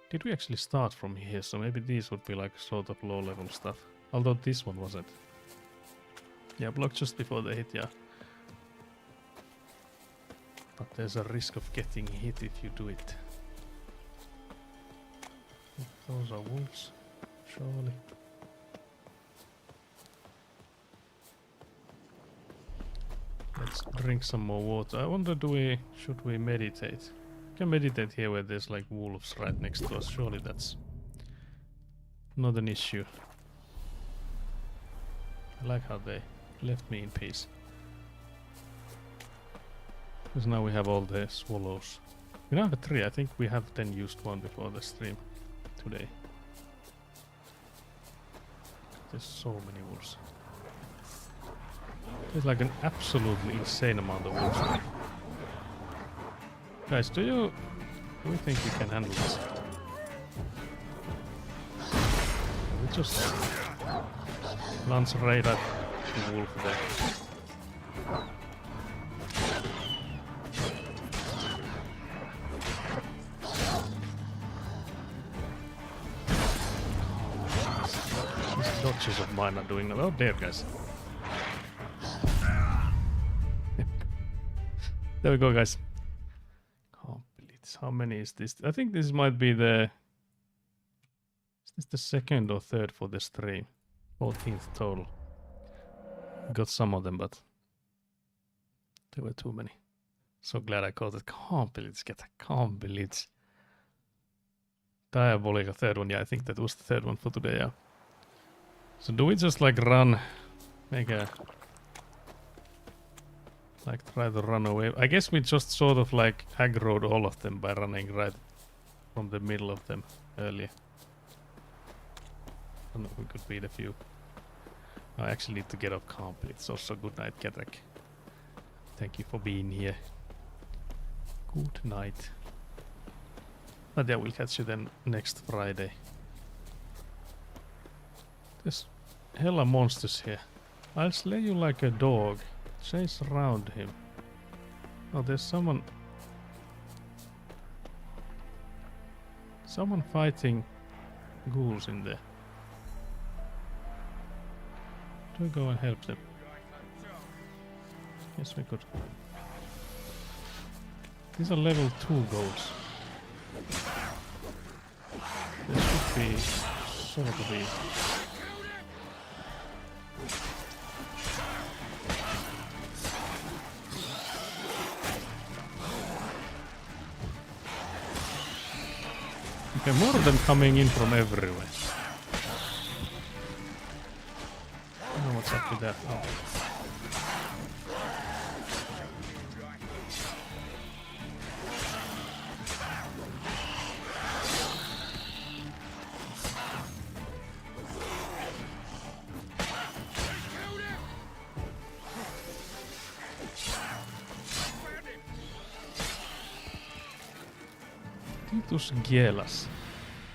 Did we actually start from here? So maybe these would be like sort of low level stuff. Although this one wasn't. Yeah, block just before they hit, yeah. But there's a risk of getting hit if you do it. Those are wolves, surely. Let's drink some more water. I wonder, should we meditate? We can meditate here where there's like wolves right next to us. Surely that's not an issue. I like how they left me in peace. Because now we have all the swallows. We now have 3. I think we have then used one before the stream today. There's so many wolves. There's like an absolutely insane amount of wolves. Guys, do we think we can handle this? We just lance right at the wolf there. These dodges of mine are doing well there, guys. There we go, guys. Can't believe this. How many is this? I think this might be the... Is this the second or third for the stream? 14th total. Got some of them, but there were too many. So glad I caught it. Can't believe this. Can't believe this. Diabolical third one. Yeah, I think that was the third one for today, yeah. So do we just like run? Make a... Like try to run away. I guess we just sort of like aggroed all of them by running right from the middle of them earlier. I don't know if we could beat a few. I actually need to get up completely. It's also good night, Ketrak. Thank you for being here. Good night. But yeah, we'll catch you then next Friday. There's hella monsters here. I'll slay you like a dog. Chase around him. Oh, there's someone fighting ghouls in there. Do we go and help them? Yes, we could. These are level 2 ghouls. This should be sort of easy. Okay, more of them coming in from everywhere. I don't know what's up with that. Oh. Titus Gielas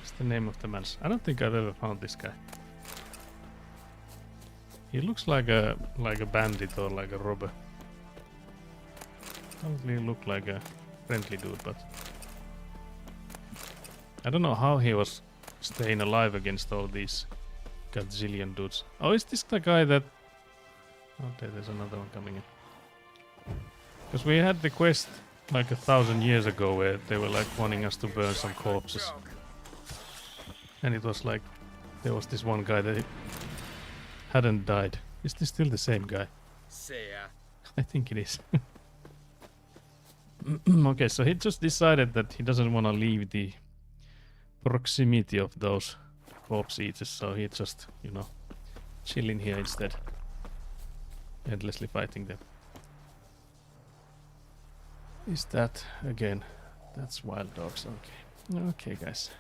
is the name of the man. I don't think I've ever found this guy. He looks like a bandit or like a robber. Doesn't really look like a friendly dude, but I don't know how he was staying alive against all these gazillion dudes. Oh, is this the guy that... Oh, there's another one coming in. Because we had the quest like 1,000 years ago where they were like wanting us to burn some corpses. And it was like... There was this one guy that hadn't died. Is this still the same guy? See ya. I think it is. Okay, so he just decided that he doesn't want to leave the proximity of those corpse eaters, so he just, you know, chilling here instead. Endlessly fighting them. Is that again? That's wild dogs, okay. Okay, guys.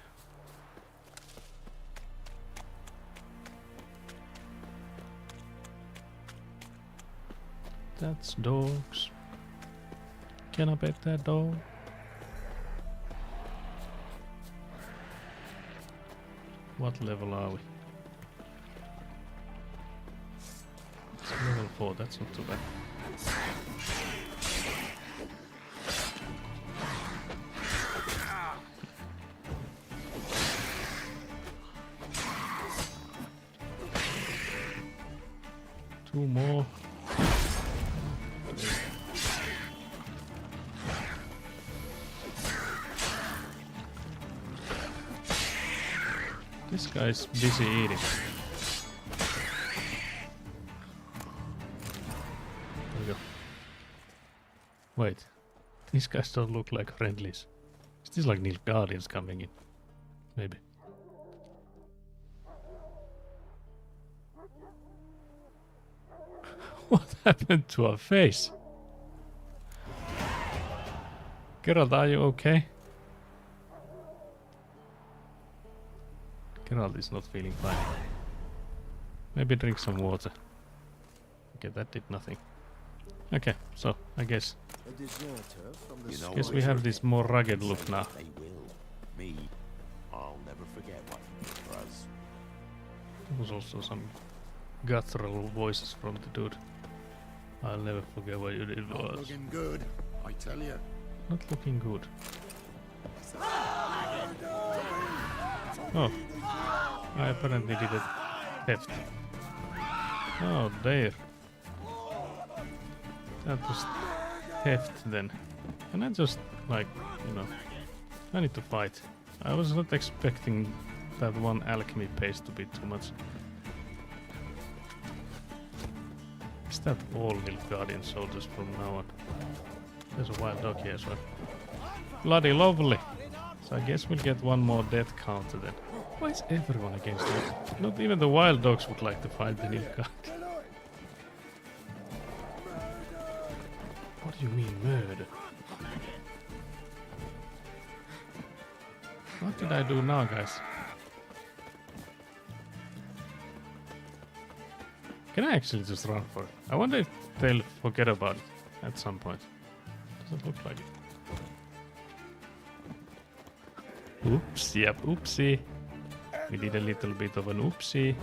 That's dogs. Can I pet that dog? What level are we? It's level 4, that's not too bad. Two more. This guy's busy eating. There we go. Wait, these guys don't look like friendlies. Is this like Nilfgaardians coming in? Maybe. What happened to our face? Geralt, are you okay? Geralt is not feeling fine. Maybe drink some water. Okay, that did nothing. Okay, so I guess we have this more rugged look now. Me, I'll never forget what he did for us. There was also some guttural voices from the dude. I'll never forget what you did for us. Not looking good, I tell you. Not looking good. Oh, I apparently did a theft. Oh, there. That was theft then. Can I just, like, you know, I need to fight. I was not expecting that one alchemy paste to be too much. Is that all Nilfgaardian soldiers from now on? There's a wild dog here as well. Bloody lovely! So I guess we'll get one more death counter then. Why is everyone against us? Not even the wild dogs would like to fight the Nilfgaardians. What do you mean murder? What did I do now, guys? Can I actually just run for it? I wonder if they'll forget about it at some point. Doesn't look like it. Oops, yep, oopsie. We did a little bit of an oopsie.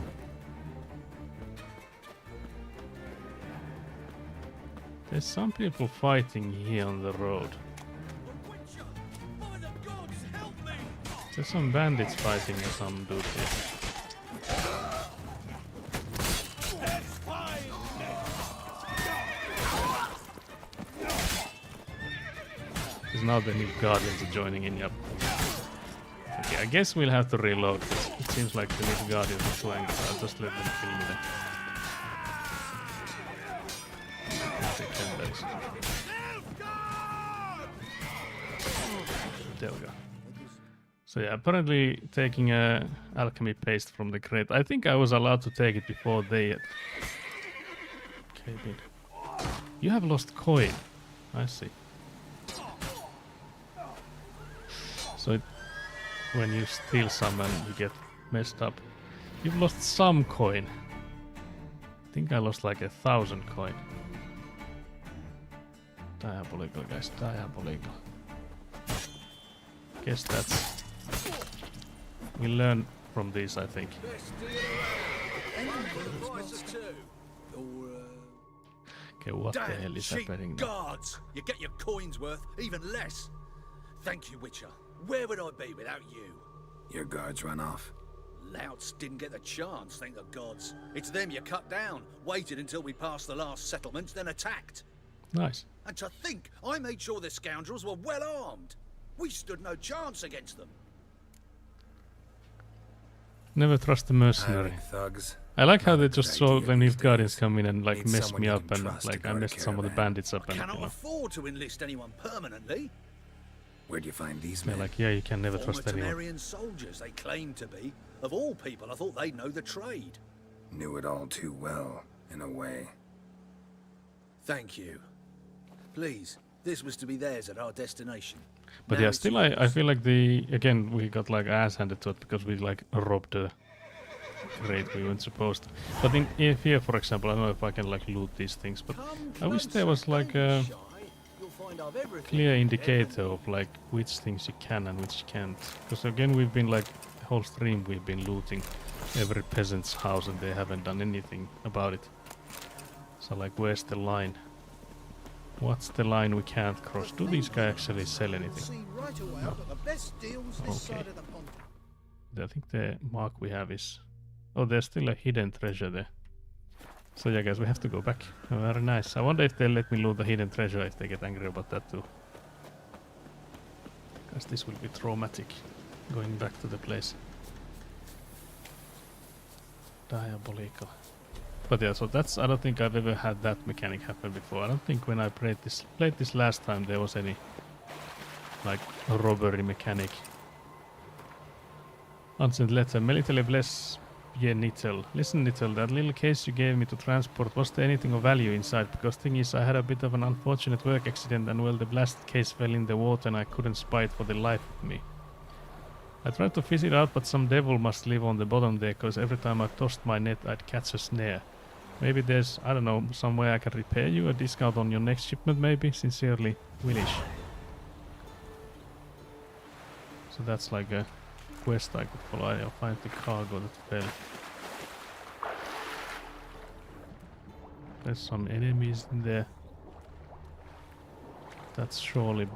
There's some people fighting here on the road. There's some bandits fighting or some dude here. Because now the Nilfgaardians are joining in, yep. Okay, I guess we'll have to reload this. It seems like the Nilfgaardians are flying, so I'll just let them kill me then. Take 10 days. There we go. So yeah, apparently taking a alchemy paste from the crate. I think I was allowed to take it before they... Okay, good. You have lost coin. I see. So when you steal some and you get messed up, you've lost some coin. I think I lost like 1,000 coin. Diabolical, guys, diabolical. Guess that's... We learn from these, I think. Okay, what the hell is happening now? Guards! You get your coins worth, even less. Thank you, Witcher. Where would I be without you? Your guards run off. louts didn't get the chance, thank the gods. It's them you cut down, waited until we passed the last settlements, then attacked. Nice. And to think, I made sure the scoundrels were well armed. We stood no chance against them. Never trust the mercenary. Thugs. I like how they just saw when if guardians come in and like Need mess someone me you up can and trust to like I guard a messed some of the caravan. bandits up and Cannot you know. afford to enlist anyone permanently. Where'd you find these They're men? like, yeah, you can never Former trust anyone. Temerian soldiers, they claim to be. Of all people, I thought they'd know the trade. Knew it all too well, in a way. Thank you. Please, this was to be theirs at our destination. But Now yeah, it's still yours. I feel like we got like ass handed to it because we like robbed the crate we weren't supposed to. But in here, for example, I don't know if I can like loot these things, but I wish there was like a clear indicator of like which things you can and which you can't. Because again, we've been like the whole stream we've been looting every peasant's house and they haven't done anything about it. So like, where's the line? What's the line we can't cross? Do these guys actually sell anything? No. Okay. I think the mark we have is... Oh, there's still a hidden treasure there. So yeah, guys, we have to go back. Oh, very nice. I wonder if they'll let me loot the hidden treasure if they get angry about that too. Because this will be traumatic, going back to the place. Diabolical. But yeah, so that's... I don't think I've ever had that mechanic happen before. I don't think when I played this last time there was any like robbery mechanic. Unsent letter. Melitele bless ye Nittel. Listen Nittel, that little case you gave me to transport, was there anything of value inside? Because thing is, I had a bit of an unfortunate work accident and well, the blasted case fell in the water and I couldn't spy it for the life of me. I tried to fish it out, but some devil must live on the bottom there, cause every time I tossed my net I'd catch a snare. Maybe there's, I don't know, some way I can repair you, a discount on your next shipment maybe? Sincerely, Willish. So that's like a quest I could follow. I'll find the cargo that fell. There's some enemies in there. That's surely...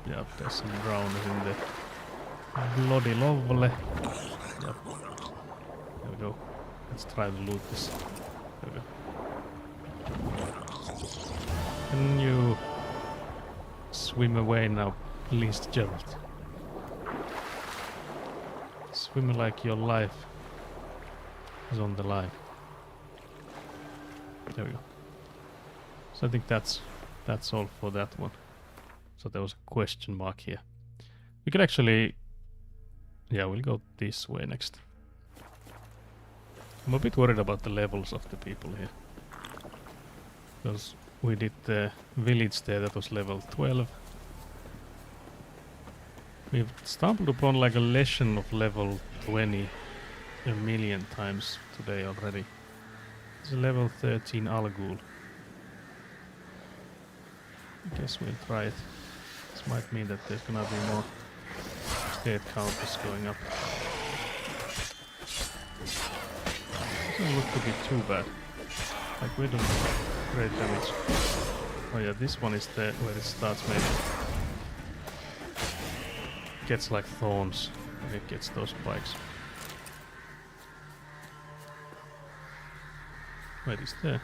Yeah, there's some drowners in there. Bloody lovely. Yep. There we go. Let's try to loot this. There we go. Can you swim away now, please, Gerald? Swim like your life is on the line. There we go. So I think that's all for that one. So there was a question mark here. We could actually... Yeah, we'll go this way next. I'm a bit worried about the levels of the people here. Because we did the village there that was level 12. We've stumbled upon like a lesson of level 20 a million times today already. It's a level 13 Al Ghul. I guess we'll try it. This might mean that there's gonna be more state counters going up. Doesn't look to be too bad. Like we don't great damage. Oh yeah, this one is the where it starts maybe. Gets like thorns when it gets those spikes. Wait, is there?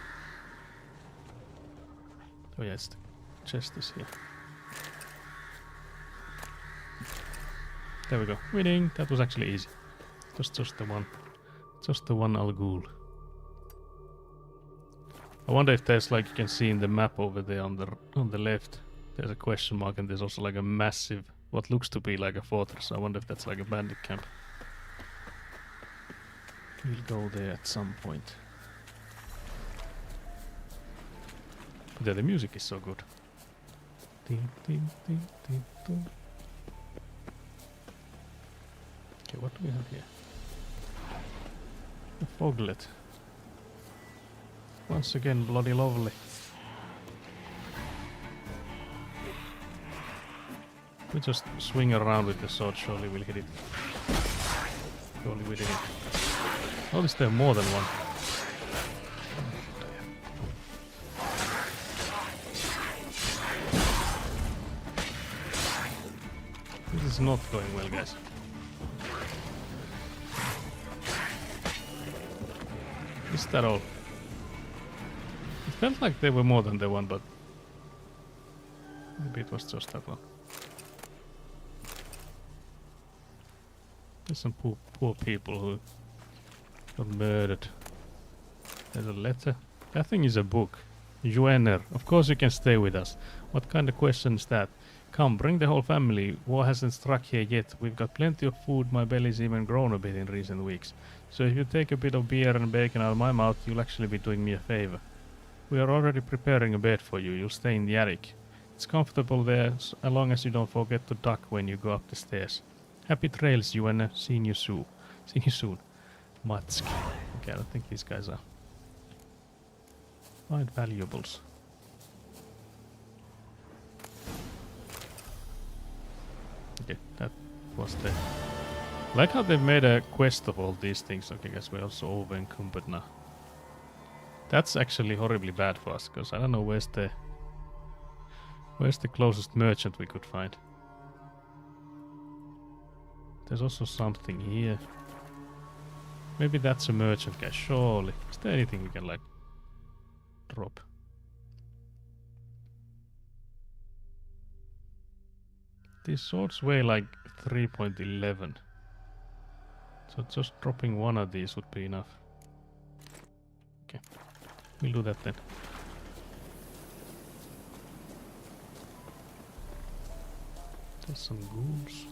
Oh yeah, it's the chest is here. There we go. Winning! That was actually easy. Just the one. Just the one Al Ghul. I wonder if there's like you can see in the map over there on the left. There's a question mark and there's also like a massive, what looks to be like a fortress. I wonder if that's like a bandit camp. We'll go there at some point. But yeah, the music is so good. Ding, ding, ding, ding, ding. Okay, what do we have here? A foglet. Once again, bloody lovely. We just swing around with the sword, surely we'll hit it. Surely we did it. Oh, is there more than one? This is not going well, guys. that all? It felt like there were more than the one, but maybe it was just that one. There's some poor people who got murdered. There's a letter. That thing is a book. Juener, of course you can stay with us. What kind of question is that? Come, bring the whole family. War hasn't struck here yet. We've got plenty of food. My belly's even grown a bit in recent weeks. So if you take a bit of beer and bacon out of my mouth, you'll actually be doing me a favor. We are already preparing a bed for you. You'll stay in the attic. It's comfortable there, as long as you don't forget to duck when you go up the stairs. Happy trails, Juener. See you soon. See you soon. Matsk. Okay, I don't think these guys are. Find valuables. Okay, that was the... Like how they've made a quest of all these things. Okay, I guess we're also over encumbered now. That's actually horribly bad for us, because I don't know where's the closest merchant we could find. There's also something here. Maybe that's a merchant guy, surely. Is there anything we can like drop? These swords weigh like 3.11. So just dropping one of these would be enough. Okay, we'll do that then. There's some ghouls.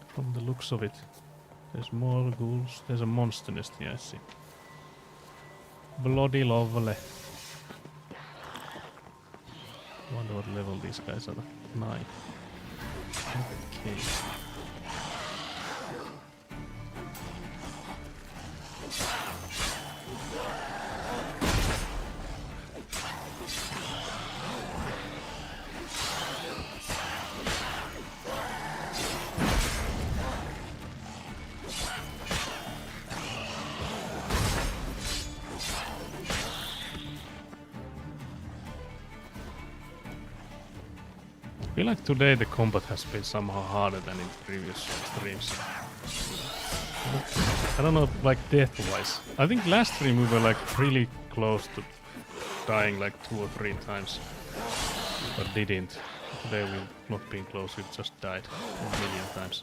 From the looks of it. There's more ghouls. There's a monster nest here, I see. Bloody lovely. Wonder what level these guys are. 9. Okay. I feel like today the combat has been somehow harder than in previous streams. I don't know, like death-wise. I think last stream we were like really close to dying like 2 or 3 times, but didn't. Today we've not been close, we've just died 1 million times.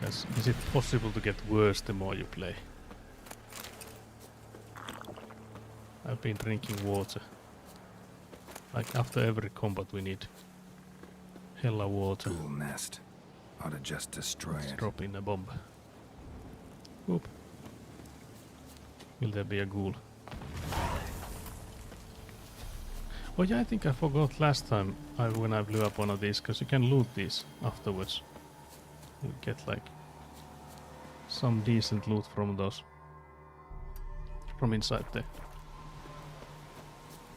Guys, is it possible to get worse the more you play? I've been drinking water. Like after every combat we need hella water. Ghoul nest. Ought to just destroy Let's it. drop in a bomb. Oop. Will there be a ghoul? Oh yeah, I think I forgot last time when I blew up one of these, because you can loot these afterwards. You get like some decent loot from those. From inside there.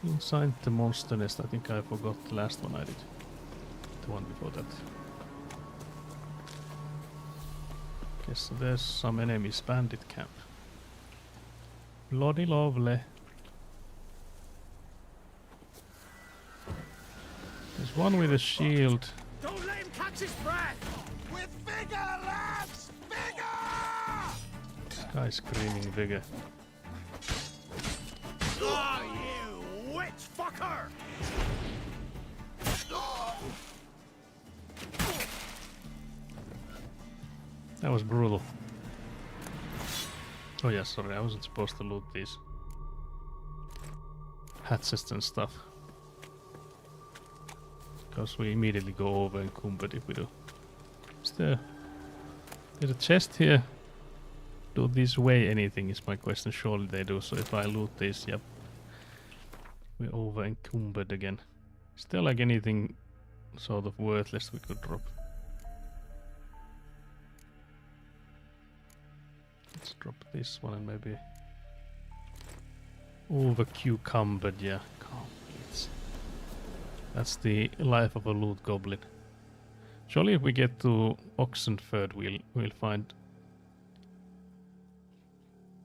Inside the monster nest, I think I forgot the last one I did. The one before that. Okay, so there's some enemies. Bandit camp. Bloody lovely. There's one with a shield. Don't let him catch his breath! With vigor, lads! Vigor! This guy screaming vigor. Oh, you witch fucker! That was brutal. Oh yeah, sorry, I wasn't supposed to loot these hatchets and stuff. Because we immediately go over encumbered if we do. There's a chest here. Do these weigh anything is my question. Surely they do, so if I loot these, yep. We're over encumbered again. Is there like anything sort of worthless we could drop? Let's drop this one and maybe over cucumbered, yeah. Complete. That's the life of a loot goblin. Surely if we get to Oxenford we'll find...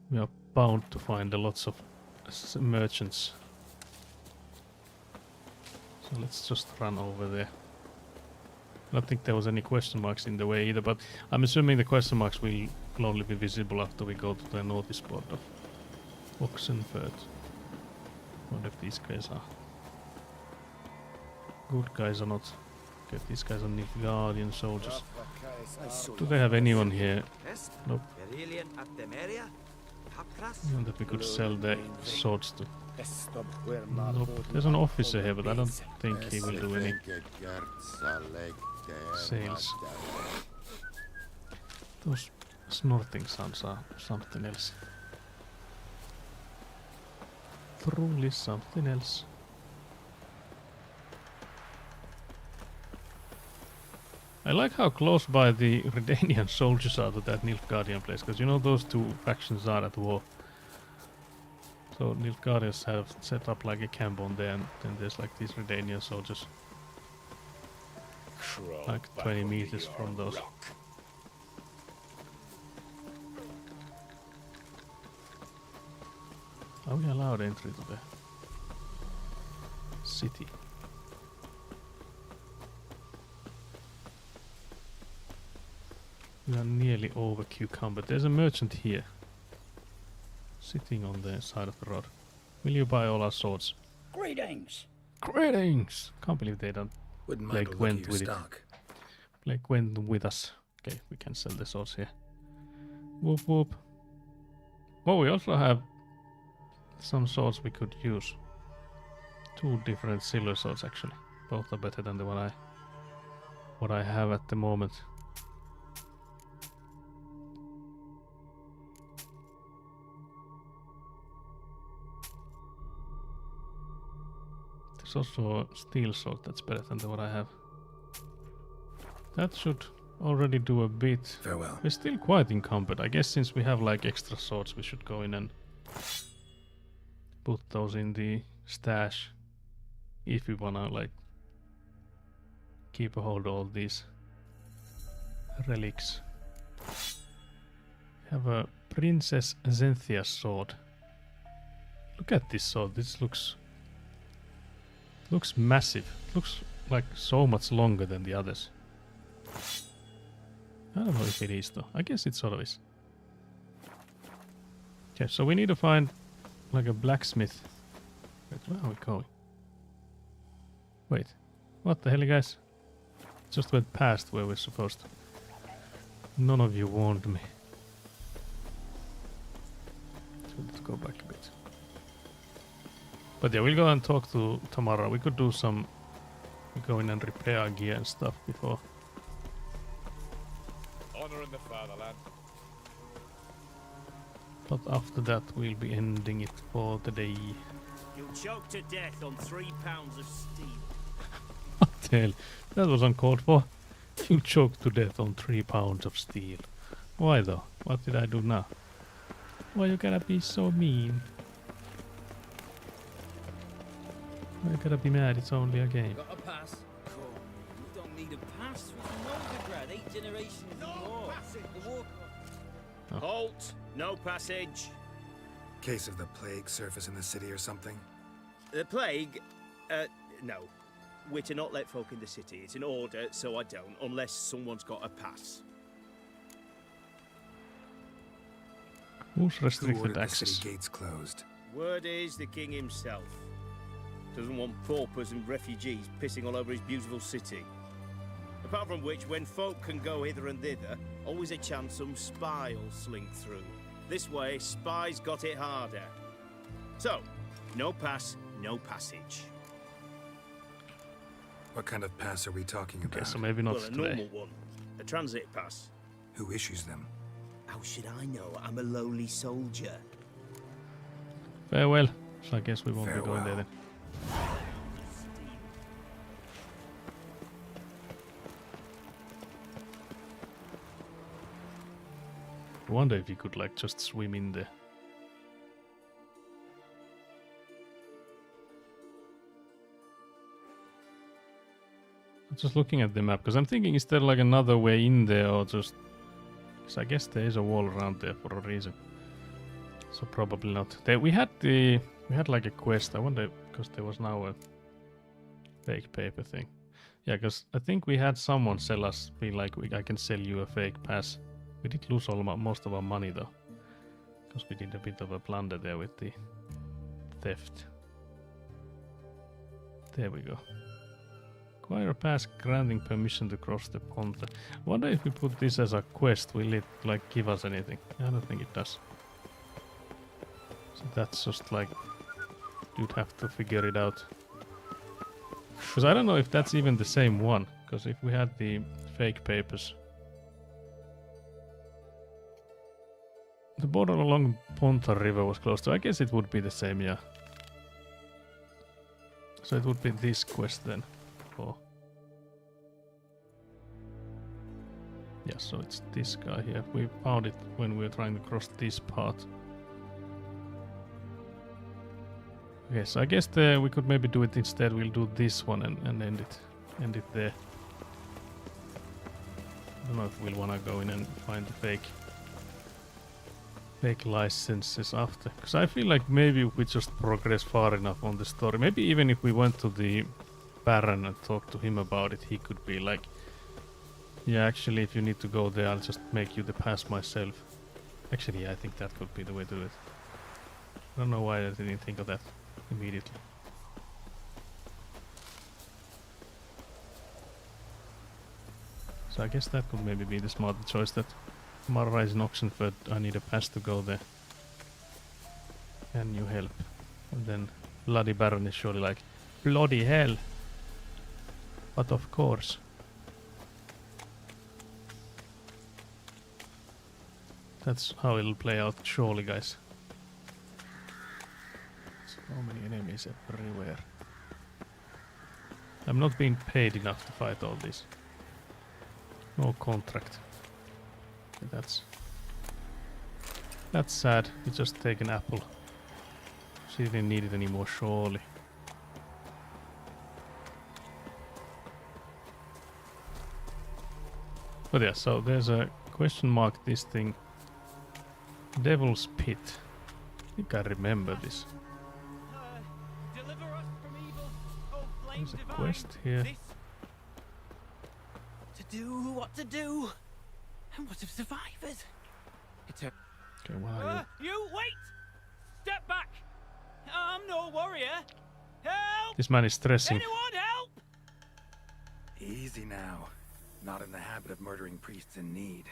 We are bound to find lots of merchants. So let's just run over there. I don't think there was any question marks in the way either, but I'm assuming the question marks will only be visible after we go to the notice board of Oxenfurt. What if these guys are good guys or not? Okay, these guys are Nilfgaardian soldiers. Do they have anyone here? Nope. And that we could sell the swords to. Nope. There's an officer here, but I don't think he will do any sales. Those snorting sounds are something else. Truly something else. I like how close by the Redanian soldiers are to that Nilfgaardian place, because you know those two factions are at war. So Nilfgaardians have set up like a camp on there, and then there's like these Redanian soldiers. Like 20 meters from those. Are we allowed entry to the city? We are nearly over Cucumber. There's a merchant here, sitting on the side of the road. Will you buy all our swords? Greetings. Greetings! Can't believe they don't. Wouldn't mind Blake a look went at your with stock. it. Blake went with us. Okay, we can sell the swords here. Whoop whoop. Oh, we also have some swords we could use. 2 different silver swords actually. Both are better than the one what I have at the moment. There's also a steel sword that's better than the one I have. That should already do a bit. Farewell. We're still quite encumbered. I guess since we have like extra swords, we should go in and put those in the stash if we wanna like keep a hold of all these relics. We have a Princess Zenthia sword. Look at this sword. This looks massive. Looks like so much longer than the others. I don't know if it is though. I guess it sort of is. Okay, so we need to find like a blacksmith. Wait, where are we going? Wait, what the hell, guys? Just went past where we're supposed to. None of you warned me. So let's go back a bit. But yeah, we'll go and talk to Tamara. We could do some... We go in and repair our gear and stuff before. Honor in the fatherland. But after that, we'll be ending it for the day. You'll choke to death on 3 pounds of steel. What the hell? That was uncalled for. You choked to death on 3 pounds of steel. Why though? What did I do now? Why you gotta be so mean? Why you gotta be mad? It's only a game. Got a pass? Cool. You don't need a pass. Novigrad, 8 generations more. The war. Oh. Halt! No passage. Case of the plague surface in the city or something? The plague? No. We're to not let folk in the city. It's an order, so I don't, unless someone's got a pass. Who's Who restricted ordered the access? city gates closed? Word is the king himself. Doesn't want paupers and refugees pissing all over his beautiful city. Apart from which, when folk can go hither and thither, always a chance some spy will slink through. This way, spies got it harder. So, no pass, no passage. What kind of pass are we talking about? Okay, so maybe not Well, a today. normal one. A transit pass. Who issues them? How should I know? I'm a lowly soldier. Farewell. So I guess we won't be going there then. I wonder if you could like just swim in there. I'm just looking at the map because I'm thinking, is there like another way in there or just... Because I guess there is a wall around there for a reason. So probably not. We had like a quest. I wonder because there was now a fake paper thing. Yeah, because I think we had someone sell us, be like, I can sell you a fake pass. We did lose most of our money though, because we did a bit of a blunder there with the theft. There we go. Acquire a pass granting permission to cross the Ponte. Wonder if we put this as a quest, will it like give us anything? I don't think it does. So that's just like, you'd have to figure it out. Because I don't know if that's even the same one. Because if we had the fake papers, the border along Ponta River was closed, so I guess it would be the same, yeah. So it would be this quest then. Oh. Yeah, so it's this guy here. We found it when we were trying to cross this part. Okay, so I guess we could maybe do it instead. We'll do this one and end it there. I don't know if we'll wanna go in and find the fake licenses after. Because I feel like maybe if we just progress far enough on the story, maybe even if we went to the Baron and talked to him about it, he could be like, yeah, actually if you need to go there, I'll just make you the pass myself. Actually, yeah, I think that could be the way to do it. I don't know why I didn't think of that immediately. So I guess that could maybe be the smarter choice, that Marra is in Oxenford, I need a pass to go there. Can you help? And then Bloody Baron is surely like, bloody hell! But of course. That's how it'll play out, surely, guys. So many enemies everywhere. I'm not being paid enough to fight all this. No contract. Okay, that's sad. We just take an apple. She didn't need it anymore, surely. But yeah, so there's a question mark, this thing. Devil's Pit. I think I remember this. There's a quest here. To do what to do, and what of survivors? It's a... Okay, wow. You wait! Step back! I'm no warrior. Help! This man is stressing. Anyone help? Easy now. Not in the habit of murdering priests in need.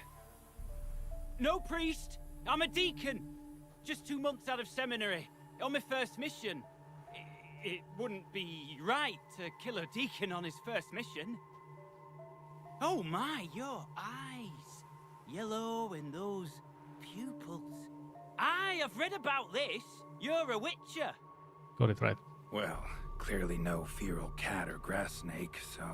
No priest. I'm a deacon. Just 2 months out of seminary. On my first mission. It wouldn't be right to kill a deacon on his first mission. Oh my, your eyes. Yellow and those pupils. I have read about this. You're a witcher. Got it right. Well, clearly no feral cat or grass snake, so...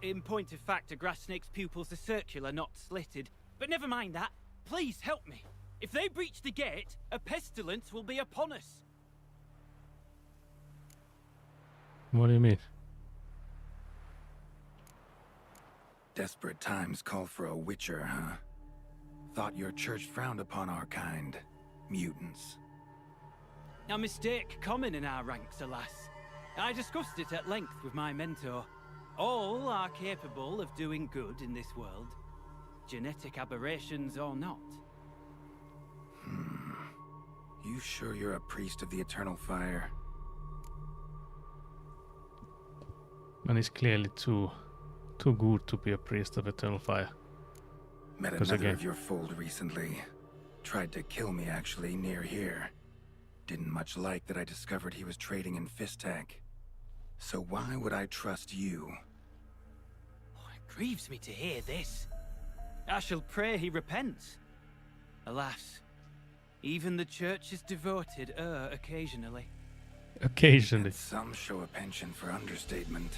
In point of fact, a grass snake's pupils are circular, not slitted. But never mind that. Please help me. If they breach the gate, a pestilence will be upon us. What do you mean? Desperate times call for a witcher, huh? Thought your church frowned upon our kind. Mutants. A mistake common in our ranks, alas. I discussed it at length with my mentor. All are capable of doing good in this world. Genetic aberrations or not. You sure you're a priest of the Eternal Fire? Man is clearly too good to be a priest of Eternal Fire. Met another of your fold recently. Tried to kill me, actually, near here. Didn't much like that I discovered he was trading in Fistak. So why would I trust you? Oh, it grieves me to hear this. I shall pray he repents. Alas, even the church is devoted occasionally. Occasionally. And some show a penchant for understatement.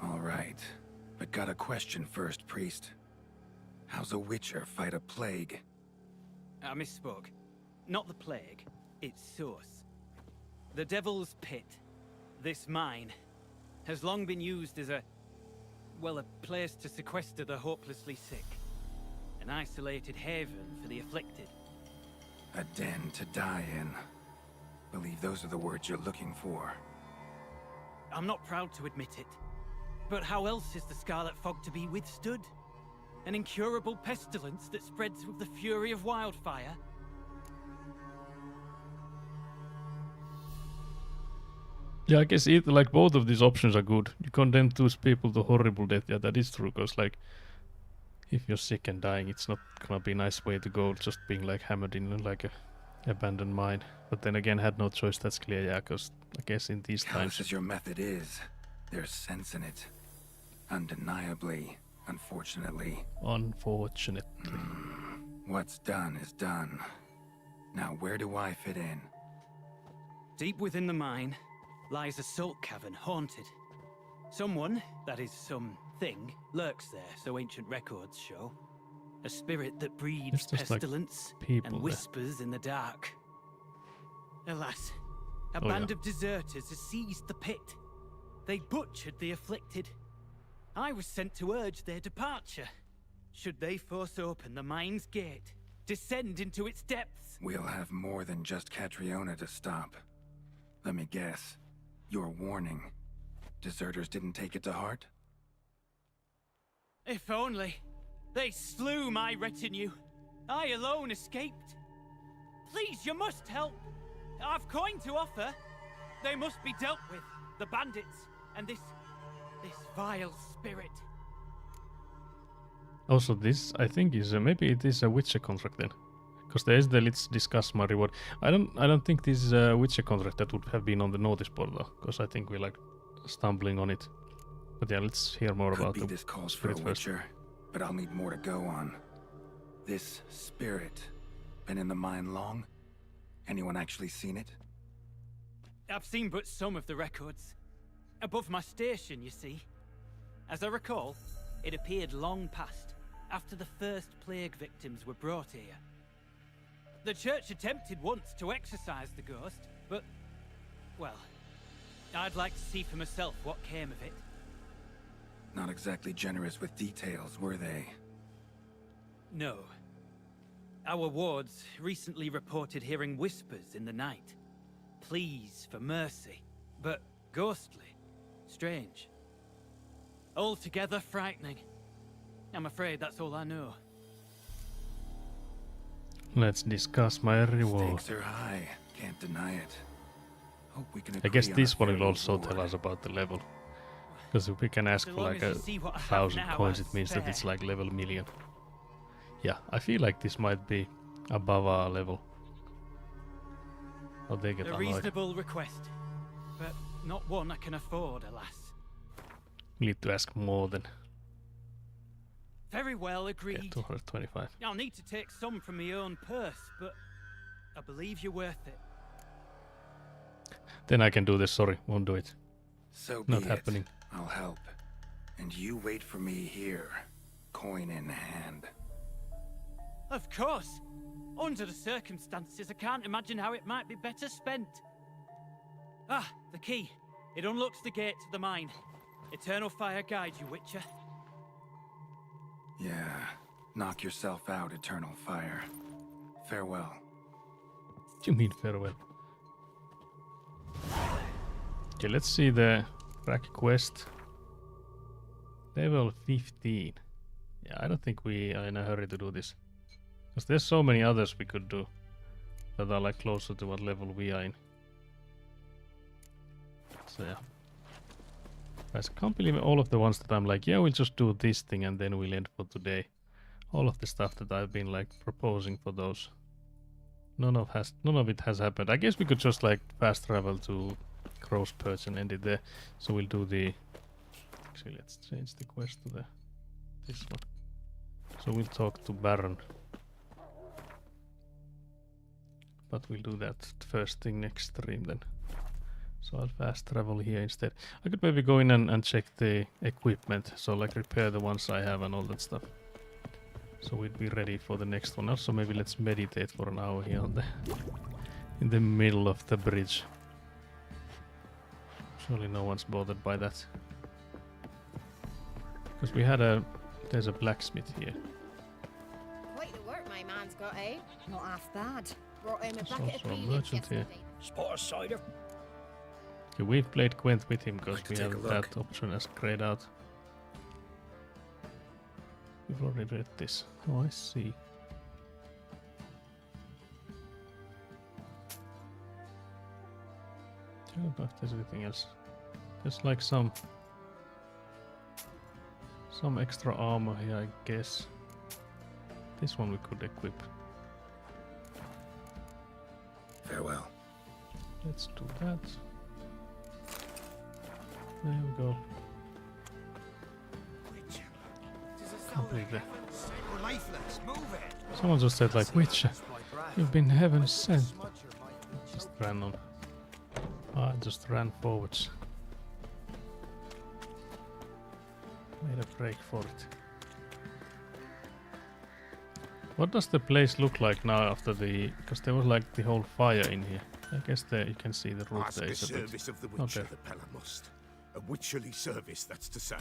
All right, but got a question first, priest. How's a witcher fight a plague? I misspoke. Not the plague, its source. The Devil's Pit, this mine, has long been used as a place to sequester the hopelessly sick. An isolated haven for the afflicted. A den to die in. believe those are the words you're looking for. I'm not proud to admit it, but how else is the Scarlet Fog to be withstood? An incurable pestilence that spreads with the fury of wildfire? Yeah, I guess like both of these options are good. You condemn those people to horrible death. Yeah, that is true. Because like, if you're sick and dying, it's not gonna be a nice way to go. Just being like hammered in like a abandoned mine. But then again, had no choice. That's clear. Yeah, because I guess in these times. Callous as your method is, there's sense in it. Undeniably, unfortunately. Unfortunately. What's done is done. Now, where do I fit in? Deep within the mine lies a salt cavern haunted. Someone, that is something, lurks there, so ancient records show. A spirit that breeds pestilence and whispers in the dark. Alas, a band of deserters has seized the pit. They butchered the afflicted. I was sent to urge their departure. Should they force open the mine's gate, descend into its depths? We'll have more than just Catriona to stop. Let me guess. Your warning. Deserters didn't take it to heart? If only. They slew my retinue. I alone escaped. Please, you must help. I've coin to offer. They must be dealt with. The bandits and this vile spirit. Also, this I think is maybe it is a Witcher contract then. Because there is the let's discuss my reward. I don't think this is a Witcher contract that would have been on the notice board though, because I think we're like stumbling on it. But yeah, let's hear more about this calls for a Witcher, but I'll need more to go on. This spirit been in the mine long? Anyone actually seen it? I've seen but some of the records. Above my station, you see. As I recall, it appeared long past, after the first plague victims were brought here. The church attempted once to exorcise the ghost, but, well, I'd like to see for myself what came of it. Not exactly generous with details, were they? No. Our wards recently reported hearing whispers in the night. Pleas for mercy, but ghostly, strange. Altogether frightening. I'm afraid that's all I know. Let's discuss my reward. Stakes are high, can't deny it. Hope we can I guess agree this on a one will fair also reward. tell us about the level. Because if we can ask for like 1,000 coins, it means that it's like level 1,000,000. Yeah, I feel like this might be above our level. Oh, they get A annoyed. reasonable request, but not one I can afford, alas. We need to ask more than Very well, agreed. 225. I'll need to take some from my own purse, but I believe you're worth it. Then I can do this, sorry, won't do it. So Not be happening. It. I'll help. And you wait for me here, coin in hand. Of course. Under the circumstances, I can't imagine how it might be better spent. Ah, the key. It unlocks the gate to the mine. Eternal fire guide you, Witcher. Yeah, knock yourself out, Eternal Fire. Farewell. What do you mean farewell? Okay, let's see the crack quest. Level 15. Yeah, I don't think we are in a hurry to do this. Because there's so many others we could do that are like closer to what level we are in. So yeah. Guys, I can't believe all of the ones that I'm like, yeah, we'll just do this thing and then we'll end for today. All of the stuff that I've been like proposing for those. None of it has happened. I guess we could just like fast travel to Crow's Perch and end it there. So we'll do the... Actually, let's change the quest to this one. So we'll talk to Baron. But we'll do that first thing next stream then. So I'll fast travel here instead. I could maybe go in and check the equipment. So like repair the ones I have and all that stuff. So we'd be ready for the next one. Also maybe let's meditate for an hour here on in the middle of the bridge. Surely no one's bothered by that. Because we had there's a blacksmith here. Quite the work my man's got, eh? Not half bad. Brought him a There's bucket of also a peelings merchant here. yesterday. Spot a cider. Okay, we've played Gwent with him because Like to we take have a look. that option as grayed out. We've already read this. Oh, I see. I don't know if there's anything else. There's like some extra armor here, I guess. This one we could equip. Farewell. Let's do that. There we go. Completely. We're lifeless. Move it. Someone just said like, Witcher, you've been heaven sent. Just ran on. I just ran forwards. Made a break for it. What does the place look like now after the... Because there was like the whole fire in here. I guess there you can see the roof Ask there a is a bit. service of the Not Witcher, there. the Pella must. A witcherly service, that's to say.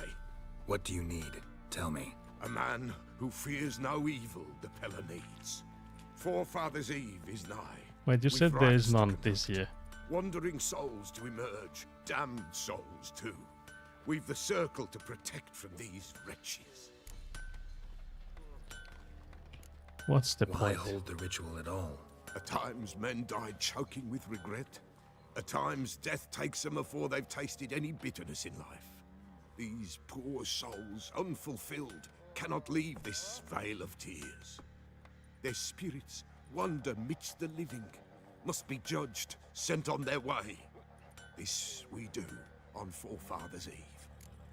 What do you need? Tell me. A man who fears no evil the Pella needs. Forefathers' Eve is nigh. Wait, you We've said there is rights to none conduct. this year. Wandering souls to emerge, damned souls too. We've the circle to protect from these wretches. What's the Why point? hold the ritual at all? At times men die choking with regret. At times death takes them before they've tasted any bitterness in life. These poor souls, unfulfilled, cannot leave this vale of tears. Their spirits wander midst the living, must be judged, sent on their way. This we do on Forefathers' Eve.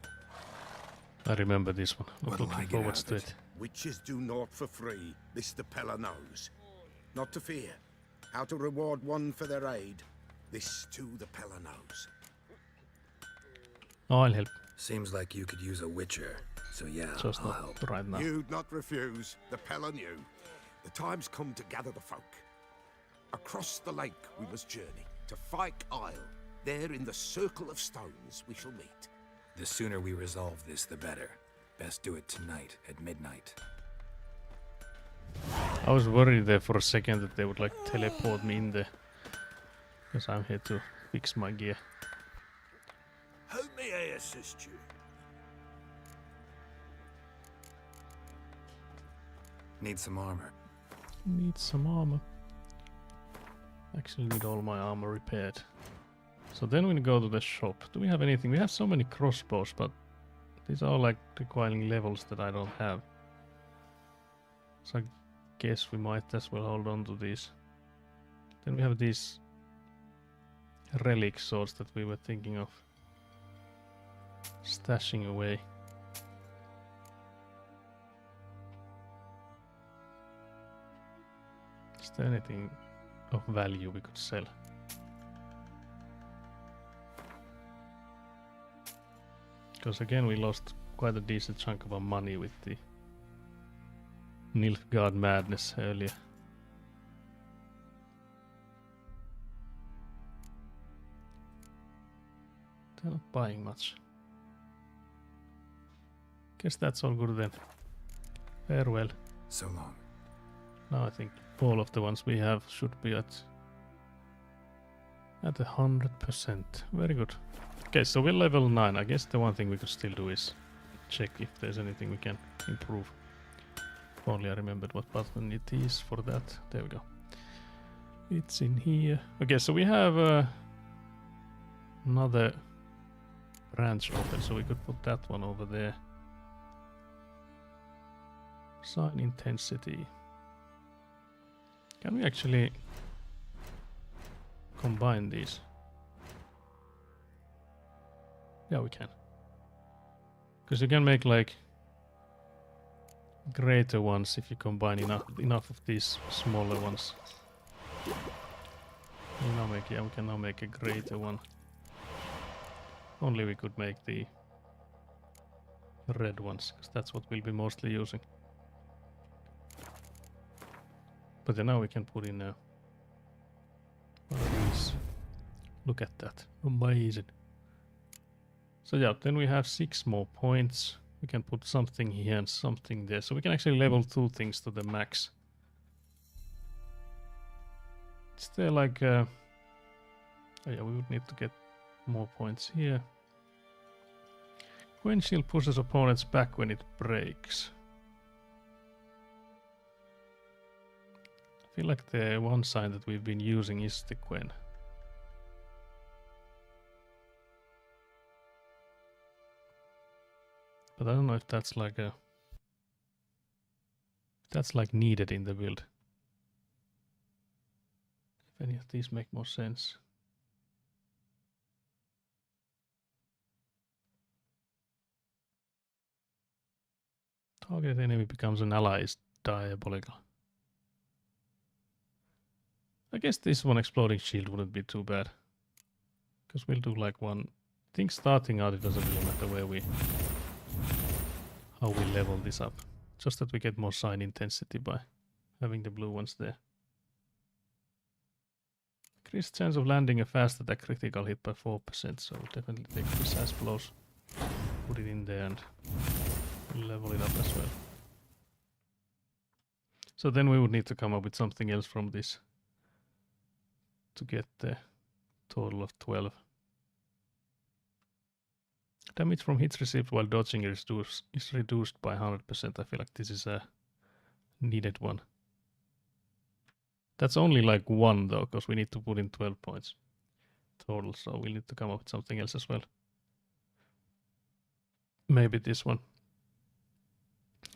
I remember this one. What'll Looking I get forward out of to it? it. Witches do naught for free, this the Pella knows. Not to fear. How to reward one for their aid, this too the Pella knows. Oh, I'll help. Seems like you could use a witcher, so yeah, Just I'll not help. right now. You'd not refuse, the Pella knew. The time's come to gather the folk. Across the lake we must journey, to Fyke Isle. There in the circle of stones we shall meet. The sooner we resolve this, the better. Best do it tonight at midnight. I was worried there for a second that they would like teleport me in there. Because I'm here to fix my gear. How may I assist you? Need some armor. Need some armor. Actually need all my armor repaired. So then we go to the shop. Do we have anything? We have so many crossbows, but these are like requiring levels that I don't have. So I guess we might as well hold on to these. Then we have these relic swords that we were thinking of stashing away. Is there anything of value we could sell? Because again we lost quite a decent chunk of our money with the Nilfgaard madness earlier. They're not buying much. Guess that's all good then. Farewell. So long. Now I think all of the ones we have should be at 100%. Very good. Okay, so we're level 9. I guess the one thing we could still do is check if there's anything we can improve. If only I remembered what button it is for that. There we go. It's in here. Okay, so we have another branch open, so we could put that one over there. Sign intensity. Can we actually combine these? Yeah, we can. Because you can make like greater ones if you combine enough of these smaller ones. We can now make a greater one. Only we could make the red ones, because that's what we'll be mostly using. But then now we can put in one of these. Look at that. Amazing. So yeah, then we have 6 more points. We can put something here and something there. So we can actually level 2 things to the max. Is there like Oh yeah, we would need to get more points here. Quen shield pushes opponents back when it breaks. I feel like the one sign that we've been using is the Quen. But I don't know if that's like a... That's like needed in the build. If any of these make more sense. Target enemy becomes an ally is diabolical. I guess this one exploding shield wouldn't be too bad. Because we'll do like one... I think starting out it doesn't really matter where we... how we level this up. Just that we get more sign intensity by having the blue ones there. Increased chance of landing a fast attack critical hit by 4%, so definitely take precise blows. Put it in there and level it up as well. So then we would need to come up with something else from this to get the total of 12. Damage from hits received while dodging is reduced by 100%. I feel like this is a needed one. That's only like one though, because we need to put in 12 points total, so we need to come up with something else as well. Maybe this one.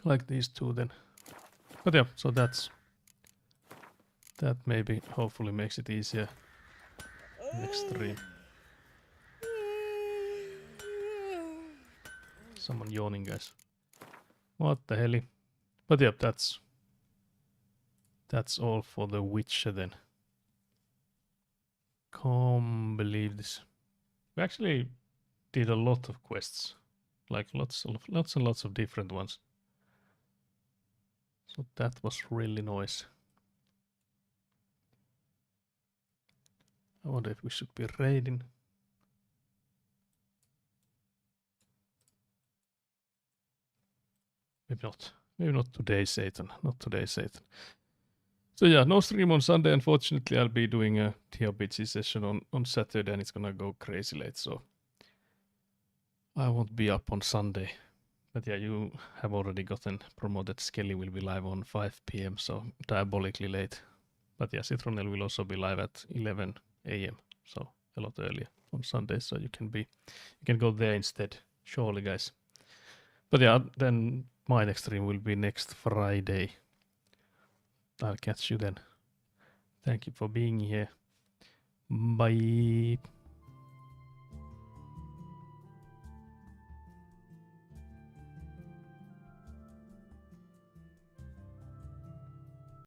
Like these two then. But yeah, so that maybe hopefully makes it easier next stream. Someone yawning, guys. What the hell? But yeah, that's all for the Witcher then. Can't believe this. We actually did a lot of quests, like lots and lots of different ones. So that was really nice. I wonder if we should be raiding. Maybe not. Maybe not today, Satan. Not today, Satan. So yeah, no stream on Sunday. Unfortunately, I'll be doing a TRPG session on Saturday and it's gonna go crazy late, so I won't be up on Sunday. But yeah, you have already gotten promoted. Skelly will be live on 5 PM, so diabolically late. But yeah, Citronel will also be live at 11 AM, so a lot earlier on Sunday, so you can go there instead. Surely, guys. But yeah, then my next stream will be next Friday. I'll catch you then. Thank you for being here. Bye.